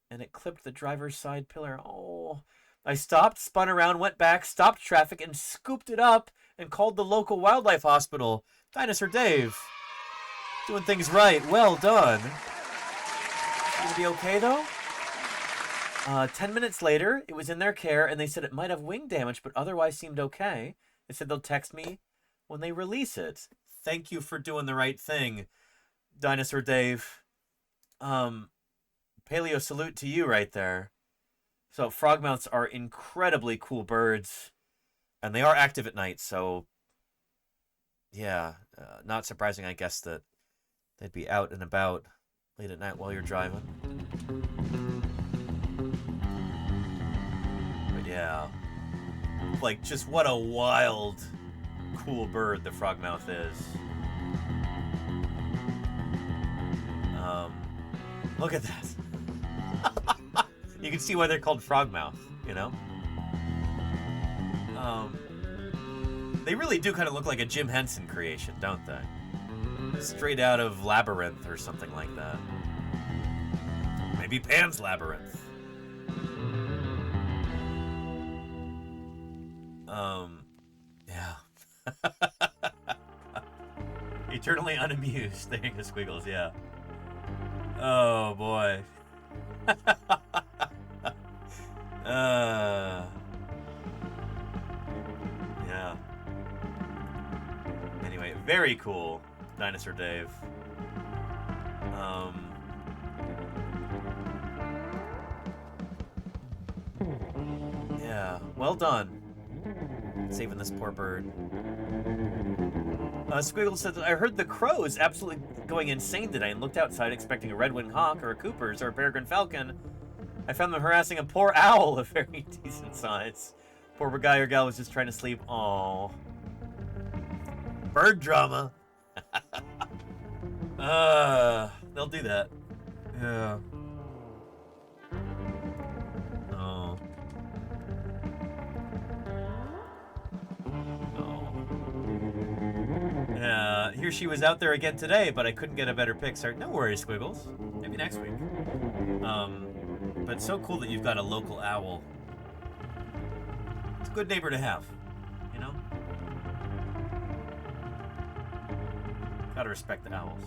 and it clipped the driver's side pillar. Oh. I stopped, spun around, went back, stopped traffic, and scooped it up and called the local wildlife hospital. Dinosaur Dave. Doing things right. Well done. Gonna be okay, though? 10 minutes later, it was in their care, and they said it might have wing damage, but otherwise seemed okay. They said they'll text me when they release it. Thank you for doing the right thing, Dinosaur Dave. Paleo salute to you right there. So frogmouths are incredibly cool birds, and they are active at night, so yeah, not surprising, I guess, that they'd be out and about late at night while you're driving. But yeah, like, just what a wild, cool bird the frogmouth is. Look at that. You can see why they're called frogmouth, you know? They really do kind of look like a Jim Henson creation, don't they? Straight out of Labyrinth or something like that. Maybe Pan's Labyrinth. Yeah. Eternally unamused. There you go, Squiggles, yeah. Oh, boy. Yeah. Anyway, very cool, Dinosaur Dave. Yeah, well done. Saving this poor bird. Squiggle says, I heard the crows absolutely going insane today and looked outside expecting a red-winged hawk or a Cooper's or a peregrine falcon. I found them harassing a poor owl of very decent size. Poor guy or gal was just trying to sleep. Aww. Bird drama. They'll do that. Yeah. Oh. Yeah, here she was out there again today, but I couldn't get a better pic. Sorry, no worries, Squiggles. Maybe next week. But so cool that you've got a local owl. It's a good neighbor to have, you know? Gotta respect the owls.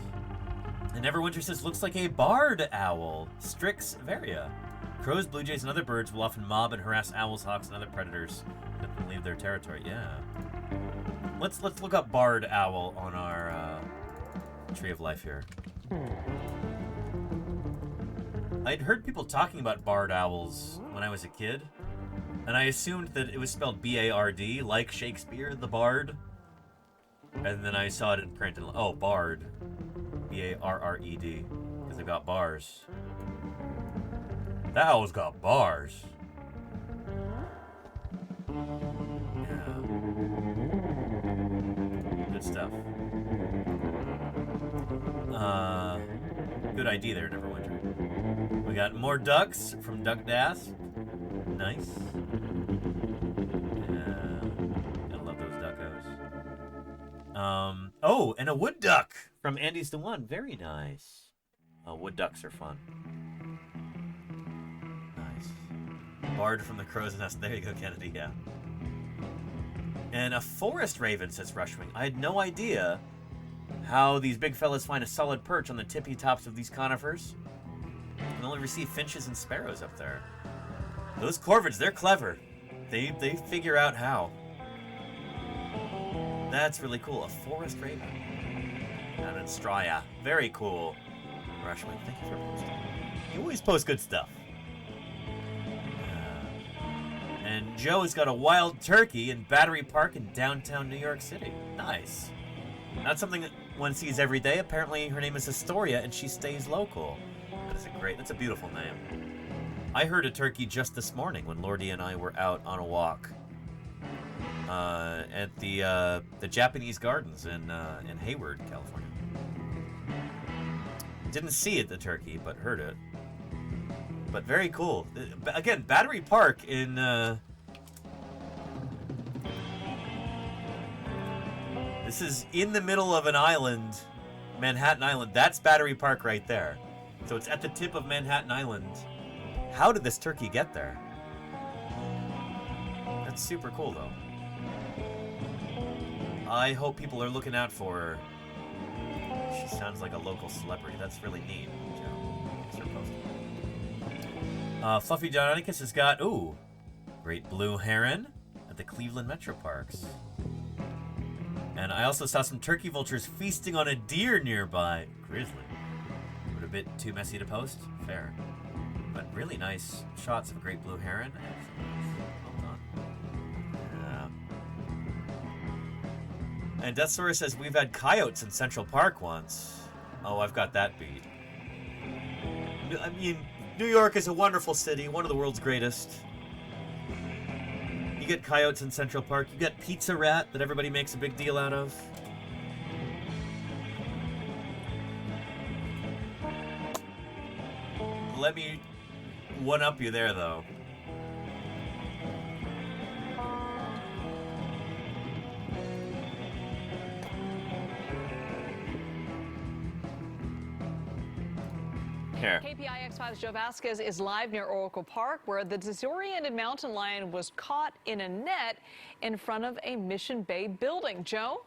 And Neverwinter says, looks like a barred owl. Strix varia. Crows, blue jays, and other birds will often mob and harass owls, hawks, and other predators that can leave their territory. Yeah. Let's look up barred owl on our Tree of Life here. I'd heard people talking about barred owls when I was a kid, and I assumed that it was spelled B-A-R-D, like Shakespeare, the Bard. And then I saw it in print and, oh, Bard. B-A-R-R-E-D. Because they've got bars. That owl's got bars. Yeah. Good stuff. Good ID there, Neverwinter. We got more ducks from Duck Das. Nice. Yeah. I love those duckos. Oh, and a wood duck from Andy's the One. Very nice. Wood ducks are fun. Nice. Bard from the Crow's Nest. There you go, Kennedy, yeah. And a forest raven, says Rushwing. I had no idea how these big fellas find a solid perch on the tippy tops of these conifers. And only receive finches and sparrows up there. Those corvids, they're clever. They figure out how. That's really cool. A forest raven. Down in Straya. Very cool. Rushwing, thank you for posting. You always post good stuff. And Joe has got a wild turkey in Battery Park in downtown New York City. Nice. Not something that one sees every day. Apparently her name is Astoria and she stays local. That's a beautiful name. I heard a turkey just this morning when Lordy and I were out on a walk at the Japanese Gardens in Hayward, California. Didn't see it, the turkey, but heard it. But very cool. Again, Battery Park in this is in the middle of an island, Manhattan Island. That's Battery Park right there. So it's at the tip of Manhattan Island, How did this turkey get there? That's super cool, though. I hope people are looking out for her. She sounds like a local celebrity. That's really neat. Thanks for posting. Fluffy Deinonychus has got, ooh, great blue heron at the Cleveland Metro Parks. And I also saw some turkey vultures feasting on a deer nearby. Grizzly. But a bit too messy to post? Fair. But really nice shots of a great blue heron. Well done. Yeah. And Deathsaurus says, we've had coyotes in Central Park once. Oh, I've got that beat. I mean, New York is a wonderful city, one of the world's greatest. You get coyotes in Central Park. You get Pizza Rat that everybody makes a big deal out of. Let me one-up you there, though. Here. KPIX5's Joe Vasquez is live near Oracle Park, where the disoriented mountain lion was caught in a net in front of a Mission Bay building. Joe?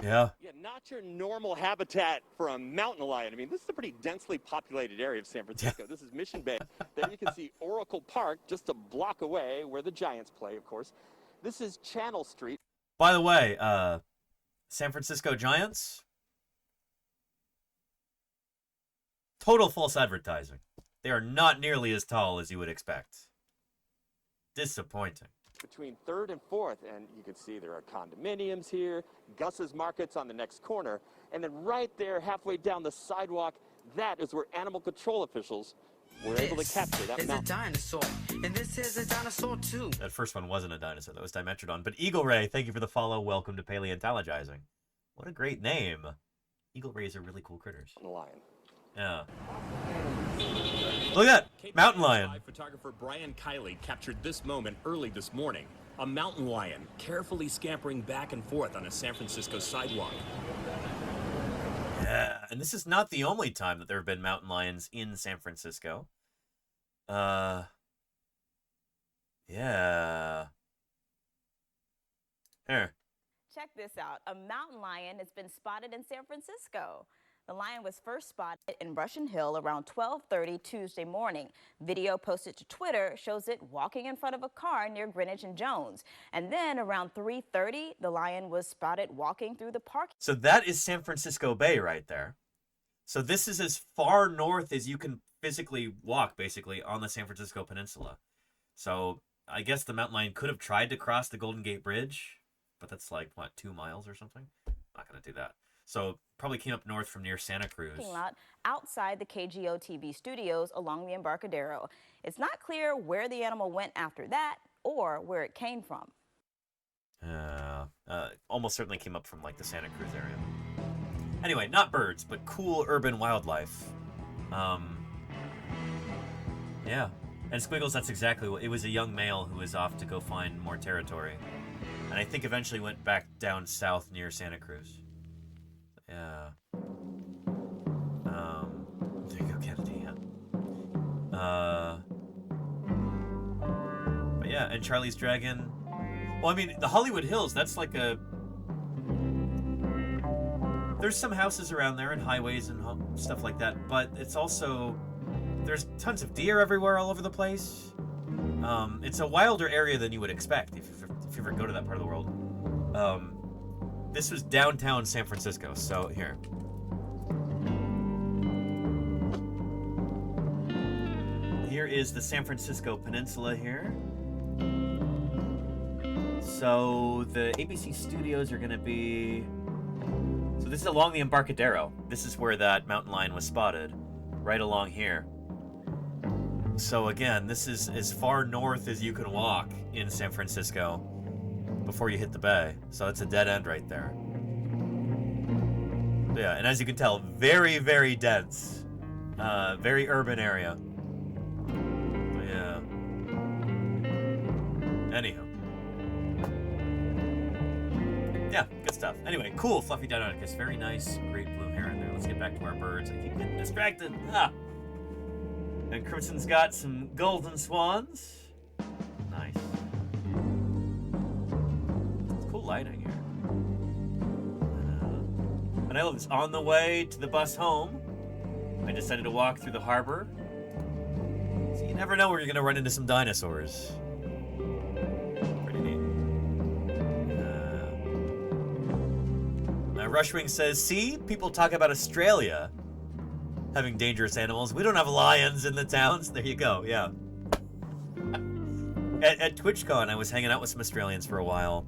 Yeah. Yeah, not your normal habitat for a mountain lion. I mean, this is a pretty densely populated area of San Francisco. This is Mission Bay. There you can see Oracle Park, just a block away, where the Giants play, of course. This is Channel Street. By the way, San Francisco Giants, total false advertising. They are not nearly as tall as you would expect. Disappointing. Between 3rd and 4th, and you can see there are condominiums here, Gus's Market's on the next corner, and then right there, halfway down the sidewalk, that is where animal control officials were able to capture that mountain. It's a dinosaur, and this is a dinosaur too. That first one wasn't a dinosaur, that was Dimetrodon. But Eagle Ray, thank you for the follow. Welcome to Paleontologizing. What a great name. Eagle Rays are really cool critters. Lion. Yeah. Look at that! Mountain lion. Photographer Brian Kiley captured this moment early this morning. A mountain lion carefully scampering back and forth on a San Francisco sidewalk. Yeah, and this is not the only time that there have been mountain lions in San Francisco. Yeah. Here. Check this out. A mountain lion has been spotted in San Francisco. The lion was first spotted in Russian Hill around 12:30 Tuesday morning. Video posted to Twitter shows it walking in front of a car near Greenwich and Jones. And then around 3:30, the lion was spotted walking through the park. So that is San Francisco Bay right there. So this is as far north as you can physically walk, basically, on the San Francisco Peninsula. So I guess the mountain lion could have tried to cross the Golden Gate Bridge, but that's like, what, 2 miles or something? Not going to do that. So probably came up north from near Santa Cruz. Lot outside the KGO TV studios along the Embarcadero. It's not clear where the animal went after that or where it came from. Almost certainly came up from like the Santa Cruz area. Anyway, not birds, but cool urban wildlife. Yeah. And Squiggles, that's exactly what it was. A young male who was off to go find more territory. And I think eventually went back down south near Santa Cruz. Yeah. There you go, Kennedy. Yeah. But yeah, and Charlie's Dragon. Well, I mean, the Hollywood Hills, that's like a... There's some houses around there and highways and stuff like that, but it's also... There's tons of deer everywhere all over the place. It's a wilder area than you would expect if you ever go to that part of the world. This was downtown San Francisco, so here. Here is the San Francisco Peninsula here. So the ABC studios are going to be... So this is along the Embarcadero. This is where that mountain lion was spotted, right along here. So again, this is as far north as you can walk in San Francisco before you hit the bay. So it's a dead end right there. Yeah, and as you can tell, very, very dense. Very urban area. Yeah. Anywho. Yeah, good stuff. Anyway, cool, Fluffy Deinonychus. Very nice, great blue heron there. Let's get back to our birds. I keep getting distracted. Ah! And Crimson's got some golden swans. Nice. It's cool lighting here. And I was on the way to the bus home. I decided to walk through the harbor. So you never know where you're going to run into some dinosaurs. Pretty neat. Rushwing says, see, people talk about Australia having dangerous animals. We don't have lions in the towns. There you go, yeah. At TwitchCon, I was hanging out with some Australians for a while.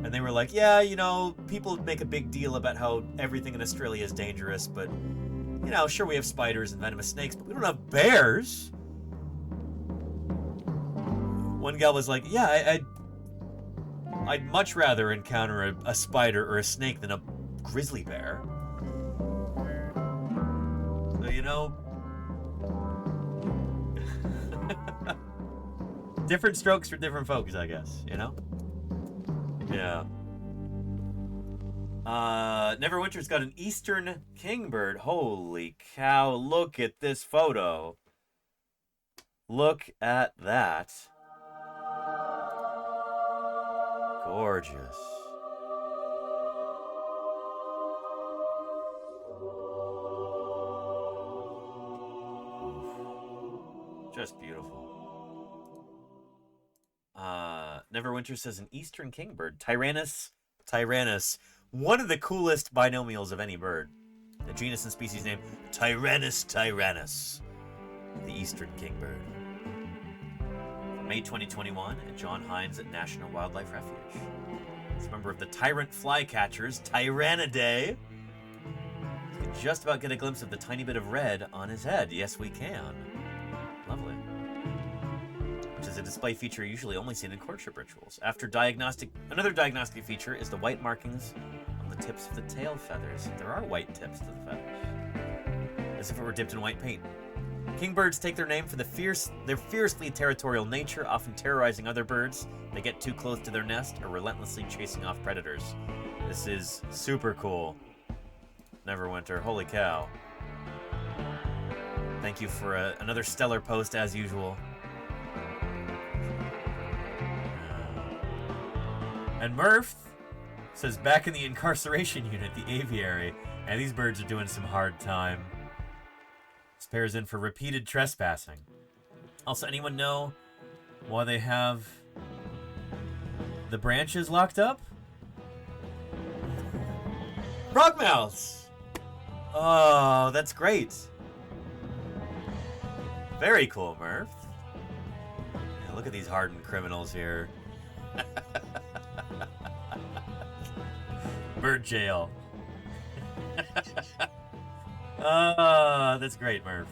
And they were like, yeah, you know, people make a big deal about how everything in Australia is dangerous, but, you know, sure, we have spiders and venomous snakes, but we don't have bears. One gal was like, yeah, I'd much rather encounter a spider or a snake than a grizzly bear. So, you know, different strokes for different folks, I guess, you know? Yeah. Neverwinter's got an eastern kingbird. Holy cow, look at this photo. Look at that. Gorgeous. Just beautiful. Neverwinter says an eastern kingbird. Tyrannus. One of the coolest binomials of any bird. The genus and species name, Tyrannus. The eastern kingbird. May 2021 at John Hines at National Wildlife Refuge. It's a member of the tyrant flycatchers, Tyrannidae. You can just about get a glimpse of the tiny bit of red on his head. Yes, we can. Lovely. Which is a display feature usually only seen in courtship rituals. Another diagnostic feature is the white markings on the tips of the tail feathers. There are white tips to the feathers, as if it were dipped in white paint. Kingbirds take their name for their fiercely territorial nature, often terrorizing other birds. They get too close to their nest or relentlessly chasing off predators. This is super cool. Neverwinter, holy cow. Thank you for another stellar post as usual. And Murph says, back in the incarceration unit, the aviary, and these birds are doing some hard time. This pair is in for repeated trespassing. Also, anyone know why they have the branches locked up? Frogmouths! Oh, that's great. Very cool, Murph. Yeah, look at these hardened criminals here. Bird jail. That's great, Murph.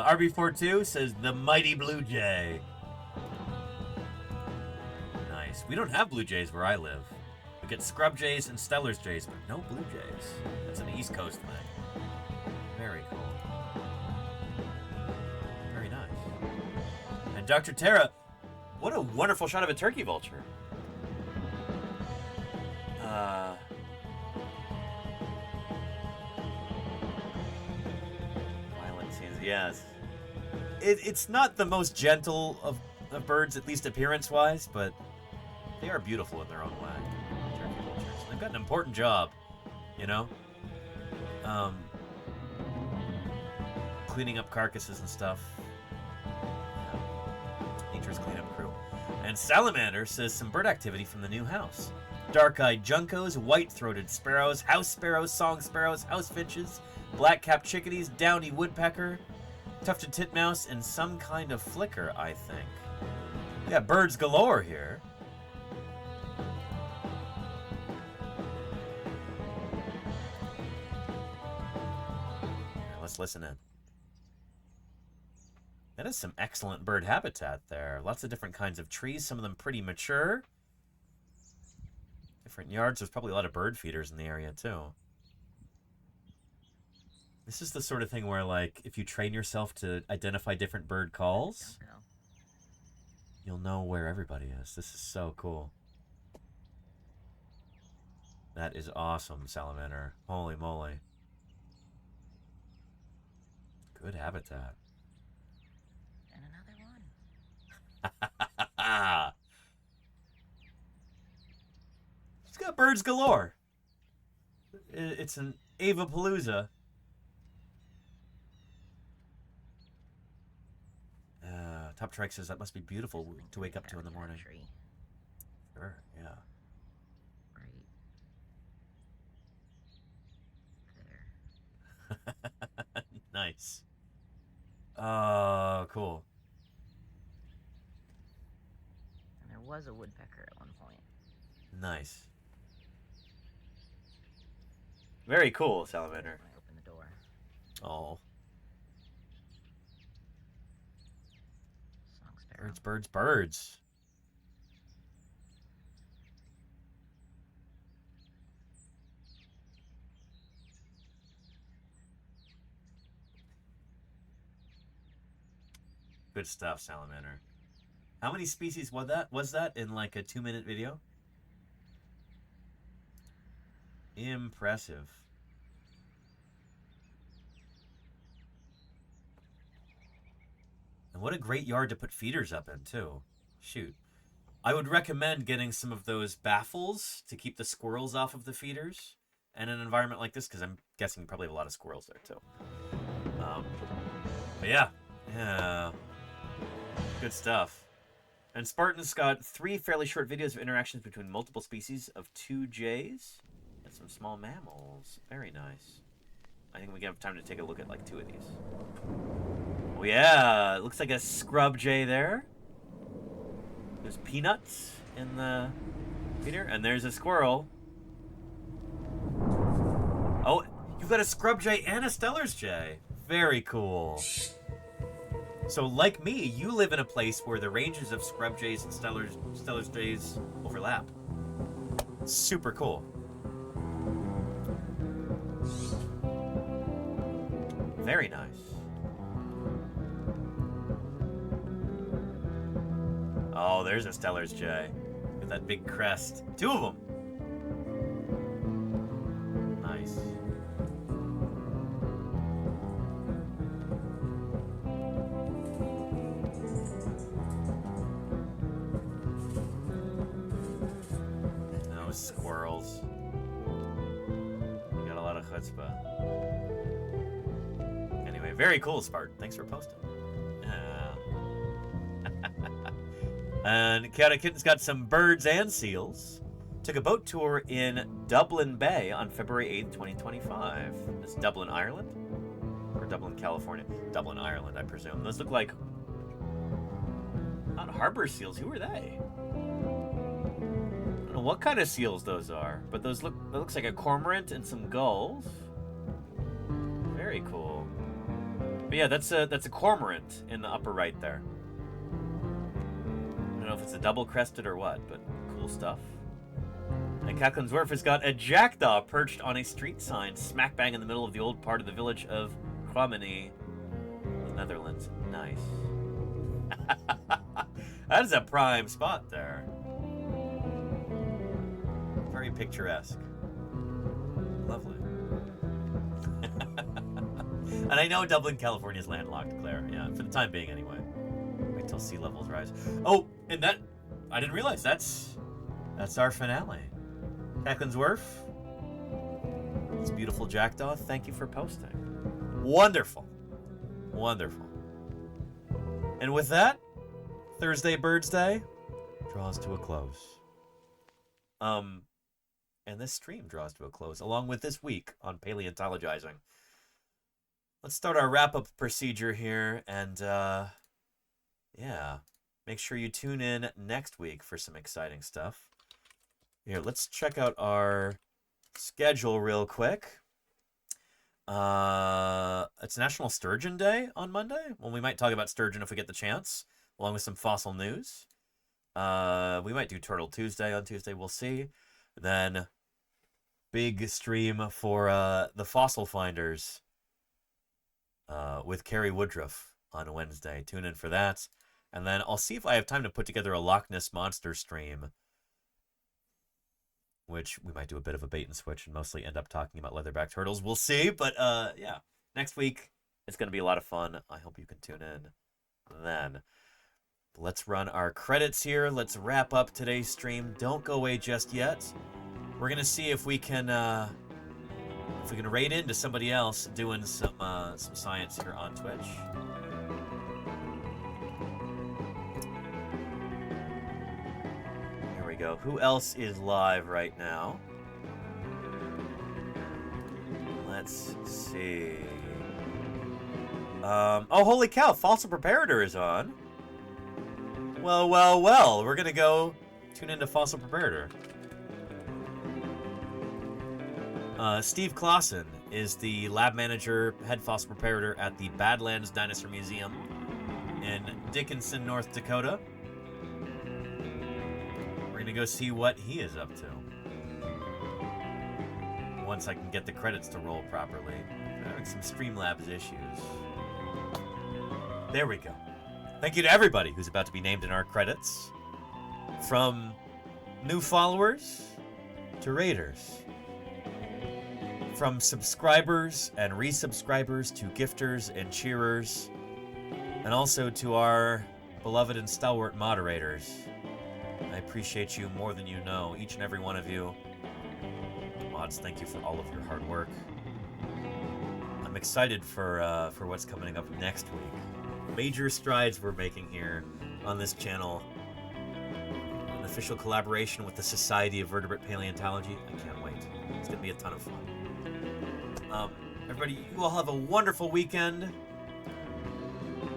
RB42 says the mighty blue jay. Nice. We don't have blue jays where I live. We get scrub jays and Stellar's jays, but no blue jays. That's an East Coast thing. Very cool. Very nice. And Dr. Tara, what a wonderful shot of a turkey vulture. Violent scenes, yes. It's not the most gentle of birds, at least appearance-wise, but they are beautiful in their own way. Turkey vultures. They've got an important job, you know? Cleaning up carcasses and stuff. Nature's cleanup crew. And Salamander says some bird activity from the new house. Dark-eyed juncos, white-throated sparrows, house sparrows, song sparrows, house finches, black-capped chickadees, downy woodpecker, tufted titmouse, and some kind of flicker, I think. We got birds galore here. Let's listen in. That is some excellent bird habitat there. Lots of different kinds of trees, some of them pretty mature. Different yards. There's probably a lot of bird feeders in the area, too. This is the sort of thing where, like, if you train yourself to identify different bird calls, you'll know where everybody is. This is so cool. That is awesome, salamander. Holy moly. Good habitat. And another one. It's got birds galore. It's an Avapalooza. Top Trike says that must be beautiful to wake up to in the morning. Sure, yeah. Nice. Cool. And there was a woodpecker at one point. Nice. Very cool, salamander. I open the door. Oh. Song sparrow. Birds, birds, birds. Good stuff, salamander. How many species was that in like a 2-minute video? Impressive. And what a great yard to put feeders up in, too. Shoot. I would recommend getting some of those baffles to keep the squirrels off of the feeders in an environment like this, because I'm guessing you probably have a lot of squirrels there, too. But yeah. Yeah. Good stuff. And Spartan's got 3 fairly short videos of interactions between multiple species of 2 jays and some small mammals. Very nice. I think we have time to take a look at like 2 of these. Oh yeah, it looks like a scrub jay there. There's peanuts in the feeder, and there's a squirrel. Oh, you've got a scrub jay and a Stellar's jay. Very cool. So, like me, you live in a place where the ranges of scrub jays and Stellar's jays overlap. Super cool. Very nice. Oh, there's a Stellar's jay with that big crest. 2 of them. Nice. Squirrels. You got a lot of chutzpah. Anyway, very cool, Spartan. Thanks for posting. And Chaotic Kitten's got some birds and seals. Took a boat tour in Dublin Bay on February 8th, 2025. It's Dublin, Ireland? Or Dublin, California? Dublin, Ireland, I presume. Those look like... not harbor seals. Who are they? I don't know what kind of seals those are, but those look... that looks like a cormorant and some gulls. Very cool. But yeah, that's a cormorant in the upper right there. I don't know if it's a double-crested or what, but cool stuff. And Cacklin's Wharf has got a jackdaw perched on a street sign smack bang in the middle of the old part of the village of Cromany, the Netherlands. Nice. That is a prime spot there. Very picturesque. Lovely. And I know Dublin, California is landlocked, Claire. Yeah, for the time being anyway. Wait till sea levels rise. Oh, and that... I didn't realize that's our finale. Cacklin's Wharf. It's beautiful jackdaw. Thank you for posting. Wonderful. Wonderful. And with that, Thursday Birds Day draws to a close. And this stream draws to a close, along with this week on Paleontologizing. Let's start our wrap-up procedure here, and yeah, make sure you tune in next week for some exciting stuff. Here, let's check out our schedule real quick. It's National Sturgeon Day on Monday. Well, we might talk about sturgeon if we get the chance, along with some fossil news. We might do Turtle Tuesday on Tuesday. We'll see. Then, big stream for the fossil finders with Carrie Woodruff on Wednesday. Tune in for that. And then I'll see if I have time to put together a Loch Ness Monster stream, which we might do a bit of a bait and switch and mostly end up talking about leatherback turtles. We'll see. But yeah, next week it's going to be a lot of fun. I hope you can tune in then. Let's run our credits here. Let's wrap up today's stream. Don't go away just yet. We're going to see if we can raid into somebody else doing some science here on Twitch. Here we go. Who else is live right now? Let's see. Oh, holy cow! Fossil Preparator is on. Well, well, well. We're gonna go tune into Fossil Preparator. Steve Clausen is the lab manager, head fossil preparator at the Badlands Dinosaur Museum in Dickinson, North Dakota. We're going to go see what he is up to. Once I can get the credits to roll properly. I'm having some Streamlabs issues. There we go. Thank you to everybody who's about to be named in our credits. From new followers to raiders. From subscribers and resubscribers to gifters and cheerers, and also to our beloved and stalwart moderators. I appreciate you more than you know, each and every one of you. Mods, thank you for all of your hard work. I'm excited for what's coming up next week. Major strides we're making here on this channel. An official collaboration with the Society of Vertebrate Paleontology. I can't wait. It's going to be a ton of fun. Everybody, you all have a wonderful weekend.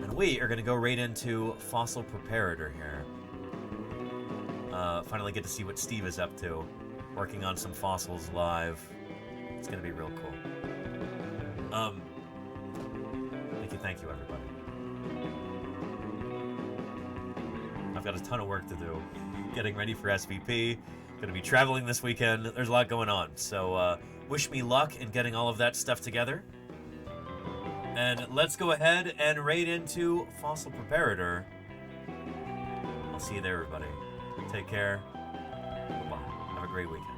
And we are going to go right into Fossil Preparator here. Finally get to see what Steve is up to. Working on some fossils live. It's going to be real cool. Thank you, everybody. I've got a ton of work to do. Getting ready for SVP. Going to be traveling this weekend. There's a lot going on. So, wish me luck in getting all of that stuff together. And let's go ahead and raid into Fossil Preparator. I'll see you there, everybody. Take care. Bye-bye. Have a great weekend.